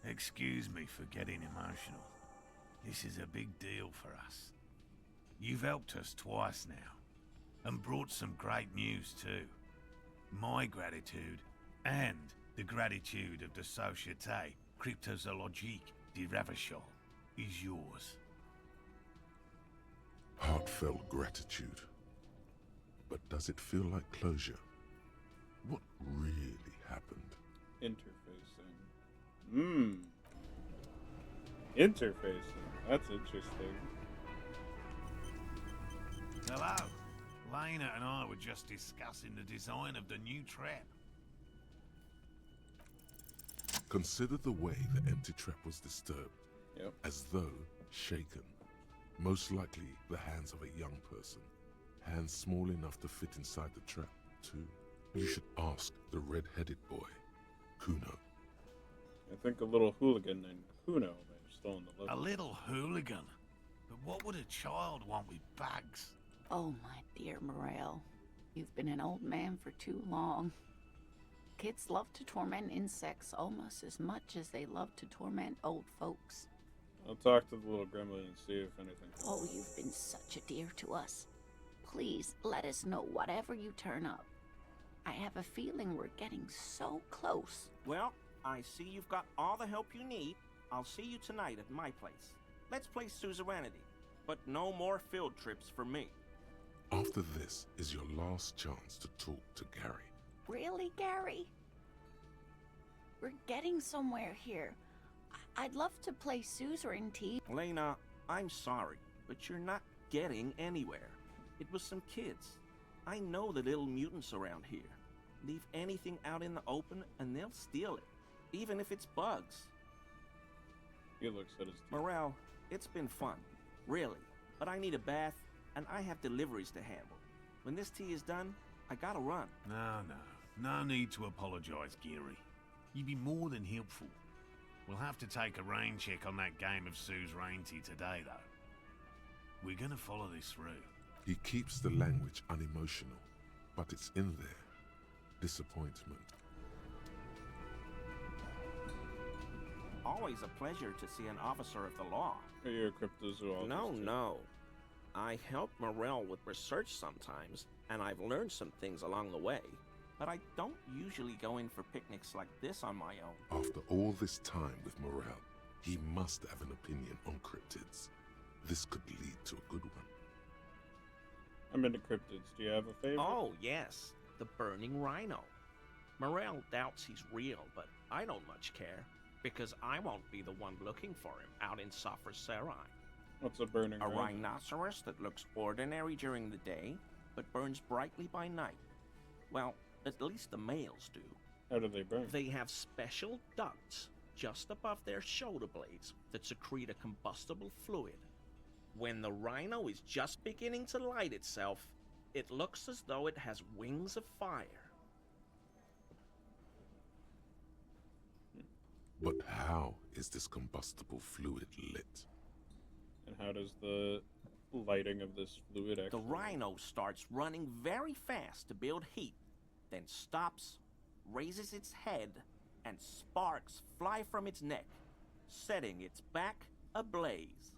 Excuse me for getting emotional. This is a big deal for us. You've helped us twice now, and brought some great news too. My gratitude, and the gratitude of the Société Cryptozoologique de Ravachol, is yours. Heartfelt gratitude. But does it feel like closure? What really happened? Interfacing. Interfacing. That's interesting. Hello. Lena and I were just discussing the design of the new trap. Consider the way the empty trap was disturbed. Yep. As though shaken. Most likely the hands of a young person. Hands small enough to fit inside the trap, too. You should ask the red-headed boy, Kuno. I think a little hooligan named Kuno may have stolen the look. A little hooligan? But what would a child want with bugs? Oh, my dear Morel. You've been an old man for too long. Kids love to torment insects almost as much as they love to torment old folks. I'll talk to the little gremlin and see if anything. Oh, you've been such a dear to us. Please, let us know whatever you turn up. I have a feeling we're getting so close. Well, I see you've got all the help you need. I'll see you tonight at my place. Let's play suzerainty, but no more field trips for me. After this is your last chance to talk to Gary. Really, Gary? We're getting somewhere here. I'd love to play suzerainty. Lena, I'm sorry, but you're not getting anywhere. It was some kids. I know the little mutants around here. Leave anything out in the open and they'll steal it, even if it's bugs. He looks at his Morel, it's been fun, really, but I need a bath and I have deliveries to handle. When this tea is done, I gotta run. No need to apologize, Geary. You'd be more than helpful. We'll have to take a rain check on that game of suzerainty today, though. We're gonna follow this through. He keeps the language unemotional, but it's in there. Disappointment. Always a pleasure to see an officer of the law. Are you a cryptozoologist? No. I help Morel with research sometimes, and I've learned some things along the way. But I don't usually go in for picnics like this on my own. After all this time with Morel, he must have an opinion on cryptids. This could lead to a good one. I'm into cryptids. Do you have a favorite? Oh, yes. The burning rhino. Morel doubts he's real, but I don't much care, because I won't be the one looking for him out in Safra Serai. What's a burning A rhino? rhinoceros that looks ordinary during the day, but burns brightly by night. Well, at least the males do. How do they burn? They have special ducts just above their shoulder blades that secrete a combustible fluid. When the rhino is just beginning to light itself, it looks as though it has wings of fire. But how is this combustible fluid lit? And how does the lighting of this fluid actually... The rhino starts running very fast to build heat, then stops, raises its head, and sparks fly from its neck, setting its back ablaze.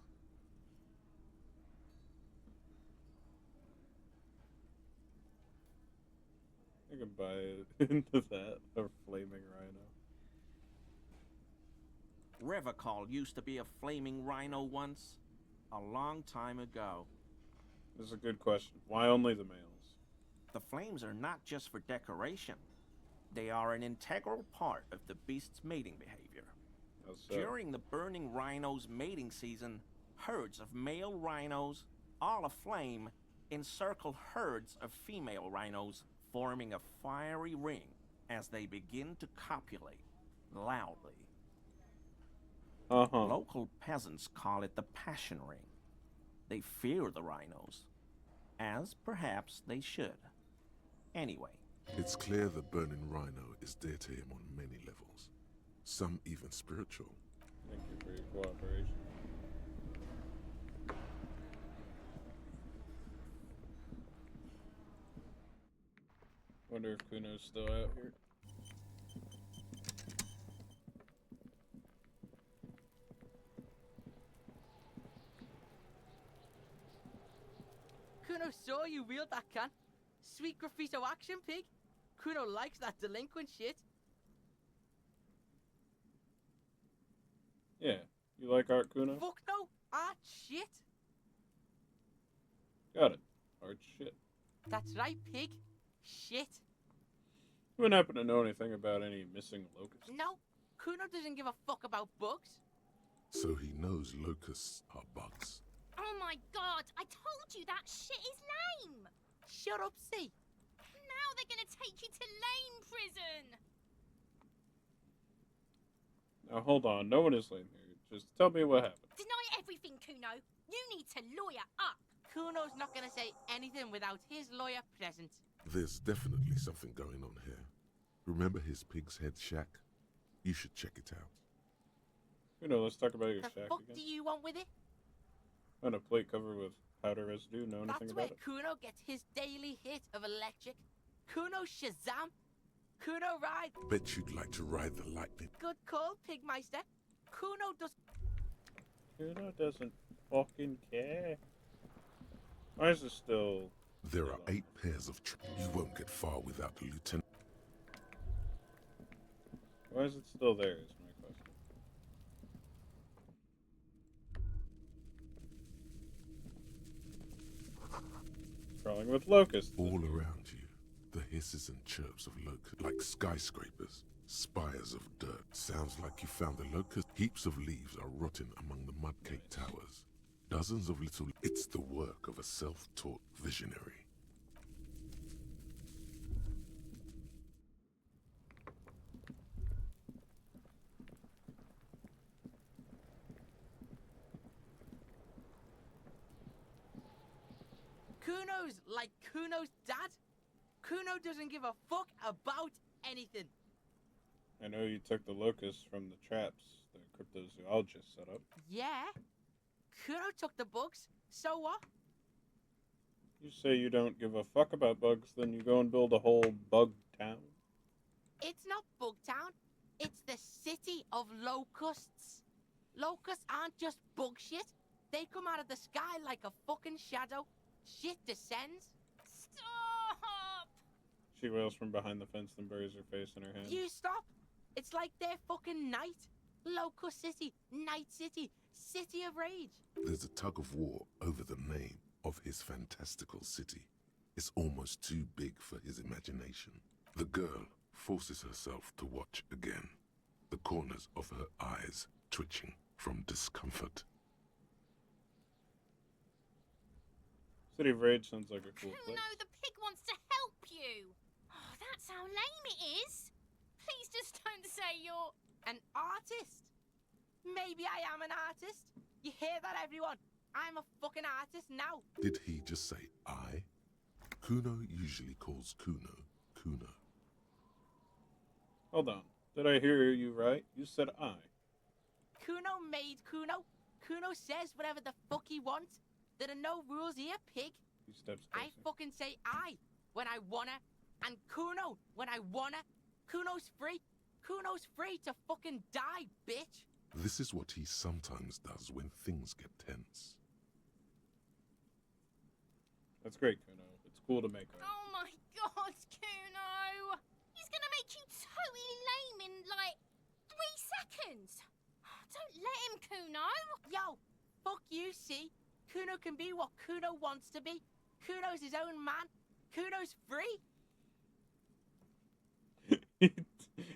I can buy into that, a flaming rhino. Revacol used to be a flaming rhino once, a long time ago. This is a good question. Why only the males? The flames are not just for decoration. They are an integral part of the beast's mating behavior. During the burning rhino's mating season, herds of male rhinos, all aflame, encircle herds of female rhinos, forming a fiery ring as they begin to copulate loudly. Local peasants call it the passion ring. They fear the rhinos, as perhaps they should. Anyway. It's clear the burning rhino is dear to him on many levels, some even spiritual. Thank you for your cooperation. Wonder if Kuno's still out here. Kuno saw you wield that can. Sweet graffito action, pig. Kuno likes that delinquent shit. Yeah, you like art, Kuno? Fuck no, art shit. Got it. Art shit. That's right, pig. Shit. You wouldn't happen to know anything about any missing locusts? No, Kuno doesn't give a fuck about bugs. So he knows locusts are bugs. Oh my god, I told you that shit is lame! Shut up, see. Now they're gonna take you to lame prison! Now hold on, no one is lame here. Just tell me what happened. Deny everything, Kuno. You need to lawyer up. Kuno's not gonna say anything without his lawyer present. There's definitely something going on here. Remember his pig's head shack? You should check it out. Kuno, let's talk about your The shack fuck again. do you want with it? On a plate covered with powder residue, know anything That's about where it? Kuno gets his daily hit of electric. Kuno Shazam. Kuno ride. Bet you'd like to ride the lightning. Good call, Pigmeister. Kuno does... Kuno doesn't fucking care. Why is it still... There are 8 pairs of You won't get far without the lieutenant. Why is it still there is my question. Crawling with locusts. All around you, the hisses and chirps of locusts, like skyscrapers, spires of dirt. Sounds like you found the locust. Heaps of leaves are rotting among the mud-caked towers. Dozens of little... It's the work of a self-taught visionary. Kuno's like Kuno's dad. Kuno doesn't give a fuck about anything. I know you took the locusts from the traps the cryptozoologist set up. Yeah. Kuno took the bugs. So what? You say you don't give a fuck about bugs, then you go and build a whole bug town? It's not Bugtown. It's the city of locusts. Locusts aren't just bug shit. They come out of the sky like a fucking shadow. Shit descends. Stop! She wails from behind the fence and buries her face in her hands. You stop. It's like their fucking night. Locust City, Night City, City of Rage. There's a tug of war over the name of his fantastical city. It's almost too big for his imagination. The girl forces herself to watch again, the corners of her eyes twitching from discomfort. City of Rage sounds like a cool place. Kuno, the pig wants to help you. Oh, that's how lame it is. Please just don't say you're... An artist? Maybe I am an artist. You hear that, everyone? I'm a fucking artist now. Did he just say I? Kuno usually calls Kuno, Kuno. Hold on. Did I hear you right? You said I. Kuno made Kuno. Kuno says whatever the fuck he wants. There are no rules here, pig. He steps I closer. fucking say I when I wanna, and Kuno when I wanna. Kuno's free. Kuno's free to fucking die, bitch. This is what he sometimes does when things get tense. That's great, Kuno. It's cool to make art. Oh my god, Kuno! He's gonna make you totally lame in, like, 3 seconds. Don't let him, Kuno. Yo, fuck you, see? Kuno can be what Kuno wants to be. Kuno's his own man. Kuno's free.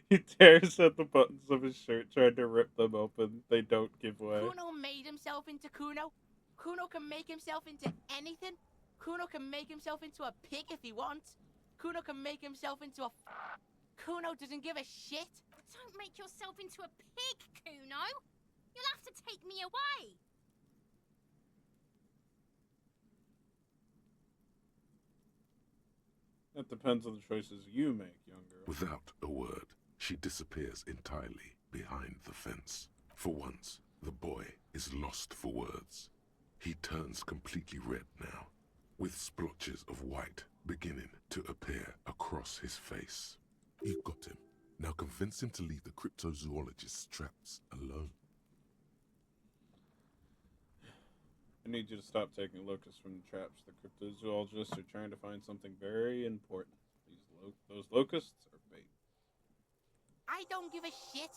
He tears at the buttons of his shirt, trying to rip them open. They don't give way. Kuno made himself into Kuno. Kuno can make himself into anything. Kuno can make himself into a pig if he wants. Kuno can make himself into a... Kuno doesn't give a shit. Don't make yourself into a pig, Kuno. You'll have to take me away. That depends on the choices you make, young girl. Without a word, she disappears entirely behind the fence. For once, the boy is lost for words. He turns completely red now, with splotches of white beginning to appear across his face. You got him. Now convince him to leave the cryptozoologist's traps alone. I need you to stop taking locusts from the traps. The cryptozoologists are trying to find something very important. Those locusts are bait. I don't give a shit.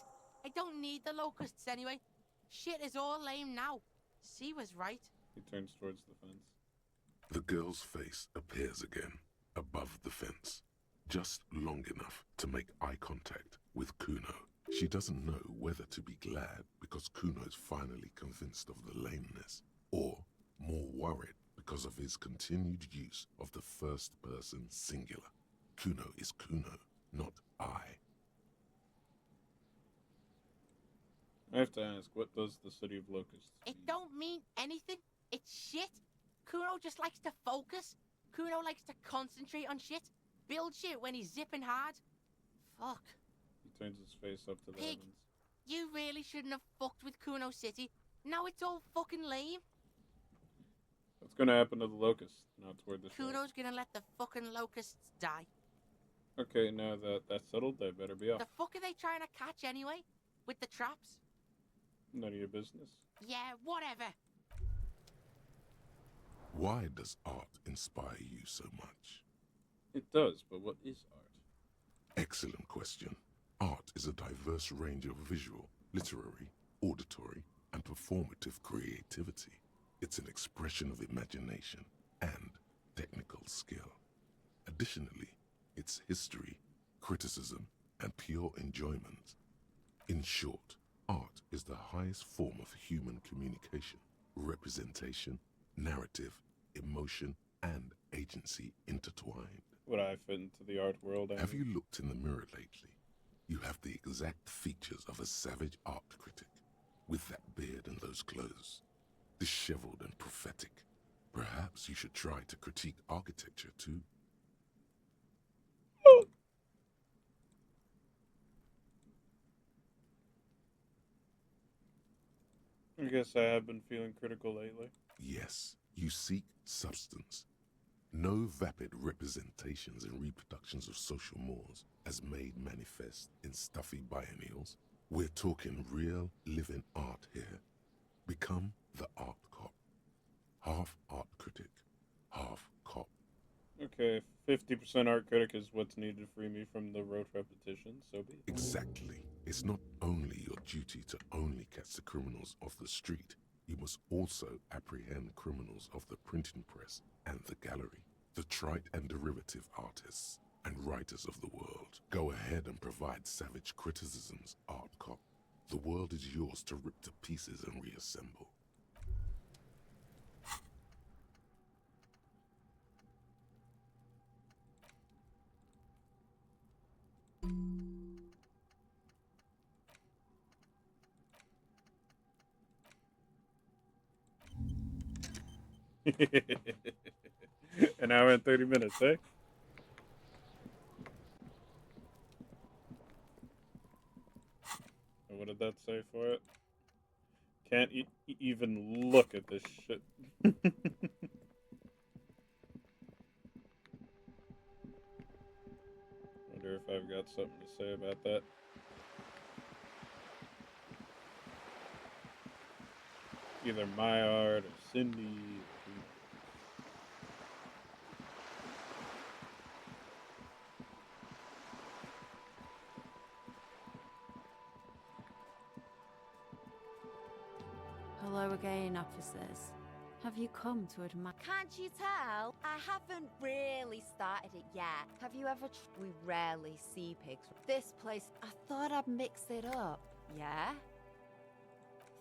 I don't need the locusts anyway. Shit is all lame now. C was right. He turns towards the fence. The girl's face appears again, above the fence, just long enough to make eye contact with Kuno. She doesn't know whether to be glad because Kuno's finally convinced of the lameness, or more worried because of his continued use of the first-person singular. Kuno is Kuno, not I. I have to ask, what does the City of Locusts It don't mean anything. It's shit. Kuno just likes to focus. Kuno likes to concentrate on shit. Build shit when he's zipping hard. Fuck. He turns his face up to the Pig, heavens. you really shouldn't have fucked with Kuno City. Now it's all fucking lame. What's gonna happen to the locusts? Not toward the shore. Kuno's gonna let the fucking locusts die. Okay, now that that's settled, they better be off. The fuck are they trying to catch anyway? With the traps? None of your business. Yeah, whatever. Why does art inspire you so much? It does, but what is art? Excellent question. Art is a diverse range of visual, literary, auditory, and performative creativity. It's an expression of imagination and technical skill. Additionally, it's history, criticism, and pure enjoyment. In short, art is the highest form of human communication, representation, narrative, emotion, and agency intertwined. Would I fit into the art world? Have you looked in the mirror lately? You have the exact features of a savage art critic, with that beard and those clothes, disheveled and prophetic. Perhaps you should try to critique architecture too. I guess I have been feeling critical lately. Yes, you seek substance. No vapid representations and reproductions of social mores as made manifest in stuffy biennials. We're talking real, living art here. Become the art cop. Half art critic, half cop. Okay, 50% art critic is what's needed to free me from the rote repetition, so be it. Exactly. It's not only your duty to only catch the criminals off the street, you must also apprehend criminals of the printing press and the gallery, the trite and derivative artists and writers of the world. Go ahead and provide savage criticisms, art cop. The world is yours to rip to pieces and reassemble. An hour and 30 minutes, eh? And what did that say for it? Can't even look at this shit. Wonder if I've got something to say about that. Either my art or Cindy. Hello again, officers. Have you come to admire? Can't you tell? I haven't really started it yet. Have you ever? We rarely see pigs. This place, I thought I'd mix it up. Yeah?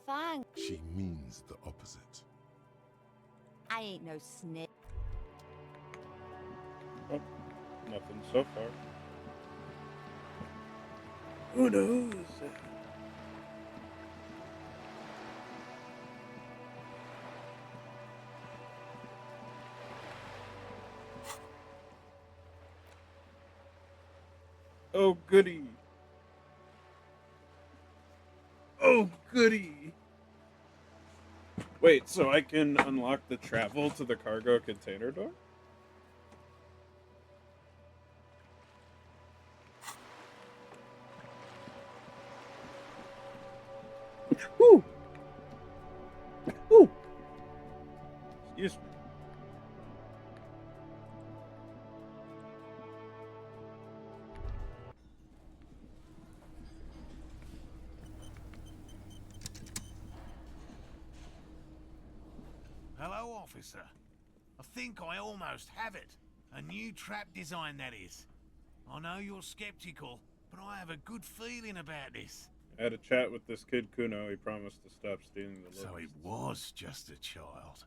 Thanks. She means the opposite. I ain't no snitch. Oh, nothing so far. Who knows? Oh, goody. Oh, goody. Wait, so I can unlock the travel to the cargo container door? Woo! Woo! Excuse me. Hello, officer. I think I almost have it. A new trap design, that is. I know you're skeptical, but I have a good feeling about this. I had a chat with this kid Kuno. He promised to stop stealing the So locusts. it was just a child.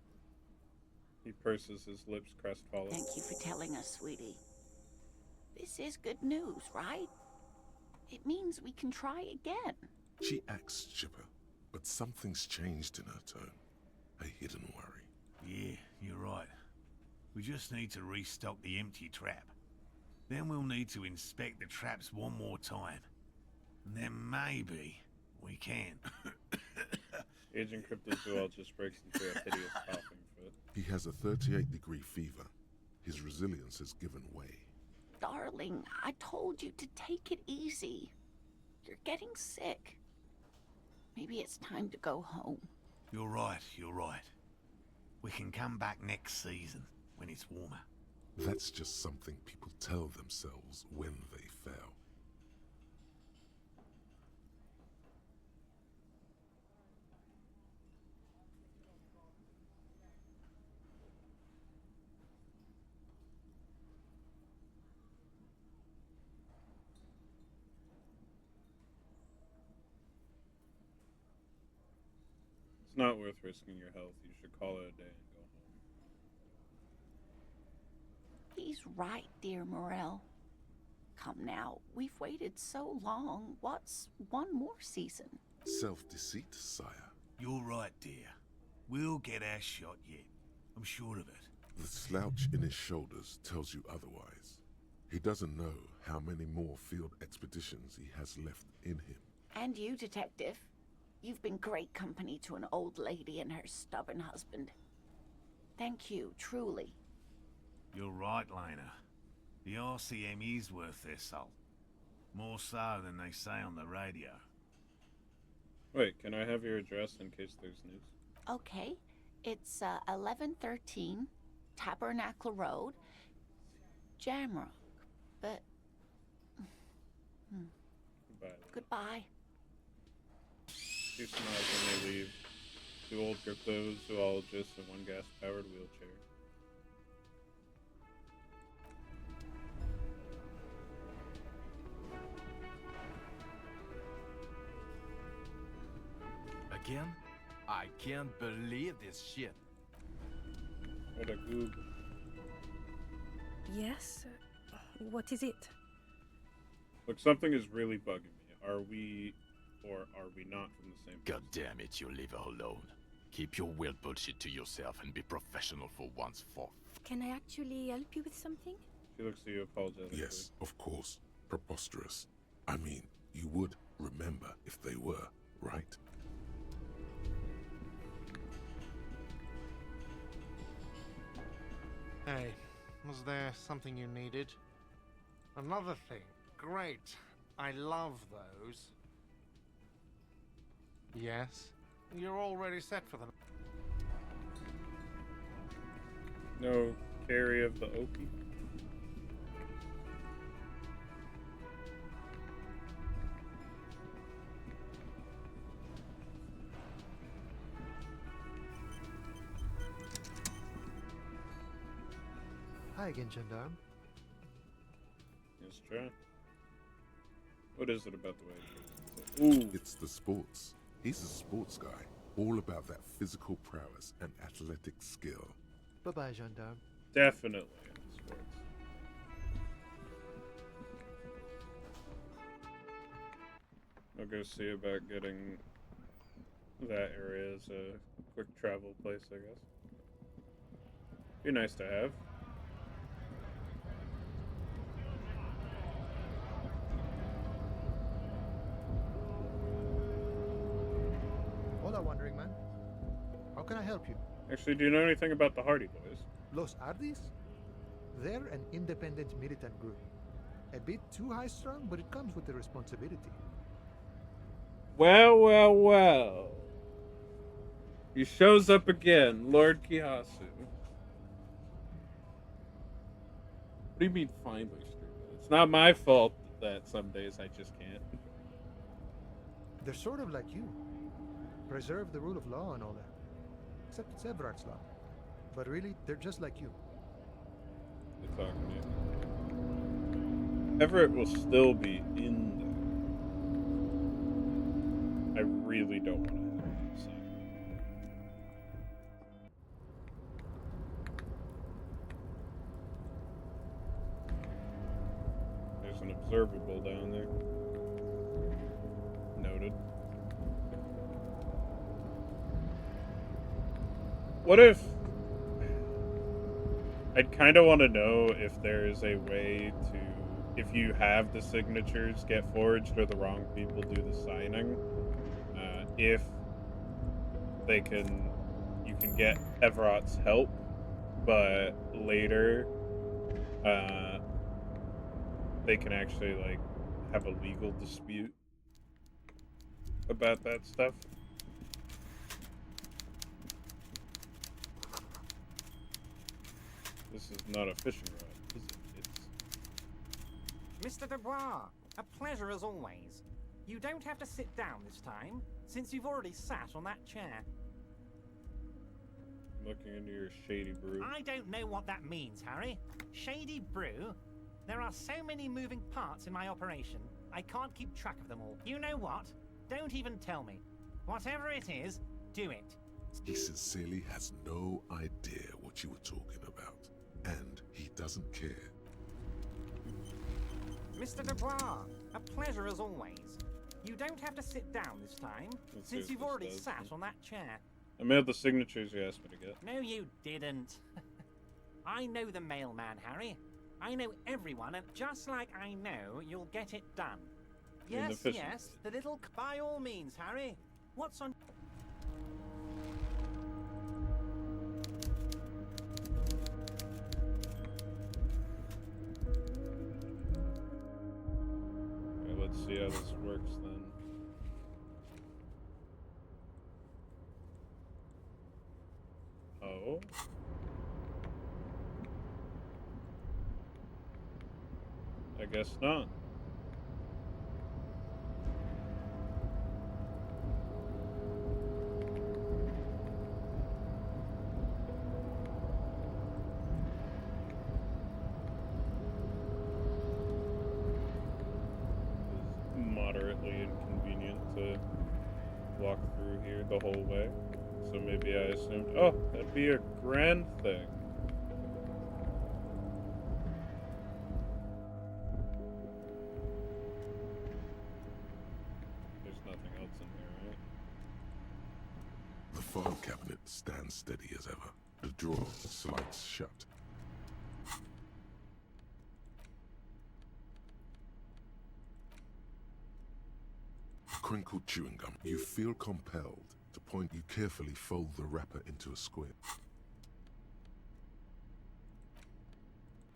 He purses his lips crestfallen. Thank you for telling us, sweetie. This is good news, right? It means we can try again. She acts chipper, but something's changed in her tone. A hidden worry. Yeah, you're right. We just need to restock the empty trap. Then we'll need to inspect the traps one more time. And then maybe we can. Agent Cryptozoologist breaks into a hideous coughing fit. He has a 38-degree fever. His resilience has given way. Darling, I told you to take it easy. You're getting sick. Maybe it's time to go home. You're right, you're right. We can come back next season, when it's warmer. That's just something people tell themselves when they fail. It's not worth risking your health. You should call it a day and go home. He's right, dear Morel. Come now, we've waited so long. What's one more season? Self-deceit, sire. You're right, dear. We'll get our shot yet. I'm sure of it. The slouch in his shoulders tells you otherwise. He doesn't know how many more field expeditions he has left in him. And you, detective. You've been great company to an old lady and her stubborn husband. Thank you, truly. You're right, Lena. The RCM is worth their salt. More so than they say on the radio. Wait, can I have your address in case there's news? Okay. It's 1113 Tabernacle Road, Jamrock. But goodbye. She smiles when they leave. Two old cryptozoologists and one gas-powered wheelchair. Again? I can't believe this shit. What a goob. Yes? What is it? Look, something is really bugging me. Are we, or are we not from the same God damn it, you leave her alone. Keep your weird bullshit to yourself and be professional for once for... Can I actually help you with something? She looks to you apologetically. Yes, of course. Preposterous. I mean, you would remember if they were, right? Hey, was there something you needed? Another thing. Great. I love those. Yes? You're already set for them. No carry of the Okie. Hi again, gendarme. Let's try. What is it about the way he Ooh. It's the sports. He's a sports guy. All about that physical prowess and athletic skill. Bye-bye, gendarme. Definitely in sports. I'll go see about getting that area as a quick travel place, I guess. Be nice to have. Hola, wandering man. How can I help you? Actually, do you know anything about the Hardy Boys? Los Ardis? They're an independent militant group. A bit too high-strung, but it comes with the responsibility. Well, well, well. He shows up again, Lord Kihasu. What do you mean finally, Street? It's not my fault that some days I just can't. They're sort of like you. Preserve the rule of law and all that. Except it's Everard's law. But really, they're just like you. They're talking to you. Everett will still be in there. I really don't want to have him see. There's an observable down there. Noted. What if... I'd kind of want to know if there's a way to, if you have the signatures get forged or the wrong people do the signing, if they can, you can get Everott's help, but later, they can actually, like, have a legal dispute about that stuff. This is not a fishing rod, is it? It's... Mr. Dubois, a pleasure as always. You don't have to sit down this time, since you've already sat on that chair. Looking into your shady brew. I don't know what that means, Harry. Shady brew? There are so many moving parts in my operation, I can't keep track of them all. You know what? Don't even tell me. Whatever it is, do it. He sincerely has no idea what you were talking about. And he doesn't care. Mr. Dubois, a pleasure as always. You don't have to sit down this time, since you've already sat on that chair. I mailed the signatures you asked me to get. No, you didn't. I know the mailman, Harry. I know everyone, and just like I know, you'll get it done. Yes, yes, the little... By all means, Harry. What's on... Okay, let's see how this works then. So... I guess not. Moderately inconvenient to walk through here the whole way, so maybe I assumed, oh, that'd be a grand thing. There's nothing else in here, right? The file cabinet stands steady as ever. The drawer slides shut. Crinkled chewing gum. You feel compelled to point. You carefully fold the wrapper into a square.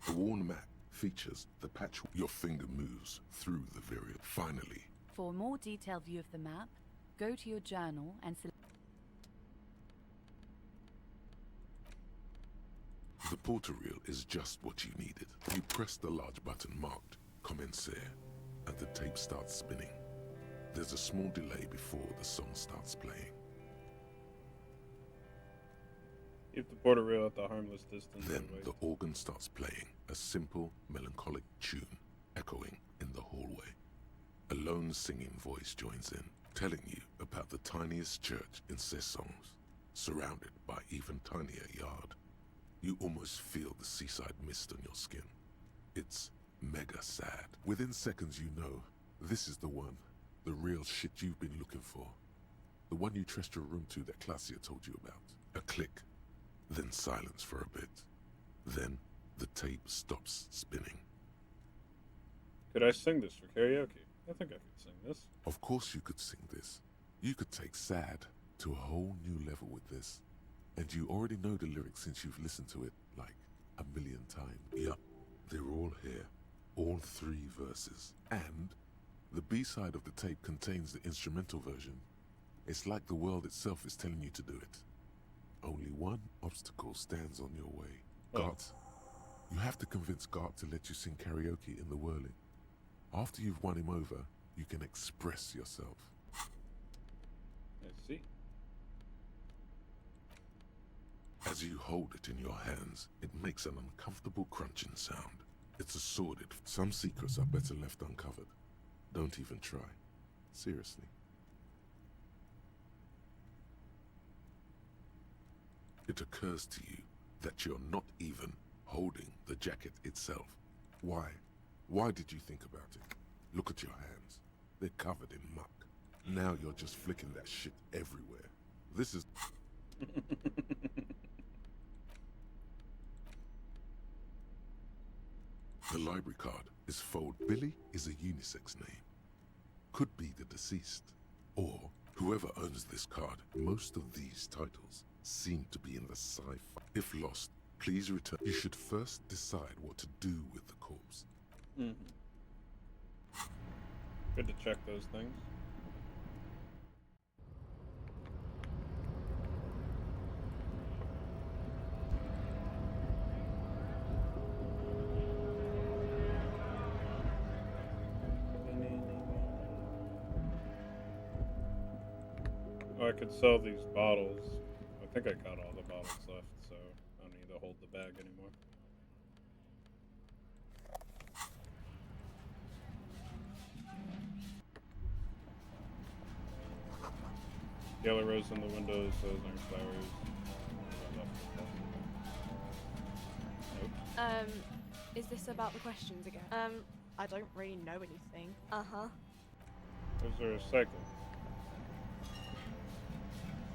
The worn mat features the patch. Your finger moves through the variant. Finally, For a more detailed view of the map, go to your journal and select. the portal reel is just what you needed. You press the large button marked Commencer, and the tape starts spinning. There's a small delay before the song starts playing. Keep the portal reel at the harmless distance. Then the organ starts playing, a simple, melancholic tune echoing in the hallway. A lone singing voice joins in, telling you about the tiniest church in Cessons, surrounded by even tinier yard. You almost feel the seaside mist on your skin. It's mega sad. Within seconds you know, this is the one. The real shit you've been looking for. The one you trust your room to that Clasia told you about. A click, then silence for a bit. Then the tape stops spinning. Could I sing this for karaoke? I think I could sing this. Of course you could sing this. You could take sad to a whole new level with this. And you already know the lyrics since you've listened to it like a million times. Yup, they're all here. All 3 verses. And the B-side of the tape contains the instrumental version. It's like the world itself is telling you to do it. Only one obstacle stands on your way. Gart. You have to convince Gart to let you sing karaoke in the whirling. After you've won him over, you can express yourself. I see. As you hold it in your hands, it makes an uncomfortable crunching sound. It's assorted. Some secrets are better left uncovered. Don't even try. Seriously. It occurs to you that you're not even holding the jacket itself. Why? Why did you think about it? Look at your hands. They're covered in muck. Now you're just flicking that shit everywhere. This is... The library card is fold. Billy is a unisex name. Could be the deceased. Or whoever owns this card. Most of these titles seem to be in the sci-fi. If lost, please return. You should first decide what to do with the corpse. Mm-hmm. Good to check those things. Oh, I could sell these bottles. I think I got all the bottles left, so I don't need to hold the bag anymore. Yellow rose in the windows, those aren't flowers. Nope. Is this about the questions again? I don't really know anything. Uh-huh. Those are recycled.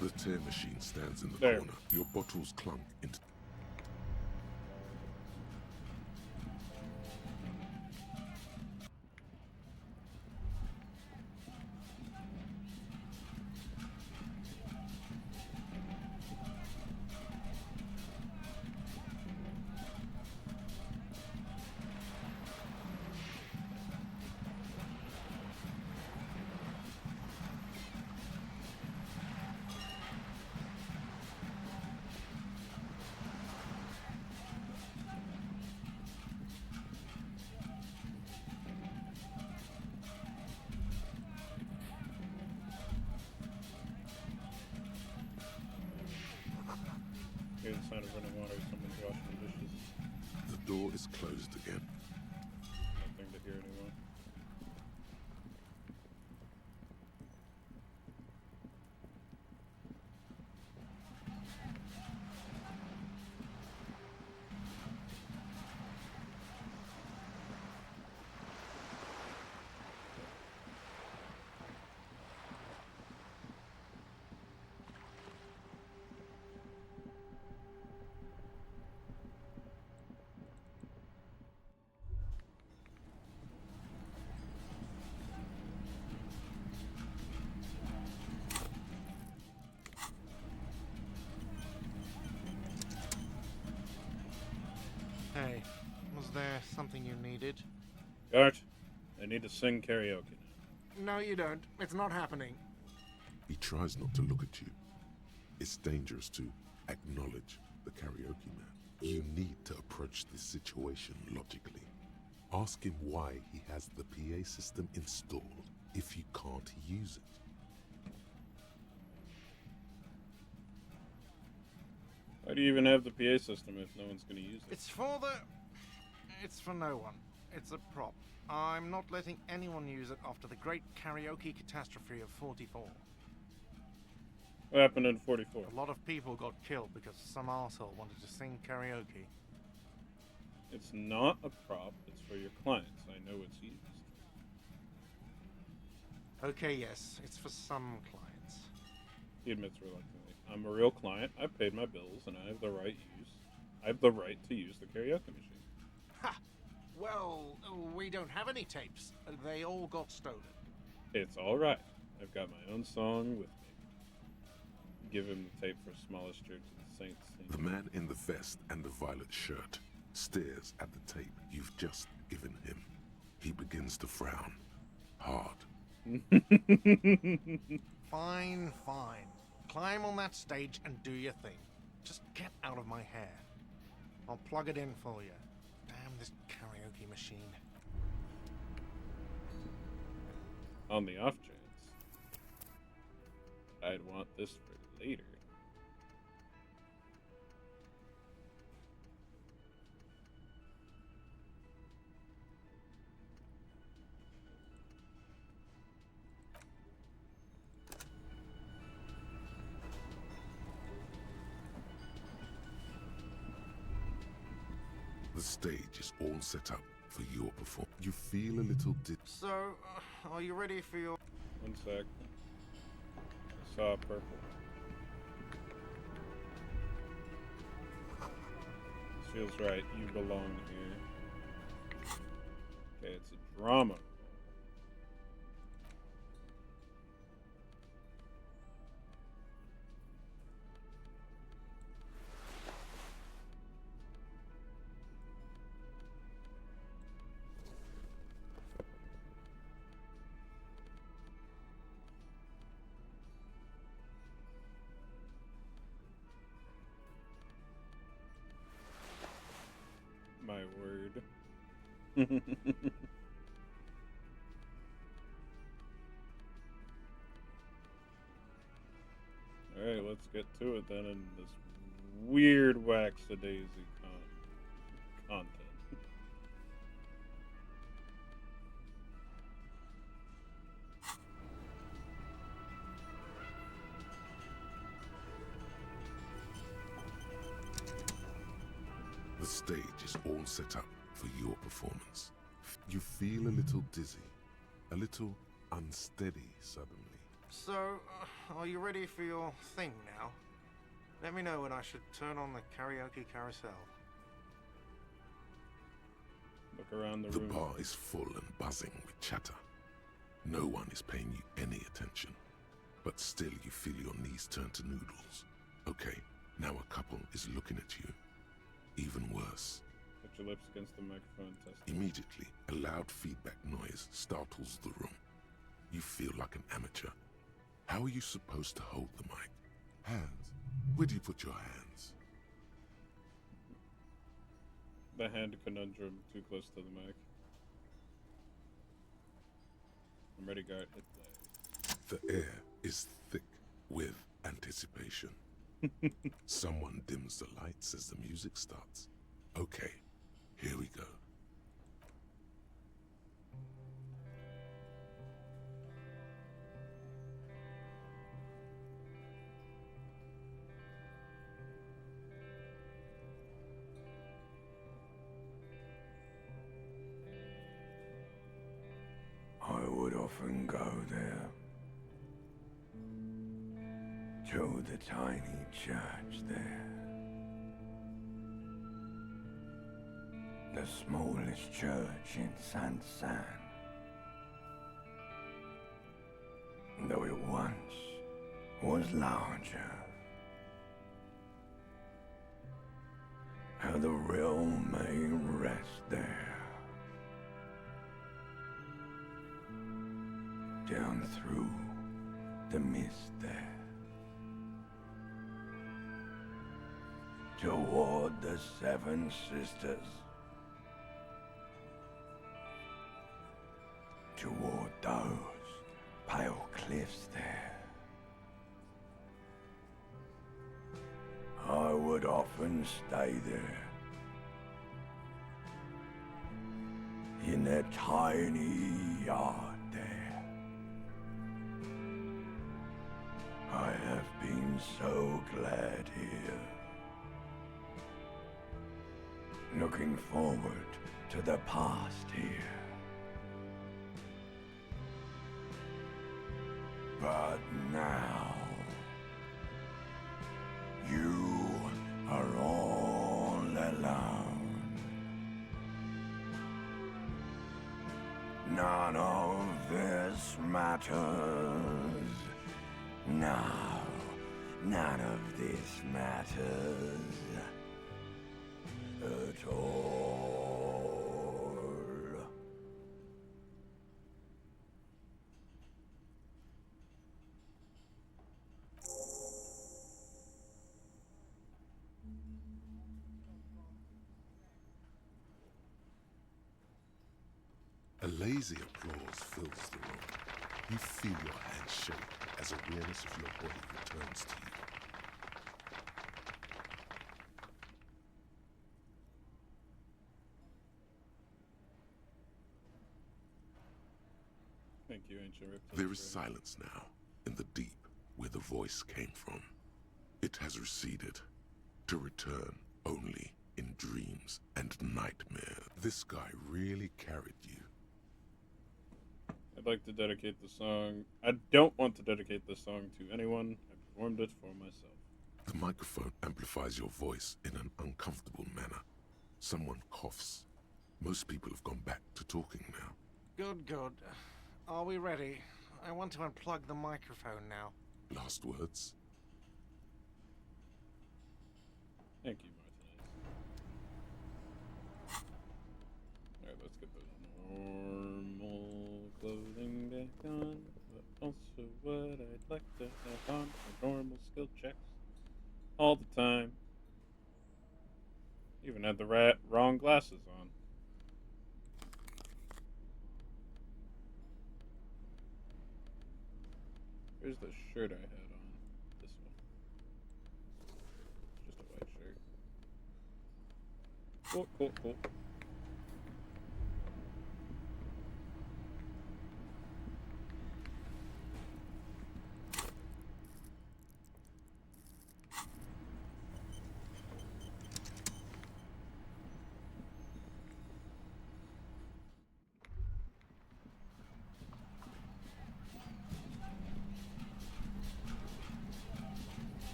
The tear machine stands in the There. corner. Your bottles clunk into... door is closed again. Nothing to hear anymore. Hey, was there something you needed? Art, I need to sing karaoke now. No, you don't. It's not happening. He tries not to look at you. It's dangerous to acknowledge the karaoke man. You need to approach this situation logically. Ask him why he has the PA system installed if you can't use it. Why do you even have the PA system if no one's going to use it? It's for no one. It's a prop. I'm not letting anyone use it after the great karaoke catastrophe of 44. What happened in 44? A lot of people got killed because some arsehole wanted to sing karaoke. It's not a prop, it's for your clients. I know it's used. Okay, yes, it's for some clients. He admits reluctantly. I'm a real client, I paid my bills, and I have the right to use the karaoke machine. Ha! Well, we don't have any tapes. They all got stolen. It's alright. I've got my own song with me. Give him the tape for Smallest Church of the Saints. The man in the vest and the violet shirt stares at the tape you've just given him. He begins to frown. Hard. Fine, fine. Climb on that stage and do your thing. Just get out of my hair. I'll plug it in for you. Damn this karaoke machine. On the off chance, I'd want this for later. The stage is all set up for your performance. You feel a little So, are you ready for your... One sec. I saw purple. This feels right. You belong here. Okay, it's a drama. My word. Alright, let's get to it then in this weird waxadaisy content. The stage is all set up for your performance. You feel a little dizzy, a little unsteady suddenly. So, are you ready for your thing now? Let me know when I should turn on the karaoke carousel. Look around the room. The bar is full and buzzing with chatter. No one is paying you any attention. But still you feel your knees turn to noodles. Okay, now a couple is looking at you. Even worse. Put your lips against the microphone, test. Immediately, a loud feedback noise startles the room. You feel like an amateur. How are you supposed to hold the mic? Hands. Where do you put your hands? The hand conundrum too close to the mic. I'm ready, guard. Hit play. The air is thick with anticipation. Someone dims the lights as the music starts. Okay, Here we go. I would often go there, to the tiny church there. The smallest church in San San. Though it once was larger. How the realm may rest there. Down through the mist there. Toward the Seven Sisters. Toward those pale cliffs there. I would often stay there. In that tiny yard there. I have been so glad here. Looking forward to the past here. But now, you are all alone. None of this matters. No, none of this matters at all. A lazy applause fills the room. You feel your hands shake as awareness of your body returns to you. Thank you, Ancient Reptile. There is silence now, in the deep where the voice came from. It has receded, to return only in dreams and nightmares. This guy really carried you. I'd like to dedicate the song. I don't want to dedicate this song to anyone. I performed it for myself. The microphone amplifies your voice in an uncomfortable manner. Someone coughs. Most people have gone back to talking now. Good, good. Are we ready? I want to unplug the microphone now. Last words? Thank you, Martinez. Alright, let's get the normal clothing back on, but also what I'd like to have on for normal skill checks all the time. Even had the wrong glasses on. Here's the shirt I had on. This one. It's just a white shirt. Cool, cool, cool.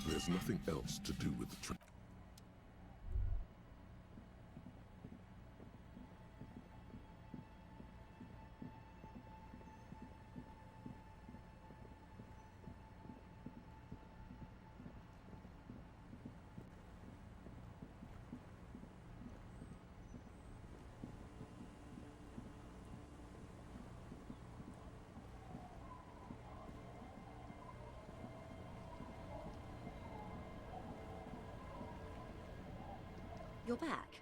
There's nothing else to do with the trip. You're back.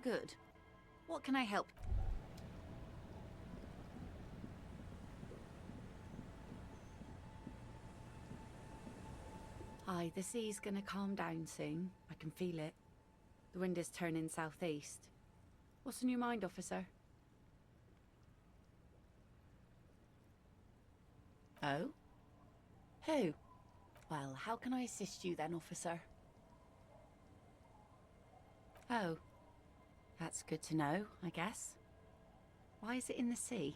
Good. What can I help? Hi, the sea's gonna calm down soon. I can feel it. The wind is turning southeast. What's in your mind, officer? Oh? Who? Well, how can I assist you then, officer? Oh. That's good to know, I guess. Why is it in the sea?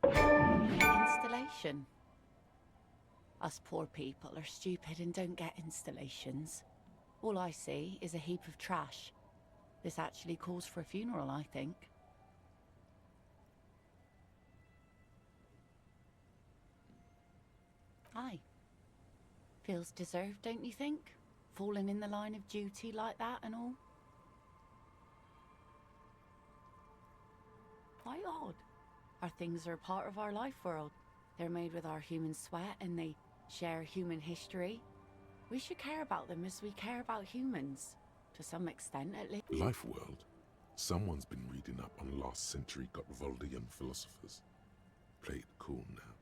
Installation. Us poor people are stupid and don't get installations. All I see is a heap of trash. This actually calls for a funeral, I think. Aye. Feels deserved, don't you think? Falling in the line of duty like that and all? Why odd? Our things are a part of our life world. They're made with our human sweat and they share human history. We should care about them as we care about humans. To some extent, at least. Life world? Someone's been reading up on last century Gotvaldian philosophers. Play it cool now.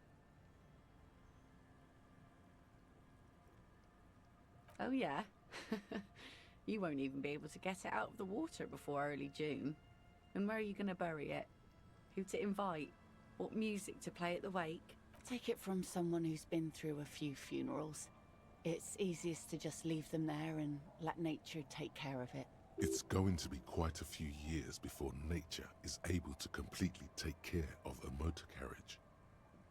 Oh yeah? You won't even be able to get it out of the water before early June. And where are you going to bury it? Who to invite? What music to play at the wake? Take it from someone who's been through a few funerals. It's easiest to just leave them there and let nature take care of it. It's going to be quite a few years before nature is able to completely take care of a motor carriage.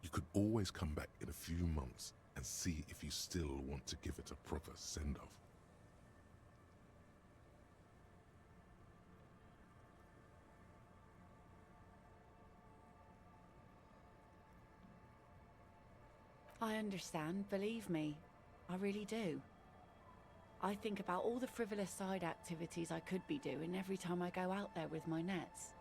You could always come back in a few months and see if you still want to give it a proper send-off. I understand, believe me. I really do. I think about all the frivolous side activities I could be doing every time I go out there with my nets.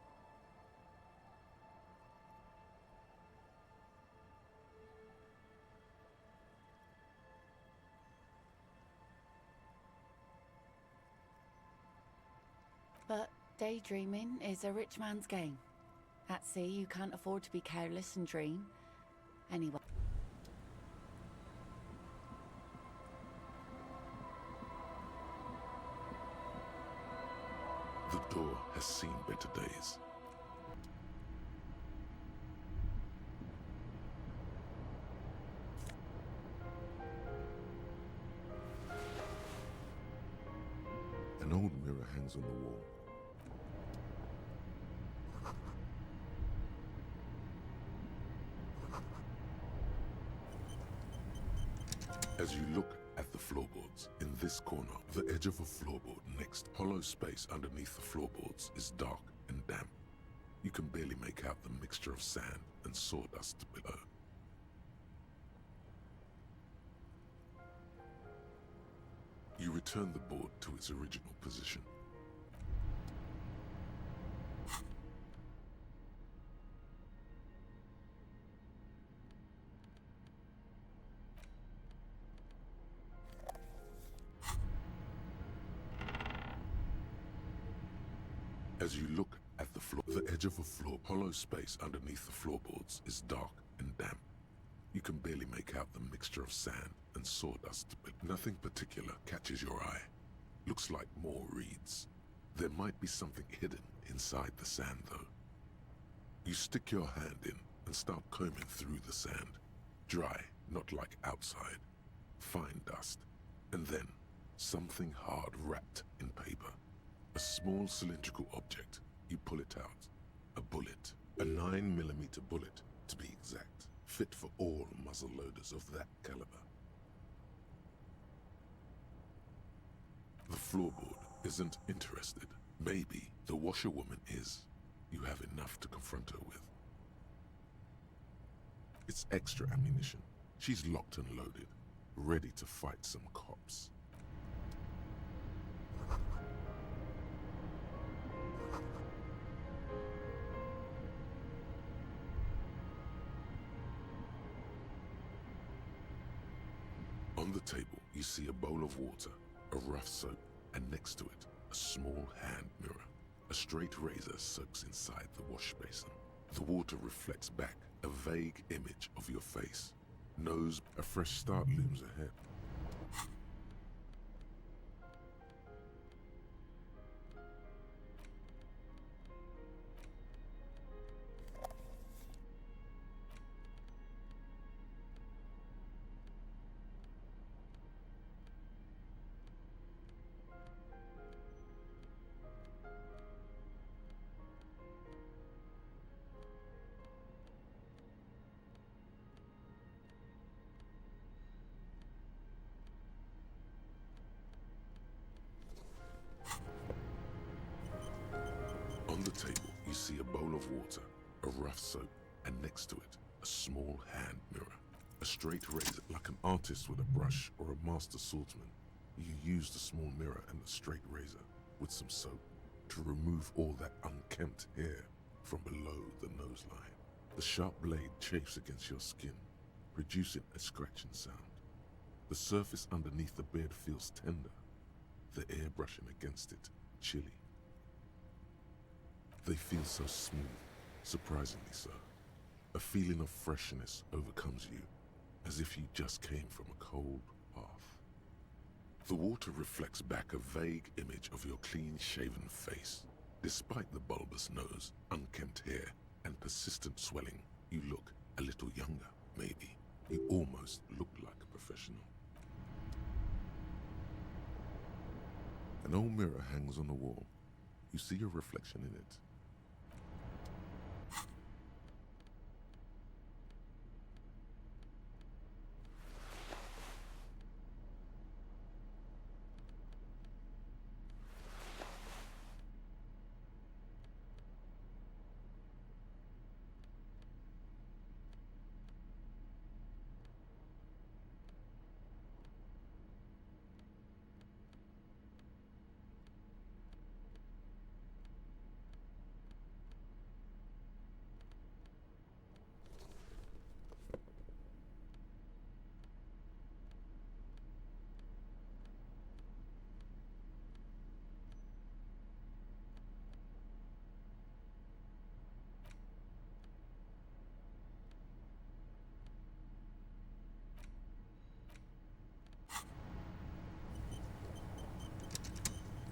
But daydreaming is a rich man's game. At sea, you can't afford to be careless and dream. Anyway. The door has seen better days. An old mirror hangs on the wall. As you look at the floorboards, in this corner, the edge of a floorboard next, hollow space underneath the floorboards is dark and damp. You can barely make out the mixture of sand and sawdust below. You return the board to its original position. As you look at the floor, the edge of a floor, hollow space underneath the floorboards is dark and damp. You can barely make out the mixture of sand and sawdust, but nothing particular catches your eye. Looks like more reeds. There might be something hidden inside the sand, though. You stick your hand in and start combing through the sand. Dry, not like outside. Fine dust. And then, something hard wrapped in paper. A small cylindrical object. You pull it out. A bullet. A 9mm bullet, to be exact. Fit for all muzzle loaders of that caliber. The floorboard isn't interested. Maybe the washerwoman is. You have enough to confront her with. It's extra ammunition. She's locked and loaded, ready to fight some cops. On the table, you see a bowl of water, a rough soap, and next to it, a small hand mirror. A straight razor soaks inside the wash basin. The water reflects back a vague image of your face. Knows a fresh start looms ahead. On the table, you see a bowl of water, a rough soap, and next to it, a small hand mirror. A straight razor, like an artist with a brush or a master swordsman. You use the small mirror and the straight razor with some soap to remove all that unkempt hair from below the nose line. The sharp blade chafes against your skin, producing a scratching sound. The surface underneath the beard feels tender, the air brushing against it chilly. They feel so smooth, surprisingly so. A feeling of freshness overcomes you, as if you just came from a cold bath. The water reflects back a vague image of your clean-shaven face. Despite the bulbous nose, unkempt hair, and persistent swelling, you look a little younger, maybe. You almost look like a professional. An old mirror hangs on the wall. You see your reflection in it.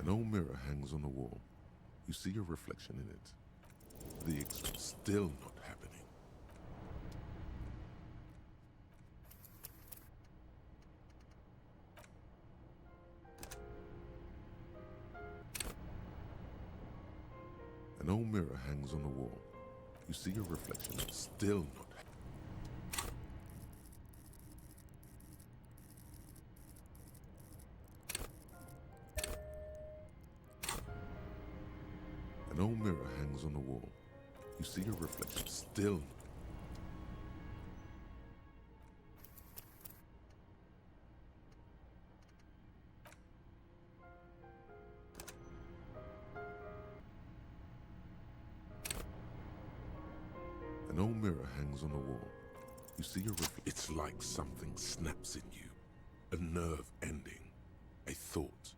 An old mirror hangs on the wall. You see your reflection in it. The experience still not happening. An old mirror hangs on the wall. You see your reflection still not happening. An old mirror hangs on the wall. You see your reflection still. An old mirror hangs on the wall. You see your reflection. It's like something snaps in you. A nerve ending. A thought.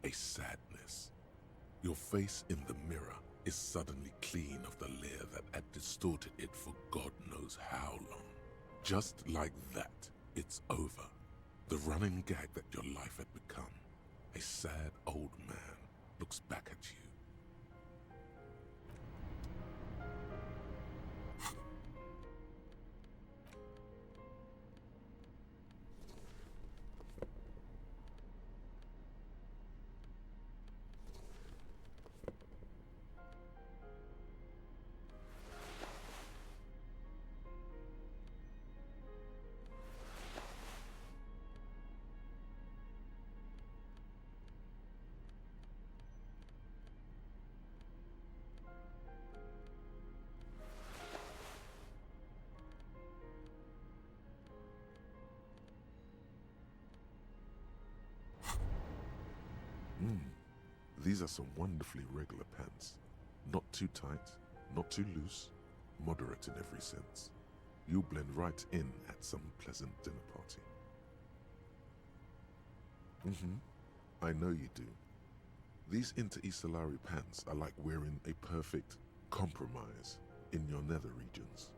A sadness. Your face in the mirror is suddenly clean of the layer that had distorted it for God knows how long. Just like that, it's over. The running gag that your life had become. A sad old man looks back at you. These are some wonderfully regular pants. Not too tight, not too loose, moderate in every sense. You'll blend right in at some pleasant dinner party. I know you do. These inter-Isolari pants are like wearing a perfect compromise in your nether regions.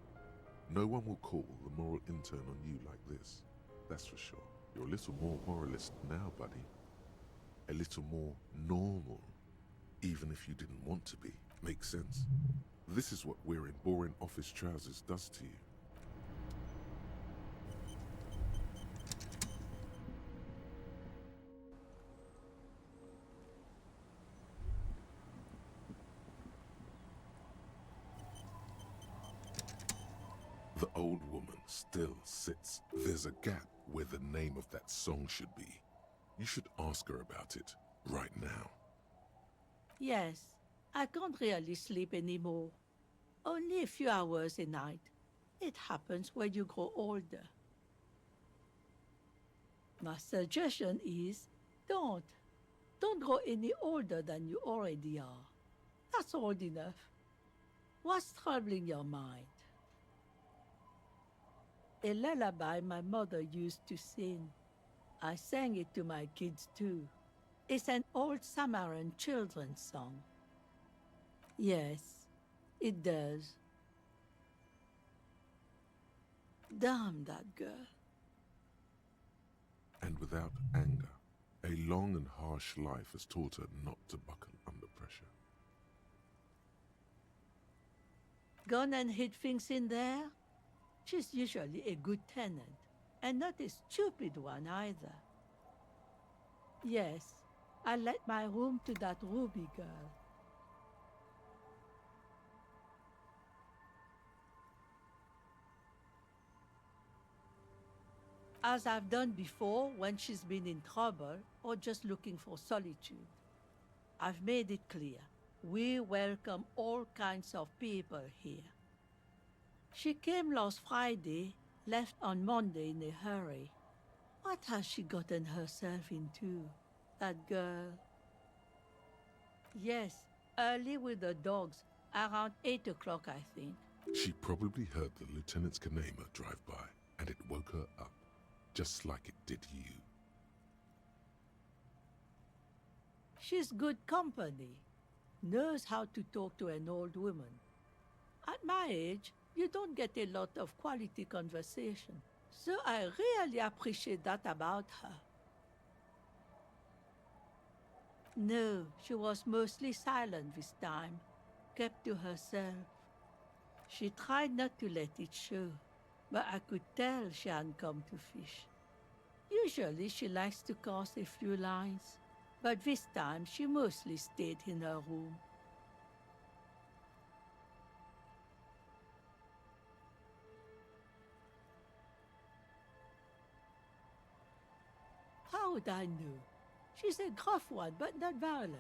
No one will call the moral intern on you like this, that's for sure. You're a little more moralist now, buddy. A little more normal, even if you didn't want to be. Makes sense. This is what wearing boring office trousers does to you. The old woman still sits. There's a gap where the name of that song should be. You should ask her about it right now. Yes, I can't really sleep anymore. Only a few hours a night. It happens when you grow older. My suggestion is, don't. Don't grow any older than you already are. That's old enough. What's troubling your mind? A lullaby my mother used to sing. I sang it to my kids too. It's an old Samaran children's song. Yes, it does. Damn that girl. And without anger, a long and harsh life has taught her not to buckle under pressure. Gone and hid things in there? She's usually a good tenant, and not a stupid one either. Yes, I let my room to that Ruby girl. As I've done before when she's been in trouble or just looking for solitude. I've made it clear, we welcome all kinds of people here. She came last Friday, left on Monday in a hurry. What has she gotten herself into, that girl? Yes, early with the dogs, around 8 o'clock, I think. She probably heard the Lieutenant's Kanema drive by, and it woke her up, just like it did you. She's good company, knows how to talk to an old woman. At my age, you don't get a lot of quality conversation, so I really appreciate that about her. No, she was mostly silent this time, kept to herself. She tried not to let it show, but I could tell she hadn't come to fish. Usually she likes to cast a few lines, but this time she mostly stayed in her room. How would I know? She's a gruff one, but not violent.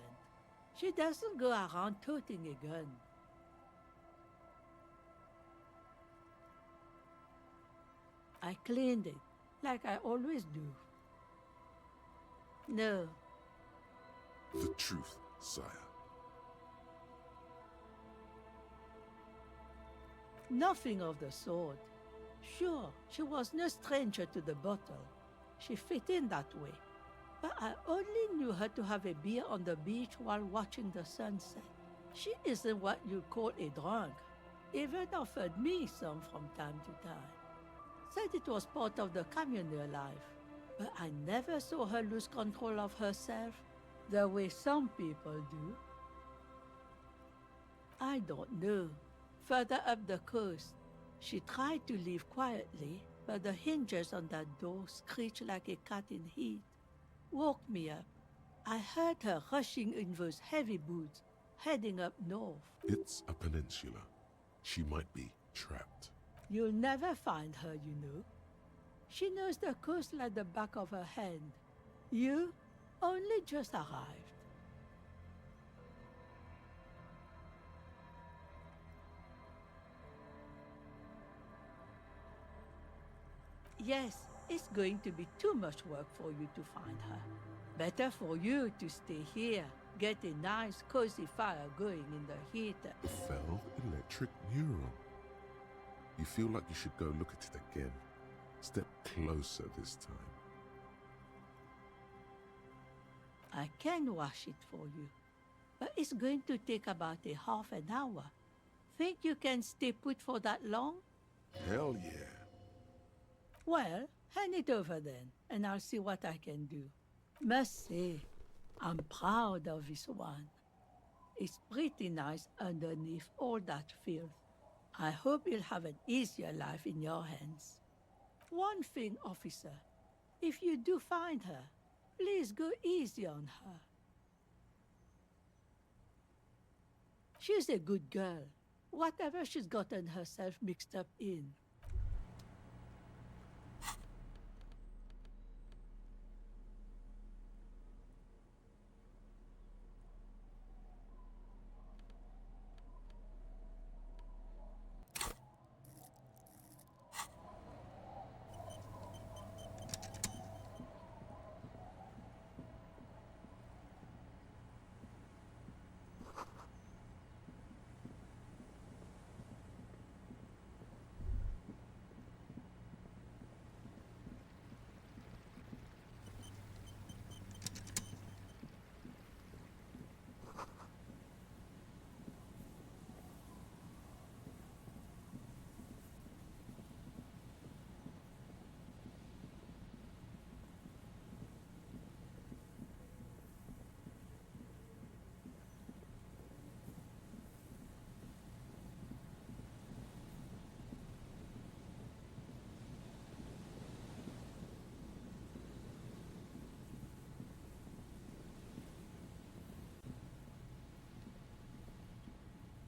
She doesn't go around toting a gun. I cleaned it, like I always do. No. The truth, sire. Nothing of the sort. Sure, she was no stranger to the bottle. She fit in that way. But I only knew her to have a beer on the beach while watching the sunset. She isn't what you'd call a drunk. Even offered me some from time to time. Said it was part of the communal life. But I never saw her lose control of herself, the way some people do. I don't know. Further up the coast, she tried to leave quietly, but the hinges on that door screeched like a cat in heat. Woke me up. I heard her rushing in those heavy boots, heading up north. It's a peninsula. She might be trapped. You'll never find her, you know. She knows the coast like the back of her hand. You only just arrived. Yes, it's going to be too much work for you to find her. Better for you to stay here, get a nice cozy fire going in the heat. The fell electric neuron. You feel like you should go look at it again. Step closer this time. I can wash it for you, but it's going to take about a half an hour. Think you can stay put for that long? Hell yeah. Well, hand it over then, and I'll see what I can do. Must say, I'm proud of this one. It's pretty nice underneath all that filth. I hope you'll have an easier life in your hands. One thing, officer. If you do find her, please go easy on her. She's a good girl. Whatever she's gotten herself mixed up in.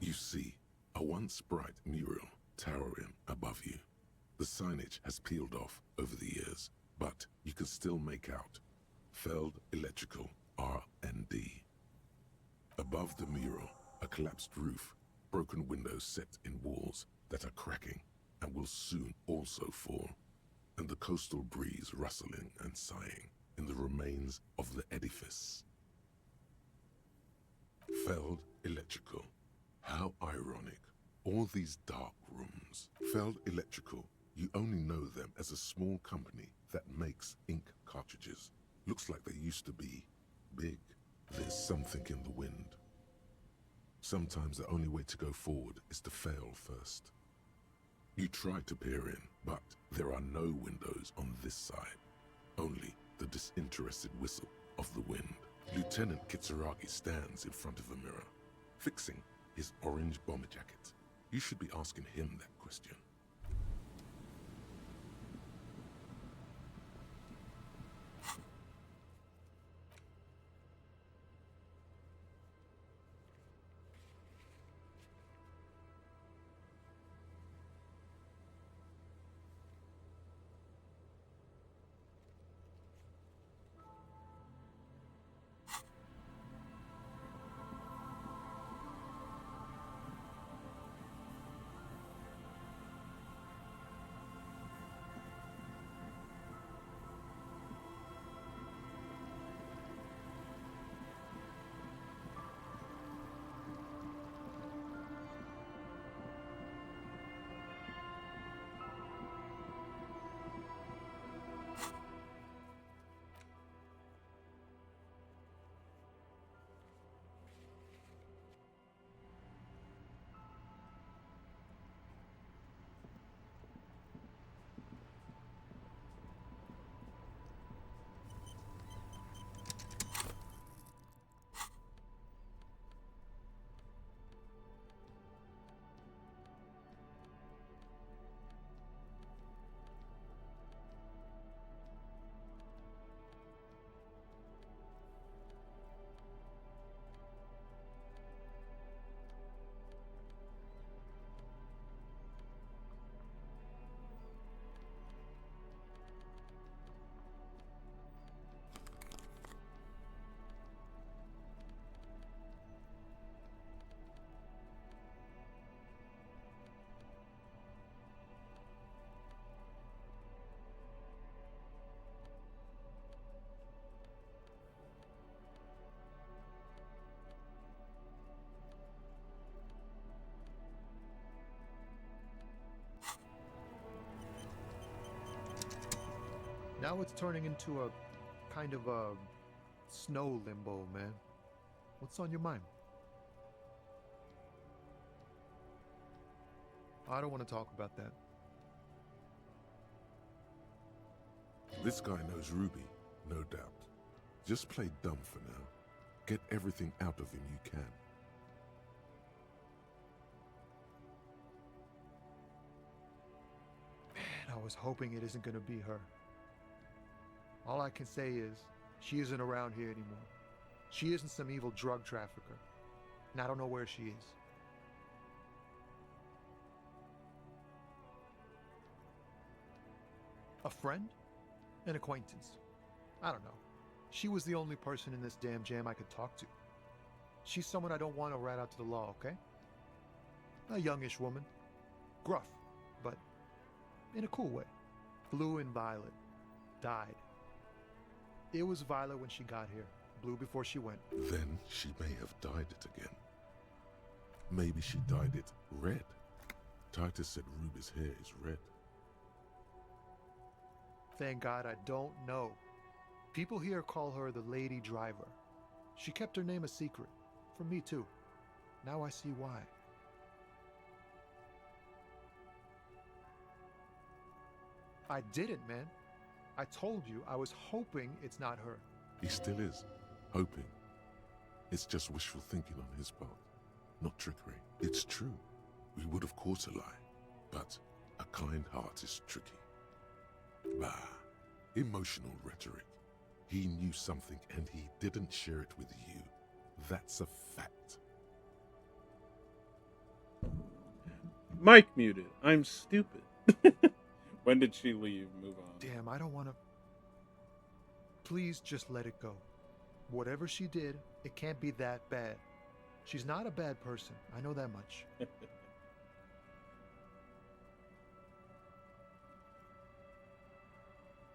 You see a once bright mural towering above you. The signage has peeled off over the years, but you can still make out Feld Electrical R&D. Above the mural, a collapsed roof, broken windows set in walls that are cracking and will soon also fall, and the coastal breeze rustling and sighing in the remains of the edifice. Feld Electrical. How ironic. All these dark rooms. Feld Electrical, you only know them as a small company that makes ink cartridges. Looks like they used to be big. There's something in the wind. Sometimes the only way to go forward is to fail first. You try to peer in, but there are no windows on this side. Only the disinterested whistle of the wind. Lieutenant Kitsuragi stands in front of a mirror, fixing his orange bomber jacket. You should be asking him that question. Now it's turning into a kind of a Snow limbo, man. What's on your mind? I don't want to talk about that. This guy knows Ruby, no doubt. Just play dumb for now. Get everything out of him you can. Man, I was hoping it isn't going to be her. All I can say is, she isn't around here anymore. She isn't some evil drug trafficker. And I don't know where she is. A friend? An acquaintance? I don't know. She was the only person in this damn jam I could talk to. She's someone I don't want to rat out to the law, okay? A youngish woman. Gruff, but in a cool way. Blue and violet. Died. It was violet when she got here. Blue before she went. Then she may have dyed it again. Maybe she dyed it red. Titus said Ruby's hair is red. Thank God I don't know. People here call her the Lady Driver. She kept her name a secret. From me too. Now I see why. I didn't, man. I told you I was hoping it's not her. He still is. Hoping. It's just wishful thinking on his part. Not trickery. It's true. We would of course a lie. But a kind heart is tricky. Bah. Emotional rhetoric. He knew something and he didn't share it with you. That's a fact. Mike muted. I'm stupid. When did she leave? Move on. Damn, I don't want to... Please just let it go. Whatever she did, it can't be that bad. She's not a bad person. I know that much.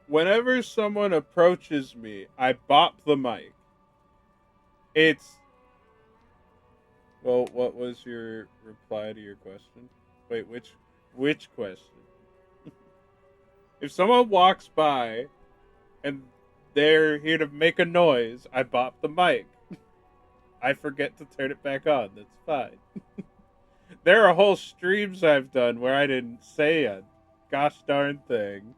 Whenever someone approaches me, I bop the mic. It's... Well, what was your reply to your question? Wait, which question? If someone walks by and they're here to make a noise, I bop the mic. I forget to turn it back on. That's fine. There are whole streams I've done where I didn't say a gosh darn thing.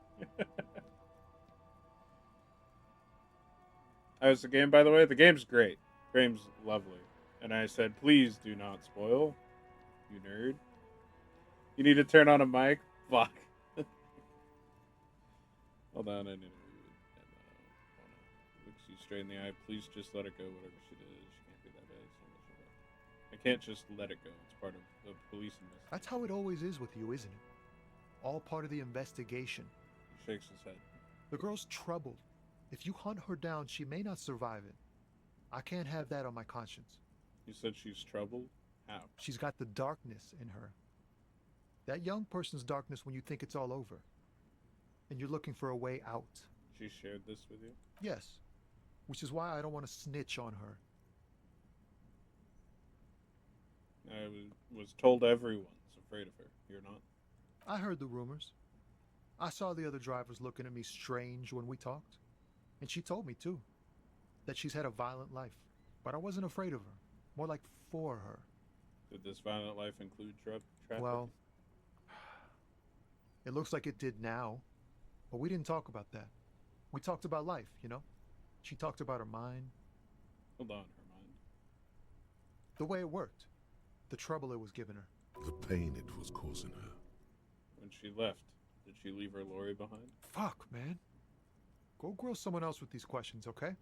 How was the game, by the way? The game's great. The game's lovely. And I said, please do not spoil, you nerd. You need to turn on a mic? Fuck. Hold on, I need to read. Looks you straight in the eye. Please just let it go, whatever she did. She can't be that bad. I can't just let it go. It's part of the police investigation. That's how it always is with you, isn't it? All part of the investigation. He shakes his head. The girl's troubled. If you hunt her down, she may not survive it. I can't have that on my conscience. You said she's troubled? How? She's got the darkness in her. That young person's darkness when you think it's all over. And you're looking for a way out. She shared this with you? Yes. Which is why I don't want to snitch on her. I was told everyone's afraid of her. You're not? I heard the rumors. I saw the other drivers looking at me strange when we talked. And she told me, too, that she's had a violent life. But I wasn't afraid of her. More like for her. Did this violent life include traffic? Well, it looks like it did now. But we didn't talk about that. We talked about life, you know? She talked about her mind. Hold on, her mind. The way it worked. The trouble it was giving her. The pain it was causing her. When she left, did she leave her lorry behind? Fuck, man. Go grill someone else with these questions, okay?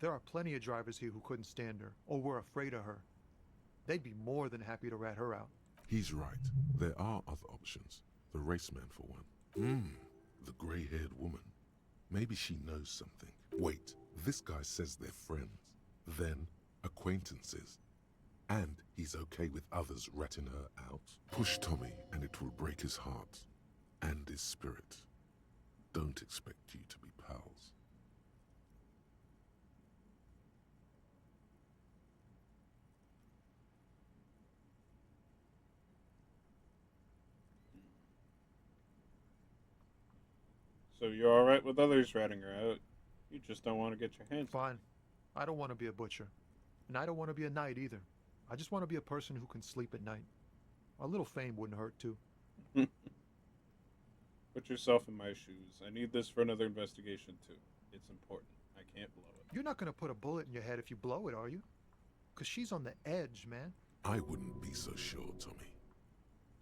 There are plenty of drivers here who couldn't stand her, or were afraid of her. They'd be more than happy to rat her out. He's right. There are other options. The raceman, for one. The grey-haired woman. Maybe she knows something. Wait, this guy says they're friends. Then, acquaintances. And he's okay with others ratting her out. Push Tommy, and it will break his heart. And his spirit. Don't expect you to be pals. So you're alright with others ratting her out. You just don't want to get your hands Fine. I don't want to be a butcher. And I don't want to be a knight either. I just want to be a person who can sleep at night. A little fame wouldn't hurt too. Put yourself in my shoes. I need this for another investigation too. It's important. I can't blow it. You're not going to put a bullet in your head if you blow it, are you? Because she's on the edge, man. I wouldn't be so sure, Tommy.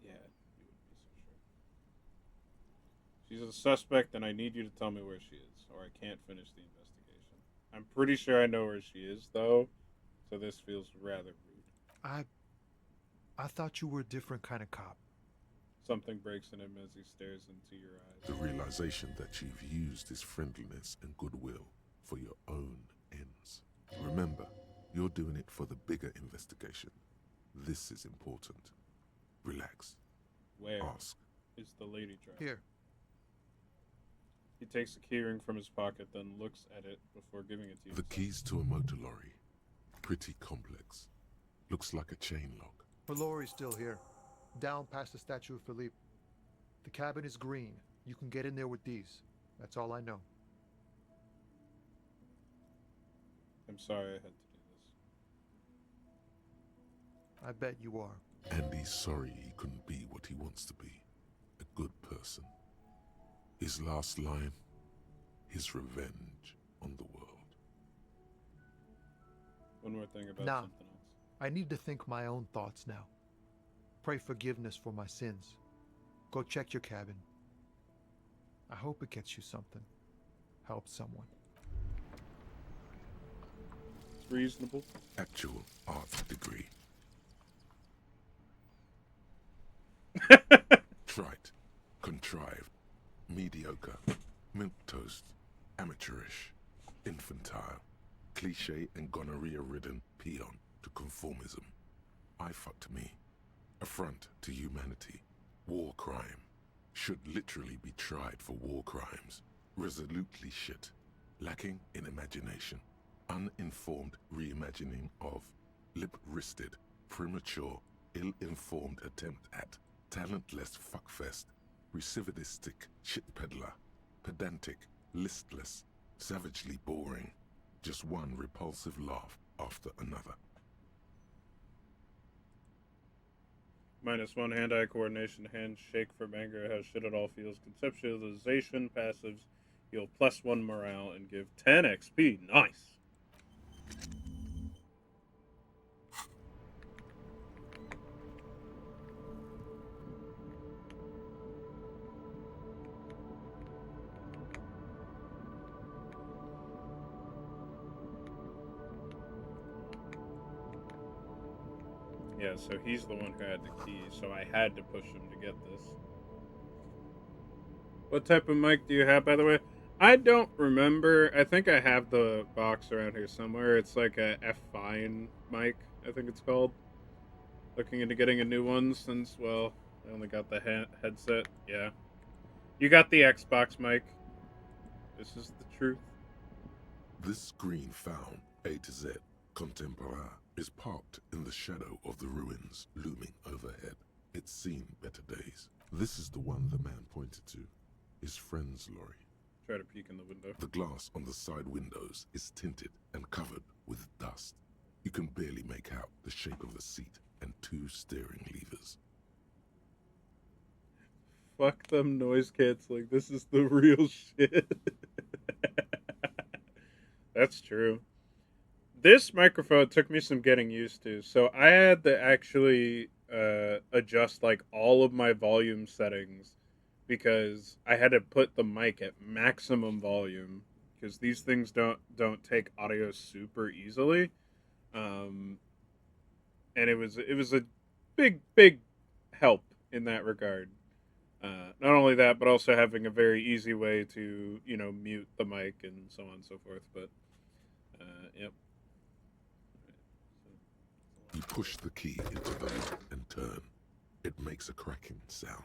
Yeah, you wouldn't be so sure. She's a suspect, and I need you to tell me where she is, or I can't finish the investigation. I'm pretty sure I know where she is, though, so this feels rather rude. I thought you were a different kind of cop. Something breaks in him as he stares into your eyes. The realization that you've used his friendliness and goodwill for your own ends. Remember, you're doing it for the bigger investigation. This is important. Relax. Where Ask. is the lady driver? Here. He takes a keyring from his pocket, then looks at it before giving it to you. The keys to a motor lorry. Pretty complex. Looks like a chain lock. Her lorry's still here. Down past the statue of Philippe. The cabin is green. You can get in there with these. That's all I know. I'm sorry I had to do this. I bet you are. And he's sorry he couldn't be what he wants to be. A good person. His last line, his revenge on the world. One more thing about Nah. something else. I need to think my own thoughts now. Pray forgiveness for my sins. Go check your cabin. I hope it gets you something. Help someone. It's reasonable. Actual art degree. Trite. Contrived. Mediocre. Milquetoast. Amateurish. Infantile. Cliche and gonorrhea-ridden peon to conformism. I fucked me. Affront to humanity. War crime. Should literally be tried for war crimes. Resolutely shit. Lacking in imagination. Uninformed reimagining of. Lip-wristed. Premature. Ill-informed attempt at. Talentless fuckfest. Recidivistic shit peddler. Pedantic. Listless. Savagely boring. Just one repulsive laugh after another. -1 hand-eye coordination, handshake from anger, how shit it all feels. Conceptualization, passives, heal +1 morale, and give 10 XP. Nice. Yeah, so he's the one who had the key, so I had to push him to get this. What type of mic do you have, by the way? I don't remember. I think I have the box around here somewhere. It's like a F-Fine mic, I think it's called. Looking into getting a new one since, well, I only got the headset. Yeah. You got the Xbox mic. This is the truth. This green found, A to Z, contemporaire, is parked in the shadow of the ruins looming overhead. It's seen better days. This is the one the man pointed to. His friend's lorry. Try to peek in the window. The glass on the side windows is tinted and covered with dust. You can barely make out the shape of the seat and 2 steering levers. Fuck them noise canceling. This is the real shit. That's true. This microphone took me some getting used to. So I had to actually adjust like all of my volume settings because I had to put the mic at maximum volume because these things don't take audio super easily. And it was a big help in that regard. Not only that, but also having a very easy way to, mute the mic and so on and so forth. But, yep. You push the key into the lock and turn. It makes a cracking sound.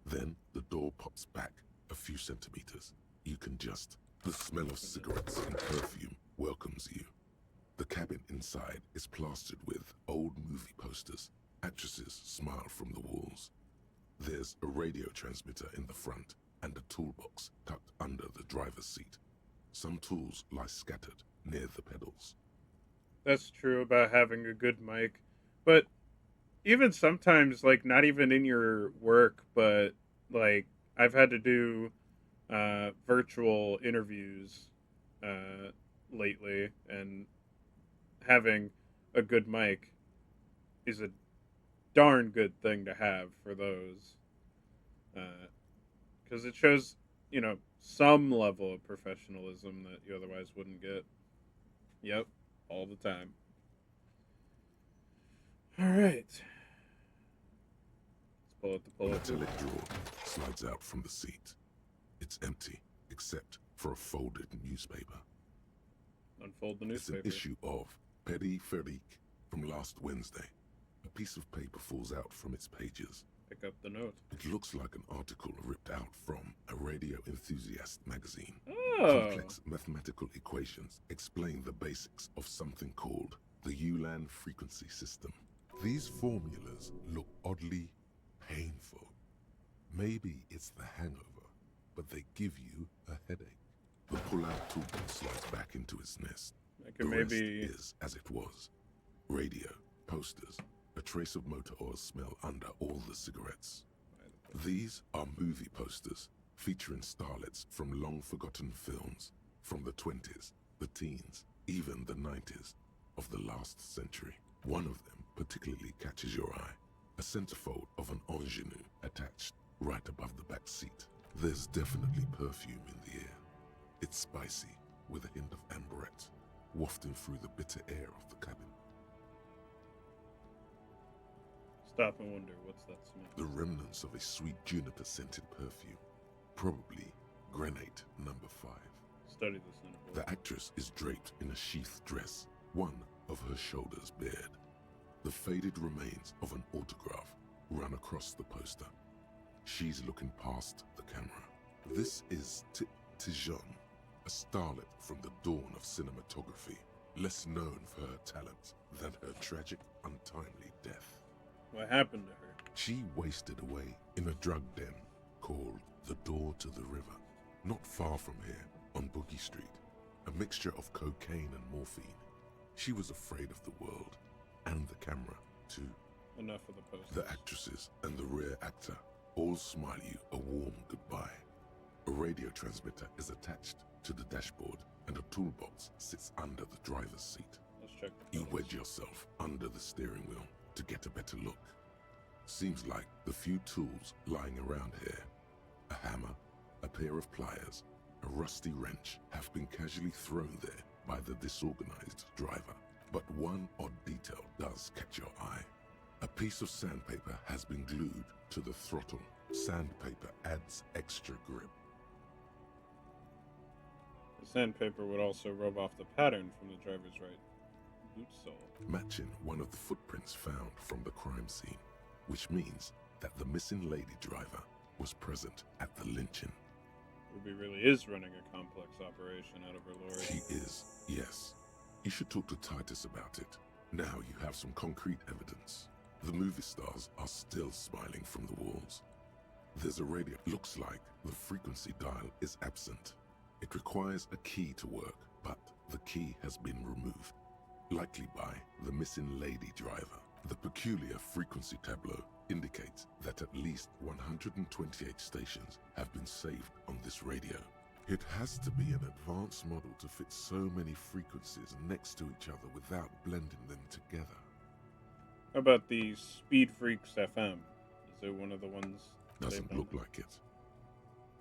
Then the door pops back a few centimeters. You can just... The smell of cigarettes and perfume welcomes you. The cabin inside is plastered with old movie posters. Actresses smile from the walls. There's a radio transmitter in the front and a toolbox tucked under the driver's seat. Some tools lie scattered near the pedals. That's true about having a good mic. But even sometimes, like, not even in your work, but, like, I've had to do virtual interviews lately, and having a good mic is a darn good thing to have for those. Because it shows, some level of professionalism that you otherwise wouldn't get. Yep, all the time. All right. Let's pull out the A pull-up. metallic drawer slides out from the seat. It's empty, except for a folded newspaper. Unfold the It's newspaper. an issue of Periphérique from last Wednesday. A piece of paper falls out from its pages. Pick up the note. It looks like an article ripped out from a radio enthusiast magazine. Oh. Complex mathematical equations explain the basics of something called the Ulan frequency system. These formulas look oddly painful. Maybe it's the hangover, but they give you a headache. The pull-out toolkit slides back into its nest. The rest is as it was. Radio, posters, a trace of motor oil smell under all the cigarettes. These are movie posters featuring starlets from long-forgotten films from the 20s, the teens, even the 90s of the last century. One of them particularly catches your eye. A centerfold of an ingenue attached right above the back seat. There's definitely perfume in the air. It's spicy, with a hint of amberette, wafting through the bitter air of the cabin. Stop and wonder, what's that smell? The remnants of a sweet juniper-scented perfume. Probably granate number 5. Study this in a The actress is draped in a sheath dress, one of her shoulders bared. The faded remains of an autograph run across the poster. She's looking past the camera. This is Tijon, a starlet from the dawn of cinematography, less known for her talent than her tragic, untimely death. What happened to her? She wasted away in a drug den called the Door to the River, not far from here, on Boogie Street, a mixture of cocaine and morphine. She was afraid of the world, and the camera, too. Enough of the posters. The actresses and the rear actor all smile you a warm goodbye. A radio transmitter is attached to the dashboard, and a toolbox sits under the driver's seat. Let's check the You wedge yourself under the steering wheel to get a better look. Seems like the few tools lying around here, a hammer, a pair of pliers, a rusty wrench, have been casually thrown there by the disorganized driver. But one odd detail does catch your eye. A piece of sandpaper has been glued to the throttle. Sandpaper adds extra grip. The sandpaper would also rub off the pattern from the driver's right boot sole. Matching one of the footprints found from the crime scene, which means that the missing lady driver was present at the lynching. Ruby really is running a complex operation out of her lorry. She is, yes. You should talk to Titus about it. Now you have some concrete evidence. The movie stars are still smiling from the walls. There's a radio. Looks like the frequency dial is absent. It requires a key to work, but the key has been removed, likely by the missing lady driver. The peculiar frequency tableau indicates that at least 128 stations have been saved on this radio. It has to be an advanced model to fit so many frequencies next to each other without blending them together. How about the Speed Freaks FM? Is it one of the ones? Doesn't look like it.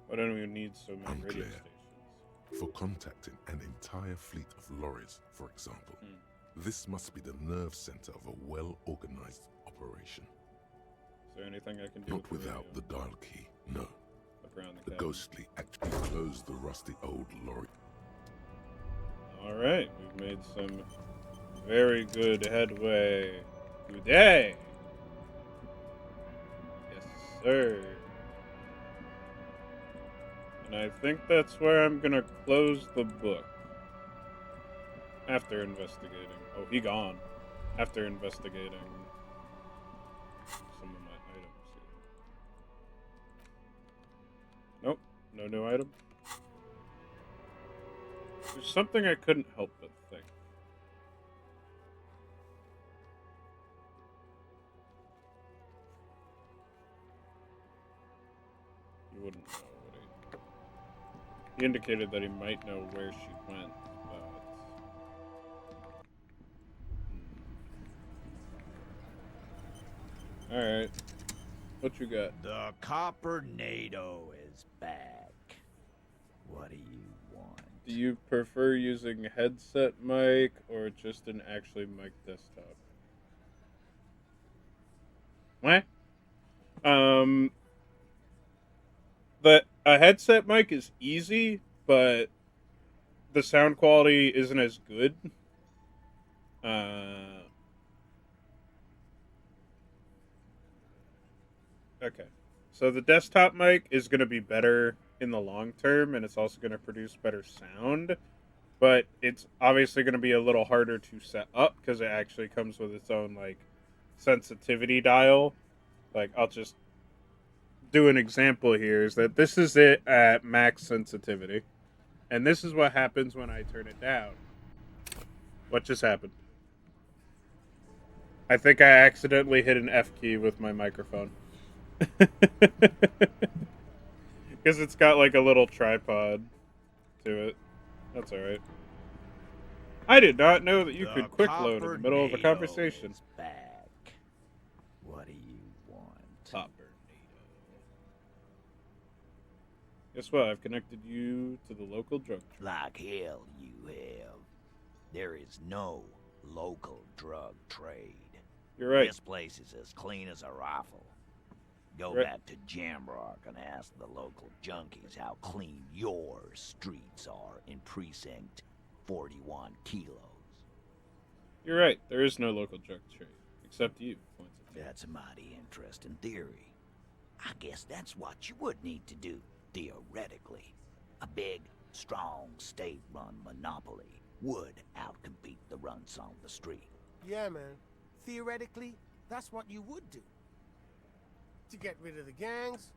Why don't we need so many radio Unclear. stations? For contacting an entire fleet of lorries, for example, this must be the nerve center of a well-organized operation. Is there anything I can do? Not without the dial key, no. Look around The ghostly actually closed the rusty old lorry. Alright, we've made some very good headway today. Yes, sir. And I think that's where I'm gonna close the book. After investigating. Oh, he gone. After investigating some of my items here. Nope, no new item. There's something I couldn't help but wouldn't know what he indicated that he might know where she went, but... Alright. What you got? The Copper-nado is back. What do you want? Do you prefer using headset mic or just an actually mic desktop? What? A headset mic is easy, but the sound quality isn't as good. Okay. So the desktop mic is going to be better in the long term, and it's also going to produce better sound. But it's obviously going to be a little harder to set up because it actually comes with its own, like, sensitivity dial. Like, I'll just do an example here, is that this is it at max sensitivity. And this is what happens when I turn it down. What just happened? I think I accidentally hit an F key with my microphone. Because it's got like a little tripod to it. That's alright. I did not know that you could quick load in the middle of a conversation. Back. What do you want? Copper-nado. Guess what? I've connected you to the local drug trade. Like hell you have. There is no local drug trade. You're right. This place is as clean as a rifle. Go Right. back to Jamrock and ask the local junkies how clean your streets are in Precinct 41 kilos. You're right. There is no local drug trade. Except you. That's a mighty interesting theory. I guess that's what you would need to do, theoretically. A big, strong, state-run monopoly would outcompete the runts on the street. Yeah, man. Theoretically, that's what you would do. To get rid of the gangs,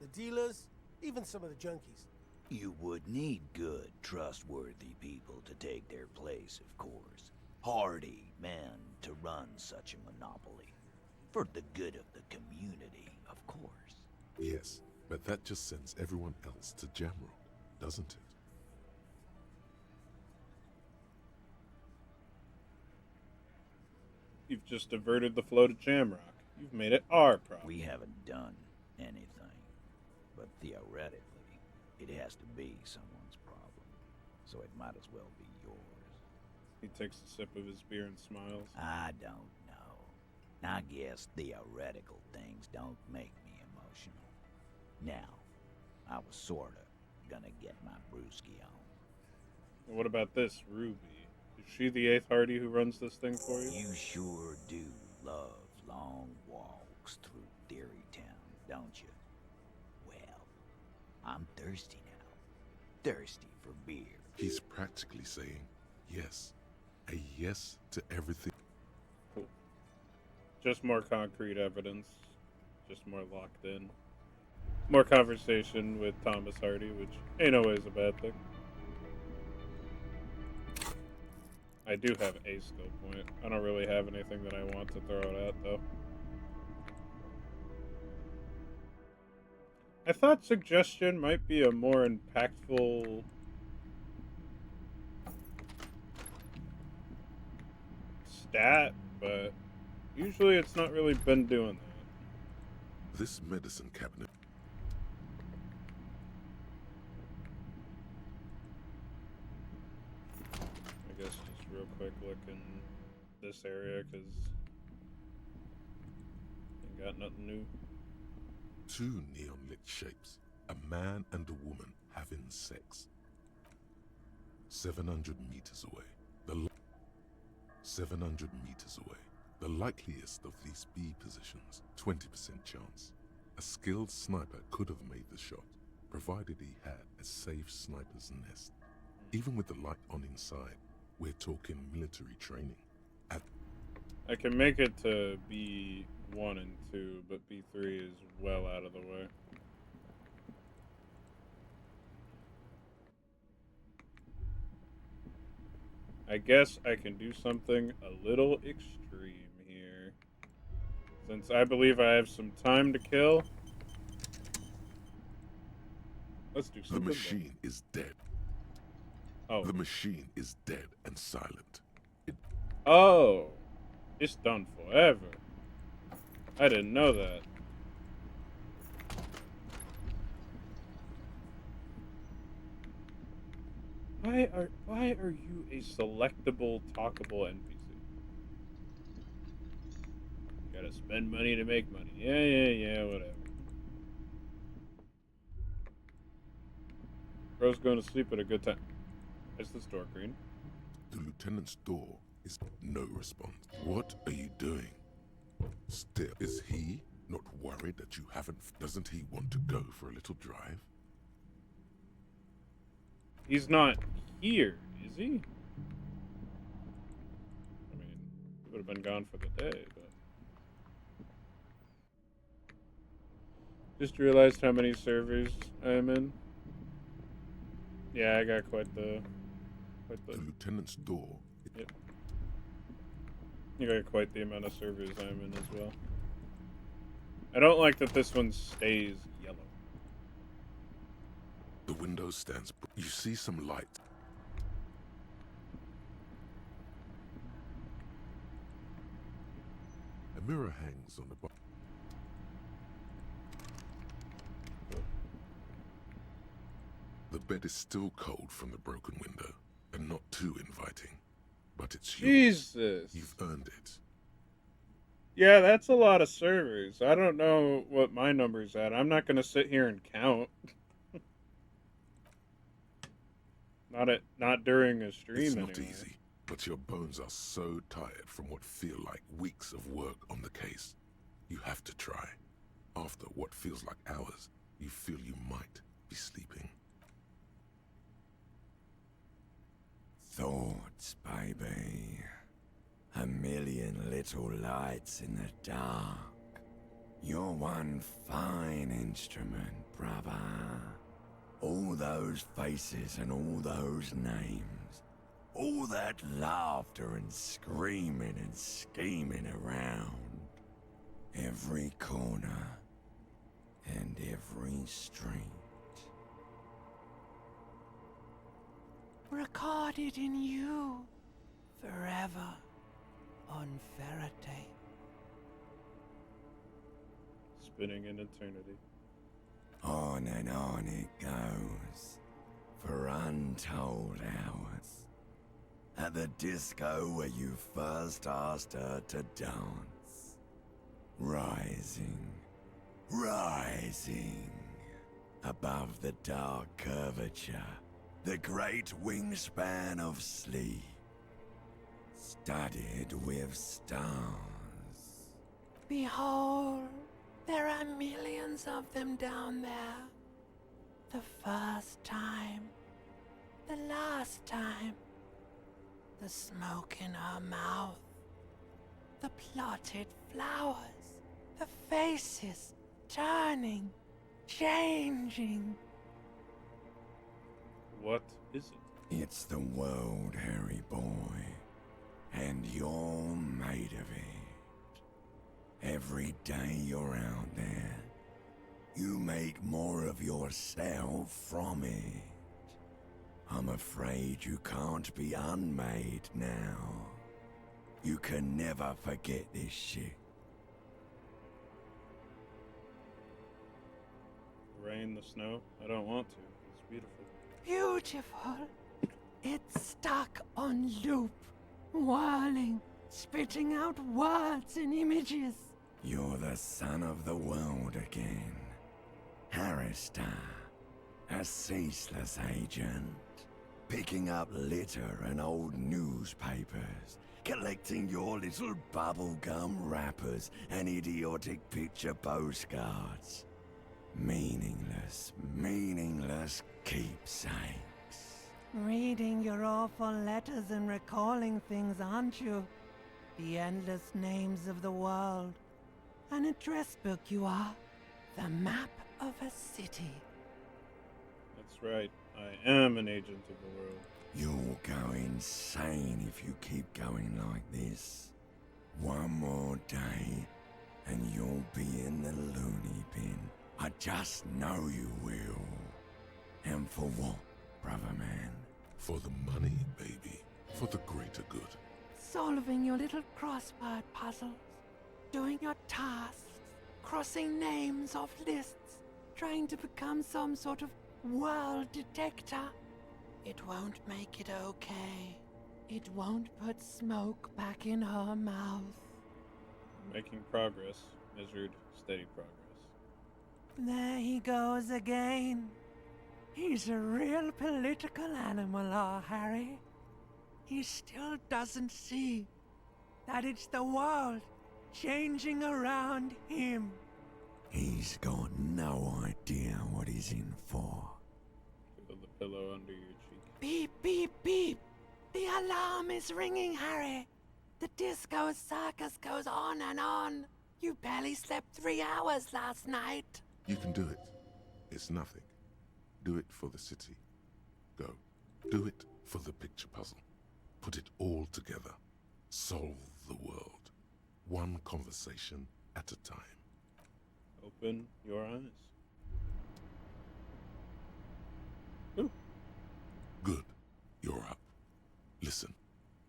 the dealers, even some of the junkies. You would need good, trustworthy people to take their place, of course. Hardy men to run such a monopoly. For the good of the community, of course. Yes, but that just sends everyone else to Jamrock, doesn't it? You've just diverted the flow to Jamrock. You've made it our problem. We haven't done anything. But theoretically, it has to be someone's problem. So it might as well be yours. He takes a sip of his beer and smiles. I don't know. I guess theoretical things don't make me emotional. Now, I was sorta gonna get my brewski on. What about this, Ruby? Is she the 8th Hardy who runs this thing for you? You sure do love long walks through Theory Town, don't you? Well, I'm thirsty now. Thirsty for beer. He's practically saying yes. A yes to everything. Cool. Just more concrete evidence. Just more locked in. More conversation with Thomas Hardy, which ain't always a bad thing. I do have a skill point. I don't really have anything that I want to throw it at, though. I thought suggestion might be a more impactful stat, but usually it's not really been doing that. This medicine cabinet. I guess just real quick look in this area, because ain't got nothing new. Two neon-lit shapes. A man and a woman having sex. 700 meters away. 700 meters away. The likeliest of these B positions, 20% chance. A skilled sniper could have made the shot, provided he had a safe sniper's nest. Even with the light on inside, we're talking military training. I can make it to B1 and 2, but B3 is well out of the way. I guess I can do something a little extreme here. Since I believe I have some time to kill, Let's do The something. machine is dead. Oh. The machine is dead and silent. Oh. It's done forever. I didn't know that. Why are you a selectable, talkable NPC? Gotta spend money to make money. Yeah, whatever. Bro's going to sleep at a good time. Is this door green? The lieutenant's door is no response. What are you doing? Still, is he not worried that you haven't? Doesn't he want to go for a little drive? He's not here, is he? I mean, he would have been gone for the day, but... Just realized how many servers I am in. Yeah, I got quite the... The lieutenant's door. Yep. You got quite the amount of servers I'm in as well. I don't like that this one stays yellow. The window stands. You see some light. A mirror hangs on the bottom. The bed is still cold from the broken window, and not too inviting. But it's yours. Jesus. You've earned it. Yeah, that's a lot of servers. I don't know what my number's at. I'm not going to sit here and count. Not during a stream It's anyway. not easy, but your bones are so tired from what feel like weeks of work on the case. You have to try. After what feels like hours, you feel you might be sleeping. Thoughts, baby. A million little lights in the dark. You're one fine instrument, brother. All those faces and all those names. All that laughter and screaming and scheming around. Every corner and every street. Recorded in you forever on Faraday. Spinning in eternity. On and on it goes, for untold hours. At the disco where you first asked her to dance. Rising, rising, above the dark curvature, the great wingspan of sleep, studded with stars. Behold, there are millions of them down there. The first time, the last time, the smoke in her mouth, the plotted flowers, the faces turning, changing. What is it? It's the world, Harry boy, and you're made of it. Every day you're out there, you make more of yourself from it. I'm afraid you can't be unmade now. You can never forget this shit. The rain, the snow? I don't want to. It's beautiful. Beautiful. It's stuck on loop, whirling, spitting out words and images. You're the son of the world again. Harrister, a ceaseless agent. Picking up litter and old newspapers. Collecting your little bubblegum wrappers and idiotic picture postcards. Meaningless, meaningless keepsakes. Reading your awful letters and recalling things, aren't you? The endless names of the world. An address book you are. The map of a city. That's right. I am an agent of the world. You'll go insane if you keep going like this. One more day, and you'll be in the loony bin. I just know you will. And for what, brother man? For the money, baby. For the greater good. Solving your little crossword puzzles, doing your tasks, crossing names off lists, trying to become some sort of world detector. It won't make it okay. It won't put smoke back in her mouth. Making progress. Measured, steady progress. There he goes again. He's a real political animal, our Harry. He still doesn't see that it's the world changing around him. He's got no idea what he's in for. Feel the pillow under your cheek. Beep, beep, beep. The alarm is ringing, Harry. The disco circus goes on and on. You barely slept 3 hours last night. You can do it. It's nothing. Do it for the city. Go. Do it for the picture puzzle. Put it all together. Solve the world. One conversation at a time. Open your eyes. Ooh. Good. You're up. Listen,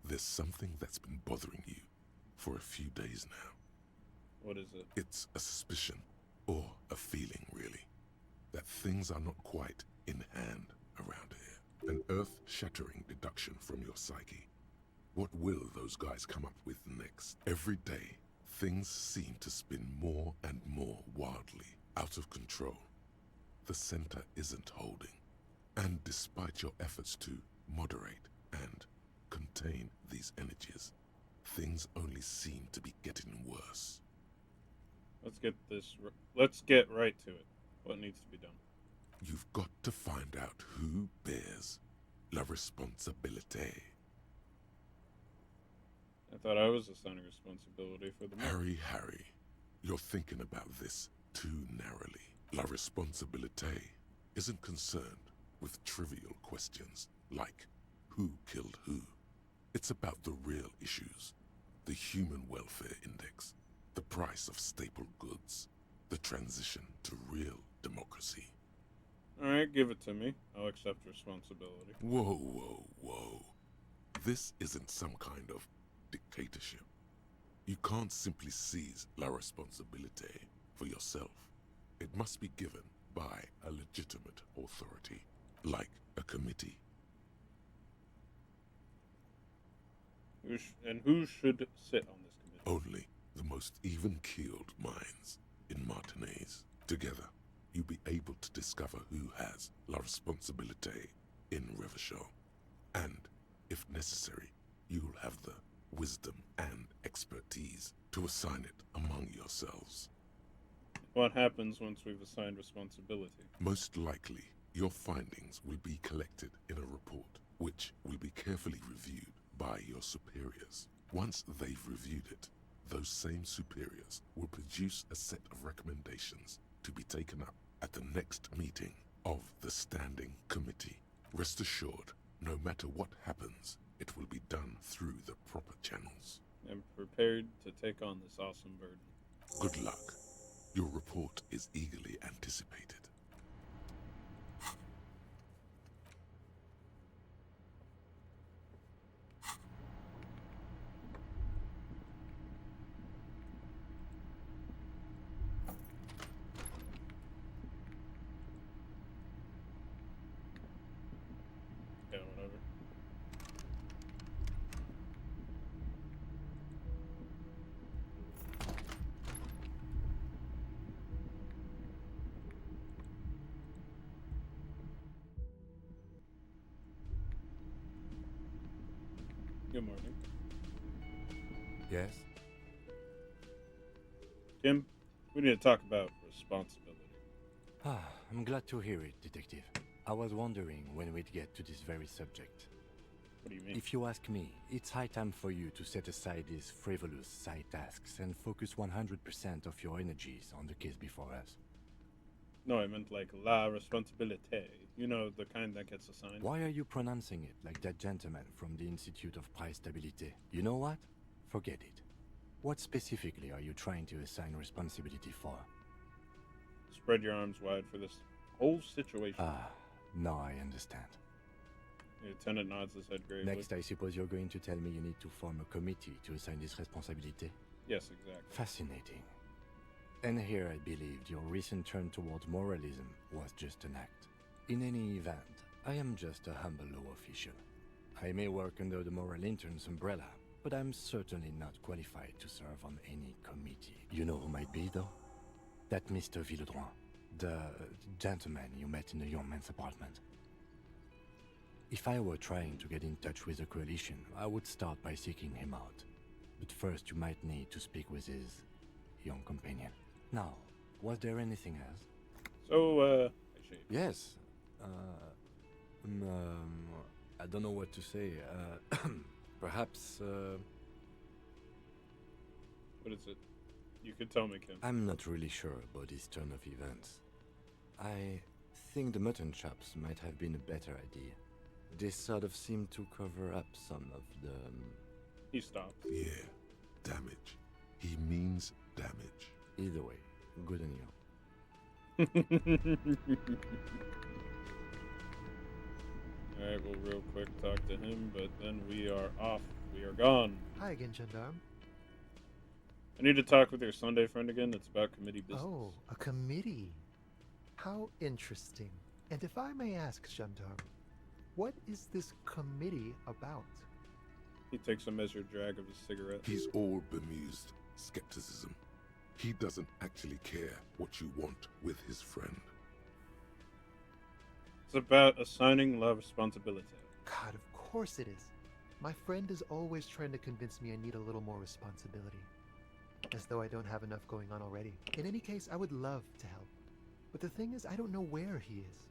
there's something that's been bothering you for a few days now. What is it? It's a suspicion, or a feeling really, that things are not quite in hand around here. An earth-shattering deduction from your psyche. What will those guys come up with next? Every day, things seem to spin more and more wildly, out of control. The center isn't holding. And despite your efforts to moderate and contain these energies, things only seem to be getting worse. Let's get right to it. What needs to be done? You've got to find out who bears la responsabilité. I thought I was assigning responsibility for the map. Harry, you're thinking about this too narrowly. La responsabilité isn't concerned with trivial questions like who killed who. It's about the real issues. The Human Welfare Index, the price of staple goods, the transition to real democracy. Alright, give it to me. I'll accept responsibility. Whoa, whoa, whoa. This isn't some kind of dictatorship. You can't simply seize la responsabilité for yourself. It must be given by a legitimate authority, like a committee. Who should sit on this committee? Only the most even-keeled minds in Martinez. Together, you'll be able to discover who has la responsabilité in Revachol. And, if necessary, you'll have the wisdom and expertise to assign it among yourselves. What happens once we've assigned responsibility? Most likely, your findings will be collected in a report, which will be carefully reviewed by your superiors. Once they've reviewed it, those same superiors will produce a set of recommendations to be taken up at the next meeting of the Standing Committee. Rest assured, no matter what happens, it will be done through the proper channels. I'm prepared to take on this awesome burden. Good luck. Your report is eagerly anticipated. Yeah, whatever. Good morning. Yes? Kim, we need to talk about responsibility. I'm glad to hear it, Detective. I was wondering when we'd get to this very subject. What do you mean? If you ask me, it's high time for you to set aside these frivolous side tasks and focus 100% of your energies on the case before us. No, I meant like la responsabilité. You know, the kind that gets assigned. Why are you pronouncing it like that gentleman from the Institute of Price Stabilité? You know what? Forget it. What specifically are you trying to assign responsibility for? Spread your arms wide for this whole situation. Now I understand. The lieutenant nods his head gravely. Next, I suppose you're going to tell me you need to form a committee to assign this responsibility? Yes, exactly. Fascinating. And here I believed your recent turn towards moralism was just an act. In any event, I am just a humble law official. I may work under the moral intern's umbrella, but I'm certainly not qualified to serve on any committee. You know who might be, though? That Mr. Villedroit, the gentleman you met in the young man's apartment. If I were trying to get in touch with the coalition, I would start by seeking him out. But first you might need to speak with his young companion. Now, was there anything else? So, Yes. I don't know what to say. Perhaps, What is it? You could tell me, Kim. I'm not really sure about this turn of events. I think the mutton chops might have been a better idea. They sort of seem to cover up some of the... He stopped. Yeah, damage. He means damage. Either way, good on you. Alright, we'll real quick talk to him, but then we are off. We are gone. Hi again, Gendarme. I need to talk with your Sunday friend again. It's about committee business. Oh, a committee. How interesting. And if I may ask, Gendarme, what is this committee about? He takes a measured drag of his cigarette. He's all bemused skepticism. He doesn't actually care what you want with his friend. It's about assigning love responsibility. God, of course it is. My friend is always trying to convince me I need a little more responsibility. As though I don't have enough going on already. In any case, I would love to help. But the thing is, I don't know where he is.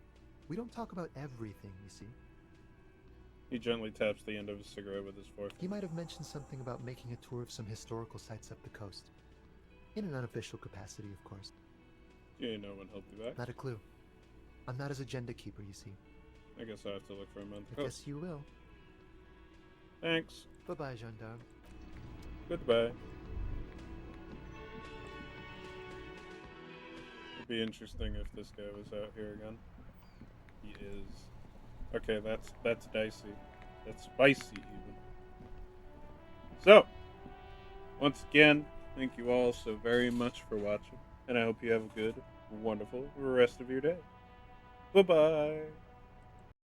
We don't talk about everything, you see. He gently taps the end of his cigarette with his fork. He might have mentioned something about making a tour of some historical sites up the coast. In an unofficial capacity, of course. Yeah, no one helped you back. Not a clue. I'm not his agenda keeper, you see. I guess I'll have to look for him on the I coast. guess you will. Thanks. Bye-bye, Gendarme. Goodbye. It'd be interesting if this guy was out here again. He is. Okay, that's dicey. That's spicy even. So, once again, thank you all so very much for watching, and I hope you have a good, wonderful rest of your day. Bye-bye.